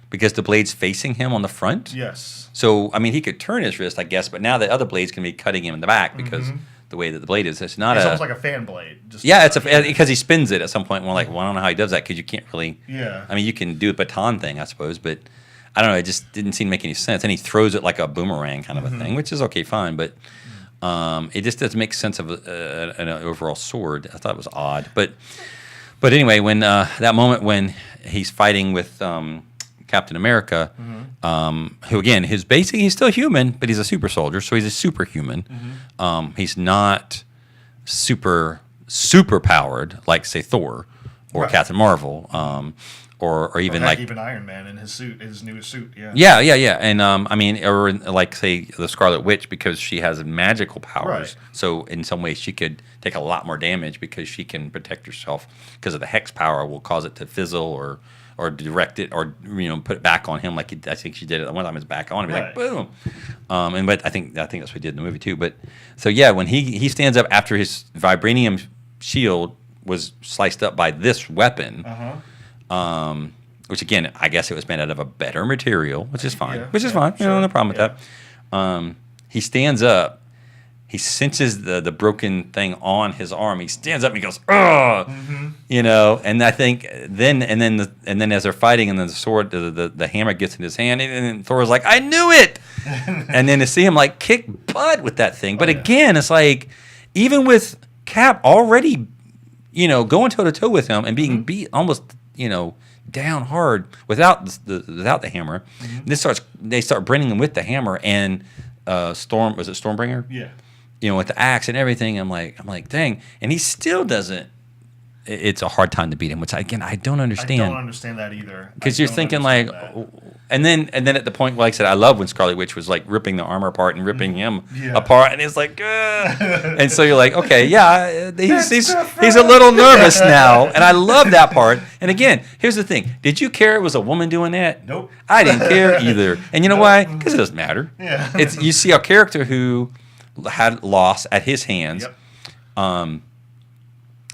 [SPEAKER 3] because the blade's facing him on the front.
[SPEAKER 4] Yes.
[SPEAKER 3] So, I mean, he could turn his wrist, I guess, but now the other blade's going to be cutting him in the back because the way that the blade is. It's not
[SPEAKER 4] It's almost like a fan blade.
[SPEAKER 3] because he spins it at some point. We're like, well, I don't know how he does that because you can't really.
[SPEAKER 4] Yeah.
[SPEAKER 3] I mean, you can do a baton thing, I suppose, but I don't know. It just didn't seem to make any sense. And he throws it like a boomerang kind of a thing, which is okay, fine, but it just doesn't make sense of an overall sword. I thought it was odd, but anyway, when that moment when he's fighting with Captain America, who again, he's still human, but he's a super soldier, so he's a superhuman. He's not super powered like say Thor or Captain Marvel, or even like
[SPEAKER 4] even Iron Man in his newest suit.
[SPEAKER 3] yeah, and I mean, or like say the Scarlet Witch because she has magical powers.
[SPEAKER 4] Right.
[SPEAKER 3] So in some ways she could take a lot more damage because she can protect herself because of the hex power will cause it to fizzle or direct it or put it back on him like I think she did it one time. It's back on him, like boom. But I think that's what we did in the movie too. But so yeah, when he stands up after his vibranium shield was sliced up by this weapon. Which again, I guess it was made out of a better material, which is fine. Fine. Sure. No problem with that. He stands up. He cinches the broken thing on his arm. He stands up and he goes, "Ugh!" And I think then as they're fighting, and then the sword, the hammer gets in his hand, and then Thor's like, "I knew it!" And then to see him like kick butt with that thing, but again, it's like even with Cap already, going toe to toe with him and being beat almost. Down hard without the hammer. They start bringing him with the hammer and Stormbringer?
[SPEAKER 4] Yeah.
[SPEAKER 3] With the axe and everything. I'm like, dang. And he still doesn't. It's a hard time to beat him, which again I don't understand.
[SPEAKER 4] I don't understand that either.
[SPEAKER 3] Because you're thinking like, and then at the point, like I said, I love when Scarlet Witch was like ripping the armor apart and ripping him apart, and it's like, and so you're like, okay, yeah, he's a little nervous now, and I love that part. And again, here's the thing: did you care it was a woman doing that?
[SPEAKER 4] Nope.
[SPEAKER 3] I didn't care either. And you know why? Because it doesn't matter.
[SPEAKER 4] Yeah.
[SPEAKER 3] It's you see a character who had loss at his hands.
[SPEAKER 4] Yep.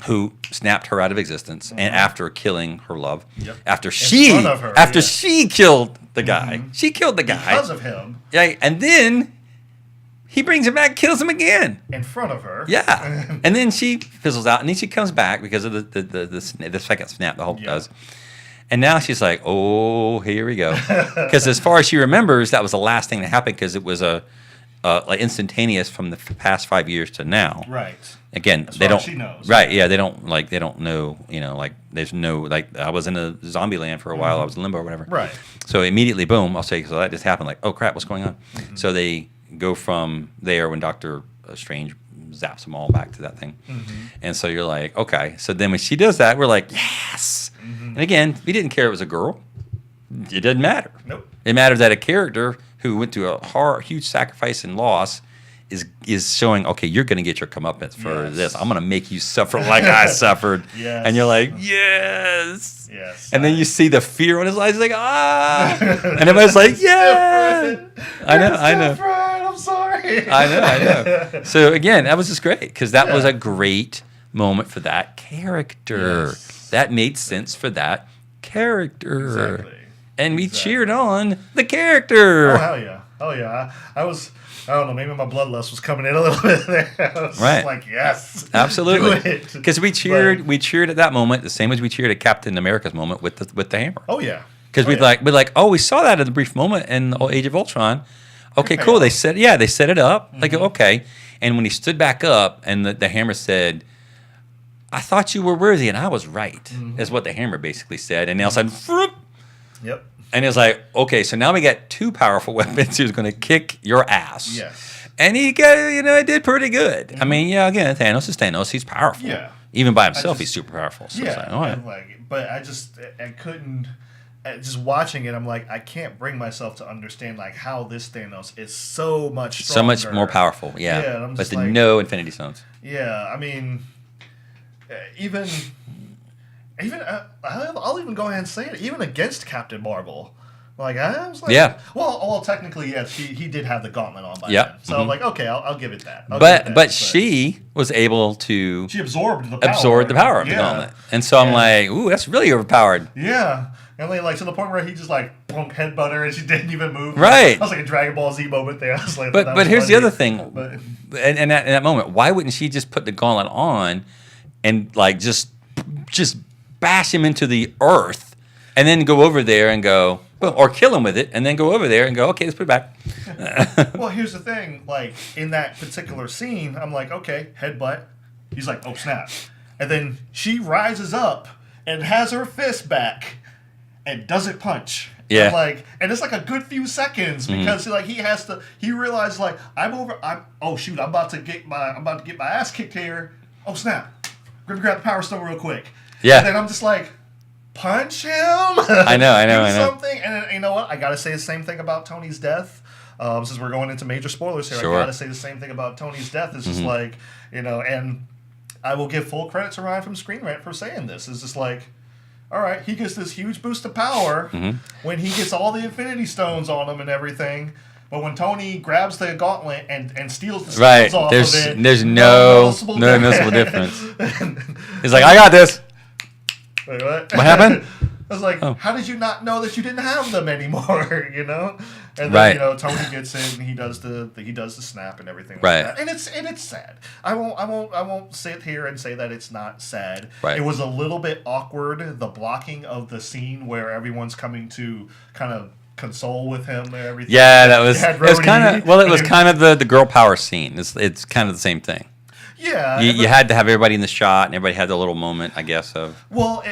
[SPEAKER 3] Who snapped her out of existence, and after killing her love,
[SPEAKER 4] Yep.
[SPEAKER 3] after
[SPEAKER 4] front of her,
[SPEAKER 3] she killed the guy, she killed the guy
[SPEAKER 4] because of him.
[SPEAKER 3] Yeah, and then He brings him back, kills him again.
[SPEAKER 4] In front of her.
[SPEAKER 3] Yeah. And then she fizzles out, and then she comes back because of the second snap the Hulk does. And now she's like, oh, here we go. Because as far as she remembers, that was the last thing that happened because it was like instantaneous from the past 5 years to now.
[SPEAKER 4] Right.
[SPEAKER 3] Again,
[SPEAKER 4] As
[SPEAKER 3] they
[SPEAKER 4] far
[SPEAKER 3] don't.
[SPEAKER 4] as she knows.
[SPEAKER 3] Right? Yeah, they don't know. Like there's no like. I was in a zombie land for a while. I was in limbo or whatever.
[SPEAKER 4] Right.
[SPEAKER 3] So immediately, boom! I'll say, so that just happened. Like, oh crap, what's going on? So they go from there when Doctor Strange zaps them all back to that thing, and so you're like, okay. So then when she does that, we're like, yes. And again, we didn't care it was a girl. It didn't matter.
[SPEAKER 4] Nope.
[SPEAKER 3] It mattered that a character who went through a huge sacrifice and loss is showing, okay, you're going to get your comeuppance for this. I'm going to make you suffer like I suffered.
[SPEAKER 4] Yes.
[SPEAKER 3] And you're like, yes.
[SPEAKER 4] Yes.
[SPEAKER 3] And then you see the fear on his eyes, like, ah. And everybody's like, yeah. I know.
[SPEAKER 4] I'm sorry.
[SPEAKER 3] I know. So again, that was just great because that was a great moment for that character.
[SPEAKER 4] Yes.
[SPEAKER 3] That made sense for that character.
[SPEAKER 4] Exactly.
[SPEAKER 3] And we cheered on the character.
[SPEAKER 4] Oh, hell yeah. Oh, yeah. I don't know, maybe my bloodlust was coming in a little bit there. I was
[SPEAKER 3] Right.
[SPEAKER 4] like, yes.
[SPEAKER 3] Absolutely.
[SPEAKER 4] Do it.
[SPEAKER 3] Because we cheered at that moment the same as we cheered at Captain America's moment with the hammer.
[SPEAKER 4] Oh, yeah.
[SPEAKER 3] Because we're like, oh, we saw that in a brief moment in Age of Ultron. Okay,
[SPEAKER 4] Good
[SPEAKER 3] cool.
[SPEAKER 4] payoff.
[SPEAKER 3] They set it up. Like, okay. And when he stood back up and the hammer said, I thought you were worthy and I was right, is what the hammer basically said. And Nail said, "Vroom."
[SPEAKER 4] Yep.
[SPEAKER 3] And it was like, okay, so now we got two powerful weapons who's going to kick your ass.
[SPEAKER 4] Yes.
[SPEAKER 3] And he got, it did pretty good. I mean, yeah, again, Thanos is Thanos. He's powerful.
[SPEAKER 4] Yeah.
[SPEAKER 3] Even by himself, he's super powerful. So
[SPEAKER 4] Yeah.
[SPEAKER 3] it's like, all right.
[SPEAKER 4] And but I couldn't. Just watching it, I'm like, I can't bring myself to understand like how this Thanos is so much stronger.
[SPEAKER 3] So much more powerful. Yeah.
[SPEAKER 4] Yeah, and I'm
[SPEAKER 3] but
[SPEAKER 4] just
[SPEAKER 3] the
[SPEAKER 4] like-
[SPEAKER 3] no Infinity Stones.
[SPEAKER 4] Yeah, I mean, even I'll even go ahead and say it. Even against Captain Marvel, like I was like,
[SPEAKER 3] Yeah.
[SPEAKER 4] Well, technically, yes, he did have the gauntlet on by
[SPEAKER 3] Yep.
[SPEAKER 4] then. So I'm like, okay, I'll give it that.
[SPEAKER 3] But she was able to
[SPEAKER 4] she absorbed the power.
[SPEAKER 3] absorb the power of the gauntlet. And so I'm like, ooh, that's really overpowered.
[SPEAKER 4] Yeah. And like to the point where he just like plunk headbutt her and she didn't even move.
[SPEAKER 3] Right.
[SPEAKER 4] I was like a Dragon Ball Z moment there. I was like,
[SPEAKER 3] But here's the other thing.
[SPEAKER 4] But,
[SPEAKER 3] In that moment, why wouldn't she just put the gauntlet on and like just bash him into the earth and then go over there and go, or kill him with it and then go over there and go, okay, let's put it back.
[SPEAKER 4] well, here's the thing. Like in that particular scene, I'm like, okay, headbutt. He's like, oh snap. And then she rises up and has her fist back and doesn't punch.
[SPEAKER 3] Yeah.
[SPEAKER 4] I'm like, and it's like a good few seconds because like he realized like I'm about to get my ass kicked here. Oh snap. Grab the power stone real quick.
[SPEAKER 3] Yeah.
[SPEAKER 4] And then I'm just like, punch him.
[SPEAKER 3] I know.
[SPEAKER 4] Do something. And then, you know what? I gotta say the same thing about Tony's death. Since we're going into major spoilers here,
[SPEAKER 3] Sure.
[SPEAKER 4] I gotta say the same thing about Tony's death. It's just like, and I will give full credit to Ryan from Screen Rant for saying this. It's just like, all right, he gets this huge boost of power when he gets all the Infinity Stones on him and everything. But when Tony grabs the gauntlet and steals the stones off of it,
[SPEAKER 3] there's no noticeable difference. He's like, I got this.
[SPEAKER 4] Wait, what?
[SPEAKER 3] What happened?
[SPEAKER 4] I was like, how did you not know that you didn't have them anymore? And then
[SPEAKER 3] Right.
[SPEAKER 4] Tony gets in and he does the snap and everything like
[SPEAKER 3] Right.
[SPEAKER 4] that. And it's sad. I won't sit here and say that it's not sad.
[SPEAKER 3] Right.
[SPEAKER 4] It was a little bit awkward, the blocking of the scene where everyone's coming to kind of console with him and everything.
[SPEAKER 3] Yeah, that was.
[SPEAKER 4] You had
[SPEAKER 3] It was kind
[SPEAKER 4] Rhodey,
[SPEAKER 3] of. Well, it was
[SPEAKER 4] and-
[SPEAKER 3] kind of the girl power scene. It's kind of the same thing.
[SPEAKER 4] Yeah.
[SPEAKER 3] You had to have everybody in the shot, and everybody had the little moment, I guess, of.
[SPEAKER 4] Well,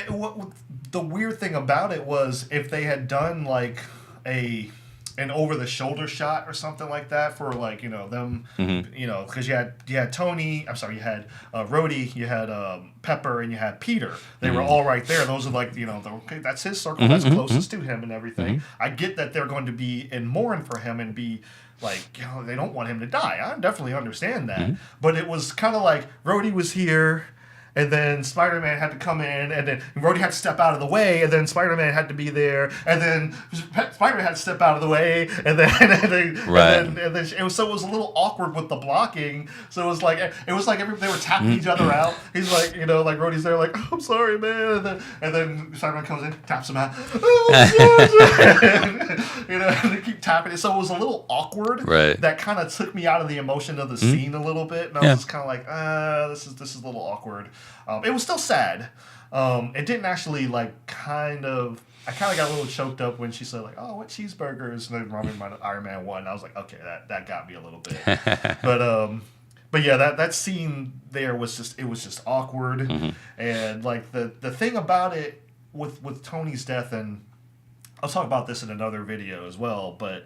[SPEAKER 4] the weird thing about it was if they had done like an over-the-shoulder shot or something like that for like them, because you had Tony. I'm sorry, you had Rhodey, you had Pepper, and you had Peter. They were all right there. Those are like okay, that's his circle. That's closest to him and everything. I get that they're going to be in mourn for him and be. Like, they don't want him to die. I definitely understand that. But it was kind of like Rhodey was here, and then Spider-Man had to come in, and then Rhodey had to step out of the way, and then Spider-Man had to be there, and then Spider-Man had to step out of the way, and then it was a little awkward with the blocking. So it was like they were tapping each other out. He's like, like Rhodey's there, like, oh, I'm sorry, man, and then Spider-Man comes in, taps him out, and they keep tapping it. So it was a little awkward.
[SPEAKER 3] Right.
[SPEAKER 4] That kind of took me out of the emotion of the scene a little bit, and I was just kind of like, this is a little awkward. It was still sad. It didn't actually I kind of got a little choked up when she said like, oh, what cheeseburgers? And then remembered my Iron Man 1. I was like, okay, that got me a little bit. But yeah, that scene there was just awkward.
[SPEAKER 3] Mm-hmm.
[SPEAKER 4] And like the thing about it with Tony's death, and I'll talk about this in another video as well, but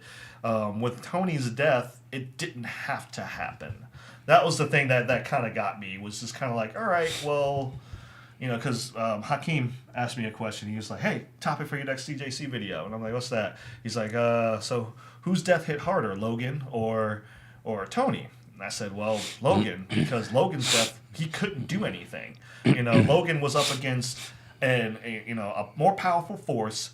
[SPEAKER 4] with Tony's death, it didn't have to happen. That was the thing that kind of got me, was just kind of like, all right, well, because Hakeem asked me a question. He was like, hey, topic for your next CJC video. And I'm like, what's that? He's like, so whose death hit harder, Logan or Tony? And I said, well, Logan, because Logan's death, he couldn't do anything. Logan was up against a more powerful force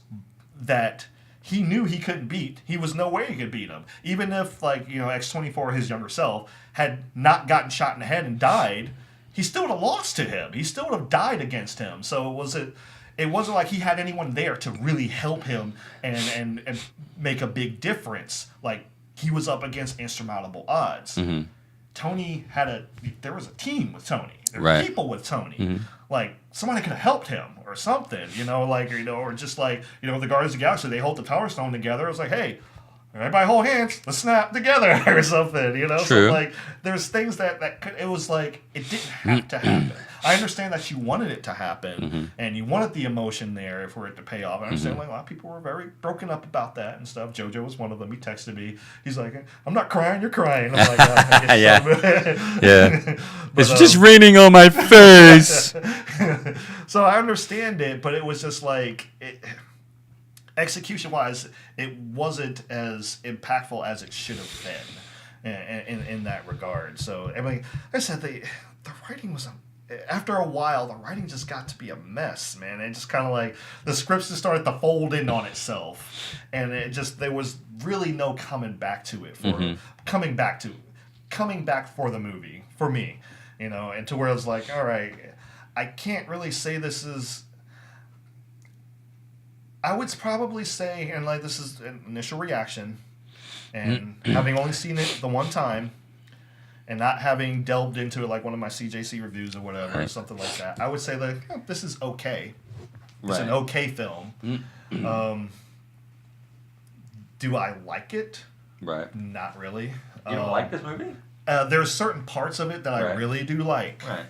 [SPEAKER 4] that he knew he couldn't beat. He was no way he could beat him. Even if, X-24, his younger self, had not gotten shot in the head and died, he still would have lost to him. He still would have died against him. So it wasn't like he had anyone there to really help him and make a big difference. Like, he was up against insurmountable odds. Mm-hmm. Tony there was a team with Tony. There were people with Tony. Mm-hmm. Like, somebody could have helped him or something, or just the Guardians of the Galaxy, they hold the Power Stone together. It was like, hey, everybody hold hands, let's snap together or something,
[SPEAKER 3] True.
[SPEAKER 4] So there's things that could, it was like, it didn't have to happen. I understand that you wanted it to happen and you wanted the emotion there for it to pay off. I understand a lot of people were very broken up about that and stuff. JoJo was one of them. He texted me. He's like, I'm not crying, you're crying. I'm like,
[SPEAKER 3] yeah.
[SPEAKER 4] Yeah.
[SPEAKER 3] It's just raining on my face.
[SPEAKER 4] So I understand it, but it was just like, execution-wise, it wasn't as impactful as it should have been in that regard. So, I mean, like I said, the writing was after a while, the writing just got to be a mess, man. It just kind of like, the scripts just started to fold in on itself. And there was really no coming back to it, coming back for the movie, for me, and to where I was like, all right, I can't really say this is, I would probably say, and this is an initial reaction, and having only seen it the one time, and not having delved into it like one of my CJC reviews or whatever, or something like that, I would say this is okay. It's an okay film. Do I like it?
[SPEAKER 3] Right.
[SPEAKER 4] Not really.
[SPEAKER 3] You don't like this movie?
[SPEAKER 4] There's certain parts of it that I really do like.
[SPEAKER 3] Right.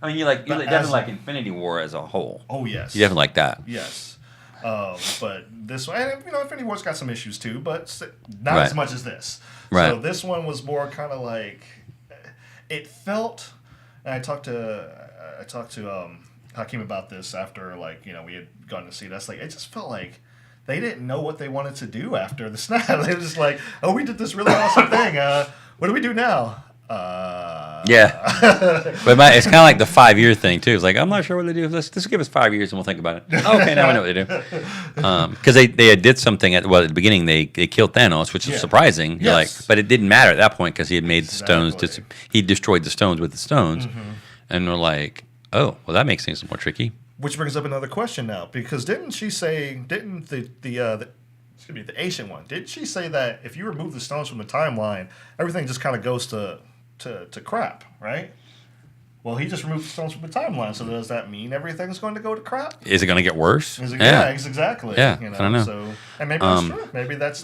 [SPEAKER 3] I mean, you definitely like Infinity War as a whole.
[SPEAKER 4] Oh, yes.
[SPEAKER 3] You definitely like that.
[SPEAKER 4] Yes. But this one, and Infinity War's got some issues too, but not as much as this.
[SPEAKER 3] Right.
[SPEAKER 4] So this one was more kind of like, it felt, and I talked to Hakeem about this after we had gone to see it. It just felt like they didn't know what they wanted to do after the snap. They were just like, oh, we did this really awesome thing. What do we do now?
[SPEAKER 3] Yeah, but it's kind of like the 5-year thing too. It's like, I'm not sure what they do. Let's give us 5 years and we'll think about it. Okay, now I know what they do. Because they did something at the beginning. They killed Thanos, which is surprising. You're like, but it didn't matter at that point because he had made the stones. He destroyed the stones with the stones, and we're like, oh, well, that makes things more tricky.
[SPEAKER 4] Which brings up another question now, because didn't the ancient one, didn't she say that if you remove the stones from the timeline, everything just kind of goes to crap, right? Well, he just removed the stones from the timeline, so does that mean everything's going to go to crap?
[SPEAKER 3] Is it going to get worse?
[SPEAKER 4] Yeah, exactly.
[SPEAKER 3] Yeah, I don't know.
[SPEAKER 4] So, and maybe that's true.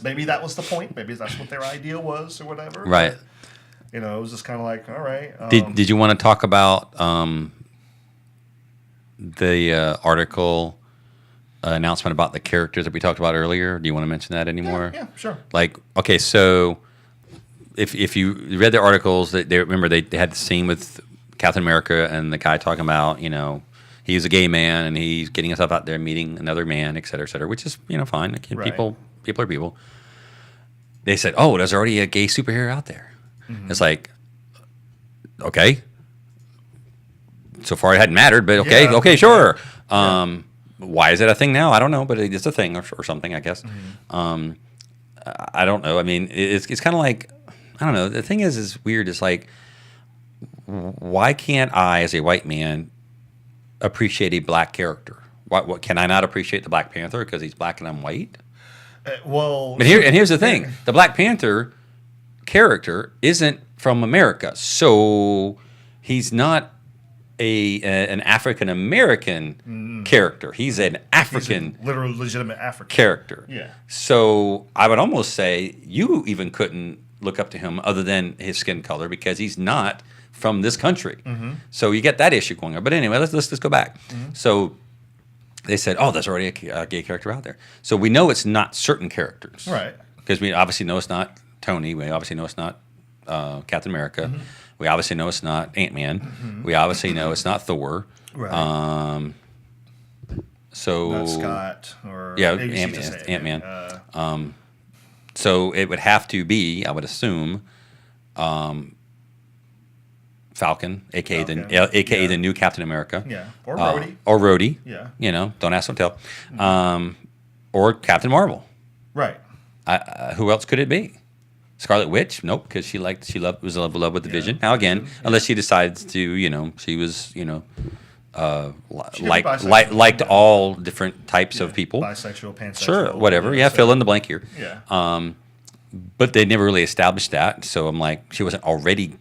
[SPEAKER 4] Maybe that was the point. Maybe that's what their idea was, or whatever.
[SPEAKER 3] Right.
[SPEAKER 4] But, it was just kind of like, all right.
[SPEAKER 3] Did you want to talk about the article announcement about the characters that we talked about earlier? Do you want to mention that anymore?
[SPEAKER 4] Yeah, sure.
[SPEAKER 3] Okay, so if you read the articles, they had the scene with Captain America and the guy talking about, he's a gay man and he's getting himself out there meeting another man, et cetera, which is, fine. Right. People are people. They said, oh, there's already a gay superhero out there. Mm-hmm. It's like, okay. so far it hadn't mattered, but okay, sure. Why is it a thing now? I don't know, but it's a thing or something, I guess. I don't know. I mean, it's kind of like, I don't know. The thing is weird. It's like, why can't I, as a white man, appreciate a black character? What can I not appreciate the Black Panther because he's black and I'm white?
[SPEAKER 4] Well,
[SPEAKER 3] here's the thing: the Black Panther character isn't from America, so he's not an African American character. He's an African,
[SPEAKER 4] literal, legitimate African
[SPEAKER 3] character.
[SPEAKER 4] Yeah.
[SPEAKER 3] So I would almost say you even couldn't look up to him other than his skin color because he's not from this country. So you get that issue going on. But anyway, let's go back. So they said, oh, there's already a gay character out there. So we know it's not certain characters.
[SPEAKER 4] Right.
[SPEAKER 3] Because we obviously know it's not Tony. We obviously know it's not Captain America. We obviously know it's not Ant-Man. We obviously know it's not Thor.
[SPEAKER 4] Right.
[SPEAKER 3] So
[SPEAKER 4] not Scott or
[SPEAKER 3] Ant-Man. So it would have to be, I would assume, Falcon, aka the new Captain America.
[SPEAKER 4] Yeah. Or Rhodey.
[SPEAKER 3] Or Rhodey.
[SPEAKER 4] Yeah.
[SPEAKER 3] You know, don't ask, don't tell. Or Captain Marvel.
[SPEAKER 4] Right.
[SPEAKER 3] Who else could it be? Scarlet Witch? Nope, because she was in love with the Vision. Now again, unless she decides to, you know, she was, you know, liked all different types of people.
[SPEAKER 4] Bisexual, pansexual.
[SPEAKER 3] Sure, whatever. Yeah, fill in the blank here.
[SPEAKER 4] Yeah.
[SPEAKER 3] But they never really established that. So I'm like, she wasn't already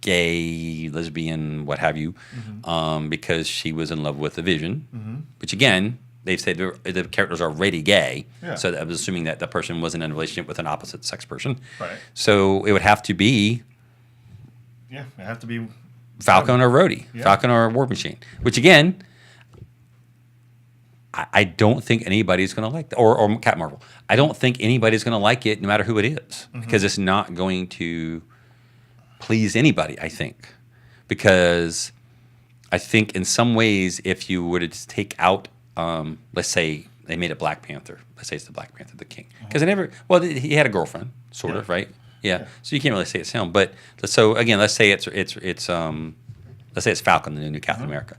[SPEAKER 3] gay, lesbian, what have you, because she was in love with the Vision. Which again, they've said the characters are already gay. Yeah. So I was assuming that the person wasn't in a relationship with an opposite sex person.
[SPEAKER 4] Right.
[SPEAKER 3] So it would have to be.
[SPEAKER 4] Yeah, it have to be
[SPEAKER 3] Falcon or Rhodey, Falcon or War Machine. Which again, I don't think anybody's going to like that, or Captain Marvel. I don't think anybody's going to like it, no matter who it is, because it's not going to please anybody. I think, because I think in some ways, if you were to take out, let's say they made it Black Panther. Let's say it's the Black Panther, the king, because he had a girlfriend, sort of, right? Yeah. So you can't really say it's him, but so again, let's say it's Falcon, the new Captain America.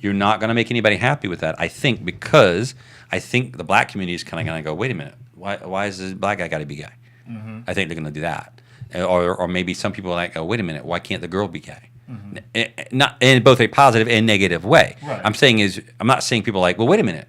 [SPEAKER 3] You're not going to make anybody happy with that, I think, because I think the black community is kind of going to go, wait a minute, why is this black guy got to be gay? I think they're going to do that, or maybe some people are like, oh, wait a minute, why can't the girl be gay? Not in both a positive and negative way.
[SPEAKER 4] Right.
[SPEAKER 3] I'm not saying people are like, well, wait a minute.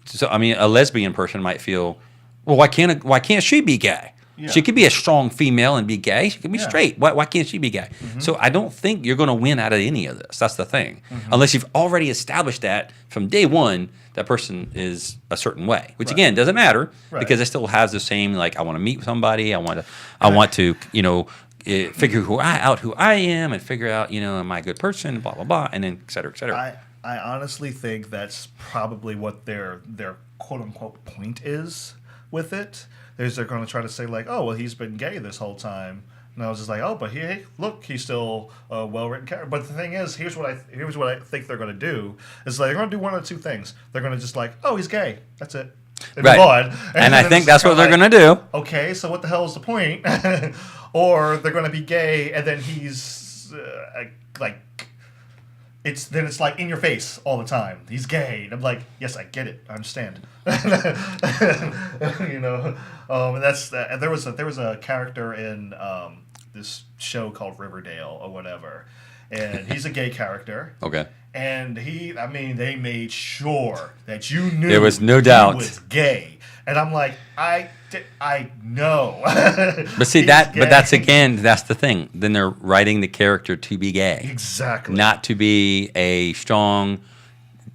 [SPEAKER 3] So I mean, a lesbian person might feel, well, why can't she be gay? Yeah. She could be a strong female and be gay. She could be straight. Why can't she be gay? So I don't think you're going to win out of any of this. That's the thing. Unless you've already established that from day one, that person is a certain way. Which again doesn't matter because it still has the same, like, I want to meet somebody. I want to you know, figure out who I am and figure out, you know, am I a good person? Blah blah blah, and then et cetera, et cetera.
[SPEAKER 4] I honestly think that's probably what their quote unquote point is with it. They're going to try to say, like, oh, well, he's been gay this whole time. And I was just like, oh, but hey, look, he's still a well-written character. But the thing is, here's what I think they're going to do. Is like, they're going to do one of two things. They're going to just like, oh, he's gay. That's it. They move on.
[SPEAKER 3] And I think that's what they're going to do.
[SPEAKER 4] Okay, so what the hell is the point? Or they're going to be gay, and then he's like... It's like in your face all the time. He's gay. And I'm like, yes, I get it. I understand. You know, and that's there was a character in this show called Riverdale or whatever, and he's a gay character.
[SPEAKER 3] Okay.
[SPEAKER 4] And they made sure that you knew
[SPEAKER 3] there was no doubt
[SPEAKER 4] he was gay. And I'm like, I know.
[SPEAKER 3] But see but that's the thing. Then they're writing the character to be gay.
[SPEAKER 4] Exactly.
[SPEAKER 3] Not to be a strong,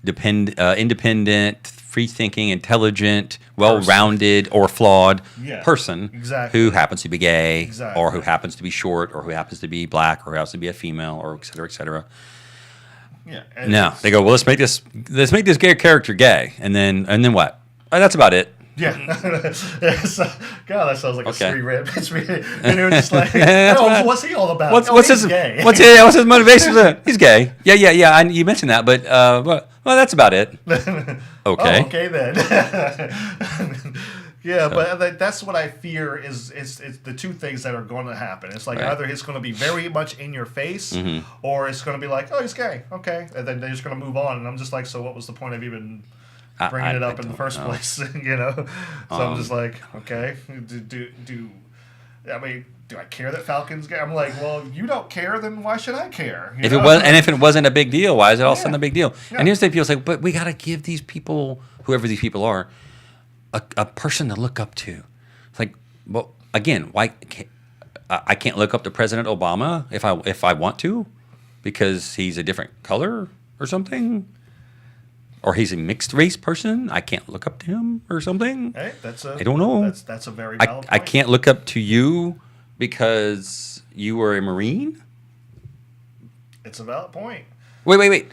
[SPEAKER 3] independent, free-thinking, intelligent, well-rounded, or flawed person who happens to be gay, or who happens to be short, or who happens to be black, or who happens to be a female, or et cetera, et cetera.
[SPEAKER 4] Yeah.
[SPEAKER 3] No, they go, well, let's make this gay character gay, and then what? Oh, that's about it.
[SPEAKER 4] Yeah. God, that sounds like a street rip. And it was just like, oh, what's he all about?
[SPEAKER 3] What's his
[SPEAKER 4] gay.
[SPEAKER 3] What's his motivation? He's gay. Yeah. You mentioned that, but well, that's about it. Okay.
[SPEAKER 4] Oh, okay then. Yeah, but that's what I fear is it's the two things that are going to happen. It's like either it's going to be very much in your face, or it's going to be like, oh, he's gay, okay, and then they're just going to move on. And I'm just like, so what was the point of even bringing it up in the first place? You know, so I'm just like, okay, do I care that Falcon's gay? I'm like, well, you don't care, then why should I care?
[SPEAKER 3] If it wasn't a big deal, why is it all of a sudden a big deal? Yeah. And here's the thing: people's like, but we got to give these people, whoever these people are, a person to look up to. It's like, well, again, why I can't look up to President Obama if I want to, because he's a different color or something, or he's a mixed race person. I can't look up to him or something.
[SPEAKER 4] Hey,
[SPEAKER 3] I don't know.
[SPEAKER 4] That's a very valid point.
[SPEAKER 3] I can't look up to you because you were a Marine. It's
[SPEAKER 4] a valid point.
[SPEAKER 3] Wait.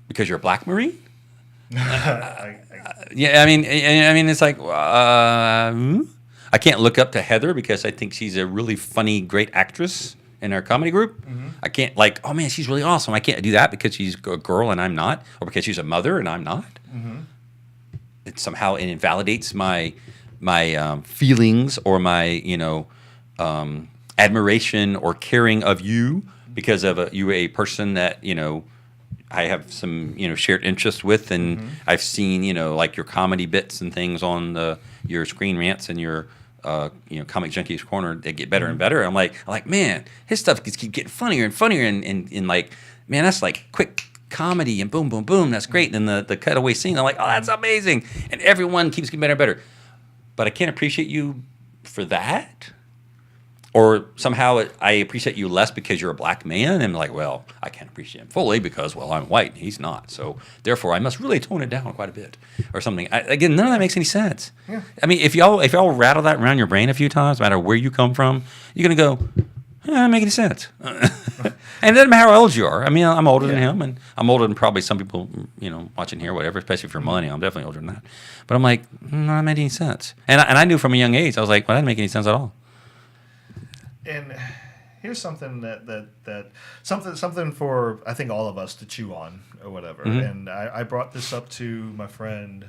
[SPEAKER 3] Because you're a black Marine? Yeah, I mean, it's like I can't look up to Heather because I think she's a really funny, great actress in our comedy group. Mm-hmm. I can't oh man, she's really awesome. I can't do that because she's a girl and I'm not, or because she's a mother and I'm not. Mm-hmm. It invalidates my feelings or my admiration or caring of you because of you a person that I have some shared interest with, and I've seen like your comedy bits and things on your Screen Rants and your Comic Junkies Corner. They get better and better. I'm like, man, his stuff keeps getting funnier and funnier, and like, man, that's like quick comedy and boom, boom, boom. That's great. And then the cutaway scene, I'm like, oh, that's amazing. And everyone keeps getting better and better. But I can't appreciate you for that. Or somehow I appreciate you less because you're a black man. And I'm like, well, I can't appreciate him fully because, well, I'm white and he's not. So therefore, I must really tone it down quite a bit or something. Again, none of that makes any sense. Yeah. I mean, if y'all rattle that around your brain a few times, no matter where you come from, you're going to go, doesn't make any sense. And it doesn't matter how old you are. I mean, I'm older than him, and I'm older than probably some people, watching here, whatever, especially if you're millennial. I'm definitely older than that. But I'm like, not making any sense. And I knew from a young age, I was like, well, that didn't make any sense at all.
[SPEAKER 4] And here's something that something for I think all of us to chew on or whatever. Mm-hmm. And I brought this up to my friend.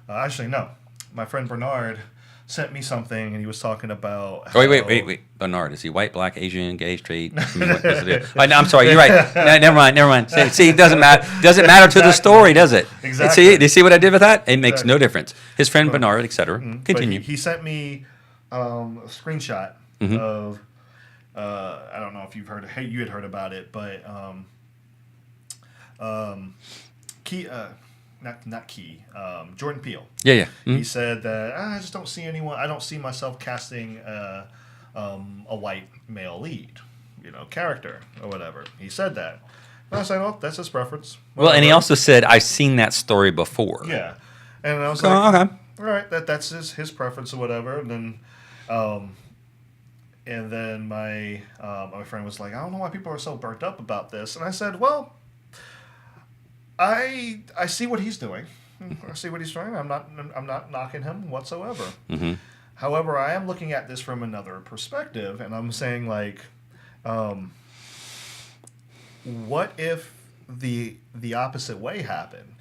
[SPEAKER 4] My friend Bernard sent me something, and he was talking about.
[SPEAKER 3] Oh, wait! Bernard, is he white, black, Asian, gay, straight? I'm sorry, you're right. No, never mind. See, it doesn't matter. Doesn't matter to the story, does it?
[SPEAKER 4] Exactly.
[SPEAKER 3] Do you see what I did with that? It makes no difference. His friend Bernard, etc. Mm-hmm. Continue.
[SPEAKER 4] He sent me a screenshot of. I don't know if you've heard. Hey, you had heard about it, but Jordan Peele.
[SPEAKER 3] Yeah. Mm-hmm.
[SPEAKER 4] He said that I just don't see anyone. I don't see myself casting a white male lead, character or whatever. He said that. And I said, well, that's his preference. Whatever.
[SPEAKER 3] Well, and he also said, I've seen that story before.
[SPEAKER 4] Yeah, and I was like,
[SPEAKER 3] okay,
[SPEAKER 4] all right, that's his preference or whatever. And then my friend was like, I don't know why people are so burnt up about this. And I said, well, I see what he's doing. I see what he's doing. I'm not knocking him whatsoever. Mm-hmm. However, I am looking at this from another perspective, and I'm saying like, what if the opposite way happened?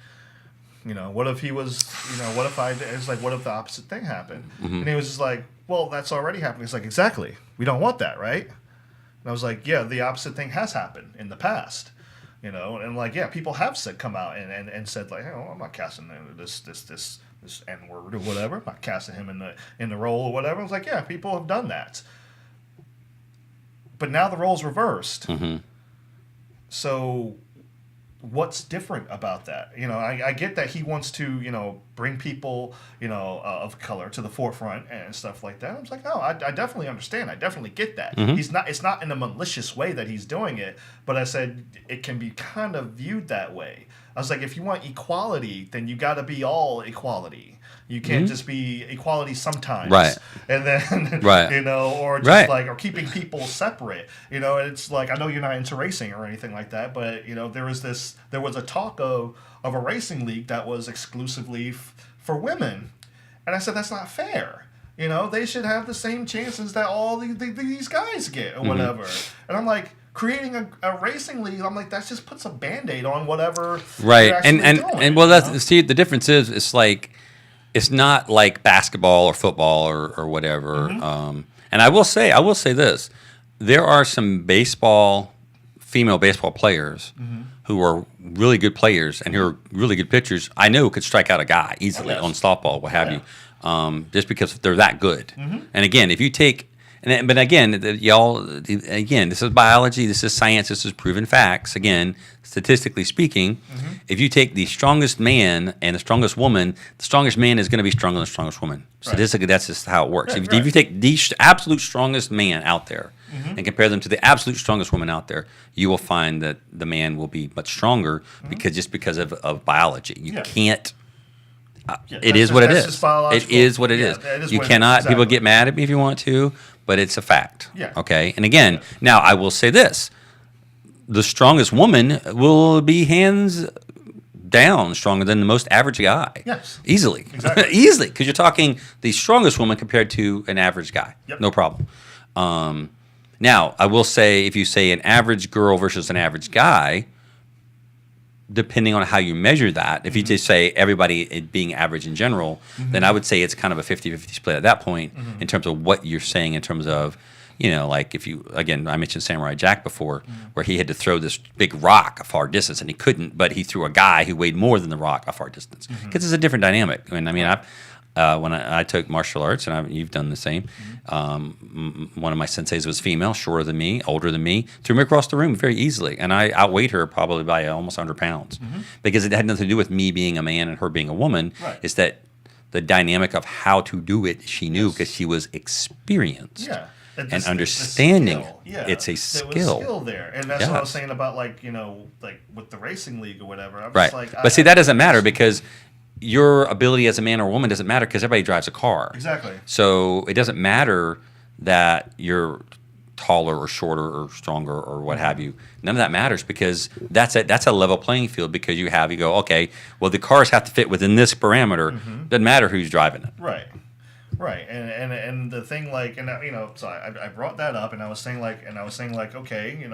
[SPEAKER 4] What if he was? What if what if the opposite thing happened? Mm-hmm. And he was just like, well, that's already happened. He's like, exactly. We don't want that, right? And I was like, yeah, the opposite thing has happened in the past. And like, yeah, people have come out and said like, I'm not casting this N-word or whatever. I'm not casting him in the role or whatever. I was like, yeah, people have done that. But now the role's reversed. Mm-hmm. So what's different about that? I get that he wants to, bring people, of color to the forefront and stuff like that. I was like, no, I definitely understand. I definitely get that. Mm-hmm. It's not in a malicious way that he's doing it, but I said it can be kind of viewed that way. I was like, if you want equality, then you got to be all equality. You can't just be equality sometimes,
[SPEAKER 3] right?
[SPEAKER 4] And then,
[SPEAKER 3] right.
[SPEAKER 4] Or just right. Or keeping people separate, And it's like, I know you're not into racing or anything like that, but there was a talk of a racing league that was exclusively for women, and I said that's not fair. They should have the same chances that all these guys get or whatever. And I'm like, creating a racing league, I'm like, that just puts a Band-Aid on whatever.
[SPEAKER 3] Right, and well, see, the difference is, it's like, It's not like basketball or football or whatever. And I will say this: there are some female baseball players who are really good players and who are really good pitchers. I know could strike out a guy easily on softball, what have you, just because they're that good. And again, if you take but again, this is biology, this is science, this is proven facts. Again, statistically speaking, if you take the strongest man and the strongest woman, the strongest man is going to be stronger than the strongest woman. Statistically, that's just how it works. If you take the absolute strongest man out there and compare them to the absolute strongest woman out there, you will find that the man will be much stronger because of biology. You can't. It is what it is. It is what it is. You cannot. People get mad at me if you want to, but it's a fact.
[SPEAKER 4] Yeah.
[SPEAKER 3] Okay. And again, now I will say this: the strongest woman will be hands down stronger than the most average guy.
[SPEAKER 4] Yes.
[SPEAKER 3] Easily.
[SPEAKER 4] Exactly.
[SPEAKER 3] Easily, because you're talking the strongest woman compared to an average guy.
[SPEAKER 4] Yep.
[SPEAKER 3] No problem. Now I will say, if you say an average girl versus an average guy, depending on how you measure that, if you just say everybody being average in general, then I would say it's kind of a 50-50 split at that point in terms of what you're saying in terms of, like if you, again, I mentioned Samurai Jack before, where he had to throw this big rock a far distance and he couldn't, but he threw a guy who weighed more than the rock a far distance. Because it's a different dynamic. When I took martial arts, and you've done the same, one of my senseis was female, shorter than me, older than me, threw me across the room very easily. And I outweighed her probably by almost 100 pounds. Because it had nothing to do with me being a man and her being a woman.
[SPEAKER 4] Right.
[SPEAKER 3] It's that the dynamic of how to do it, she knew because she was experienced.
[SPEAKER 4] Yeah.
[SPEAKER 3] And understanding
[SPEAKER 4] skill. Yeah.
[SPEAKER 3] it's a
[SPEAKER 4] There
[SPEAKER 3] skill.
[SPEAKER 4] was skill there. And that's what I was saying about, like with the racing league or whatever. I'm
[SPEAKER 3] Right.
[SPEAKER 4] just like,
[SPEAKER 3] But see, that doesn't matter because your ability as a man or woman doesn't matter because everybody drives a car.
[SPEAKER 4] Exactly.
[SPEAKER 3] So it doesn't matter that you're taller or shorter or stronger or what have you. None of that matters because that's a level playing field because you go, okay, well, the cars have to fit within this parameter. Doesn't matter who's driving it.
[SPEAKER 4] Right. Right, and the thing so I brought that up, and I was saying okay,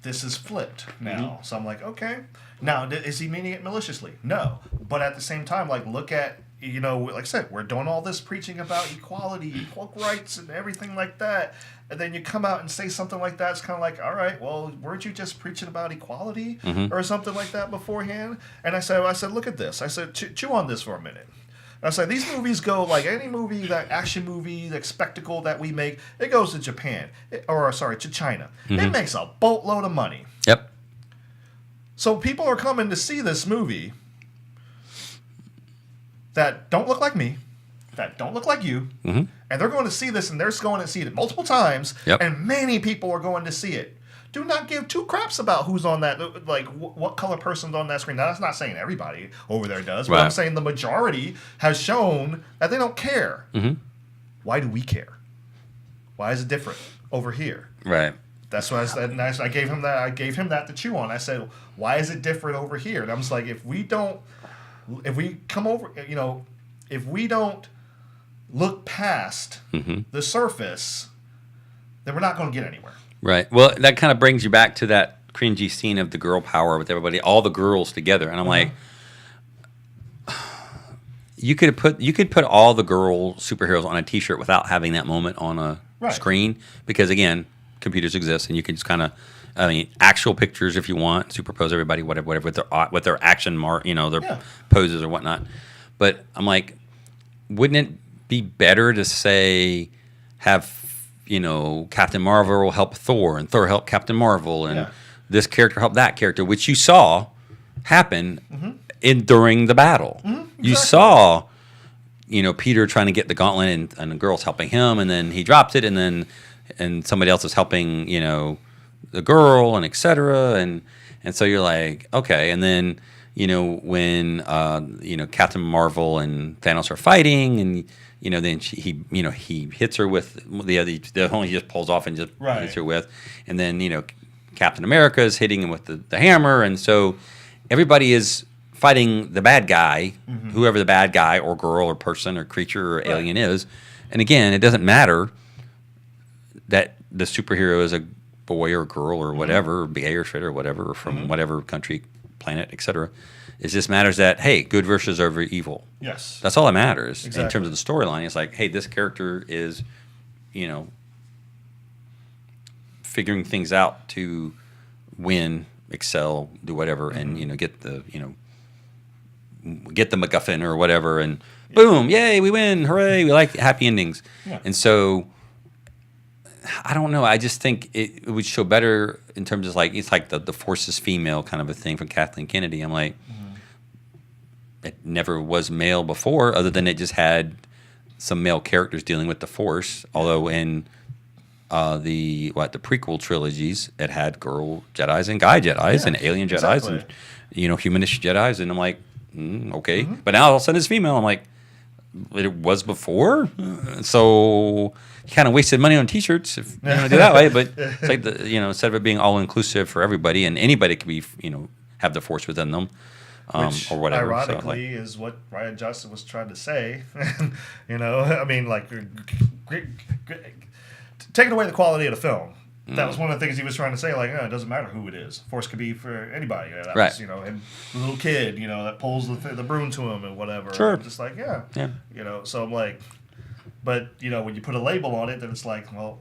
[SPEAKER 4] this is flipped now. So I'm like, okay, now is he meaning it maliciously? No, but at the same time, look at like I said, we're doing all this preaching about equality, equal rights, and everything like that, and then you come out and say something like that. It's kind of like, all right, well, weren't you just preaching about equality or something like that beforehand? And I said, look at this. I said, chew on this for a minute. I say these movies go like any movie, that action movie, that spectacle that we make, it goes to Japan to China. It makes a boatload of money.
[SPEAKER 3] Yep.
[SPEAKER 4] So people are coming to see this movie that don't look like me, that don't look like you, and they're going to see this, and they're going to see it multiple times, and many people are going to see it. Do not give two craps about who's on that, what color person's on that screen. Now, that's not saying everybody over there does, but I'm saying the majority has shown that they don't care. Why do we care? Why is it different over here?
[SPEAKER 3] Right.
[SPEAKER 4] That's what I said. And I gave him that. I gave him that to chew on. I said, why is it different over here? And I'm just like, if we don't look past the surface, then we're not going to get anywhere.
[SPEAKER 3] Right. Well, that kind of brings you back to that cringy scene of the girl power with everybody, all the girls together, and I'm like, you could put all the girl superheroes on a T-shirt without having that moment on a screen because again, computers exist and you can just kind of, actual pictures if you want, superpose everybody, whatever with their action their poses or whatnot. But I'm like, wouldn't it be better to say have Captain Marvel help Thor, and Thor help Captain Marvel, and this character help that character, which you saw happen during the battle. You saw, Peter trying to get the gauntlet, and the girl's helping him, and then he drops it, and somebody else is helping, the girl, and etc. And so you're like, okay, and then when Captain Marvel and Thanos are fighting, and then he hits her with the one he just pulls off and just hits her with, and then Captain America is hitting him with the hammer, and so everybody is fighting the bad guy, whoever the bad guy or girl or person or creature or alien is, and again, it doesn't matter that the superhero is a boy or girl or whatever, or gay or straight or whatever, or from whatever country, planet, etc. It just matters that, hey, good versus over evil.
[SPEAKER 4] Yes.
[SPEAKER 3] That's all that matters in
[SPEAKER 4] Exactly.
[SPEAKER 3] terms of the storyline. It's like, hey, this character is, figuring things out to win, excel, do whatever, and get the MacGuffin or whatever, and boom, yay, we win, hooray! We like happy endings, and so I don't know. I just think it would show better in terms of like it's like the Force is female kind of a thing from Kathleen Kennedy. I'm like, it never was male before, other than it just had some male characters dealing with the Force. Although in the prequel trilogies, it had girl Jedis and guy Jedis and alien Jedis and humanish Jedis, and I'm like, okay, but now all of a sudden it's female. I'm like, it was before, so you kind of wasted money on T-shirts if you want to do that way. But it's like instead of it being all inclusive for everybody, and anybody could be have the Force within them.
[SPEAKER 4] Which,
[SPEAKER 3] or whatever.
[SPEAKER 4] ironically, is what Ryan Johnson was trying to say. I mean, like, taking away the quality of the film. That was one of the things he was trying to say. Like, it doesn't matter who it is. Force could be for anybody. That
[SPEAKER 3] right.
[SPEAKER 4] was, him, the little kid, that pulls the broom to him and whatever.
[SPEAKER 3] Sure.
[SPEAKER 4] I'm just like, yeah. So I'm like, but when you put a label on it, then it's like, well,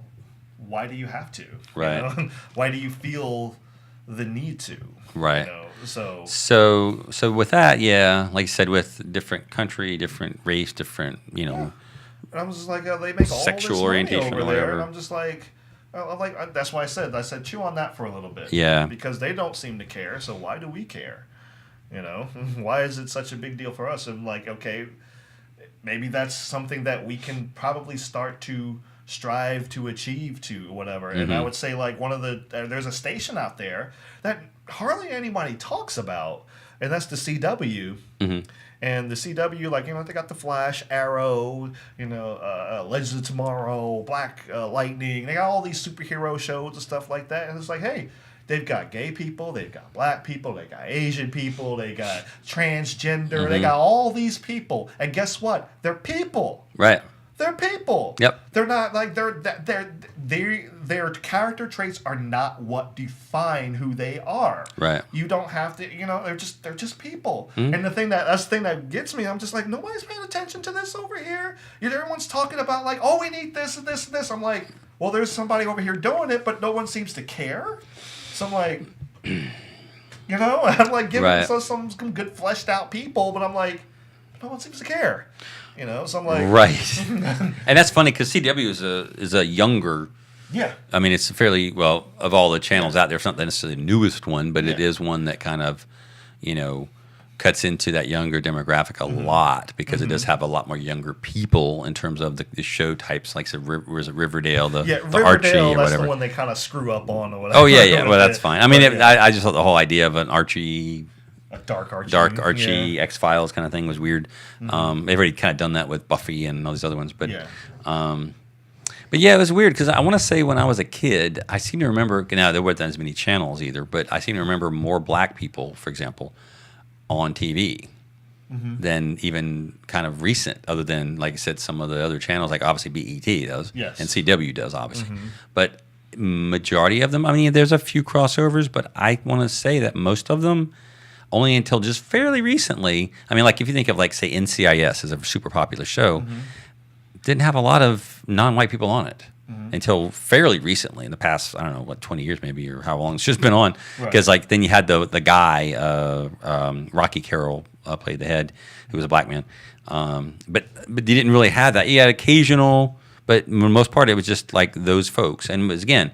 [SPEAKER 4] why do you have to?
[SPEAKER 3] Right.
[SPEAKER 4] Why do you feel the need to?
[SPEAKER 3] Right.
[SPEAKER 4] So
[SPEAKER 3] with that, yeah, like you said, with different country, different race, different,
[SPEAKER 4] And I was just like, they make all
[SPEAKER 3] sexual
[SPEAKER 4] this
[SPEAKER 3] orientation
[SPEAKER 4] money over
[SPEAKER 3] or whatever.
[SPEAKER 4] there, and I'm just like, that's why I said chew on that for a little bit.
[SPEAKER 3] Yeah.
[SPEAKER 4] Because they don't seem to care, so why do we care? Why is it such a big deal for us? And like, okay, maybe that's something that we can probably start to strive to achieve to whatever. And I would say like there's a station out there that hardly anybody talks about, and that's the CW. And the CW, like, they got the Flash, Arrow, Legends of Tomorrow, Black Lightning. They got all these superhero shows and stuff like that. And it's like, hey, they've got gay people, they've got black people, they got Asian people, they got transgender, they got all these people. And guess what? They're people.
[SPEAKER 3] Right.
[SPEAKER 4] They're people.
[SPEAKER 3] Yep.
[SPEAKER 4] They're not like their character traits are not what define who they are.
[SPEAKER 3] Right.
[SPEAKER 4] You don't have to. They're just people. And that's the thing that gets me. I'm just like, nobody's paying attention to this over here. Everyone's talking about like, oh, we need this and this and this. I'm like, well, there's somebody over here doing it, but no one seems to care. So I'm like, I'm like giving some good fleshed out people, but I'm like, no one seems to care. So I'm like,
[SPEAKER 3] right. And that's funny because CW is a younger.
[SPEAKER 4] Yeah.
[SPEAKER 3] I mean, it's fairly of all the channels out there. It's not necessarily the newest one, but it is one that kind of, cuts into that younger demographic a lot because it does have a lot more younger people in terms of the show types. Like, was it Riverdale, the
[SPEAKER 4] Riverdale,
[SPEAKER 3] Archie or
[SPEAKER 4] that's
[SPEAKER 3] whatever?
[SPEAKER 4] the one they kind of screw up on or whatever.
[SPEAKER 3] Oh yeah. Well, that's fine. I mean, I just thought the whole idea of an Archie.
[SPEAKER 4] A Dark
[SPEAKER 3] Archie, X-Files kind of thing was weird. They've already kind of done that with Buffy and all these other ones, but yeah, it was weird because I want to say when I was a kid, I seem to remember. Now there weren't as many channels either, but I seem to remember more black people, for example, on TV than even kind of recent. Other than, like I said, some of the other channels, like obviously BET does, and CW does, obviously, but majority of them. I mean, there's a few crossovers, but I want to say that most of them. Only until just fairly recently. I mean, like if you think of like say NCIS as a super popular show, didn't have a lot of non-white people on it until fairly recently. In the past, I don't know, 20 years maybe, or how long it's just been on. Because like then you had the guy, Rocky Carroll played the head, who was a black man, but you didn't really have that. You had occasional, but for the most part it was just like those folks. And it was, again,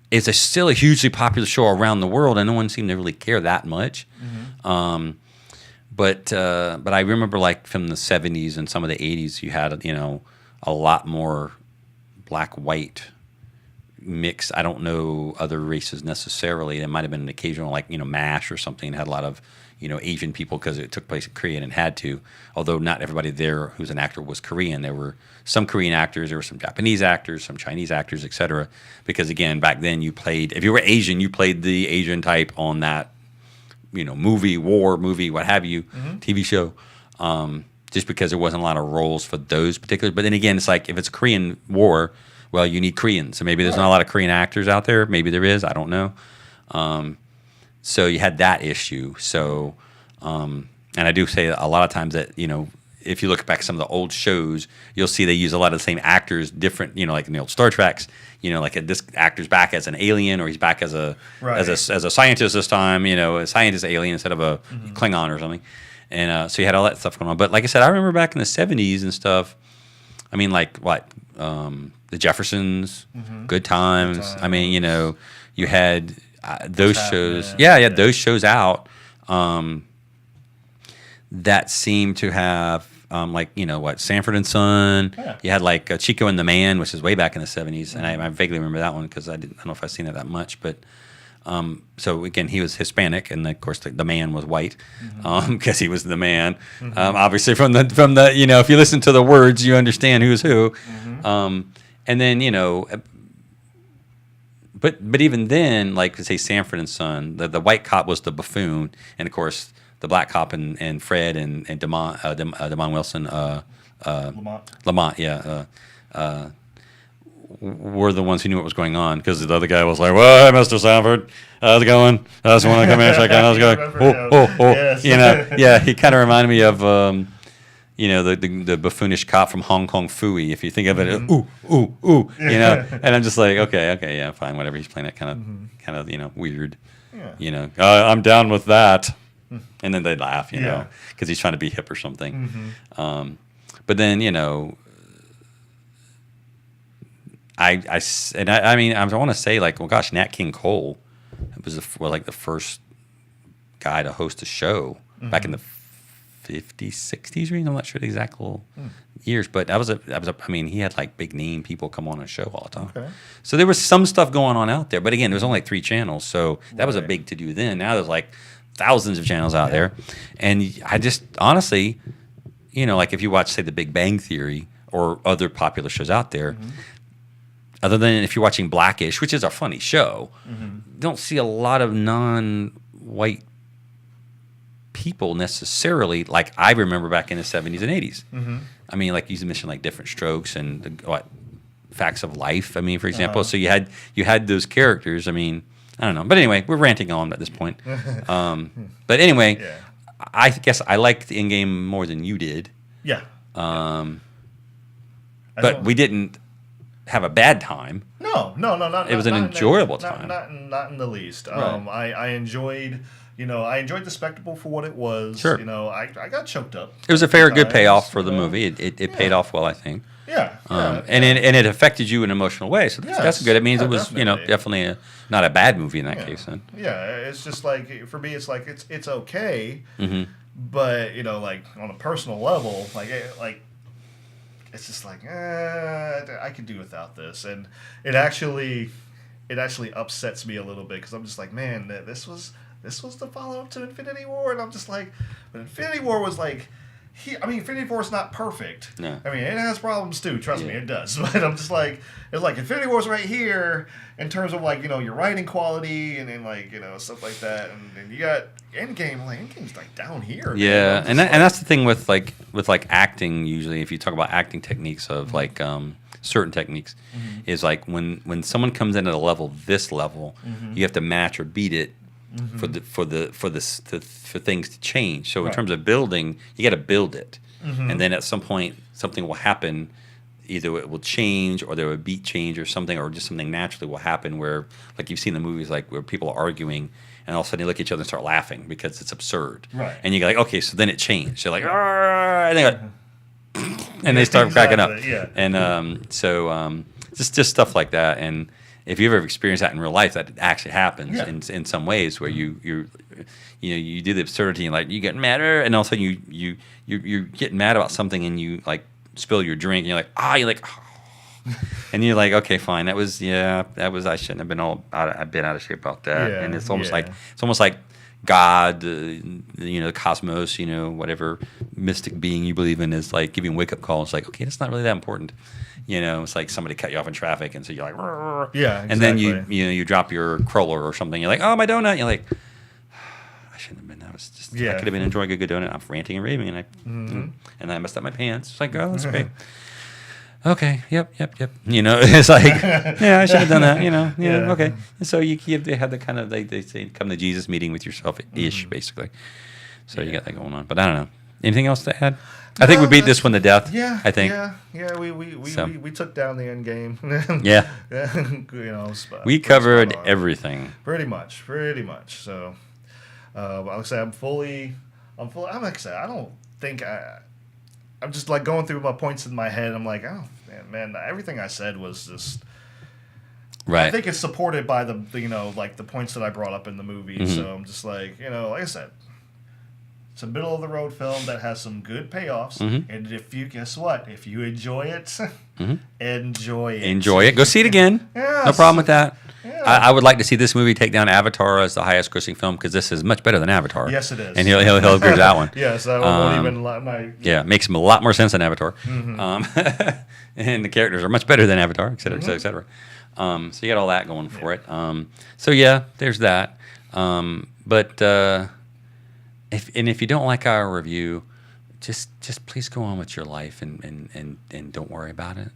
[SPEAKER 3] it's still a hugely popular show around the world, and no one seemed to really care that much. But I remember, like from the 70s and some of the 80s, you had a lot more black-white mix. I don't know other races necessarily. There might have been an occasional, like MASH or something, had a lot of Asian people because it took place in Korea and had to. Although not everybody there who's an actor was Korean. There were some Korean actors, there were some Japanese actors, some Chinese actors, etc. Because again, back then if you were Asian, you played the Asian type on that, war movie, what have you, TV show. Just because there wasn't a lot of roles for those particular. But then again, it's like if it's a Korean war, well, you need Koreans. So maybe there's not a lot of Korean actors out there. Maybe there is. I don't know. So you had that issue. So, and I do say a lot of times that, if you look back at some of the old shows, you'll see they use a lot of the same actors, different, like in the old Star Treks, like this actor's back as an alien, or he's back as a as a scientist this time, a scientist alien instead of a Klingon or something. And so you had all that stuff going on. But like I said, I remember back in the 70s and stuff. I mean, like what? The Jeffersons, Good Times. I mean, you had those shows. Yeah, you had those shows out that seemed to have Sanford and Son. Yeah. You had like Chico and the Man, which is way back in the 70s, and I vaguely remember that one because I don't know if I've seen it that much. But so again, he was Hispanic, and of course the man was white because he was the man. Obviously, from the if you listen to the words, you understand who's who. And then but even then, like say Sanford and Son, the white cop was the buffoon, and of course the black cop and Fred and Damon Wilson, Lamont, were the ones who knew what was going on, because the other guy was like, "Well, hey, Mr. Sanford, how's it going? I just want to come here and check out how's it going." Yes. He kind of reminded me of the buffoonish cop from Hong Kong Phooey, if you think of it. And I'm just like, okay, yeah, fine, whatever. He's playing that kind of weird. Yeah. I'm down with that. And then they laugh, because he's trying to be hip or something. But then, I want to say, like, well, gosh, Nat King Cole was the first guy to host a show back in the 50s, 60s range. I'm not sure the exact years, but he had like big name people come on a show all the time. Okay. So there was some stuff going on out there, but again, there was only like 3 channels, so that was a big to do then. Now there's like thousands of channels out there, and I just honestly, like if you watch, say, The Big Bang Theory or other popular shows out there, other than if you're watching Blackish, which is a funny show, don't see a lot of non-white people necessarily, like I remember back in the 70s and 80s. I mean, like you mentioned, like Different Strokes and Facts of Life. I mean, for example, so you had those characters. I mean, I don't know, but anyway, we're ranting on at this point. But anyway, I guess I liked the In-Game more than you did. Yeah. But we didn't have a bad time.
[SPEAKER 4] No, not.
[SPEAKER 3] It was an enjoyable time.
[SPEAKER 4] Not in the least. Right. I enjoyed. I enjoyed the spectacle for what it was.
[SPEAKER 3] Sure.
[SPEAKER 4] I got choked up.
[SPEAKER 3] It was a fair, good payoff for the movie. It paid off well, I think.
[SPEAKER 4] Yeah.
[SPEAKER 3] And it affected you in an emotional way. So that's good. It means it was, definitely not a bad movie in that case. Then.
[SPEAKER 4] Yeah. It's just like, for me, it's like, it's okay. But, like on a personal level, like it's just like, I could do without this. And it actually upsets me a little bit, because I'm just like, man, this was the follow-up to Infinity War, and I'm just like, but Infinity War was like, Infinity War is not perfect.
[SPEAKER 3] No.
[SPEAKER 4] I mean, it has problems too. Trust me, it does. But I'm just like, it's like Infinity War's right here in terms of like, your writing quality and like, stuff like that. And you got Endgame. Like Endgame's like down here.
[SPEAKER 3] Yeah, and that's the thing with acting. Usually, if you talk about acting techniques of like certain techniques, is like when someone comes in at a level, you have to match or beat it. For things to change. So in terms of building, you got to build it, and then at some point something will happen. Either it will change, or there will be change, or something, or just something naturally will happen. Where, like you've seen the movies, like where people are arguing, and all of a sudden they look at each other and start laughing because it's absurd.
[SPEAKER 4] Right.
[SPEAKER 3] And you go like, okay, so then it changed. They're like, and they go, and they start cracking up.
[SPEAKER 4] Yeah.
[SPEAKER 3] And just stuff like that. And if you've ever experienced that in real life, that actually happens in some ways, where you do the absurdity, and like you get madder, and all of a sudden you're getting mad about something, and you like spill your drink, and you're like, and you're like, okay, fine, I shouldn't have been I've been out of shape about that. And it's almost like God, the cosmos, whatever mystic being you believe in, is like giving wake up calls. Like, okay, that's not really that important. It's like somebody cut you off in traffic, and so you're like, "Rrr."
[SPEAKER 4] Yeah, exactly.
[SPEAKER 3] And then you drop your cruller or something. You're like, oh, my donut. You're like, I shouldn't have been. I was just, I could have been enjoying a good donut. I'm ranting and raving, and I messed up my pants. It's like, oh, that's okay.
[SPEAKER 5] okay, yep. You know, it's like, yeah, I should have done that. You know, yeah. Okay. And so you have the kind of they say come to Jesus meeting with yourself ish basically. So you got that going on. But I don't know. Anything else to add? I think we beat this one to death.
[SPEAKER 4] Yeah,
[SPEAKER 5] I think.
[SPEAKER 4] Yeah. We took down the end game.
[SPEAKER 5] Yeah.
[SPEAKER 4] You know,
[SPEAKER 5] we covered everything.
[SPEAKER 4] Pretty much. So, like I say, I'm like I said, I don't think I'm just like going through my points in my head. I'm like, oh man, everything I said was just.
[SPEAKER 5] Right.
[SPEAKER 4] I think it's supported by the you know like the points that I brought up in the movie.
[SPEAKER 5] Mm-hmm.
[SPEAKER 4] So I'm just like, you know, like I said. It's a middle of the road film that has some good payoffs, and if you if you enjoy it, enjoy it.
[SPEAKER 5] Enjoy it. Go see it again.
[SPEAKER 4] Yes.
[SPEAKER 5] No problem with that.
[SPEAKER 4] Yeah.
[SPEAKER 5] I would like to see this movie take down Avatar as the highest grossing film because this is much better than Avatar.
[SPEAKER 4] Yes, it is.
[SPEAKER 5] And he'll agree with that one.
[SPEAKER 4] Yes, I won't even lie.
[SPEAKER 5] Yeah, it makes a lot more sense than Avatar. And the characters are much better than Avatar, et cetera, et cetera, et cetera. So you got all that going for it. So yeah, there's that. But if you don't like our review, just please go on with your life and don't worry about it.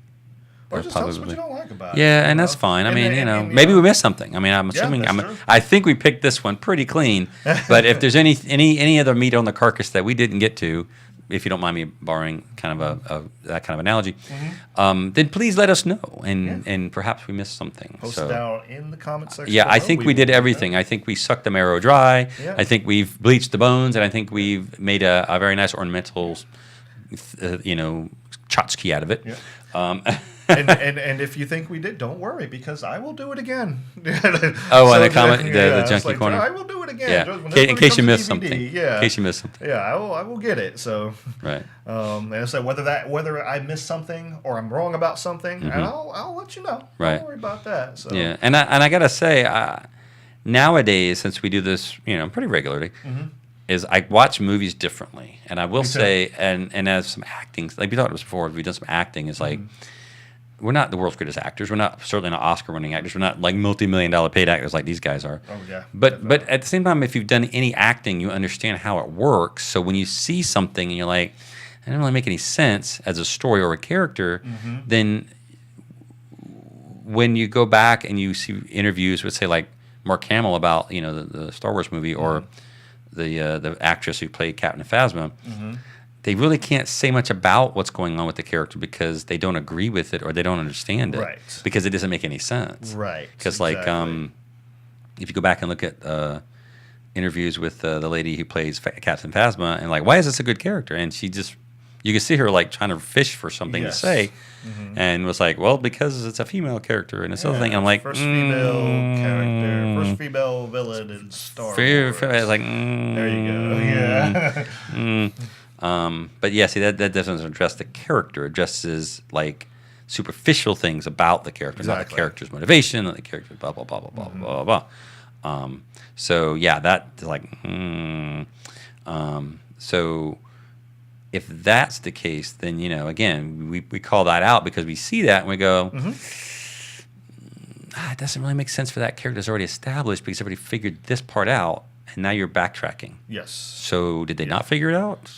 [SPEAKER 4] Or just tell us what you don't like about it.
[SPEAKER 5] Yeah, and that's fine. I mean, maybe we missed something. I mean, I'm assuming.
[SPEAKER 4] True.
[SPEAKER 5] I think we picked this one pretty clean. But if there's any other meat on the carcass that we didn't get to, if you don't mind me borrowing kind of that kind of analogy, then please let us know, and perhaps we missed something.
[SPEAKER 4] Post it down in the comment section.
[SPEAKER 5] Yeah, I think we did everything. I think we sucked the marrow dry.
[SPEAKER 4] Yeah.
[SPEAKER 5] I think we've bleached the bones, and I think we've made a very nice ornamental, tchotchke out of it.
[SPEAKER 4] Yeah. And if you think we did, don't worry because I will do it again.
[SPEAKER 5] And the comment, the junkie corner.
[SPEAKER 4] I will do it again.
[SPEAKER 5] Yeah. In case you missed something.
[SPEAKER 4] Yeah.
[SPEAKER 5] In case you missed something.
[SPEAKER 4] Yeah, I will get it. So.
[SPEAKER 5] Right.
[SPEAKER 4] And so whether I missed something or I'm wrong about something, and I'll let you know.
[SPEAKER 5] Right.
[SPEAKER 4] Don't worry about that. So.
[SPEAKER 5] Yeah, and I gotta say, nowadays since we do this, pretty regularly. Is I watch movies differently, and I will say, and as some acting, like we talked about this before, we've done some acting. Is like we're not the world's greatest actors. We're certainly not Oscar-winning actors. We're not like multi-million-dollar paid actors like these guys are.
[SPEAKER 4] Oh yeah.
[SPEAKER 5] But at the same time, if you've done any acting, you understand how it works. So when you see something and you're like, it doesn't really make any sense as a story or a character, then when you go back and you see interviews with say like Mark Hamill about the Star Wars movie or the actress who played Captain Phasma, they really can't say much about what's going on with the character because they don't agree with it or they don't understand it.
[SPEAKER 4] Right.
[SPEAKER 5] Because it doesn't make any sense.
[SPEAKER 4] Right.
[SPEAKER 5] Because
[SPEAKER 4] exactly.
[SPEAKER 5] if you go back and look at interviews with the lady who plays Captain Phasma and like, why is this a good character? And she just, you can see her like trying to fish for something to say, and was like, well, because it's a female character and this other thing. I'm like,
[SPEAKER 4] first female character, first female villain in Star Wars.
[SPEAKER 5] It's like,
[SPEAKER 4] there you go. Yeah.
[SPEAKER 5] But yeah, see that doesn't address the character. It addresses like superficial things about the character, not the character's motivation, not the character's blah blah blah blah blah blah blah. So yeah, that's like, so if that's the case, then again, we call that out because we see that and we go, it doesn't really make sense for that character that's already established because everybody figured this part out, and now you're backtracking.
[SPEAKER 4] Yes.
[SPEAKER 5] So did they not figure it out?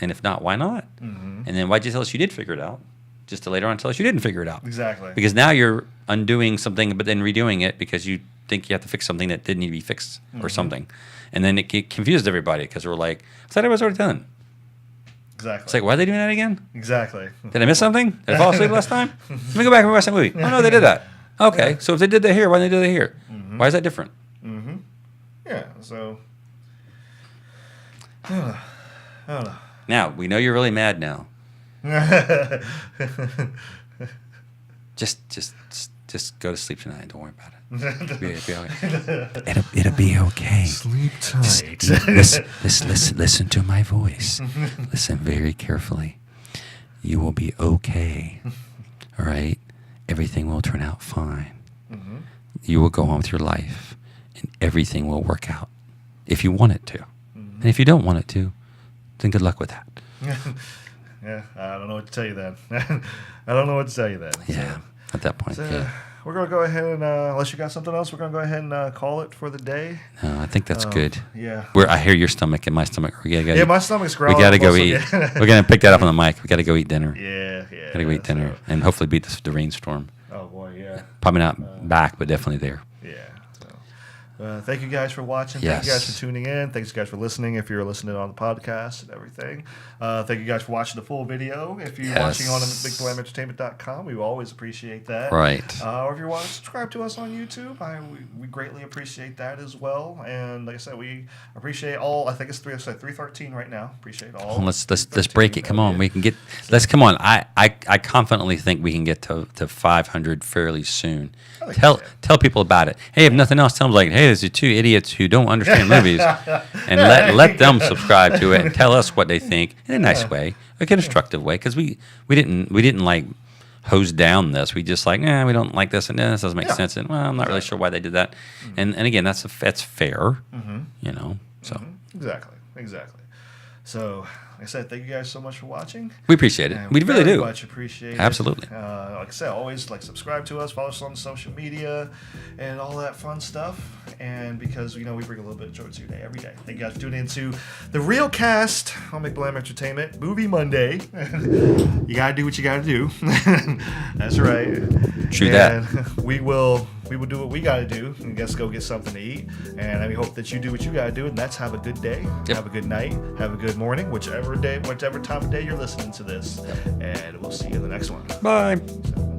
[SPEAKER 5] And if not, why not? And then why'd you tell us you did figure it out? Just to later on tell us you didn't figure it out.
[SPEAKER 4] Exactly.
[SPEAKER 5] Because now you're undoing something but then redoing it because you think you have to fix something that didn't need to be fixed or something. And then it confused everybody because we're like, I thought it was already done.
[SPEAKER 4] Exactly.
[SPEAKER 5] It's like, why are they doing that again?
[SPEAKER 4] Exactly.
[SPEAKER 5] Did I miss something? Did I fall asleep last time? Let me go back and watch that movie. Oh, no, they did that. Okay, so if they did that here, why didn't they do that here? Why is that different?
[SPEAKER 4] Yeah, so... I don't know.
[SPEAKER 5] Now, we know you're really mad now. Just go to sleep tonight. Don't worry about it. It'll be okay.
[SPEAKER 4] Sleep tight.
[SPEAKER 5] Listen to my voice. Listen very carefully. You will be okay. All right? Everything will turn out fine. You will go on with your life, and everything will work out if you want it to. And if you don't want it to, then good luck with that.
[SPEAKER 4] Yeah, I don't know what to tell you then. I don't know what to tell you then.
[SPEAKER 5] Yeah, at that point, yeah.
[SPEAKER 4] We're going to go ahead and, unless you got something else, we're going to go ahead and call it for the day.
[SPEAKER 5] No, I think that's good.
[SPEAKER 4] Yeah.
[SPEAKER 5] I hear your stomach and my stomach.
[SPEAKER 4] Yeah, my stomach's growling.
[SPEAKER 5] We got to go eat. We're going to pick that up on the mic. We got to go eat dinner.
[SPEAKER 4] Yeah.
[SPEAKER 5] Gotta go eat dinner and hopefully beat the rainstorm.
[SPEAKER 4] Oh boy, yeah.
[SPEAKER 5] Probably not back, but definitely there.
[SPEAKER 4] Yeah. Thank you guys for watching. Thank you guys for tuning in. Thanks guys for listening if you're listening on the podcast and everything. Thank you guys for watching the full video. If you're watching on BigBlamEntertainment.com, we always appreciate that.
[SPEAKER 5] Right.
[SPEAKER 4] Or if you want to subscribe to us on YouTube, we greatly appreciate that as well. And like I said, we appreciate all. I think it's 313 right now. Appreciate all.
[SPEAKER 5] Let's break it. Come on, we can get. Let's come on. I confidently think we can get to 500 fairly soon. Tell people about it. Hey, if nothing else, tell them like, hey, there's two idiots who don't understand movies, and let them subscribe to it and tell us what they think in a nice way, a constructive way, because we didn't like hose down this. We just like, we don't like this and this doesn't make sense, and well, I'm not really sure why they did that. And again, that's fair, you know. So
[SPEAKER 4] Exactly. So, like I said, thank you guys so much for watching.
[SPEAKER 5] We appreciate it. We really do.
[SPEAKER 4] Much appreciate it.
[SPEAKER 5] Absolutely.
[SPEAKER 4] Like I said, always subscribe to us, follow us on social media, and all that fun stuff. And because we bring a little bit of joy to your day every day. Thank you guys for tuning into the Real Cast on McBlam Entertainment Movie Monday. You gotta do what you gotta do. That's right.
[SPEAKER 5] True
[SPEAKER 4] and
[SPEAKER 5] that.
[SPEAKER 4] We will do what we gotta do and just go get something to eat. And we hope that you do what you gotta do, and that's have a good day, have a good night, have a good morning, whichever time of day you're listening to this. And we'll see you in the next one.
[SPEAKER 5] Bye.
[SPEAKER 4] So,